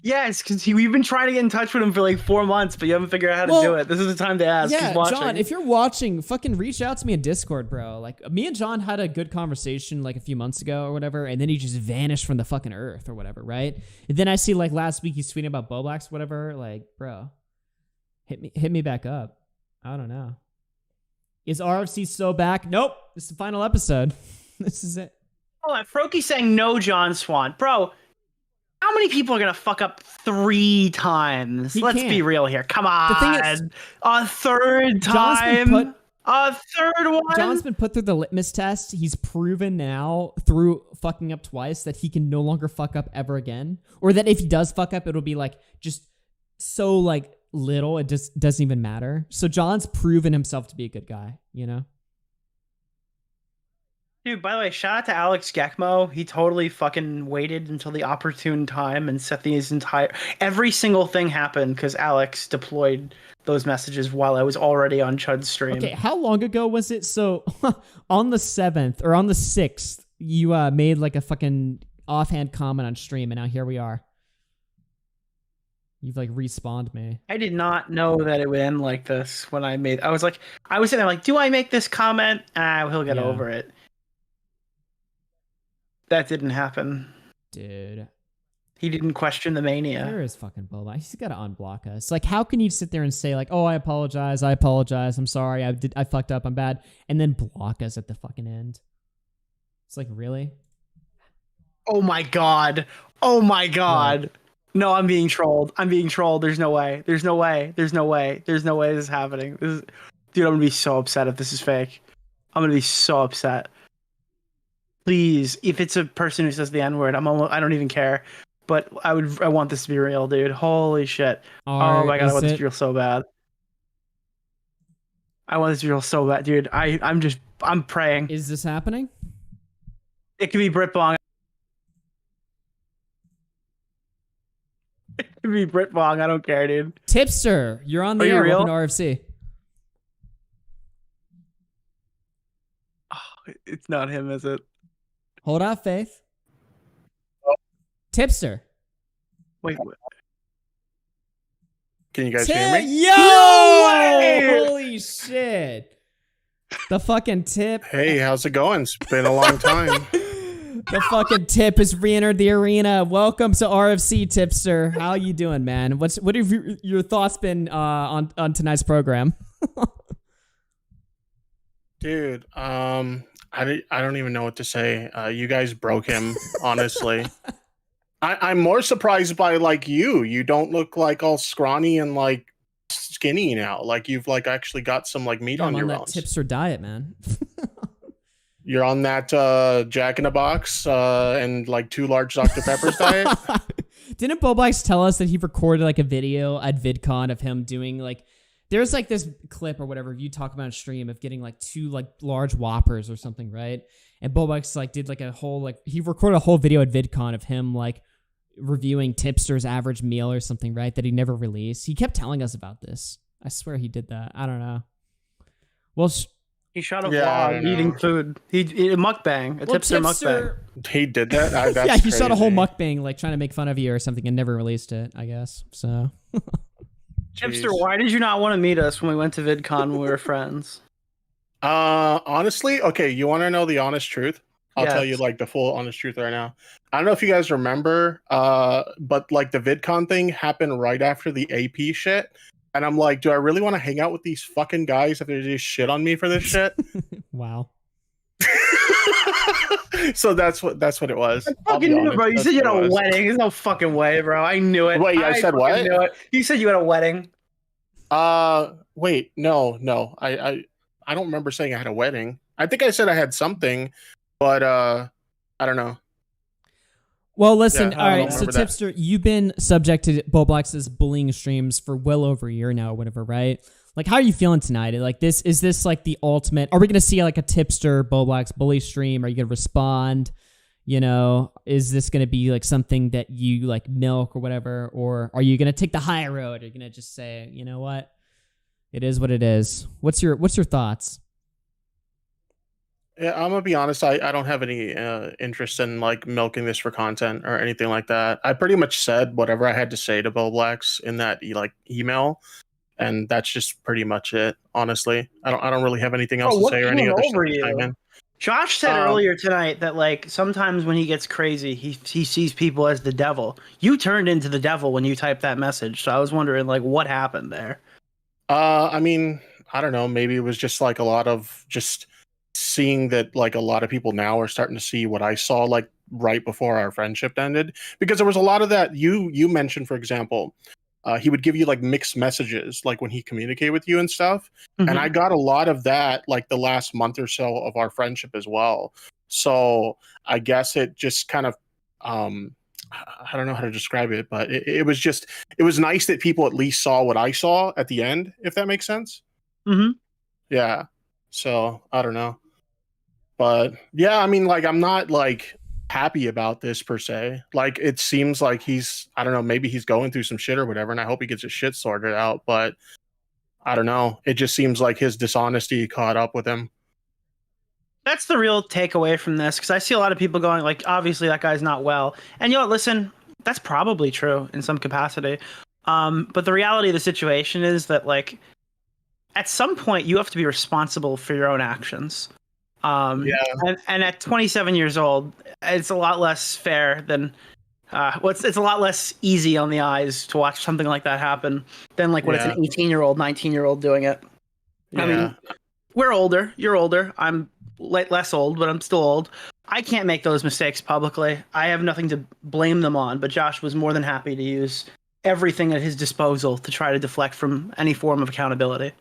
Yes, because we've been trying to get in touch with him for like 4 months, but you haven't figured out how to do it. This is the time to ask. Yeah, He's watching. John, if you're watching, fucking reach out to me in Discord, bro. Like, me and John had a good conversation like a few months ago or whatever, and then he just vanished from the fucking earth or whatever, right? And then I see like last week he's tweeting about Bowblax, whatever. Like, bro, hit me back up. I don't know. Is RFC so back? Nope. This is the final episode. This is it. Oh, Froky saying no, John Swan, bro. How many people are gonna fuck up 3 times? Let's be real here. Come on. The thing is, a third time. A third one. John's been put through the litmus test. He's proven now through fucking up twice that he can no longer fuck up ever again. Or that if he does fuck up, it'll be like just so like little, it just doesn't even matter. So John's proven himself to be a good guy, you know? Dude, by the way, shout out to Alex Gekmo. He totally fucking waited until the opportune time and set these every single thing happened because Alex deployed those messages while I was already on Chud's stream. Okay, how long ago was it? So on the 7th or on the 6th, you made like a fucking offhand comment on stream, and now here we are. You've like respawned me. I did not know that it would end like this when I was sitting there like, do I make this comment? He'll get over it. That didn't happen. Dude. He didn't question the mania. Where is fucking Bowblax? He's got to unblock us. Like, how can you sit there and say like, oh, I apologize, I'm sorry, I fucked up, I'm bad, and then block us at the fucking end? It's like, really? Oh my god. Oh my god. What? No, I'm being trolled. There's no way. There's no way this is happening. Dude, I'm gonna be so upset if this is fake. I'm gonna be so upset. Please, if it's a person who says the N-word, I don't even care. But I want this to be real, dude. Holy shit. Oh my god, I want this to be real so bad. I want this to be real so bad, dude. I'm praying. Is this happening? It could be Brit Bong. It could be Brit Bong. I don't care, dude. Tipster, you're on the air. Welcome to RFC. Oh, it's not him, is it? Hold up, Faith. Tipster. Wait. Can you guys hear me? Yo! Holy shit. The fucking Tip. Hey, how's it going? It's been a long time. The fucking Tip has re-entered the arena. Welcome to RFC, Tipster. How you doing, man? What have your thoughts been on tonight's program? Dude, I don't even know what to say. You guys broke him, honestly. I'm more surprised by like you. You don't look like all scrawny and like skinny now. Like you've like actually got some like meat on your bones. I'm on that Tipster diet, man. You're on that Jack in the Box and like 2 large Dr. Peppers diet. Didn't Bowblax tell us that he recorded like a video at VidCon of him doing like, there's like this clip or whatever you talk about on stream of getting like 2 like large Whoppers or something, right? And Bowblax like did like a whole like he recorded a whole video at VidCon of him like reviewing Tipster's average meal or something, right? That he never released. He kept telling us about this. I swear he did that. I don't know. Well, he shot a Yeah, I don't vlog eating know. food. He a mukbang, a Tipster mukbang. He did that. That's yeah, he shot a whole crazy. mukbang, like trying to make fun of you or something, and never released it. I guess so. Tipster, why did you not want to meet us when we went to VidCon when we were friends? Honestly, okay, you want to know the honest truth? I'll tell you Yes. like the full honest truth right now. I don't know if you guys remember, but like the VidCon thing happened right after the AP shit. And I'm like, do I really want to hang out with these fucking guys if they just shit on me for this shit? Wow. So that's what it was. I fucking knew it, bro. You said you had a wedding. There's no fucking way, bro. I knew it. Wait, I said fucking what? Knew it. You said you had a wedding. Wait, no. I don't remember saying I had a wedding. I think I said I had something, but I don't know. Well, listen, Yeah, all I don't right. So, remember that. Tipster, you've been subject to Bowblax's bullying streams for well over a year now, or whatever, right? Like, how are you feeling tonight? Like, is this like the ultimate? Are we gonna see like a Tipster Bowblax bully stream? Are you gonna respond? You know, is this gonna be like something that you like milk or whatever, or are you gonna take the high road? Are you gonna just say, you know what, it is what it is? What's your thoughts? Yeah, I'm gonna be honest. I don't have any interest in like milking this for content or anything like that. I pretty much said whatever I had to say to Bowblax in that email, and that's just pretty much it. Honestly, I don't really have anything else to say or any other stuff to chime in. Josh said earlier tonight that like sometimes when he gets crazy, he sees people as the devil. You turned into the devil when you typed that message, so I was wondering like what happened there. I mean, I don't know. Maybe it was just like a lot of just seeing that like a lot of people now are starting to see what I saw like right before our friendship ended, because there was a lot of that you mentioned, for example. He would give you like mixed messages like when he communicated with you and stuff. And I got a lot of that like the last month or so of our friendship as well. So I guess it just kind of I don't know how to describe it, but it was nice that people at least saw what I saw at the end, if that makes sense. Mm-hmm. Yeah. So I don't know. But yeah, I mean, like, I'm not like happy about this per se. Like, it seems like I don't know, maybe he's going through some shit or whatever, and I hope he gets his shit sorted out. But I don't know. It just seems like his dishonesty caught up with him. That's the real takeaway from this, because I see a lot of people going like, obviously that guy's not well. And you know what, listen, that's probably true in some capacity. But the reality of the situation is that like at some point you have to be responsible for your own actions. And at 27 years old, it's a lot less fair than it's a lot less easy on the eyes to watch something like that happen than like when it's an 18-year-old, 19-year-old doing it. Yeah. I mean, we're older. You're older. I'm less old, but I'm still old. I can't make those mistakes publicly. I have nothing to blame them on, but Josh was more than happy to use everything at his disposal to try to deflect from any form of accountability.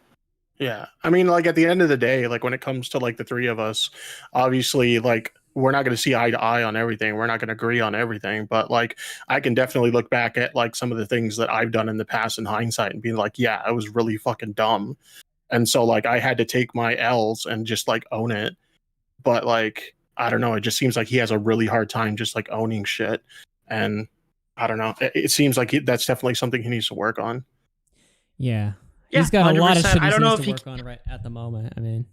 Yeah. I mean, like, at the end of the day, like, when it comes to, like, the three of us, obviously, like, we're not going to see eye to eye on everything. We're not going to agree on everything. But, like, I can definitely look back at, like, some of the things that I've done in the past in hindsight and be like, yeah, I was really fucking dumb. And so, like, I had to take my L's and just, like, own it. But, like, I don't know. It just seems like he has a really hard time just, like, owning shit. And I don't know. It seems like that's definitely something he needs to work on. Yeah. Yeah, He's got a lot of 100%. shit I he don't know needs if to he work on right at the moment. I mean,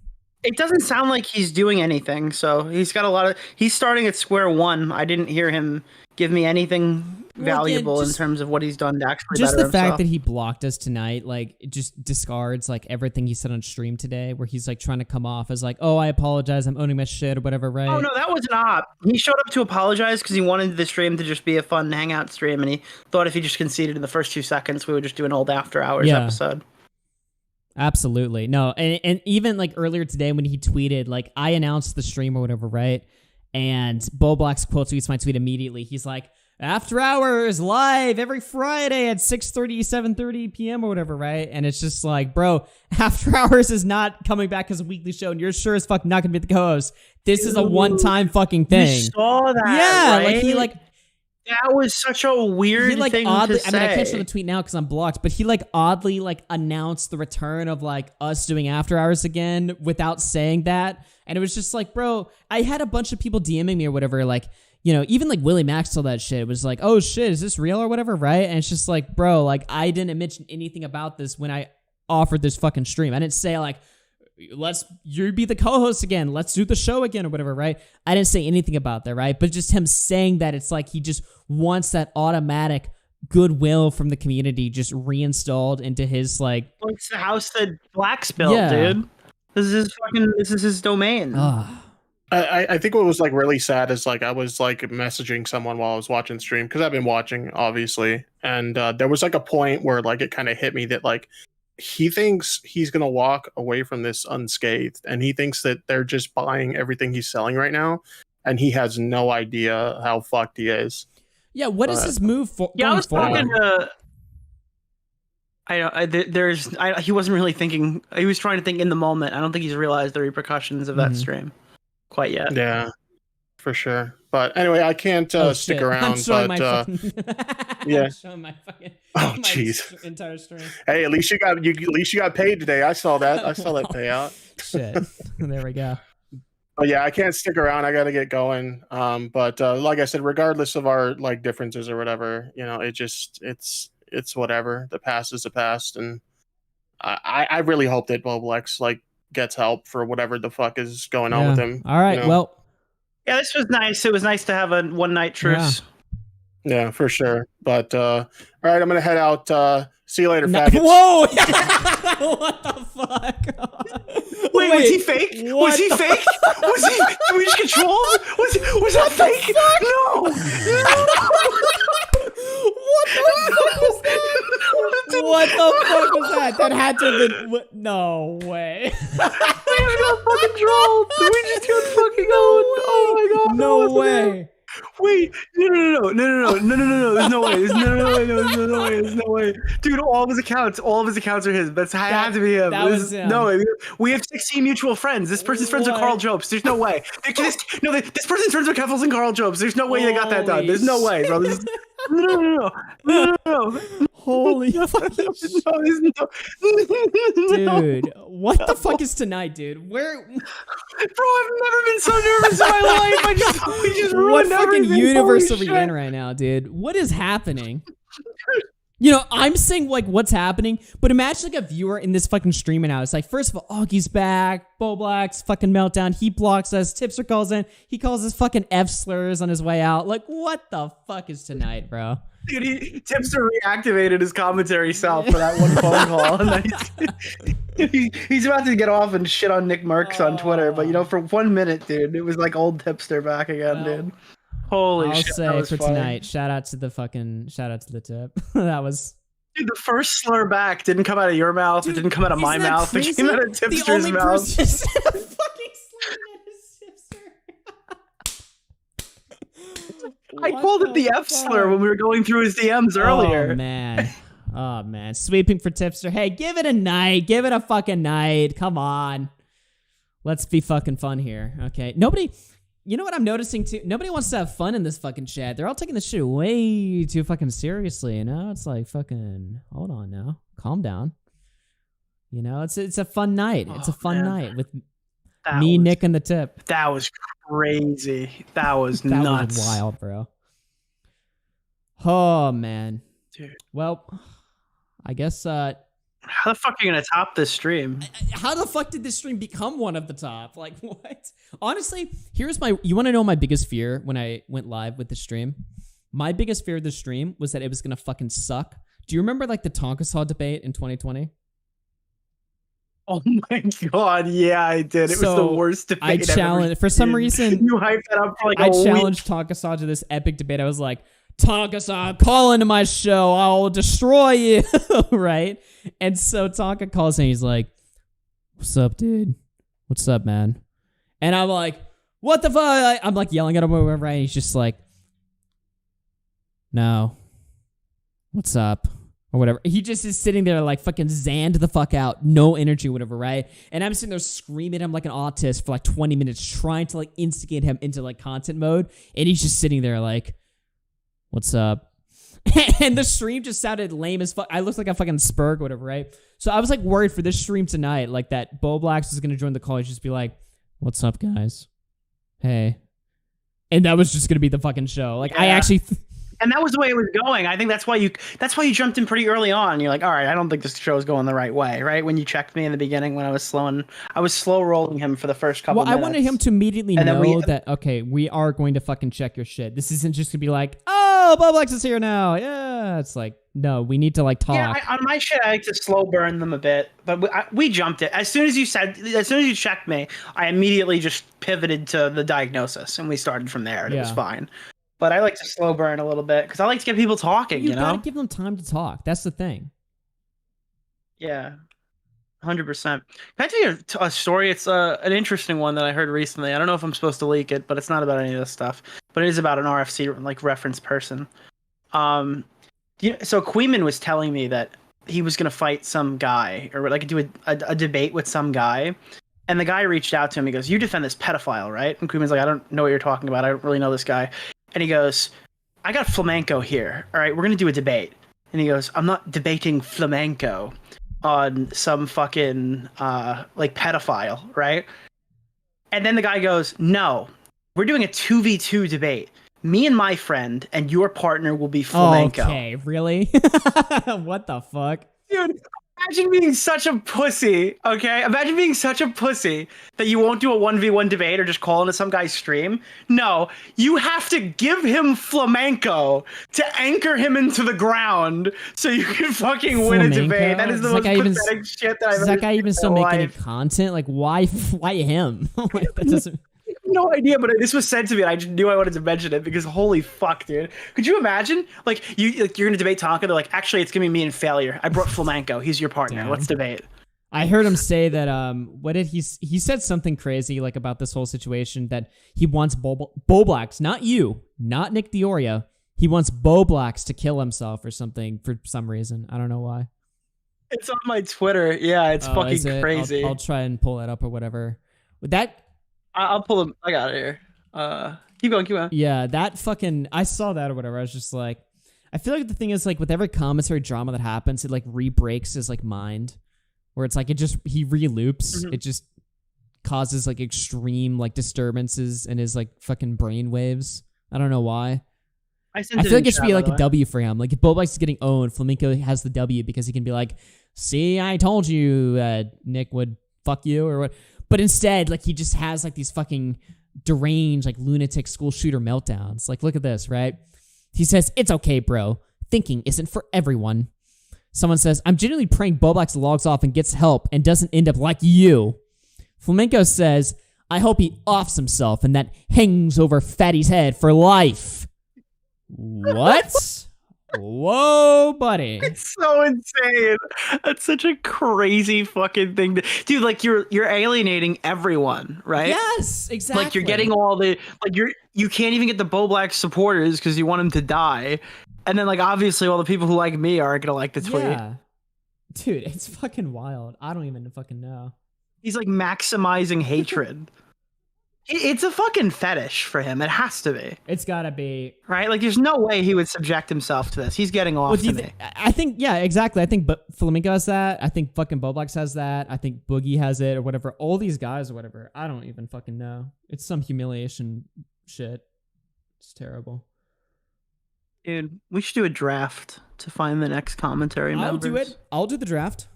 it doesn't sound like he's doing anything, so he's got a lot of. He's starting at square one. I didn't hear him give me anything valuable in terms of what he's done to actually just better the fact himself. that he blocked us tonight, like, it just discards like everything he said on stream today, where he's like trying to come off as like, oh, I apologize, I'm owning my shit or whatever, right? Oh no, that was an op. He showed up to apologize because he wanted the stream to just be a fun hangout stream, and he thought if he just conceded in the first 2 seconds, we would just do an old after hours episode. Absolutely. No, and even like earlier today when he tweeted, like, I announced the stream or whatever, right? And Bowblax quote tweets my tweet immediately. He's like, after hours live every Friday at 6:30, 7:30 p.m. or whatever, right? And it's just like, bro, after hours is not coming back as a weekly show, and you're sure as fuck not gonna be the co-host. This is a one-time fucking thing. You saw that, yeah, right? like he like That was such a weird He like thing oddly, to I mean, I can't say. show the tweet now because I'm blocked, but he like oddly like announced the return of like us doing after hours again without saying that. And it was just like, bro, I had a bunch of people DMing me or whatever, like, you know, even like Willie Max told that shit. It was like, oh shit, is this real or whatever, right? And it's just like, bro, like I didn't mention anything about this when I offered this fucking stream. I didn't say like, you be the co-host again, let's do the show again or whatever, right? I didn't say anything about that, right? But just him saying that, it's like he just wants that automatic goodwill from the community just reinstalled into his like. Well, it's the house that Black's built, Yeah. dude. This is his domain. I think what was like really sad is like I was like messaging someone while I was watching stream because I've been watching obviously, and there was like a point where like it kind of hit me that like he thinks he's gonna walk away from this unscathed, and he thinks that they're just buying everything he's selling right now, and he has no idea how fucked he is. Yeah, what is his move for? Yeah, I was talking forward? to. He wasn't really thinking. He was trying to think in the moment. I don't think he's realized the repercussions of that stream quite yet. Yeah, for sure. But anyway, I can't stick around. I'm showing but my fucking, yeah. I'm showing my fucking Oh my jeez. entire stream. Hey, at least you got paid today. I saw that. I saw that payout. Shit. There we go. But yeah, I can't stick around. I got to get going. But like I said, regardless of our like differences or whatever, you know, it's whatever. The past is the past, and I really hope that Bowblax like gets help for whatever the fuck is going on with him. All right. you know? Well. Yeah, this was nice. It was nice to have a one night truce. Yeah, for sure. But all right, I'm gonna head out. See you later, faggots. Whoa! What the fuck? Wait, was he fake? Was he fake? Was he? Did we just control him? Was that fake? No. What the fuck was that? That had to have been. No way. We got fucking trolled. We just got fucking on. Oh my god. No way. Wait, no. There's no way. There's no way. Dude, all of his accounts are his. That's had to be him. That was him. No, we have 16 mutual friends. This person's friends with Carl Jobs. There's no way. This person's friends with Keffels and Carl Jobs. There's no way they got that done. There's no way, bro. No. Holy fuck. Dude, what the fuck is tonight, dude? Where? Bro, I've never been so nervous in my life. We just What ruined fucking everything. universe are Holy we shit. in right now, dude? What is happening? You know, I'm saying like what's happening, but imagine like a viewer in this fucking stream now. It's like, first of all, Augie's back, Bowblax, fucking meltdown. He blocks us. Tipster calls in. He calls us fucking F slurs on his way out. Like, what the fuck is tonight, bro? Dude, Tipster reactivated his commentary self for that one phone call. And then he's about to get off and shit on Nick Merckx on Twitter, but you know, for 1 minute, dude, it was like old Tipster back again, dude. Holy I'll shit! that say was for funny. tonight, shout out to the tip. That was. Dude, the first slur back didn't come out of your mouth. It didn't come out of my isn't that mouth. It crazy? came out of The Tipster's only mouth. person just fucking slamming at his Tipster. I called it the F slur when we were going through his DMs earlier. Oh man, sweeping for Tipster. Hey, give it a night. Give it a fucking night. Come on, let's be fucking fun here. Okay, nobody. You know what I'm noticing too? Nobody wants to have fun in this fucking chat. They're all taking this shit way too fucking seriously. You know, it's like fucking. Hold on now, calm down. You know, it's a fun night. It's a fun night with me, Nick, and the tip. That was crazy. That was That nuts. was wild, bro. Oh man. Dude. Well, I guess How the fuck are you gonna top this stream? how the fuck did this stream become one of the top? Like what? Honestly, here's my you want to know my biggest fear when I went live with the stream? My biggest fear of the stream was that it was going to fucking suck. Do you remember like the Tonka Saw debate in 2020? Oh my god, yeah, I did. It was the worst debate I I've ever challenged for some seen. reason. You hyped that up for like I a week. challenged Tonka Saw to this epic debate. I was like, Tonka Saw, call into my show. I will destroy you, right? And so Tonka calls in. He's like, "What's up, dude? What's up, man?" And I'm like, "What the fuck?" I'm like yelling at him or whatever. And he's just like, "No, what's up?" Or whatever. He just is sitting there like fucking zanned the fuck out. No energy, whatever, right? And I'm sitting there screaming at him like an autist for like 20 minutes, trying to like instigate him into like content mode. And he's just sitting there like, what's up? And the stream just sounded lame as fuck. I looked like a fucking spurg or whatever, right? So I was like worried for this stream tonight, like that Bowblax is gonna join the call and just be like, "What's up, guys? Hey," and that was just gonna be the fucking show. Like I actually. And that was the way it was going. I think that's why you jumped in pretty early on. You're like, all right, I don't think this show is going the right way, right? When you checked me in the beginning, when I was slow rolling him for the first couple. Well, I minutes. wanted him to immediately And then know that okay, we are going to fucking check your shit. This isn't just gonna be like, oh, Bowblax is here now. Yeah, it's like no, we need to like talk. Yeah, on my shit, I like to slow burn them a bit, but we jumped it as soon as you checked me. I immediately just pivoted to the diagnosis, and we started from there. And it was Yeah. fine. But I like to slow burn a little bit because I like to get people talking. You know, gotta give them time to talk. That's the thing. Yeah, 100%. Can I tell you a story? It's an interesting one that I heard recently. I don't know if I'm supposed to leak it, but it's not about any of this stuff. But it is about an RFC like reference person. So Queeman was telling me that he was gonna fight some guy or like do a debate with some guy. And the guy reached out to him. He goes, "You defend this pedophile, right?" And Queeman's like, "I don't know what you're talking about. I don't really know this guy." And he goes, "I got flamenco here. All right, we're going to do a debate." And he goes, "I'm not debating flamenco on some fucking like pedophile, right?" And then the guy goes, "No, we're doing a 2v2 debate. Me and my friend and your partner will be flamenco." Okay, really? What the fuck? Dude, imagine being such a pussy, okay? Imagine being such a pussy that you won't do a 1v1 debate or just call into some guy's stream. No, you have to give him flamenco to anchor him into the ground so you can fucking win a debate. That is the most pathetic shit that I've ever Does that guy seen even in still my make any life. content? Like, why him? Like, that doesn't... No idea, but this was said to me, and I just knew I wanted to mention it because holy fuck, dude! Could you imagine? You're gonna debate Tonka. They're like, actually, it's gonna be me and Failure. I brought flamenco. He's your partner. Damn. Let's debate. I heard him say that what did he said something crazy like about this whole situation that he wants Bowblax, not you, not Nick DeOrio. He wants Bowblax to kill himself or something for some reason. I don't know why. It's on my Twitter. Yeah, it's Oh, is fucking it? crazy. I'll try and pull that up or whatever. With that, I'll pull him. I got it here. Keep going. yeah, that fucking I saw that or whatever. I was just like, I feel like the thing is like with every commentary drama that happens, it like re-breaks his like mind, where it's like he re-loops. Mhm. It just causes like extreme like disturbances in his like fucking brain waves. I don't know why. I feel like it should be like a W for him. Like if Bowblax is getting owned, Flamenco has the W because he can be like, "See, I told you Nick would fuck you," or what. But instead, like he just has like these fucking deranged, like lunatic school shooter meltdowns. Like, look at this, right? He says, "It's okay, bro. Thinking isn't for everyone." Someone says, "I'm genuinely praying Bowblax logs off and gets help and doesn't end up like you." Flamenco says, "I hope he offs himself and that hangs over Fatty's head for life." What? Whoa, buddy. It's so insane. That's such a crazy fucking thing. Dude, like you're alienating everyone, right? Yes, exactly. Like you're getting all the you can't even get the Bowblax supporters because you want him to die. And then like obviously all the people who like me aren't gonna like the tweet. Yeah. Dude, it's fucking wild. I don't even fucking know. He's like maximizing hatred. It's a fucking fetish for him. It has to be. It's gotta be. Right? Like there's no way he would subject himself to this. He's getting off to me. I think, yeah, exactly. I think Flamenco has that. I think fucking Bowblax has that. I think Boogie has it or whatever. All these guys or whatever. I don't even fucking know. It's some humiliation shit. It's terrible. Dude, we should do a draft to find the next commentary members. I'll do it. I'll do the draft.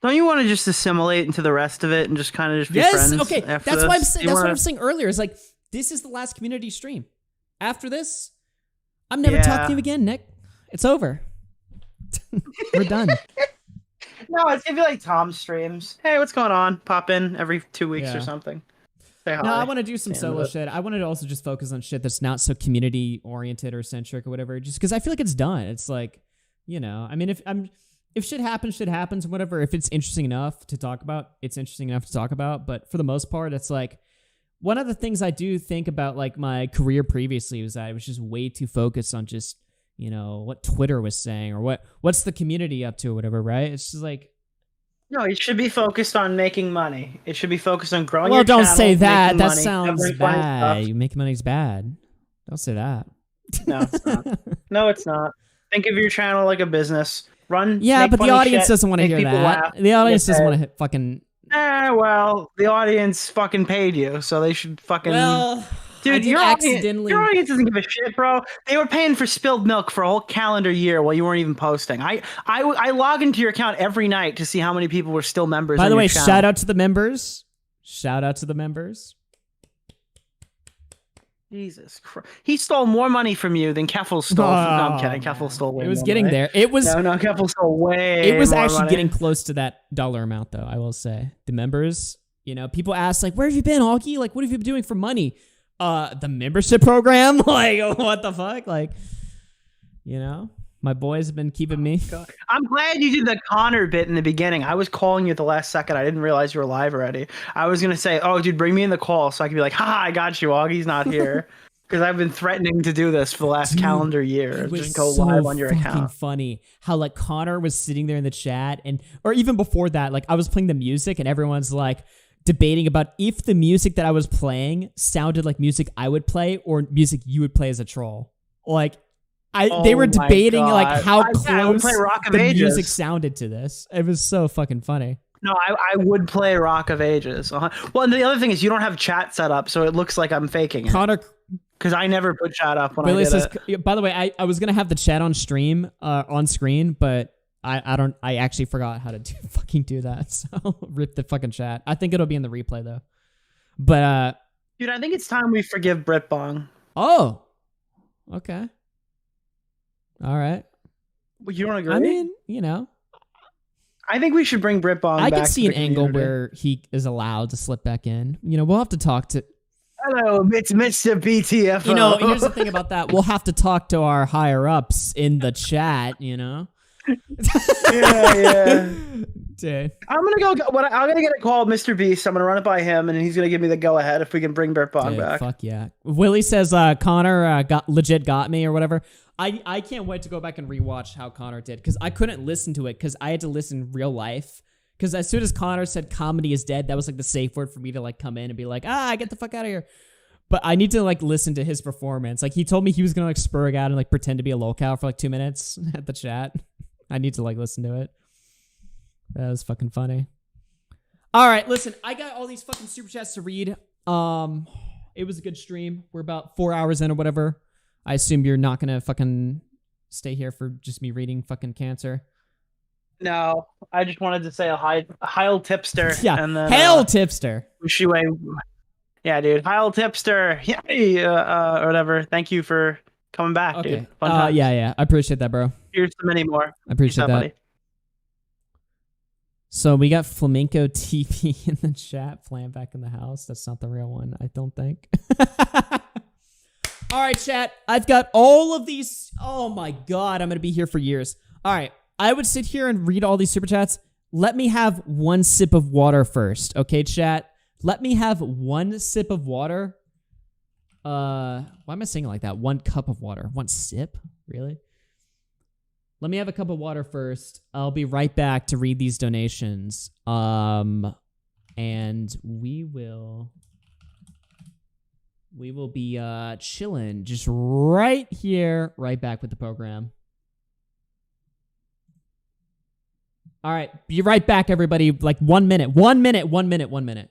Don't you want to just assimilate into the rest of it and just kind of just be Yes. friends? Okay. after That's this? what I'm saying. You That's what wanna- I'm saying earlier. Is like this is the last community stream. After this, I'm never Yeah. talking to you again, Nick. It's over. We're done. No, it's gonna be like Tom's streams. Hey, what's going on? Pop in every 2 weeks Yeah. or something. Say hi. No, I want to do some Stand solo with it. shit. I wanted to also just focus on shit that's not so community oriented or centric or whatever. Just because I feel like it's done. It's like, you know, I mean, if shit happens or whatever. If it's interesting enough to talk about, it's interesting enough to talk about. But for the most part, it's like one of the things I do think about like my career previously was that I was just way too focused on just, you know, what Twitter was saying or what's the community up to or whatever. Right? It's just like. No, it should be focused on making money. It should be focused on growing Well, your don't channel, say that. making That money, sounds covering funny bad. stuff. You make money's bad. Don't say that. No, it's not. No, it's not. Think of your channel like a business. Run. Yeah, make but the funny audience shit, doesn't want to make hear people that. laugh, The audience get doesn't want paid. to fucking. Well, the audience fucking paid you, so they should fucking. Well, I dude, did your accidentally. your audience doesn't give a shit, bro. They were paying for spilled milk for a whole calendar year while you weren't even posting. I log into your account every night to see how many people were still members. By on the your way, channel. shout out to the members. Shout out to the members. Jesus Christ. He stole more money from you than Keffel stole. No, I'm kidding. Keffel stole way It was more getting money. there. It was. No, Keffel stole way. It was more actually money. getting close to that dollar amount, though. I will say the members. You know, people ask like, "Where have you been, Augie? Like, what have you been doing for money?" The membership program. Like, what the fuck? Like, you know, my boys have been keeping me. I'm glad you did the Connor bit in the beginning. I was calling you at the last second. I didn't realize you were live already. I was gonna say, "Oh, dude, bring me in the call," so I could be like, "Ha, I got you. Augie's not here." Because I've been threatening to do this for the last calendar year. It was Just go so live on your fucking account. funny how like Connor was sitting there in the chat, and or even before that, like I was playing the music, and everyone's like debating about if the music that I was playing sounded like music I would play or music you would play as a troll. Like they were Oh my debating like God. how I would close play Rock of the Ages. music sounded to this. It was so fucking funny. No, I would play Rock of Ages. Well, and the other thing is you don't have chat set up, so it looks like I'm faking it. Connor, because I never put chat up when Billy I did says, it. by the way, I was gonna have the chat on stream, on screen, but I actually forgot how to do that. So rip the fucking chat. I think it'll be in the replay though. But Dude, I think it's time we forgive Brit Bong. oh, okay, all right. Well, you don't agree? I mean, you know, I think we should bring Brit Bong I back. can see to an the angle community. where he is allowed to slip back in. You know, we'll have to talk to. Hello, it's Mr. BTF. You know, here's the thing about that. We'll have to talk to our higher ups in the chat. You know. yeah. Dude. I'm gonna get a call of Mr. Beast. I'm gonna run it by him, and he's gonna give me the go ahead if we can bring Brit Bong Dude, back. fuck yeah. Willie says Connor got me or whatever. I can't wait to go back and rewatch how Connor did because I couldn't listen to it because I had to listen real life. Because as soon as Connor said comedy is dead, that was like the safe word for me to like come in and be like, get the fuck out of here. But I need to like listen to his performance. Like he told me he was gonna like spurg out and like pretend to be a lolcow for like 2 minutes at the chat. I need to like listen to it. That was fucking funny. All right, listen, I got all these fucking super chats to read. It was a good stream. We're about 4 hours in or whatever. I assume you're not gonna fucking stay here for just me reading fucking cancer. No, I just wanted to say a Heil Tipster. Yeah, and then, hail Tipster. Wish you a yeah, dude. Heil Tipster. Yeah, or whatever. Thank you for coming back, Okay. dude. Fun times. Yeah. I appreciate that, bro. Here's to many more. I appreciate Peace out, that. buddy. So we got Flamenco TV in the chat. Playing back in the house. That's not the real one, I don't think. All right, chat. I've got all of these. Oh my God, I'm going to be here for years. All right. I would sit here and read all these super chats. Let me have one sip of water first. Okay, chat? Let me have one sip of water. Why am I saying it like that? 1 cup of water. 1 sip? Really? Let me have a cup of water first. I'll be right back to read these donations. And we will be chilling just right here, right back with the program. All right, be right back, everybody. Like 1 minute. 1 minute. 1 minute. 1 minute.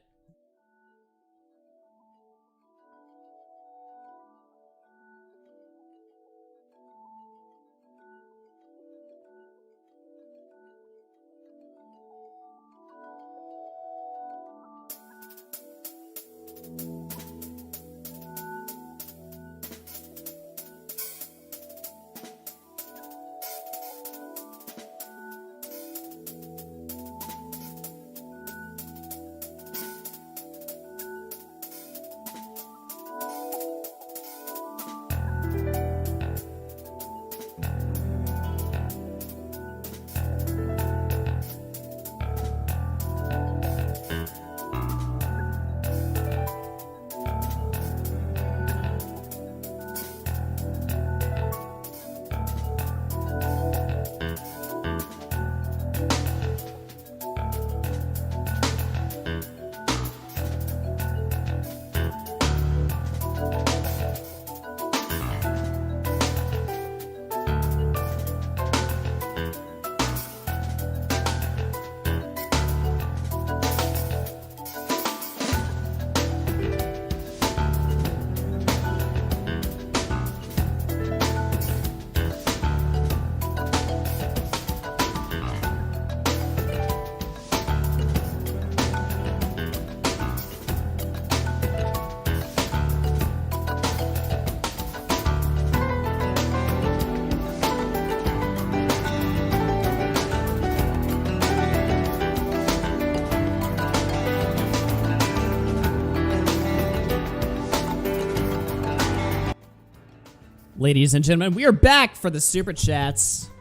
Ladies and gentlemen, we are back for the super chats.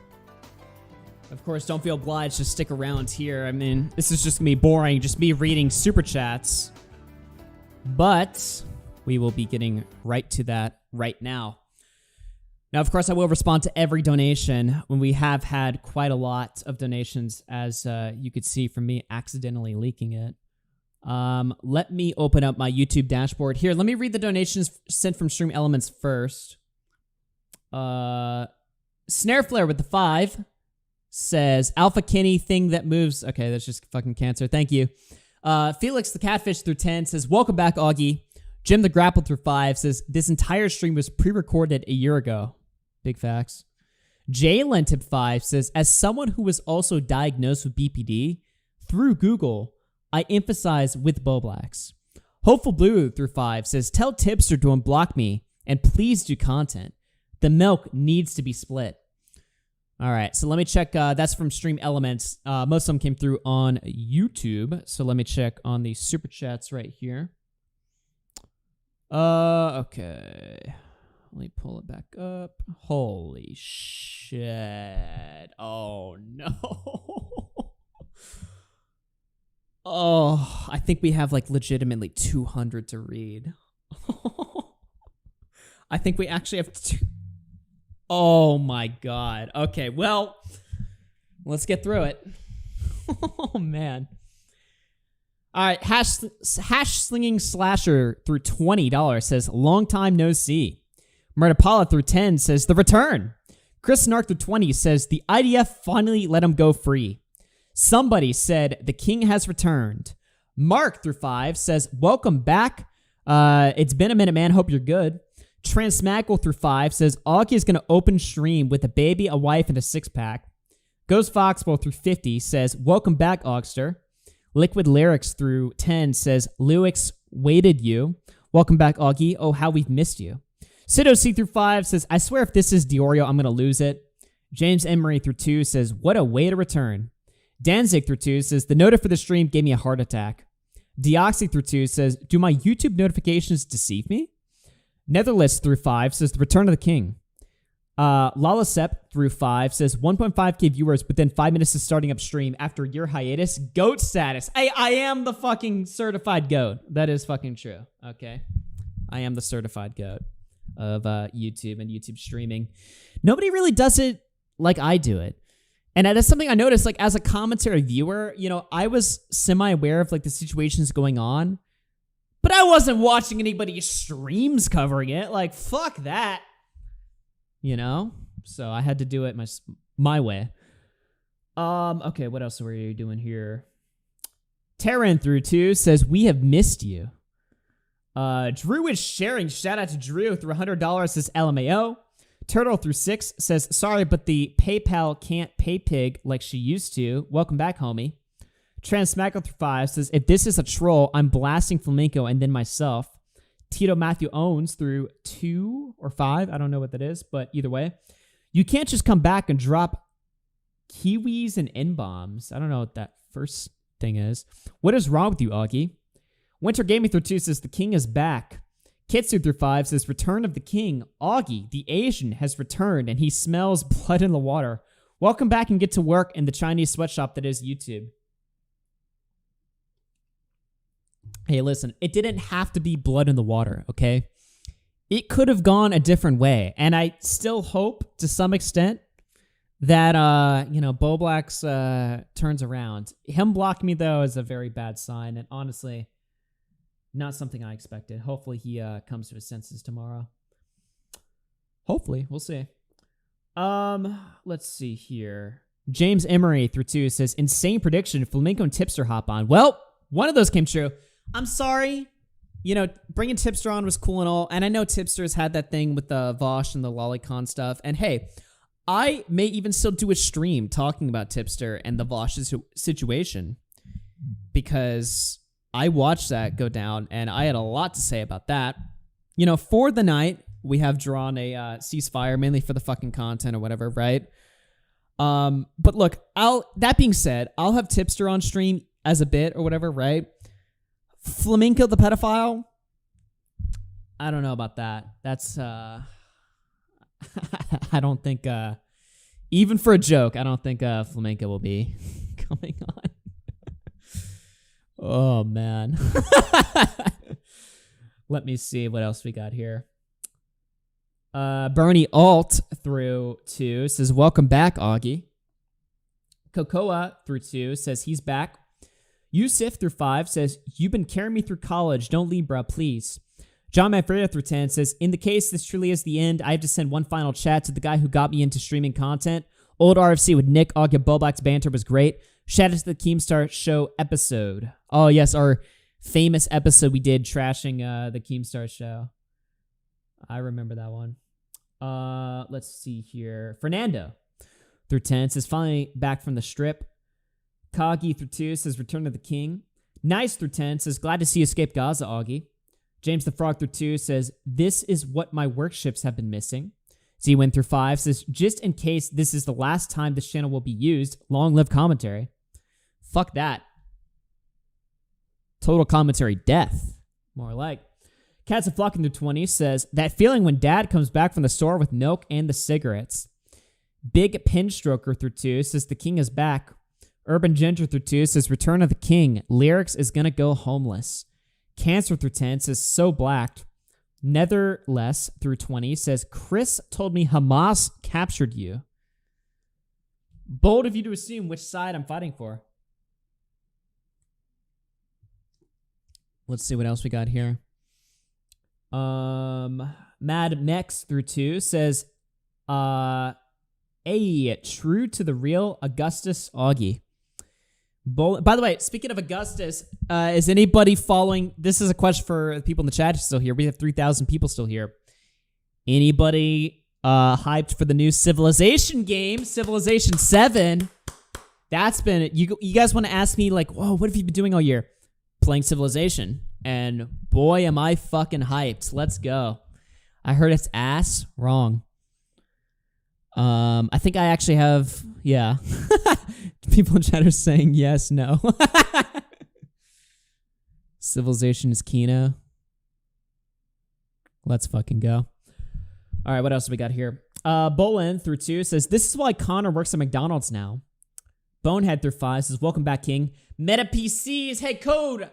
Of course, don't feel obliged to stick around here. I mean, this is just gonna be boring, just me reading super chats. But we will be getting right to that right now. Now, of course, I will respond to every donation when we have had quite a lot of donations, as you could see from me accidentally leaking it. Let me open up my YouTube dashboard. Here, let me read the donations sent from Stream Elements first. Snare Flare with the 5 says, Alpha Kenny, thing that moves. Okay, that's just fucking cancer. Thank you. Felix the Catfish through 10 says, welcome back, Augie. Jim the Grapple through 5 says, this entire stream was pre-recorded a year ago. Big facts. Jalen tip 5 says, as someone who was also diagnosed with BPD through Google, I emphasize with Bowblax. Hopeful Blue through 5 says, tell Tipster to unblock me and please do content. The milk needs to be split. All right, so let me check. That's from Stream Elements. Most of them came through on YouTube. So let me check on the super chats right here. Okay. Let me pull it back up. Holy shit. Oh, no. Oh, I think we have like legitimately 200 to read. I think we actually have Oh my god. Okay, well, let's get through it. Oh, man. All right, hash slinging slasher through $20 says, long time no see. Murderpala through 10 says, the return. Chris Nark through 20 says, the IDF finally let him go free. Somebody said, the king has returned. Mark through 5 says, welcome back. It's been a minute, man. Hope you're good. Transmaggle through 5 says, Augie is going to open stream with a baby, a wife, and a 6-pack. Ghost Foxball through 50 says, welcome back, Augster. Liquid Lyrics through 10 says, Lewix waited you. Welcome back, Augie. Oh, how we've missed you. Sido C through 5 says, I swear if this is DeOrio, I'm going to lose it. James Emery through 2 says, what a way to return. Danzig through 2 says, the nota for the stream gave me a heart attack. Deoxy through 2 says, do my YouTube notifications deceive me? Netherless through 5 says, the return of the king. Lalasep through 5 says, 1.5k viewers within 5 minutes of starting up stream after your hiatus. Goat status. I am the fucking certified goat. That is fucking true. Okay. I am the certified goat of YouTube and YouTube streaming. Nobody really does it like I do it. And that's something I noticed, like, as a commentary viewer, you know, I was semi-aware of, like, the situations going on, but I wasn't watching anybody's streams covering it. Like, fuck that. You know? So I had to do it my way. Okay, what else were you doing here? Terran through 2 says, we have missed you. Drew is sharing. Shout out to Drew through $100 says LMAO. Turtle through 6 says, sorry, but the PayPal can't pay pig like she used to. Welcome back, homie. Transmaggle through 5 says, if this is a troll, I'm blasting Flamenco and then myself. Tito Matthew owns through 2 or 5. I don't know what that is, but either way. You can't just come back and drop kiwis and N-bombs. I don't know what that first thing is. What is wrong with you, Augie? Winter Gaming through 2 says, the king is back. Kitsu through 5 says, return of the king. Augie, the Asian, has returned and he smells blood in the water. Welcome back and get to work in the Chinese sweatshop that is YouTube. Hey, listen, it didn't have to be blood in the water, okay? It could have gone a different way. And I still hope, to some extent, that, Bowblax turns around. Him blocking me, though, is a very bad sign. And honestly, not something I expected. Hopefully he comes to his senses tomorrow. Hopefully. We'll see. Let's see here. James Emery through 2 says, insane prediction. Flamenco and Tipster hop on. Well, one of those came true. I'm sorry. You know, bringing Tipster on was cool and all. And I know Tipster's had that thing with the Vosh and the Lolicon stuff. And hey, I may even still do a stream talking about Tipster and the Vosh situation. Because I watched that go down and I had a lot to say about that. You know, for the night, we have drawn a ceasefire, mainly for the fucking content or whatever, right? But look, that being said, I'll have Tipster on stream as a bit or whatever, right? Flamenco the pedophile? I don't know about that. That's, I don't think, even for a joke, I don't think Flamenco will be coming on. Oh, man. Let me see what else we got here. Bernie Alt through 2 says, welcome back, Augie. Cocoa through 2 says he's back. Yusuf through 5 says, you've been carrying me through college. Don't leave, bruh, please. John Manfredo through 10 says, in the case this truly is the end, I have to send one final chat to the guy who got me into streaming content. Old RFC with Nick, Augie, Bowblax banter was great. Shout out to the Keemstar Show episode. Oh, yes, our famous episode we did trashing the Keemstar Show. I remember that one. Let's see here. Fernando through 10 says, finally back from the strip. Kagi through 2 says, return to the king. Nice through 10 says, glad to see you escape Gaza, Augie. James the Frog through 2 says, this is what my work shifts have been missing. Z-Win through 5 says, just in case this is the last time this channel will be used, long live commentary. Fuck that. Total commentary death. More like. Cats of Flocking through 20 says, that feeling when dad comes back from the store with milk and the cigarettes. Big Pinstroker through 2 says, the king is back. Urban Ginger through 2 says, return of the king. Lyrics is gonna go homeless. Cancer through 10 says, so blacked. Netherless through 20 says, Chris told me Hamas captured you. Bold of you to assume which side I'm fighting for. Let's see what else we got here. Mad Mex through 2 says, true to the real Augustus Augie. By the way, speaking of Augustus, is anybody following? This is a question for the people in the chat still here. We have 3,000 people still here. Anybody hyped for the new Civilization game, Civilization 7? That's been you guys want to ask me like, whoa, what have you been doing all year? Playing Civilization, and boy, am I fucking hyped. Let's go. I heard it's ass. Wrong. I think I actually have, yeah. People in chat are saying yes, no. Civilization is Kino. Let's fucking go. All right, what else do we got here? Bolin through 2 says, this is why Connor works at McDonald's now. Bonehead through 5 says, welcome back, King. Meta PCs, hey, code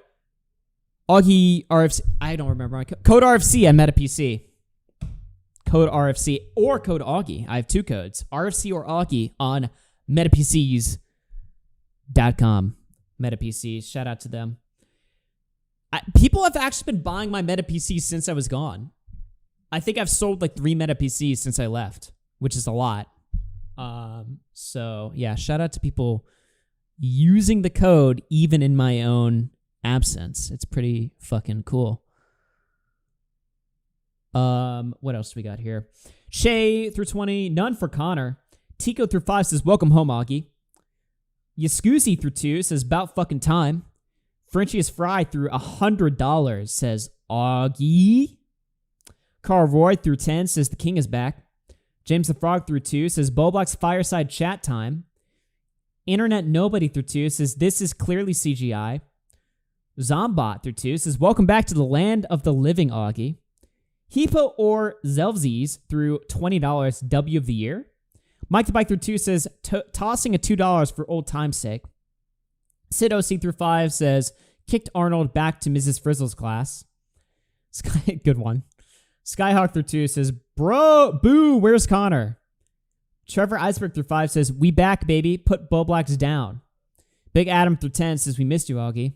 Augie RFC. I don't remember my code RFC at Meta PC. Code RFC or code Augie. I have 2 codes, RFC or Augie on metapcs.com. MetaPCs, shout out to them. People have actually been buying my MetaPCs since I was gone. I think I've sold like 3 MetaPCs since I left, which is a lot. So yeah, shout out to people using the code even in my own absence. It's pretty fucking cool. What else do we got here? Shay through 20, none for Connor. Tico through 5 says, welcome home, Augie. Yaskuzi through 2 says, about fucking time. Frenchie is Fry through $100 says, Augie. Carl Roy through 10 says, the king is back. James the Frog through 2 says, Bowblax fireside chat time. Internet Nobody through 2 says, this is clearly CGI. Zombot through 2 says, welcome back to the land of the living, Augie. Hippo or Zelvzies through $20 W of the year. Mike the Bike through 2 says, tossing a $2 for old time's sake. Sid OC through 5 says, kicked Arnold back to Mrs. Frizzle's class. Good one. Skyhawk through 2 says, bro, boo, where's Connor? Trevor Iceberg through 5 says, we back, baby, put Bowblax down. Big Adam through 10 says, we missed you, Augie.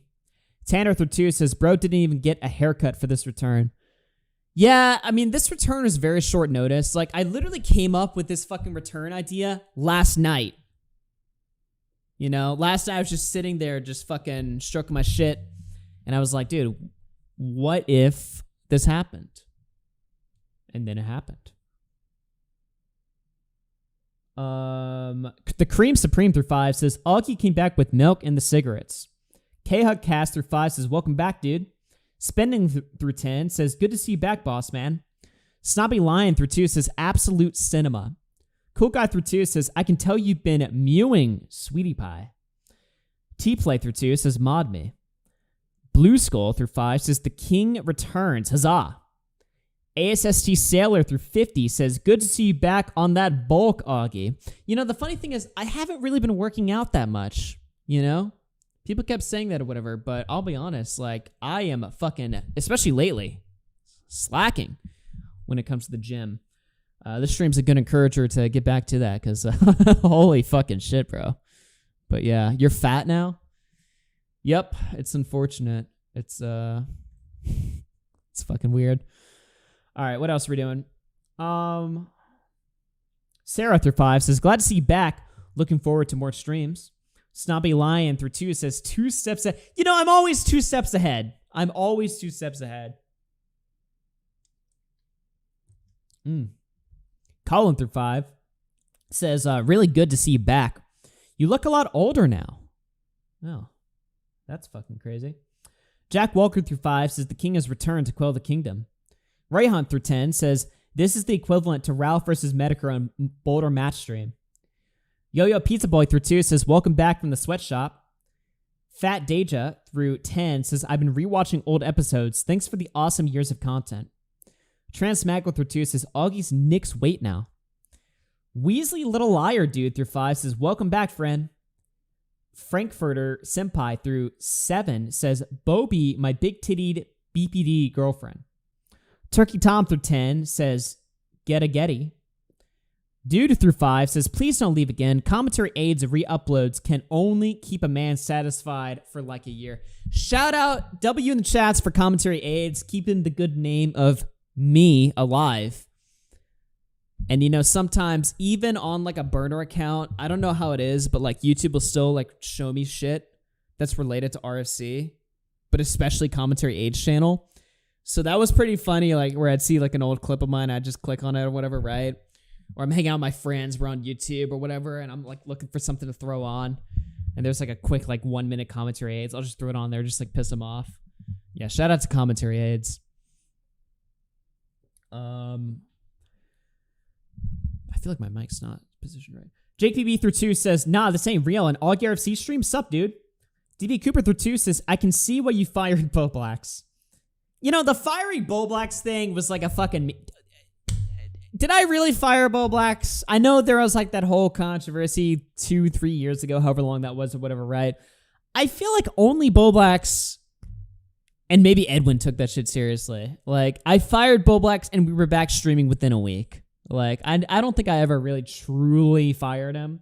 Tanner through 2 says, bro didn't even get a haircut for this return. Yeah, I mean, this return is very short notice. Like, I literally came up with this fucking return idea last night. You know, last night I was just sitting there just fucking stroking my shit. And I was like, dude, what if this happened? And then it happened. The Cream Supreme through 5 says, Augie came back with milk and the cigarettes. K-Hug Cast through 5 says, welcome back, dude. Spending through 10 says, good to see you back, boss man. Snobby Lion through 2 says, absolute cinema. Cool Guy through 2 says, I can tell you've been mewing, sweetie pie. T-Play through 2 says, mod me. Blue Skull through 5 says, the king returns, huzzah. ASST Sailor through 50 says, good to see you back on that bulk, Augie. You know, the funny thing is, I haven't really been working out that much, you know? People kept saying that or whatever, but I'll be honest, like, I am fucking, especially lately, slacking when it comes to the gym. This stream's a good encourager to get back to that, because holy fucking shit, bro. But yeah, you're fat now? Yep, it's unfortunate. It's fucking weird. All right, what else are we doing? Sarah through 5 says, glad to see you back. Looking forward to more streams. Snobby Lion through 2 says, 2 steps ahead. You know, I'm always 2 steps ahead. I'm always 2 steps ahead. Colin through 5 says, really good to see you back. You look a lot older now. Oh, that's fucking crazy. Jack Walker through 5 says, the king has returned to quell the kingdom. Rayhunt through 10 says, this is the equivalent to Ralph versus Medicare on Boulder Match Stream. Yo-Yo Pizza Boy through 2 says, welcome back from the sweatshop. Fat Deja through 10 says, I've been rewatching old episodes. Thanks for the awesome years of content. Transmaggle through 2 says, Augie's Nick's weight now. Weasley Little Liar Dude through 5 says, welcome back, friend. Frankfurter Senpai through 7 says, Bobby, my big-tittied BPD girlfriend. Turkey Tom through 10 says, get a Getty. Dude through 5 says, please don't leave again. Commentary aids and re-uploads can only keep a man satisfied for like a year. Shout out W in the chats for commentary aids, keeping the good name of me alive. And you know, sometimes even on like a burner account, I don't know how it is, but like YouTube will still like show me shit that's related to RFC, but especially commentary aids channel. So that was pretty funny, like where I'd see like an old clip of mine, I'd just click on it or whatever, right? Or I'm hanging out with my friends, we're on YouTube or whatever, and I'm like looking for something to throw on. And there's like a quick like 1 minute commentary aids. I'll just throw it on there, just like piss them off. Yeah, shout out to commentary aids. I feel like my mic's not positioned right. JPB through 2 says, nah, this ain't real. And Augie RFC stream, sup, dude? DB Cooper through 2 says, I can see why you fired Bowblax. You know, the firing Bowblax thing was like a fucking... Did I really fire Bowblax? I know there was like that whole controversy 2-3 years ago, however long that was or whatever, right? I feel like only Bowblax and maybe Edwin took that shit seriously. Like, I fired Bowblax and we were back streaming within a week. Like, I don't think I ever really truly fired him.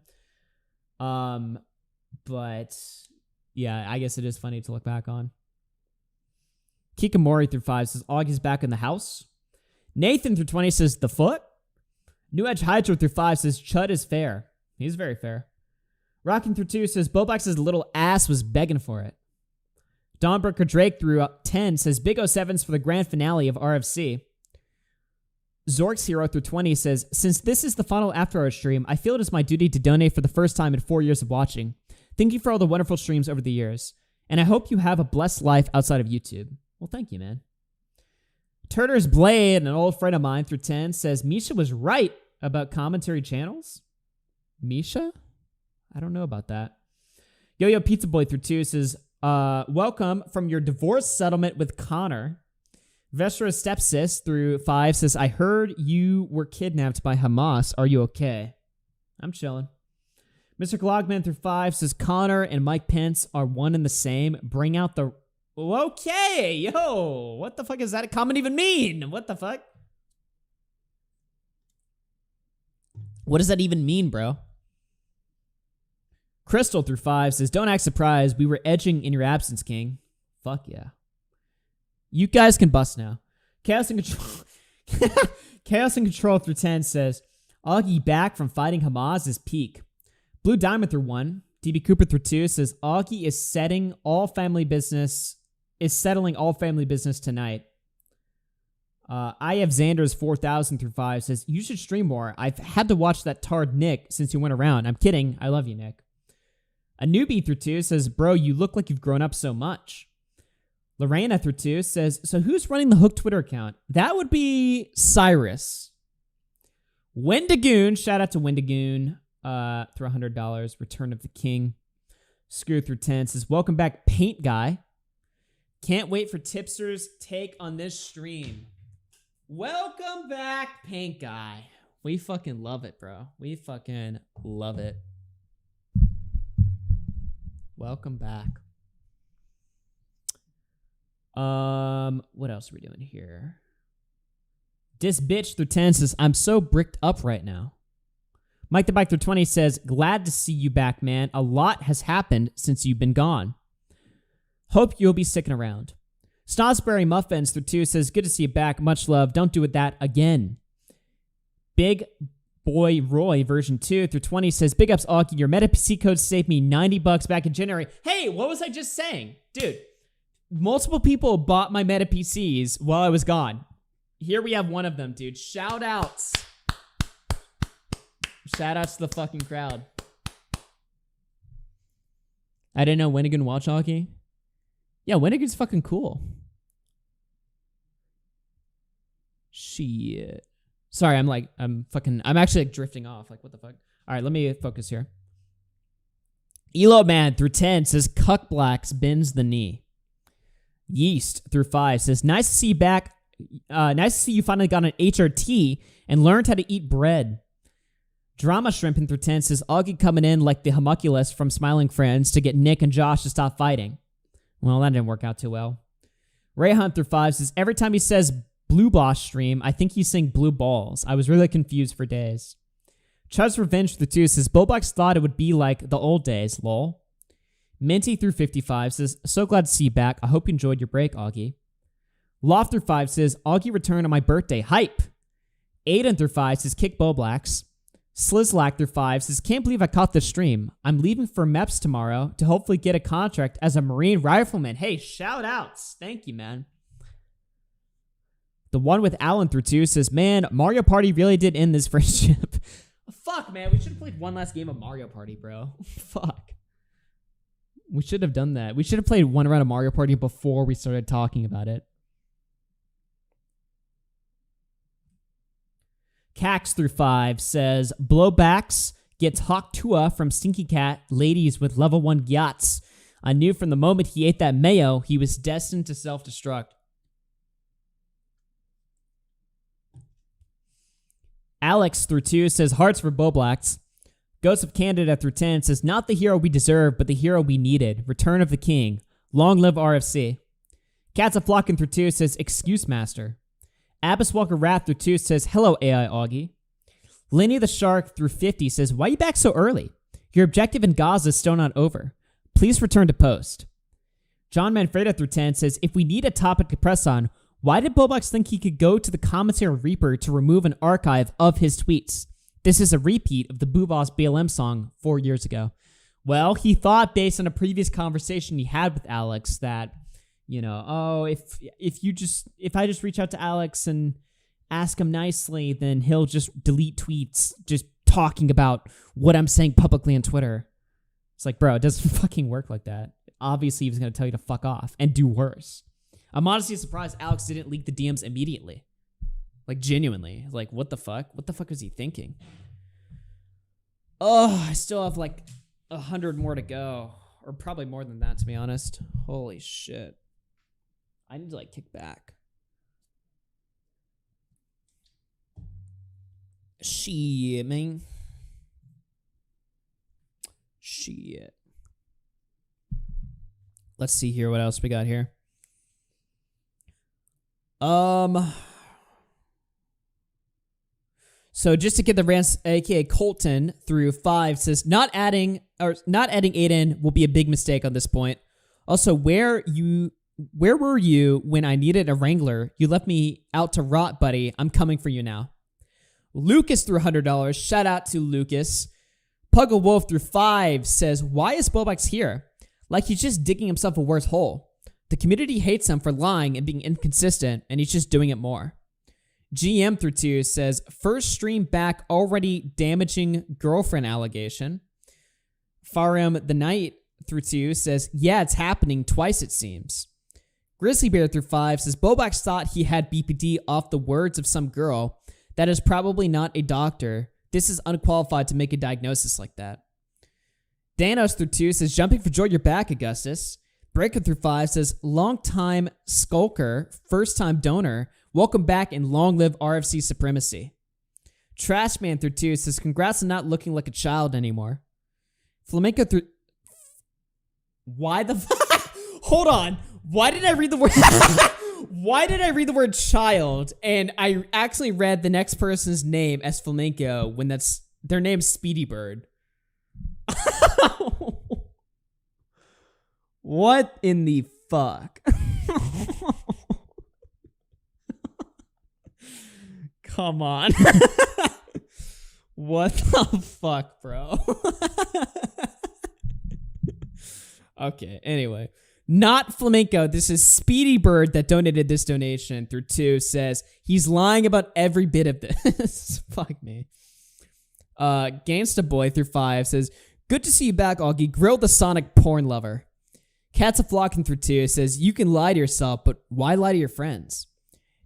But yeah, I guess it is funny to look back on. Kikamori through 5 says, Augie's back in the house. Nathan through 20 says, the foot. New Edge Hydro through 5 says, Chud is fair. He's very fair. Rockin' through 2 says, Bowblax's little ass was begging for it. Don Burker Drake through 10 says, Big 07s for the grand finale of RFC. Zork's Hero through 20 says, since this is the final after-hours stream, I feel it is my duty to donate for the first time in 4 years of watching. Thank you for all the wonderful streams over the years. And I hope you have a blessed life outside of YouTube. Well, thank you, man. Turner's Blade, an old friend of mine through 10, says, Misha was right about commentary channels. Misha? I don't know about that. Yo-Yo Pizza Boy through 2 says, welcome from your divorce settlement with Connor. Vestra Stepsis through 5 says, I heard you were kidnapped by Hamas. Are you okay? I'm chilling. Mr. Glogman through 5 says, Connor and Mike Pence are one and the same. Bring out the... Okay, yo, what the fuck does that comment even mean? What the fuck? What does that even mean, bro? Crystal through 5 says, don't act surprised. We were edging in your absence, King. Fuck yeah. You guys can bust now. Chaos and Control Chaos and Control through 10 says, Augie back from fighting Hamas is peak. Blue Diamond through 1. DB Cooper through 2 says, Augie is settling all family business tonight. I have Xander's 4000 through 5 says, you should stream more. I've had to watch that tard Nick since you went around. I'm kidding. I love you, Nick. A newbie through 2 says, bro, you look like you've grown up so much. Lorena through 2 says, so who's running the Hook Twitter account? That would be Cyrus. Wendigoon, shout out to Wendigoon, through $100. Return of the King. Screw through 10 says, welcome back, Paint Guy. Can't wait for Tipster's take on this stream. Welcome back, Pink Guy. We fucking love it, bro. We fucking love it. Welcome back. What else are we doing here? This bitch through 10 says, I'm so bricked up right now. Mike the Bike through 20 says, glad to see you back, man. A lot has happened since you've been gone. Hope you'll be sticking around. Snosberry Muffins through 2 says, good to see you back. Much love. Don't do it that again. Big Boy Roy version 2 through 20 says, big ups, Augie. Your Meta PC code saved me $90 back in January. Hey, what was I just saying? Dude, multiple people bought my Meta PCs while I was gone. Here we have one of them, dude. Shout outs. Shout outs to the fucking crowd. I didn't know Winnigan watch hockey. Yeah, Winnigan's fucking cool. Shit. Sorry, I'm actually like drifting off. Like, what the fuck? All right, let me focus here. Elo Man through 10 says, Cuckblax bends the knee. Yeast through 5 says, nice to see you back. Nice to see you finally got an HRT and learned how to eat bread. Drama Shrimpin' through 10 says, Augie coming in like the homunculus from Smiling Friends to get Nick and Josh to stop fighting. Well, that didn't work out too well. Ray Hunt through 5 says, every time he says Blue Boss stream, I think he's saying blue balls. I was really confused for days. Chud's Revenge through 2 says, Bowblax thought it would be like the old days, lol. Minty through 55 says, so glad to see you back. I hope you enjoyed your break, Augie. Loft through 5 says, Augie returned on my birthday. Hype. Aiden through 5 says, kick Bowblax. Slizzlack through 5 says, can't believe I caught the stream. I'm leaving for MEPS tomorrow to hopefully get a contract as a Marine rifleman. Hey, shout outs. Thank you, man. The one with Alan through 2 says, man, Mario Party really did end this friendship. Fuck, man. We should have played one last game of Mario Party, bro. Fuck. We should have done that. We should have played one round of Mario Party before we started talking about it. Cax through 5 says, Blowbacks gets Hawk Tua from Stinky Cat ladies with level 1 yachts. I knew from the moment he ate that mayo, he was destined to self-destruct. Alex through 2 says, hearts for Bowblax. Ghost of Canada through 10 says, not the hero we deserve, but the hero we needed. Return of the King. Long live RFC. Cats a Flockin' through 2 says, excuse master. Abbas Walker Wrath through 2 says, hello AI Augie. Lenny the Shark through 50 says, why you back so early? Your objective in Gaza is still not over. Please return to post. John Manfreda through 10 says, if we need a topic to press on, why did Bowblax think he could go to the commentary Reaper to remove an archive of his tweets? This is a repeat of the Bouvas BLM song 4 years ago. Well, he thought based on a previous conversation he had with Alex that, you know, oh, if I just reach out to Alex and ask him nicely, then he'll just delete tweets just talking about what I'm saying publicly on Twitter. It's like, bro, it doesn't fucking work like that. Obviously, he was going to tell you to fuck off and do worse. I'm honestly surprised Alex didn't leak the DMs immediately. Like, genuinely. Like, what the fuck? What the fuck was he thinking? Oh, I still have like 100 more to go. Or probably more than that, to be honest. Holy shit. I need to, like, kick back. Shit, man. Shit. Let's see here what else we got here. So just to get the rants, aka Colton through 5 says not adding Aiden will be a big mistake on this point. Also, where were you when I needed a Wrangler? You left me out to rot, buddy. I'm coming for you now. Lucas through $100. Shout out to Lucas. Puggle Wolf through 5 says, why is Bowblax here? Like he's just digging himself a worse hole. The community hates him for lying and being inconsistent, and he's just doing it more. GM through 2 says, first stream back, already damaging girlfriend allegation. Farim the Knight through 2 says, yeah, it's happening twice it seems. Grizzly Bear through 5 says, Bowblax thought he had BPD off the words of some girl that is probably not a doctor. This is unqualified to make a diagnosis like that. Danos through 2 says, jumping for joy, you're back, Augustus. Breaker through 5 says, long time skulker, first time donor. Welcome back and long live RFC supremacy. Trashman32 says, congrats on not looking like a child anymore. Flamenco through... Why the Hold on. Why did I read the word... Why did I read the word child and I actually read the next person's name as flamenco when that's their name's Speedy Bird? What in the fuck? Come on. What the fuck, bro? Okay, anyway. Not Flamenco. This is Speedy Bird that donated this donation through 2 says he's lying about every bit of this. Fuck me. Gangsta Boy through 5 says, good to see you back, Augie. Grill the Sonic porn lover. Cats a Flocking through 2 says, you can lie to yourself, but why lie to your friends?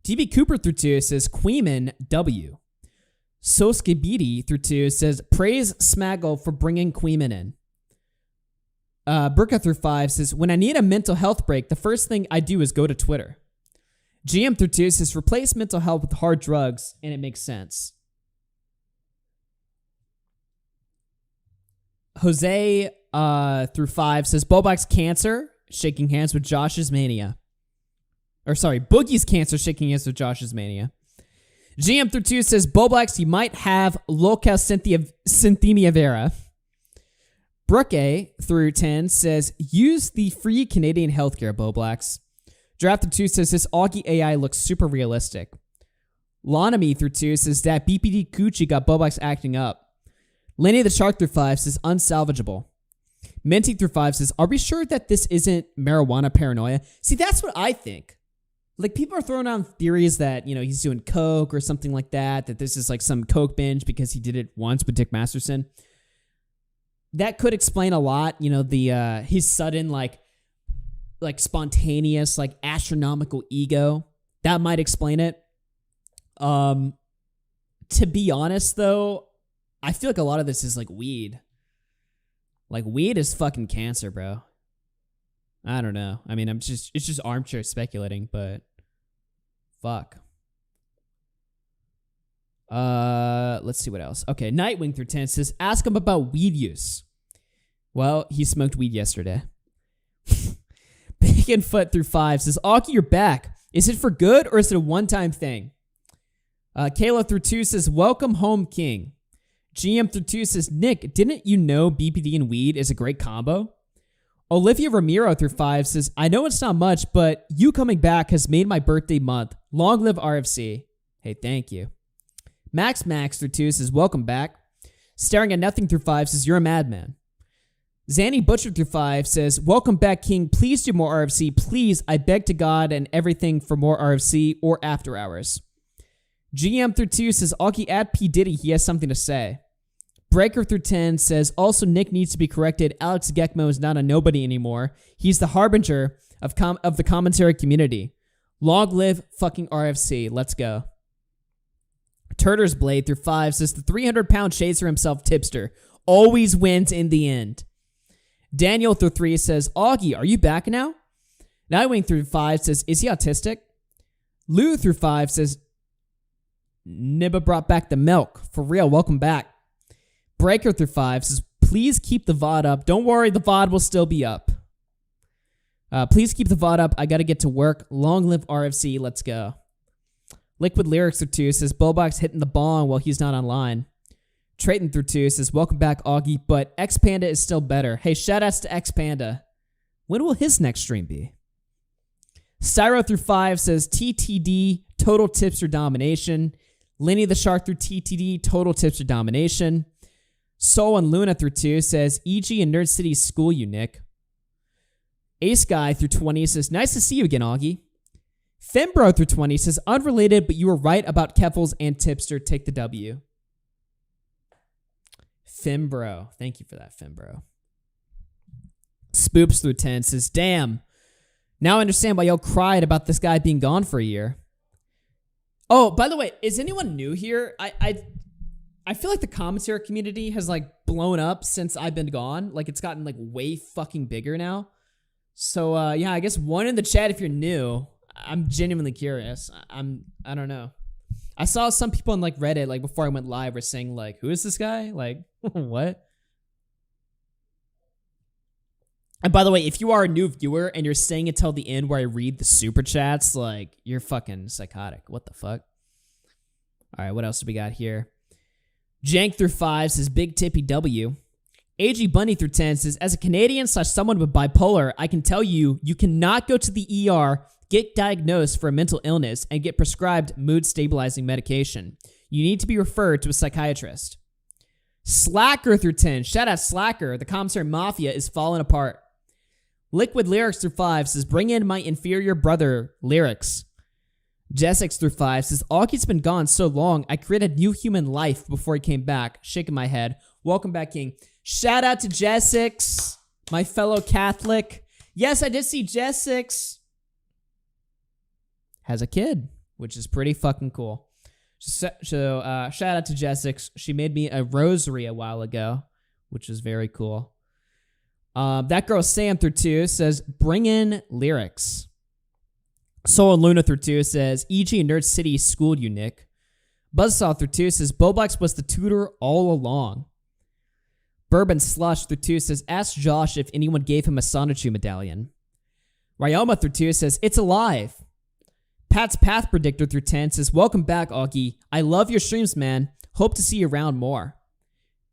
DB Cooper through 2 says, Queeman W. Soskibidi through 2 says, praise Smaggle for bringing Queeman in. Burka through 5 says, when I need a mental health break, the first thing I do is go to Twitter. GM through 2 says, replace mental health with hard drugs, and it makes sense. Jose through 5 says, Bowblax cancer, shaking hands with Josh's mania. Or sorry, Boogie's cancer, shaking hands with Josh's mania. GM through 2 says, Bowblax, you might have local synthemia vera. Brooke A through 10 says, use the free Canadian healthcare, Bowblax. Drafted 2 says, this Augie AI looks super realistic. Lonami through 2 says, that BPD Gucci got Bowblax acting up. Lenny the Shark through 5 says, unsalvageable. Minty through 5 says, are we sure that this isn't marijuana paranoia? See, that's what I think. Like, people are throwing out theories that, he's doing coke or something like that, that this is like some coke binge because he did it once with Dick Masterson. That could explain a lot, his sudden, like spontaneous, like astronomical ego. That might explain it. To be honest, though, I feel like a lot of this is like weed. Like, weed is fucking cancer, bro. I don't know. I mean, it's just armchair speculating, but fuck. Let's see what else. Okay, Nightwing through 10 says, ask him about weed use. Well, he smoked weed yesterday. Bacon Foot through 5 says, Augie, you're back. Is it for good or is it a one-time thing? Kayla through 2 says, welcome home, King. GM through 2 says, Nick, didn't you know BPD and weed is a great combo? Olivia Ramiro through 5 says, I know it's not much, but you coming back has made my birthday month. Long live RFC. Hey, thank you. Max through 2 says, welcome back. Staring at Nothing through 5 says, you're a madman. Zanny Butcher through 5 says, welcome back, King. Please do more RFC. Please, I beg to God and everything for more RFC or after hours. GM through 2 says, Augie, at P. Diddy, he has something to say. Breaker through 10 says, also Nick needs to be corrected. Alex Gekmo is not a nobody anymore. He's the harbinger of the commentary community. Long live fucking RFC. Let's go. Turner's Blade through 5 says, the 300-pound chaser himself, Tipster, always wins in the end. Daniel through 3 says, Augie, are you back now? Nightwing through 5 says, is he autistic? Lou through 5 says, Nibba brought back the milk. For real, welcome back. Breaker through 5 says, please keep the VOD up. Don't worry, the VOD will still be up. Please keep the VOD up. I gotta get to work. Long live RFC. Let's go. Liquid Lyrics through 2 says, Bowblax hitting the bong while he's not online. Trayton through 2 says, welcome back, Augie, but X Panda is still better. Hey, shoutouts to X Panda. When will his next stream be? Styro through 5 says, TTD, total tipster domination. Lenny the Shark through TTD, total tipster domination. Soul and Luna through 2 says, EG and Nerd City school you, Nick. Ace Guy through 20 says, nice to see you again, Augie. Fembro through 20 says, unrelated, but you were right about Keffels and Tipster. Take the W. Fembro. Thank you for that, Fembro. Spoops through 10 says, damn. Now I understand why y'all cried about this guy being gone for a year. Oh, by the way, is anyone new here? I feel like the commentary community has like blown up since I've been gone. Like it's gotten like way fucking bigger now. So yeah, I guess one in the chat if you're new. I'm genuinely curious. I don't know. I saw some people on like Reddit, like before I went live, were saying like, who is this guy? Like, what? And by the way, if you are a new viewer and you're staying until the end where I read the super chats, like, you're fucking psychotic. What the fuck? All right, what else do we got here? Jank through 5 says Big Tippy W. AG Bunny through 10 says, as a Canadian / someone with bipolar, I can tell you, you cannot go to the ER, get diagnosed for a mental illness, and get prescribed mood stabilizing medication. You need to be referred to a psychiatrist. Slacker through 10. Shout out Slacker. The commissary mafia is falling apart. Liquid Lyrics through 5 says, bring in my inferior brother, Lyrics. Jessix through 5 says, Augie's been gone so long, I created new human life before he came back. Shaking my head. Welcome back, King. Shout out to Jessix, my fellow Catholic. Yes, I did see Jessix has a kid, which is pretty fucking cool. So shout out to Jessix. She made me a rosary a while ago, which is very cool. That girl Sam through 2 says, bring in Lyrics. Soul and Luna through 2 says, EG and Nerd City schooled you, Nick. Buzzsaw through 2 says, Bowblax was the tutor all along. Bourbon Slush through 2 says, ask Josh if anyone gave him a Sonichu medallion. Ryoma through 2 says, it's alive. Pat's Path Predictor through 10 says, welcome back, Augie. I love your streams, man. Hope to see you around more.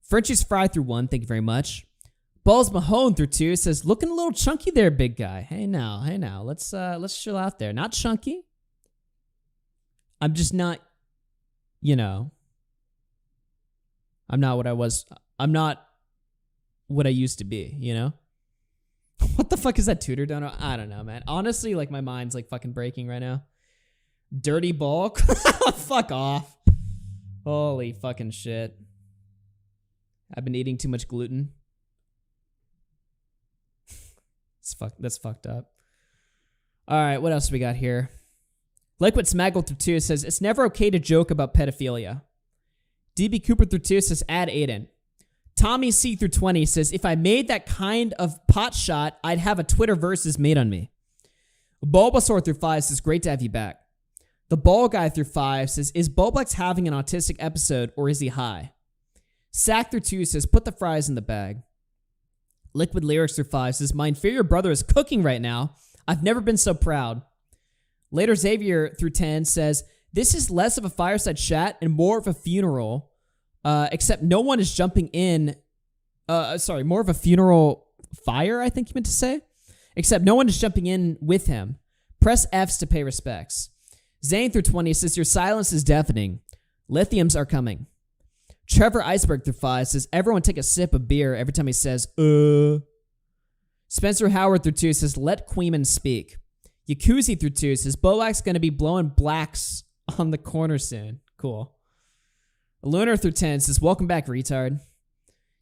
Frenchie's Fry through 1, thank you very much. Balls Mahone through 2 says, looking a little chunky there, big guy. Hey now, let's chill out there. Not chunky. I'm just not, I'm not what I was. I'm not what I used to be, What the fuck is that tutor dono? I don't know, man. Honestly, like my mind's like fucking breaking right now. Dirty bulk? Fuck off. Holy fucking shit. I've been eating too much gluten. That's fucked up. All right, what else we got here? Liquid Smaggle through 2 says, it's never okay to joke about pedophilia. DB Cooper through 2 says, add Aiden. Tommy C through 20 says, if I made that kind of pot shot, I'd have a Twitter versus made on me. Bulbasaur through 5 says, great to have you back. The Ball Guy through 5 says, is Bowblax having an autistic episode or is he high? Sack through 2 says, put the fries in the bag. Liquid Lyrics through 5 says, my inferior brother is cooking right now. I've never been so proud. Later Xavier through 10 says, this is less of a fireside chat and more of a funeral, except no one is jumping in. More of a funeral fire, I think you meant to say. Except no one is jumping in with him. Press Fs to pay respects. Zane through 20 says, your silence is deafening. Lithiums are coming. Trevor Iceberg through 5 says, everyone take a sip of beer every time he says, Spencer Howard through 2 says, let Queeman speak. Yakuzi through 2 says, Bowblax gonna be blowing blacks on the corner soon. Cool. Lunar through 10 says, welcome back, retard.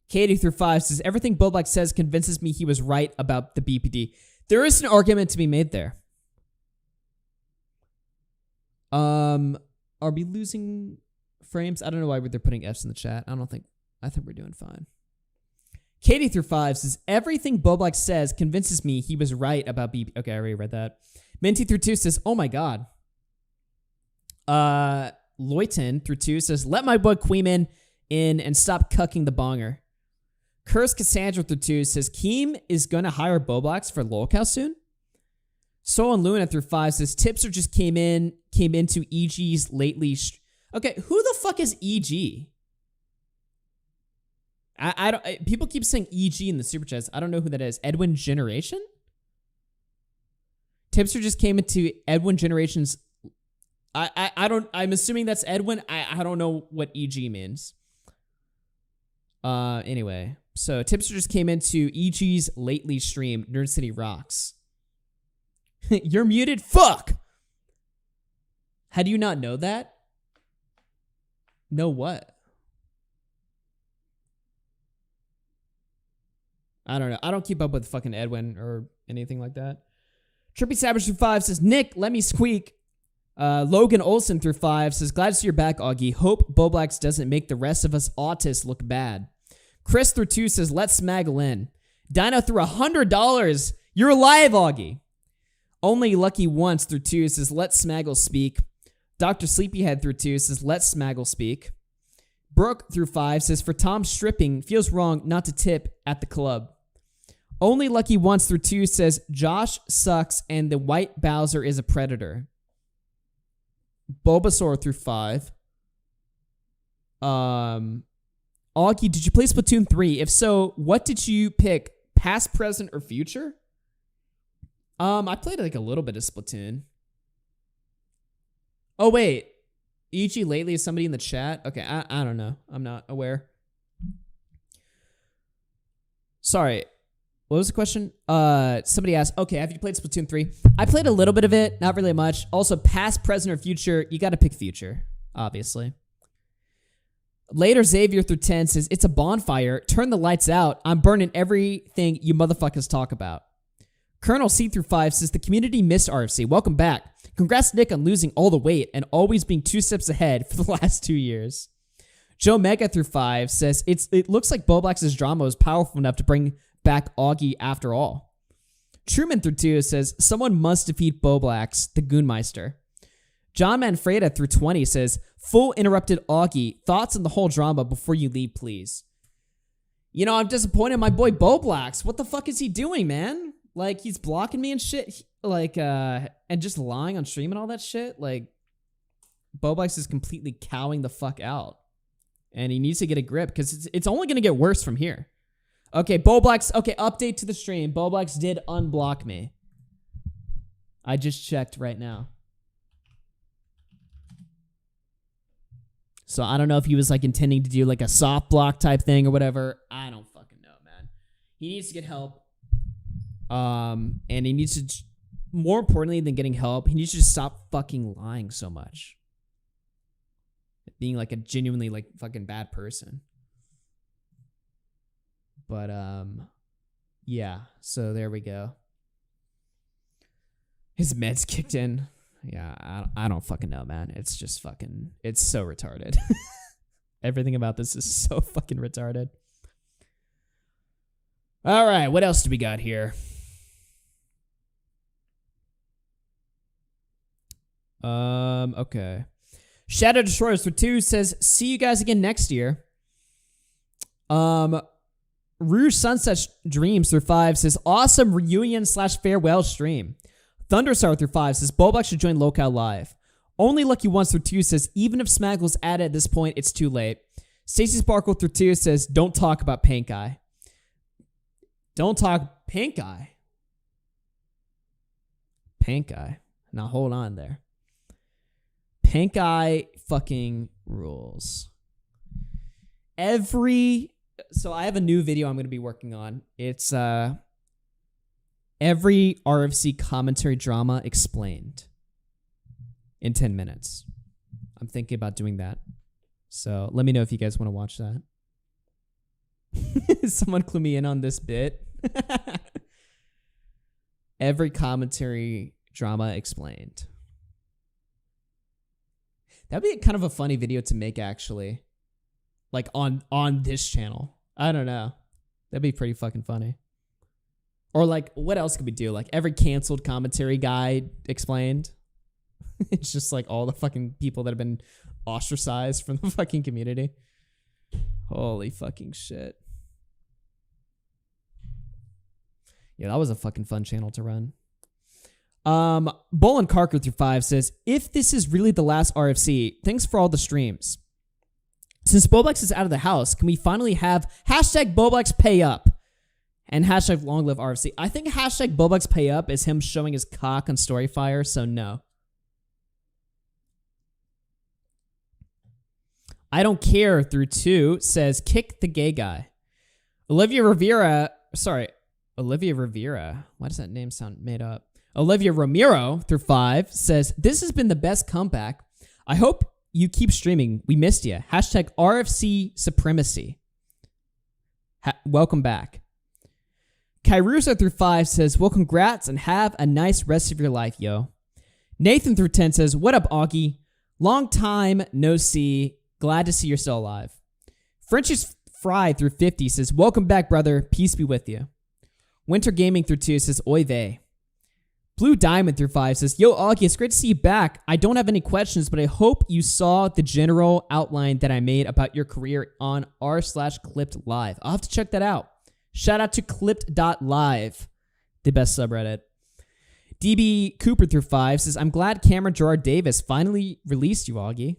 Katie through 5 says, everything Bowblax says convinces me he was right about the BPD. There is an argument to be made there. Are we losing frames? I don't know why they're putting Fs in the chat. I think we're doing fine. Katie through 5 says, everything Bowblax says convinces me he was right about BPD. Okay, I already read that. Minty through 2 says, oh my god. Loyton through 2 says, let my boy Queeman in and stop cucking the bonger. Curse Cassandra through 2 says, Keem is gonna hire Bowblax for lolcow soon. Soul and Luna through 5 says, Tipster just came into EG's lately. Okay, who the fuck is EG? I don't. People keep saying EG in the super chats. I don't know who that is. Edwin Generation? Tipster just came into Edwin Generation's. I don't. I'm assuming that's Edwin. I don't know what EG means. Anyway, so Tipster just came into EG's lately stream. Nerd City Rocks. You're muted. Fuck. How do you not know that? Know what? I don't know. I don't keep up with fucking Edwin or anything like that. Trippy Savage through 5 says, Nick, let me squeak. Logan Olson through 5 says, glad to see you're back, Augie. Hope Bowblax doesn't make the rest of us autists look bad. Chris through 2 says, let's smaggle in. Dino through $100. You're alive, Augie. Only Lucky Once through 2 says, let Smaggle speak. Dr. Sleepyhead through 2 says, let Smaggle speak. Brooke through 5 says, for Tom stripping, feels wrong not to tip at the club. Only Lucky Once through 2 says, Josh sucks and the white Bowser is a predator. Bulbasaur through 5. Augie, did you play Splatoon 3? If so, what did you pick? Past, present, or future? I played like a little bit of Splatoon. Oh, wait. EG lately is somebody in the chat? Okay, I don't know. I'm not aware. Sorry. What was the question? Somebody asked, okay, have you played Splatoon 3? I played a little bit of it, not really much. Also, past, present, or future, you gotta pick future, obviously. Later, Xavier through 10 says, it's a bonfire. Turn the lights out. I'm burning everything you motherfuckers talk about. Colonel C through 5 says, the community missed RFC. Welcome back. Congrats, Nick, on losing all the weight and always being 2 steps ahead for the last 2 years. Joe Mega through 5 says, it looks like Bowblax's drama was powerful enough to bring back Augie after all. Truman through 2 says, someone must defeat Bowblax, the Goonmeister. John Manfreda through 20 says, full interrupted Augie. Thoughts on the whole drama before you leave, please. You know, I'm disappointed in my boy Bowblax. What the fuck is he doing, man? Like, he's blocking me and shit. Like, and just lying on stream and all that shit. Like, Bowblax is completely cowing the fuck out. And he needs to get a grip because it's only going to get worse from here. Okay, Bowblax. Okay, update to the stream. Bowblax did unblock me. I just checked right now. So I don't know if he was like intending to do like a soft block type thing or whatever. I don't fucking know, man. He needs to get help. And he needs to, more importantly than getting help, he needs to just stop fucking lying so much. Being like a genuinely like fucking bad person. But yeah, so there we go. His meds kicked in. Yeah, I don't fucking know, man. It's just fucking, it's so retarded. Everything about this is so fucking retarded. All right, what else do we got here? Okay. Shadow Destroyers for 2 says, see you guys again next year. Rouge Sunset Dreams through 5 says, awesome reunion / farewell stream. Thunderstar through 5 says, Bowblax should join Locale Live. Only Lucky Once through 2 says, even if Smaggle's added at this point, it's too late. Stacy Sparkle through 2 says, don't talk about Pink Eye. Don't talk Pink Eye. Pink Eye. Now hold on there. Pink Eye fucking rules. So I have a new video I'm going to be working on. It's every RFC commentary drama explained in 10 minutes. I'm thinking about doing that. So let me know if you guys want to watch that. Someone clue me in on this bit. Every commentary drama explained. That'd be kind of a funny video to make, actually. Like, on this channel. I don't know. That'd be pretty fucking funny. Or, like, what else could we do? Like, every canceled commentary guide explained. It's just, like, all the fucking people that have been ostracized from the fucking community. Holy fucking shit. Yeah, that was a fucking fun channel to run. Bolin Carker through 5 says, if this is really the last RFC, thanks for all the streams. Since Bowblax is out of the house, can we finally have hashtag Bowblax pay up and hashtag long live RFC? I think hashtag Bowblax pay up is him showing his cock on Storyfire, so no. I don't care through 2 says, kick the gay guy. Olivia Rivera. Why does that name sound made up? Olivia Ramiro through 5 says, this has been the best comeback. I hope you keep streaming. We missed you. Hashtag RFC supremacy. Welcome back. Kairusa through 5 says, well, congrats and have a nice rest of your life, yo. Nathan through 10 says, what up, Augie? Long time no see. Glad to see you're still alive. French's Fry through 50 says, welcome back, brother. Peace be with you. Winter Gaming through 2 says, oy vey. Blue Diamond through 5 says, yo, Augie, it's great to see you back. I don't have any questions, but I hope you saw the general outline that I made about your career on r/clipped live. I'll have to check that out. Shout out to clipped.live, the best subreddit. DB Cooper through 5 says, I'm glad Cameron Gerard Davis finally released you, Augie.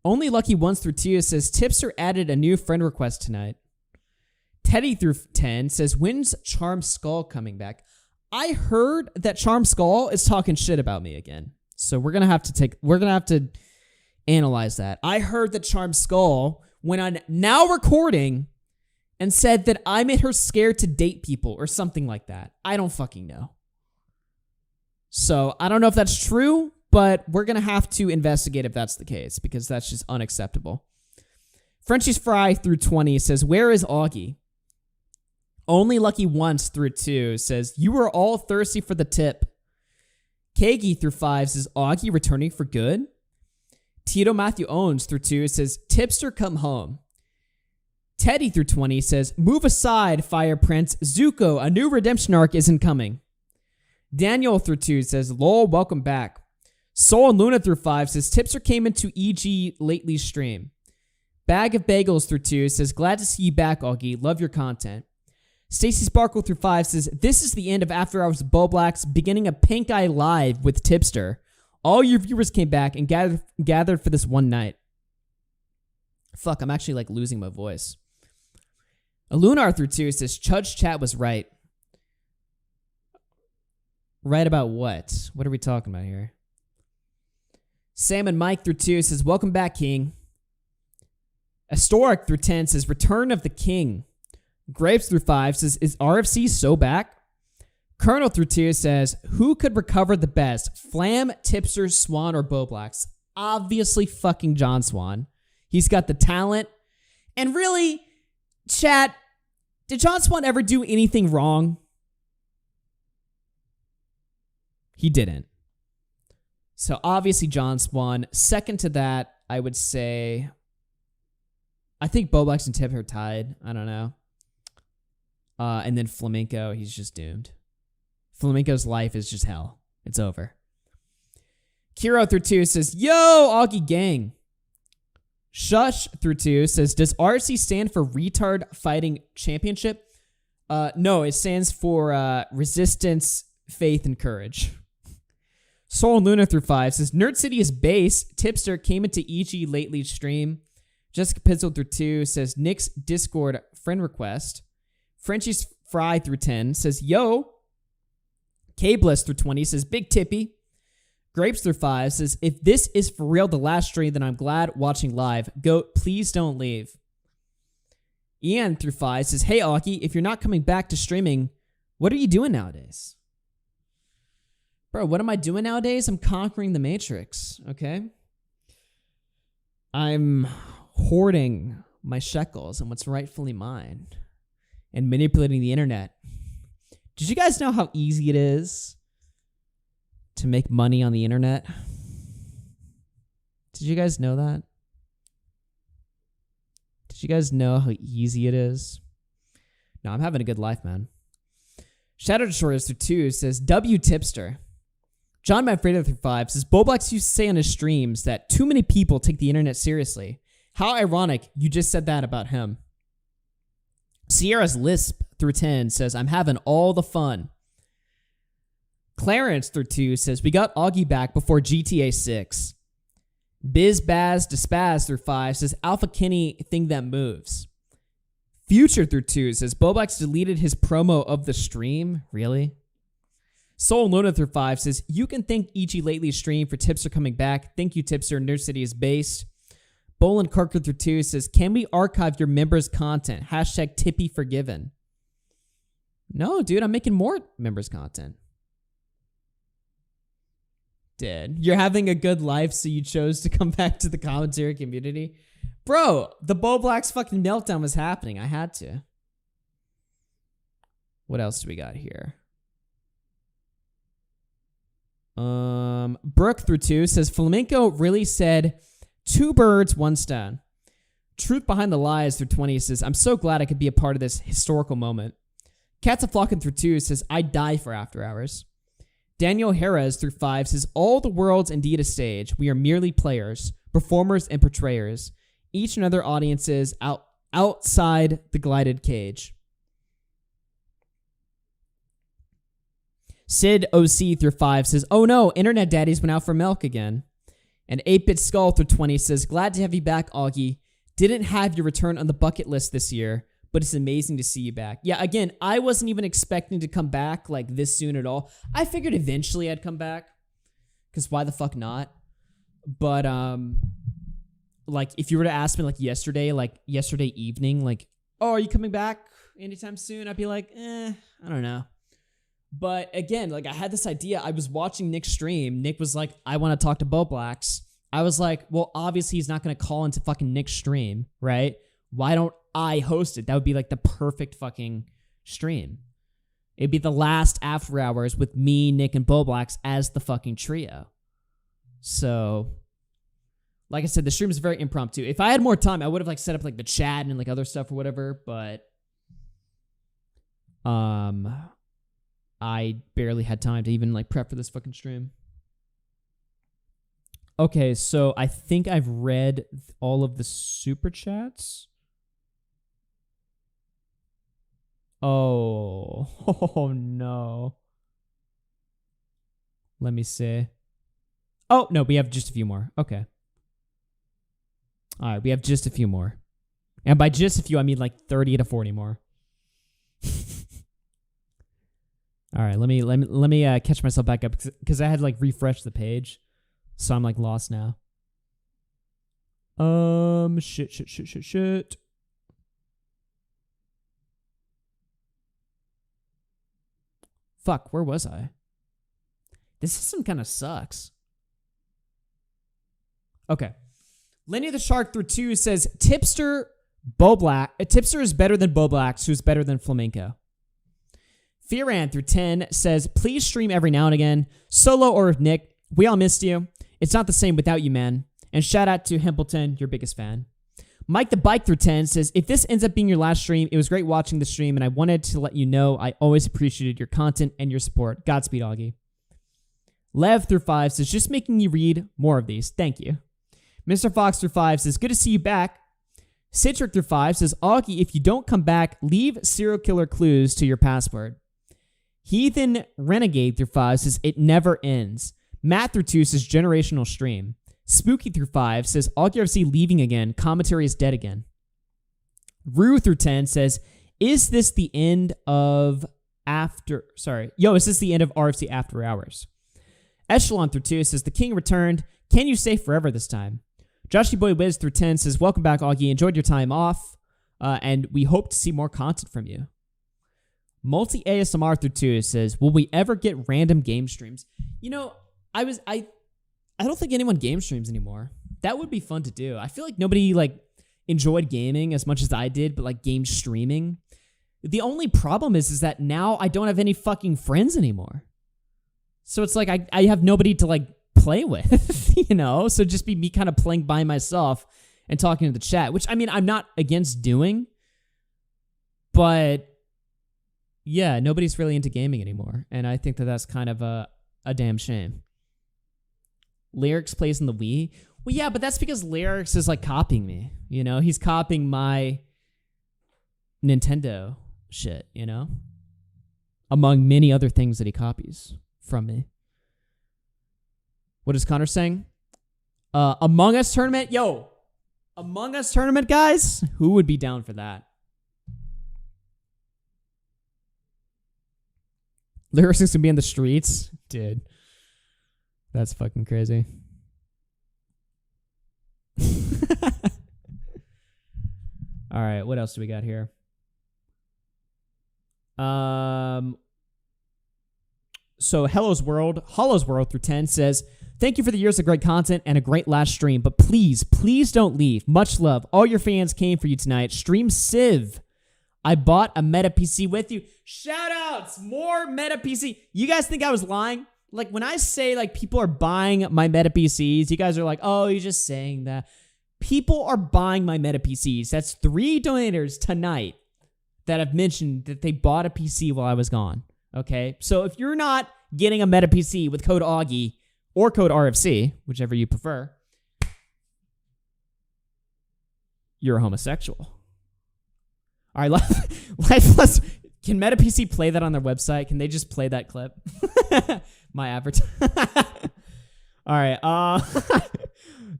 Only Lucky Ones through 2 says, Tipster added a new friend request tonight. Teddy through 10 says, when's Charm Skull coming back? I heard that Charm Skull is talking shit about me again. So we're going to have to analyze that. I heard that Charm Skull went on Now Recording and said that I made her scared to date people or something like that. I don't fucking know. So I don't know if that's true, but we're going to have to investigate if that's the case because that's just unacceptable. Frenchie's Fry through 20 says, where is Augie? Only Lucky Once through 2 says, you were all thirsty for the tip. Kagi through 5 says, Augie returning for good. Tito Matthew Owens through 2 says, Tipster come home. Teddy through 20 says, move aside, Fire Prince. Zuko, a new redemption arc isn't coming. Daniel through 2 says, lol, welcome back. Soul and Luna through 5 says, Tipster came into EG lately stream. Bag of Bagels through 2 says, glad to see you back, Augie. Love your content. Stacy Sparkle through 5 says, this is the end of After Hours Bowblax, beginning a Pink Eye Live with Tipster. All your viewers came back and gathered for this one night. Fuck, I'm actually like losing my voice. Alunar through 2 says, Chudge Chat was right. Right about what? What are we talking about here? Sam and Mike through 2 says, welcome back, King. Astoric through 10 says, return of the king. Grapes through 5 says, is RFC so back? Colonel through 2 says, who could recover the best? Flam, Tipster, Swan, or Bowblax? Obviously fucking John Swan. He's got the talent. And really, chat, did John Swan ever do anything wrong? He didn't. So obviously John Swan. Second to that, I would say, I think Bowblax and Tip are tied. I don't know. And then Flamenco, he's just doomed. Flamenco's life is just hell. It's over. Kiro through 2 says, yo, Augie gang. Shush through 2 says, does RC stand for Retard Fighting Championship? No, it stands for Resistance, Faith, and Courage. Soul and Luna through 5 says, Nerd City is base. Tipster came into EG lately stream. Jessica Pizzle through 2 says, Nick's Discord friend request. Frenchie's Fry through 10 says, yo. K-Bliss through 20 says, Big Tippy. Grapes through 5 says, if this is for real the last stream, then I'm glad watching live. Goat, please don't leave. Ian through 5 says, hey, Augie, if you're not coming back to streaming, what are you doing nowadays? Bro, what am I doing nowadays? I'm conquering the Matrix, okay? I'm hoarding my shekels and what's rightfully mine and manipulating the internet. Did you guys know how easy it is to make money on the internet? Did you guys know that? Did you guys know how easy it is? No, I'm having a good life, man. Shadow Destroyers through 2 says, W Tipster. John Manfredo through 5 says, Bowblax used to say on his streams that too many people take the internet seriously. How ironic you just said that about him. Sierra's Lisp through 10 says, I'm having all the fun. Clarence through 2 says, we got Augie back before GTA 6. Biz Baz Despaz through 5 says, Alpha Kenny thing that moves. Future through 2 says, Bowblax deleted his promo of the stream. Really? Soul Luna through 5 says, you can thank EG lately stream for Tipster coming back. Thank you, Tipster. Nerd City is based. Boland Carker through 2 says, can we archive your members' content? Hashtag Tippy forgiven. No, dude, I'm making more members' content. Dead. You're having a good life, so you chose to come back to the commentary community? Bro, the Bowblax fucking meltdown was happening. I had to. What else do we got here? Brooke through 2 says, Flamenco really said 2 birds, 1 stone. Truth Behind the Lies through 20 says, I'm so glad I could be a part of this historical moment. Cats a Flocking through 2 says, I die for After Hours. Daniel Harris through 5 says, all the world's indeed a stage. We are merely players, performers, and portrayers. Each and other audiences outside the glided cage. Sid OC through 5 says, oh no, Internet Daddies went out for milk again. And 8-Bit Skull through 20 says, glad to have you back, Augie. Didn't have your return on the bucket list this year, but it's amazing to see you back. Yeah, again, I wasn't even expecting to come back like this soon at all. I figured eventually I'd come back, because why the fuck not? But, like, if you were to ask me, like, yesterday evening, like, oh, are you coming back anytime soon? I'd be like, I don't know. But again, like, I had this idea. I was watching Nick's stream. Nick was like, I want to talk to Bowblax. I was like, well, obviously he's not going to call into fucking Nick's stream, right? Why don't I host it? That would be like the perfect fucking stream. It'd be the last after hours with me, Nick, and Bowblax as the fucking trio. So, like I said, the stream is very impromptu. If I had more time, I would have like set up like the chat and like other stuff or whatever, but I barely had time to even like prep for this fucking stream. Okay, so I think I've read all of the super chats. Oh no. Let me see. Oh, no, we have just a few more. Okay. All right, we have just a few more. And by just a few, I mean like 30 to 40 more. All right, let me catch myself back up because I had to like refresh the page, so I'm like lost now. Shit. Fuck, where was I? This system kind of sucks. Okay. Lenny the Shark through 2 says Tipster is better than Bowblax, who's better than Flamenco. Fearan through 10 says, please stream every now and again. Solo or with Nick, we all missed you. It's not the same without you, man. And shout out to Hempleton, your biggest fan. Mike the Bike through 10 says, if this ends up being your last stream, it was great watching the stream, and I wanted to let you know I always appreciated your content and your support. Godspeed, Augie. Lev through 5 says, just making you read more of these. Thank you. Mr. Fox through 5 says, good to see you back. Citric through 5 says, Augie, if you don't come back, leave serial killer clues to your password. Heathen Renegade through 5 says, it never ends. Matt through 2 says, generational stream. Spooky through 5 says, Augie RFC leaving again. Commentary is dead again. Rue through 10 says, is this the end of is this the end of RFC After Hours? Echelon through 2 says, the king returned. Can you stay forever this time? Joshy Boy Wiz through 10 says, welcome back, Augie. Enjoyed your time off, and we hope to see more content from you. Multi ASMR through 2 says, will we ever get random game streams? You know, I don't think anyone game streams anymore. That would be fun to do. I feel like nobody like enjoyed gaming as much as I did, but like game streaming. The only problem is that now I don't have any fucking friends anymore. So it's like I have nobody to like play with, you know? So just be me kind of playing by myself and talking to the chat, which I mean, I'm not against doing, but yeah, nobody's really into gaming anymore. And I think that that's kind of a damn shame. Lyrics plays in the Wii. Well, yeah, but that's because Lyrics is like copying me, you know? He's copying my Nintendo shit, you know? Among many other things that he copies from me. What is Connor saying? Among Us tournament? Yo, Among Us tournament, guys? Who would be down for that? Lyrics is gonna be in the streets? Dude. That's fucking crazy. All right, what else do we got here? So Hollow's World through 10 says, thank you for the years of great content and a great last stream, but please don't leave. Much love. All your fans came for you tonight. Stream Civ. I bought a Meta PC with you. Shout outs. More Meta PC. You guys think I was lying? Like when I say like people are buying my Meta PCs, you guys are like, oh, you're just saying that. People are buying my Meta PCs. That's 3 donators tonight that have mentioned that they bought a PC while I was gone. Okay, so if you're not getting a Meta PC with code Augie or code RFC, whichever you prefer, you're a homosexual. All right, Life Plus. Can Meta PC play that on their website? Can they just play that clip? My advertisement. All right.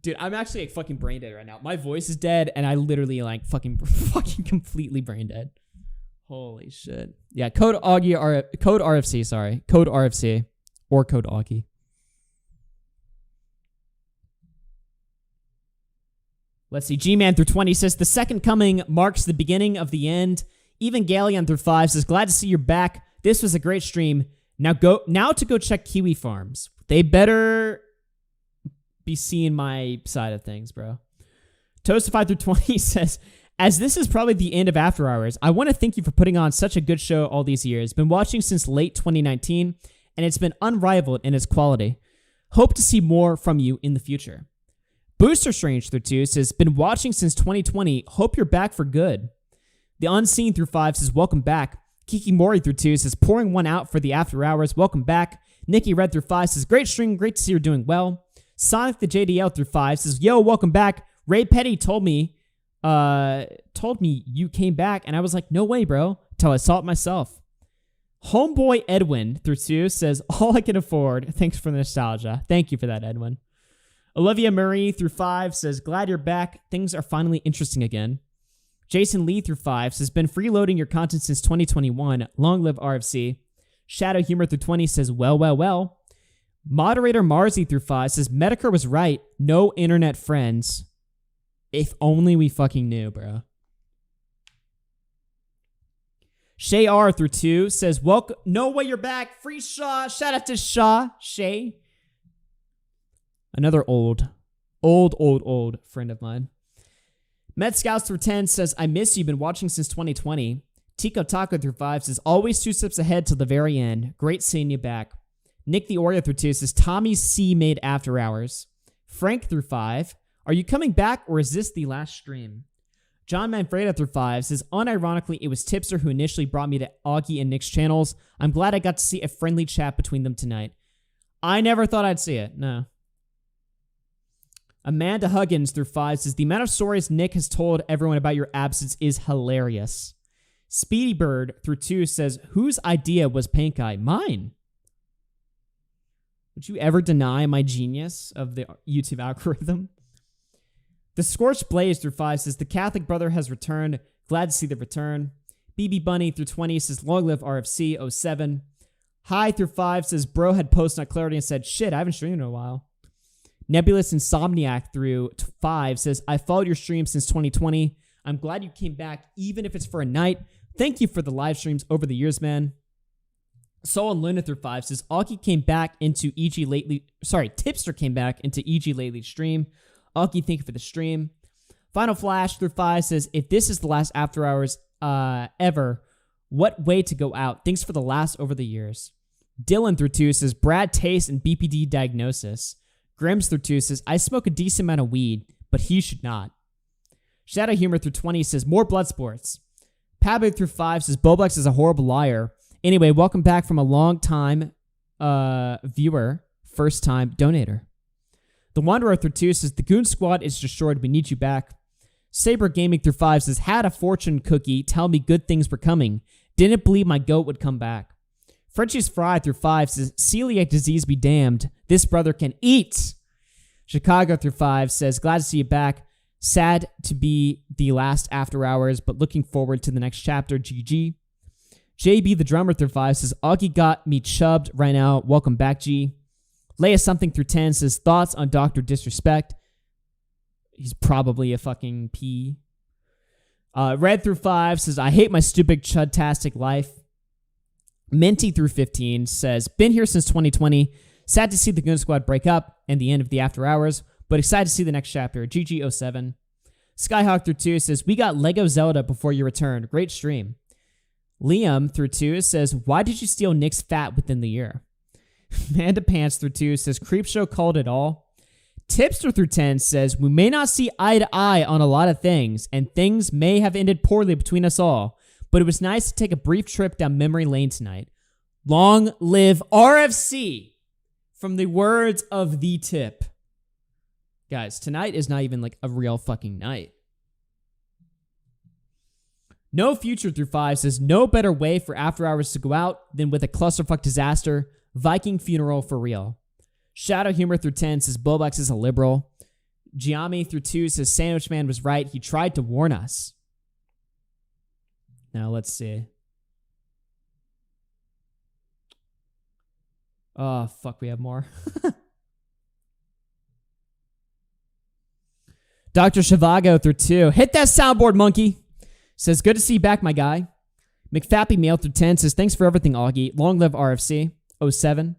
Dude, I'm actually like fucking brain dead right now. My voice is dead, and I literally like fucking completely brain dead. Holy shit. Yeah, code Augie or code RFC, sorry. Code RFC or code Augie. Let's see. G-Man through 20 says, the second coming marks the beginning of the end. Even Galeon through 5 says, glad to see you're back. This was a great stream. Now to go check Kiwi Farms. They better be seeing my side of things, bro. Toastified through 20 says, as this is probably the end of After Hours, I want to thank you for putting on such a good show all these years. Been watching since late 2019, and it's been unrivaled in its quality. Hope to see more from you in the future. Booster Strange through 2 says, been watching since 2020. Hope you're back for good. The Unseen through 5 says, welcome back. Kiki Mori through 2 says, pouring one out for the After Hours. Welcome back. Nikki Red through 5 says, great stream. Great to see you're doing well. Sonic the JDL through 5 says, yo, welcome back. Ray Petty told me you came back, and I was like, no way, bro, till I saw it myself. Homeboy Edwin through 2 says, all I can afford. Thanks for the nostalgia. Thank you for that, Edwin. Olivia Marie through 5 says, glad you're back. Things are finally interesting again. Jason Lee through 5 says, been freeloading your content since 2021. Long live RFC. Shadow Humor through 20 says, well. Moderator Marzi through 5 says, Medicare was right. No internet friends. If only we fucking knew, bro. Shay R through 2 says, welcome. No way you're back. Free Shaw. Shout out to Shaw. Shay. Another old friend of mine. Met Scouts through 10 says, I miss you. Been watching since 2020. Tico Taco through 5 says, always 2 steps ahead till the very end. Great seeing you back. Nick the Oreo through 2 says, Tommy C made After Hours. Frank through 5, are you coming back or is this the last stream? John Manfreda through 5 says, unironically, it was Tipster who initially brought me to Augie and Nick's channels. I'm glad I got to see a friendly chat between them tonight. I never thought I'd see it. No. Amanda Huggins through 5 says, the amount of stories Nick has told everyone about your absence is hilarious. Speedy Bird through 2 says, whose idea was Pink Eye? Mine. Would you ever deny my genius of the YouTube algorithm? The Scorched Blaze through 5 says, the Catholic brother has returned. Glad to see the return. BB Bunny through 20 says, long live RFC 07. Hi through 5 says, bro had post not clarity and said, shit, I haven't streamed in a while. Nebulous Insomniac through 5 says, I followed your stream since 2020. I'm glad you came back, even if it's for a night. Thank you for the live streams over the years, man. Soul and Luna through 5 says, Augie came back into EG lately. Sorry, Tipster came back into EG lately stream. Augie, thank you for the stream. Final Flash through 5 says, if this is the last After Hours ever, what way to go out? Thanks for the last over the years. Dylan through 2 says, Brad Taste and BPD diagnosis. Grims through 2 says, I smoke a decent amount of weed, but he should not. Shadow Humor through 20 says, more blood sports. Pablo through 5 says, Bowblax is a horrible liar. Anyway, welcome back from a long time viewer, first time donator. The Wanderer through 2 says, the Goon Squad is destroyed. We need you back. Saber Gaming through 5 says, had a fortune cookie tell me good things were coming. Didn't believe my goat would come back. Frenchie's Fry through 5 says, celiac disease be damned. This brother can eat. Chicago through 5 says, glad to see you back. Sad to be the last After Hours, but looking forward to the next chapter. GG. JB the Drummer through 5 says, Augie got me chubbed right now. Welcome back, G. Leia Something through 10 says, thoughts on Dr. Disrespect. He's probably a fucking P. Red through 5 says, I hate my stupid chudtastic life. Minty through 15 says, been here since 2020. Sad to see the Goon Squad break up and the end of the After Hours, but excited to see the next chapter. GG07. Skyhawk through 2 says, we got Lego Zelda before you returned. Great stream. Liam through 2 says, why did you steal Nick's fat within the year? Manda Pants through 2 says, Creepshow called it all. Tipster through 10 says, we may not see eye to eye on a lot of things, and things may have ended poorly between us all, but it was nice to take a brief trip down memory lane tonight. Long live RFC from the words of the tip. Guys, tonight is not even like a real fucking night. No Future through 5 says, no better way for After Hours to go out than with a clusterfuck disaster. Viking funeral for real. Shadow Humor through 10 says, Bowblax is a liberal. Giami through 2 says, Sandwich Man was right. He tried to warn us. Now let's see. Oh, fuck, we have more. Dr. Shivago through 2. Hit that soundboard, monkey. Says, good to see you back, my guy. McFappy Mail through 10 says, thanks for everything, Augie. Long live RFC. 07.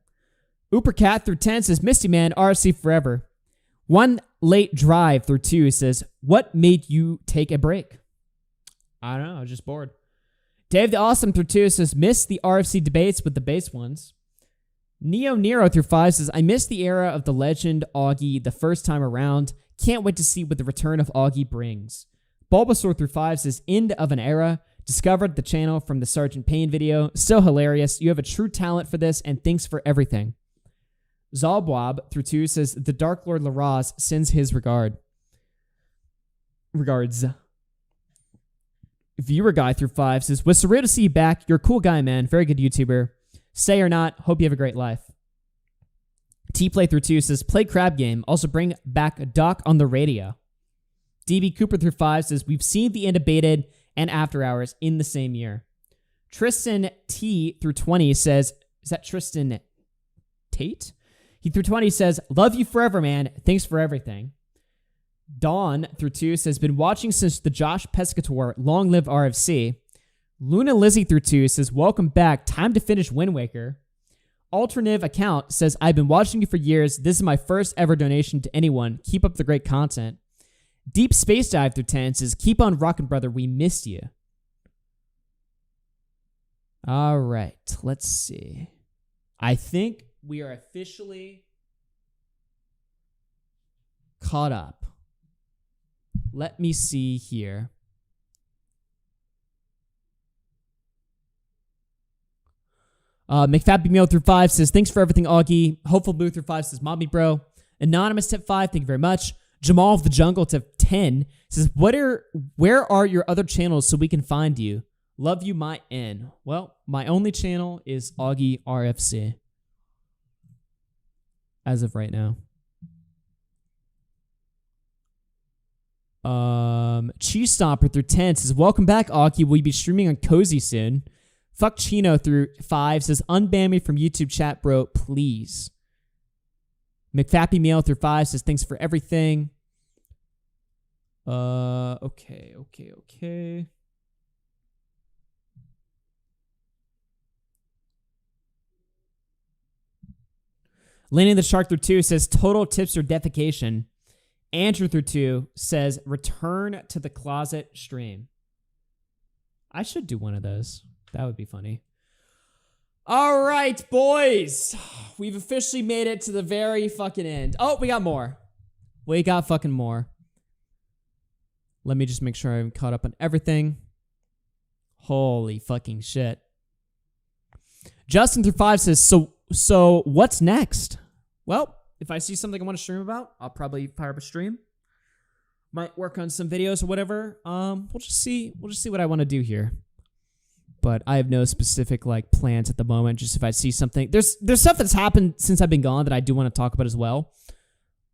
Oopercat through 10 says, Misty Man, RFC forever. One Late Drive through 2 says, what made you take a break? I don't know, I was just bored. Dave the Awesome through 2 says, miss the RFC debates with the base ones. Neo Nero through 5 says, I missed the era of the legend Augie the first time around. Can't wait to see what the return of Augie brings. Bulbasaur through 5 says, end of an era. Discovered the channel from the Sergeant Payne video. So hilarious. You have a true talent for this, and thanks for everything. Zalbwab through 2 says, the Dark Lord Laraz sends his regards. Viewer Guy through 5 says, was surreal to see you back. You're a cool guy, man. Very good YouTuber. Say or not, hope you have a great life. T-Play through 2 says, play crab game. Also bring back Doc on the radio. DB Cooper through 5 says, we've seen the end of Baited and After Hours in the same year. Tristan T through 20 says, is that Tristan Tate? He through 20 says, love you forever, man. Thanks for everything. Dawn through 2 says, been watching since the Josh Pescator. Long live RFC. Luna Lizzie through 2 says, welcome back. Time to finish Wind Waker. Alternative account says, I've been watching you for years. This is my first ever donation to anyone. Keep up the great content. Deep Space Dive through 10 says, keep on rocking, brother. We missed you. All right. Let's see. I think we are officially caught up. Let me see here. McFappy Meal through 5 says, thanks for everything, Augie. Hopeful Blue through 5 says, Mommy Bro. Anonymous tip 5, thank you very much. Jamal of the Jungle tip 10 says, where are your other channels so we can find you? Love you, my N. Well, my only channel is Augie RFC. As of right now. Cheese Stomper through 10 says, welcome back, Augie. Will you be streaming on Cozy soon? Fuck Chino through 5 says, unban me from YouTube chat, bro, please. McFappy Meal through 5 says, thanks for everything. Okay. Landing the Shark through 2 says, total tipster defecation. Andrew through 2 says, return to the closet stream. I should do one of those. That would be funny. All right, boys. We've officially made it to the very fucking end. Oh, we got more. We got fucking more. Let me just make sure I'm caught up on everything. Holy fucking shit. Justin through 5 says, so what's next? Well, if I see something I want to stream about, I'll probably fire up a stream. Might work on some videos or whatever. We'll just see what I want to do here. But I have no specific like plans at the moment. Just if I see something, there's stuff that's happened since I've been gone that I do want to talk about as well.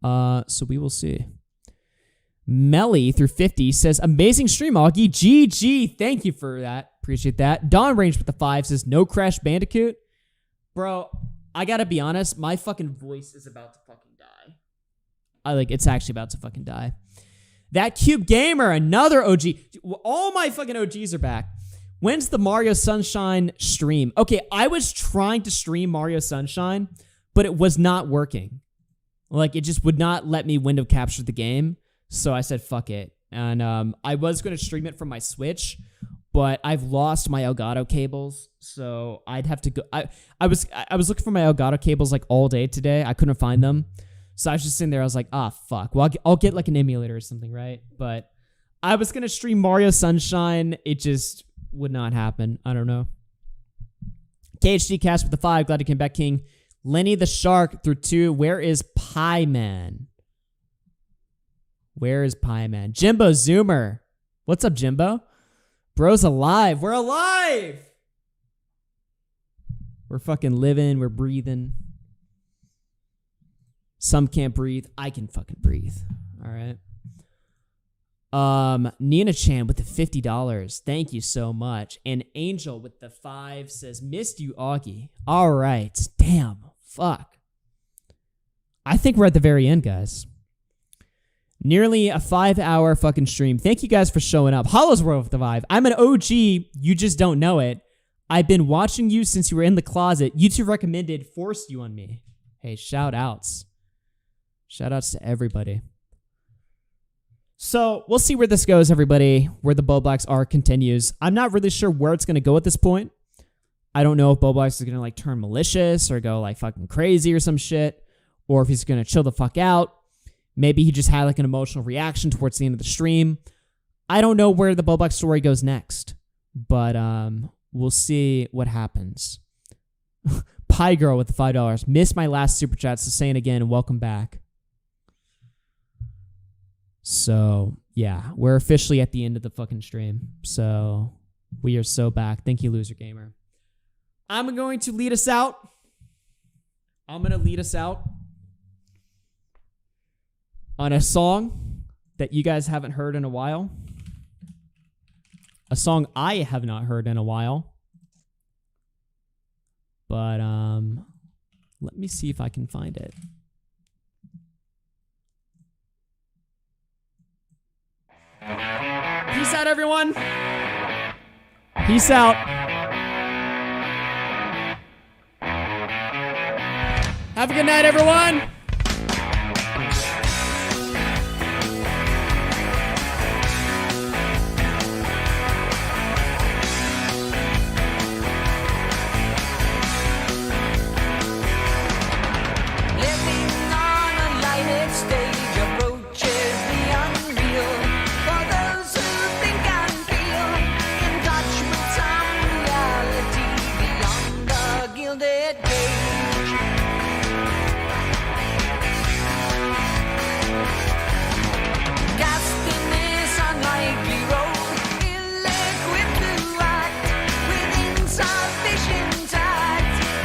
So we will see. Melly through 50 says, amazing stream, Augie. GG. Thank you for that. Appreciate that. Dawn Range with the 5 says, no Crash Bandicoot. Bro, I gotta be honest, my fucking voice is about to fucking die. It's actually about to fucking die. That Cube Gamer, another OG. All my fucking OGs are back. When's the Mario Sunshine stream? Okay, I was trying to stream Mario Sunshine, but it was not working. Like, it just would not let me window capture the game. So I said, fuck it. And I was going to stream it from my Switch, but I've lost my Elgato cables. So I'd have to go. I was looking for my Elgato cables like all day today. I couldn't find them. So I was just sitting there. I was like, fuck. Well, I'll get like an emulator or something, right? But I was going to stream Mario Sunshine. It just would not happen. I don't know. KHD Cash with the 5. Glad you came back, King. Lenny the Shark through 2. Where is Pie Man? Where is Pie Man? Jimbo Zoomer. What's up, Jimbo? Bro's alive. We're alive. We're fucking living. We're breathing. Some can't breathe. I can fucking breathe. All right. Nina Chan with the $50. Thank you so much. And Angel with the 5 says, missed you, Augie. All right. Damn. Fuck. I think we're at the very end, guys. Nearly a 5-hour fucking stream. Thank you guys for showing up. Hollow's World with the 5. I'm an OG. You just don't know it. I've been watching you since you were in the closet. YouTube recommended, forced you on me. Hey, shout outs. Shout outs to everybody. So we'll see where this goes, everybody, where the Bowblax arc continues. I'm not really sure where it's going to go at this point. I don't know if Bowblax is going to like turn malicious or go like fucking crazy or some shit, or if he's going to chill the fuck out. Maybe he just had like an emotional reaction towards the end of the stream. I don't know where the Bowblax story goes next, but we'll see what happens. Pie Girl with the $5. Missed my last super chat, so saying again, welcome back. So, yeah, we're officially at the end of the fucking stream. So, we are so back. Thank you, Loser Gamer. I'm going to lead us out. I'm going to lead us out on a song that you guys haven't heard in a while. A song I have not heard in a while. But, let me see if I can find it. Peace out, everyone. Peace out. Have a good night, everyone.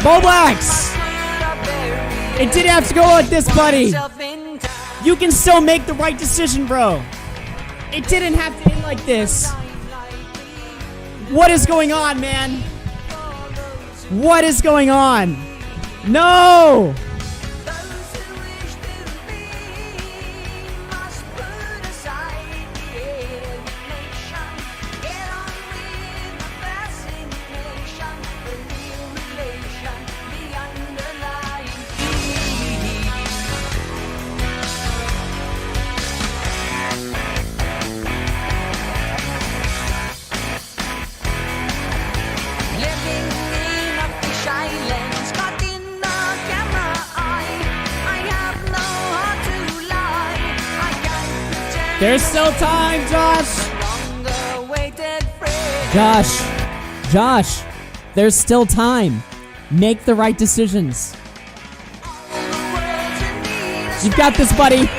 Bowblax! It didn't have to go like this, buddy. You can still make the right decision, bro. It didn't have to end like this. What is going on, man? What is going on? No! There's still time, Josh. Josh, there's still time. Make the right decisions. You've got this, buddy.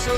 So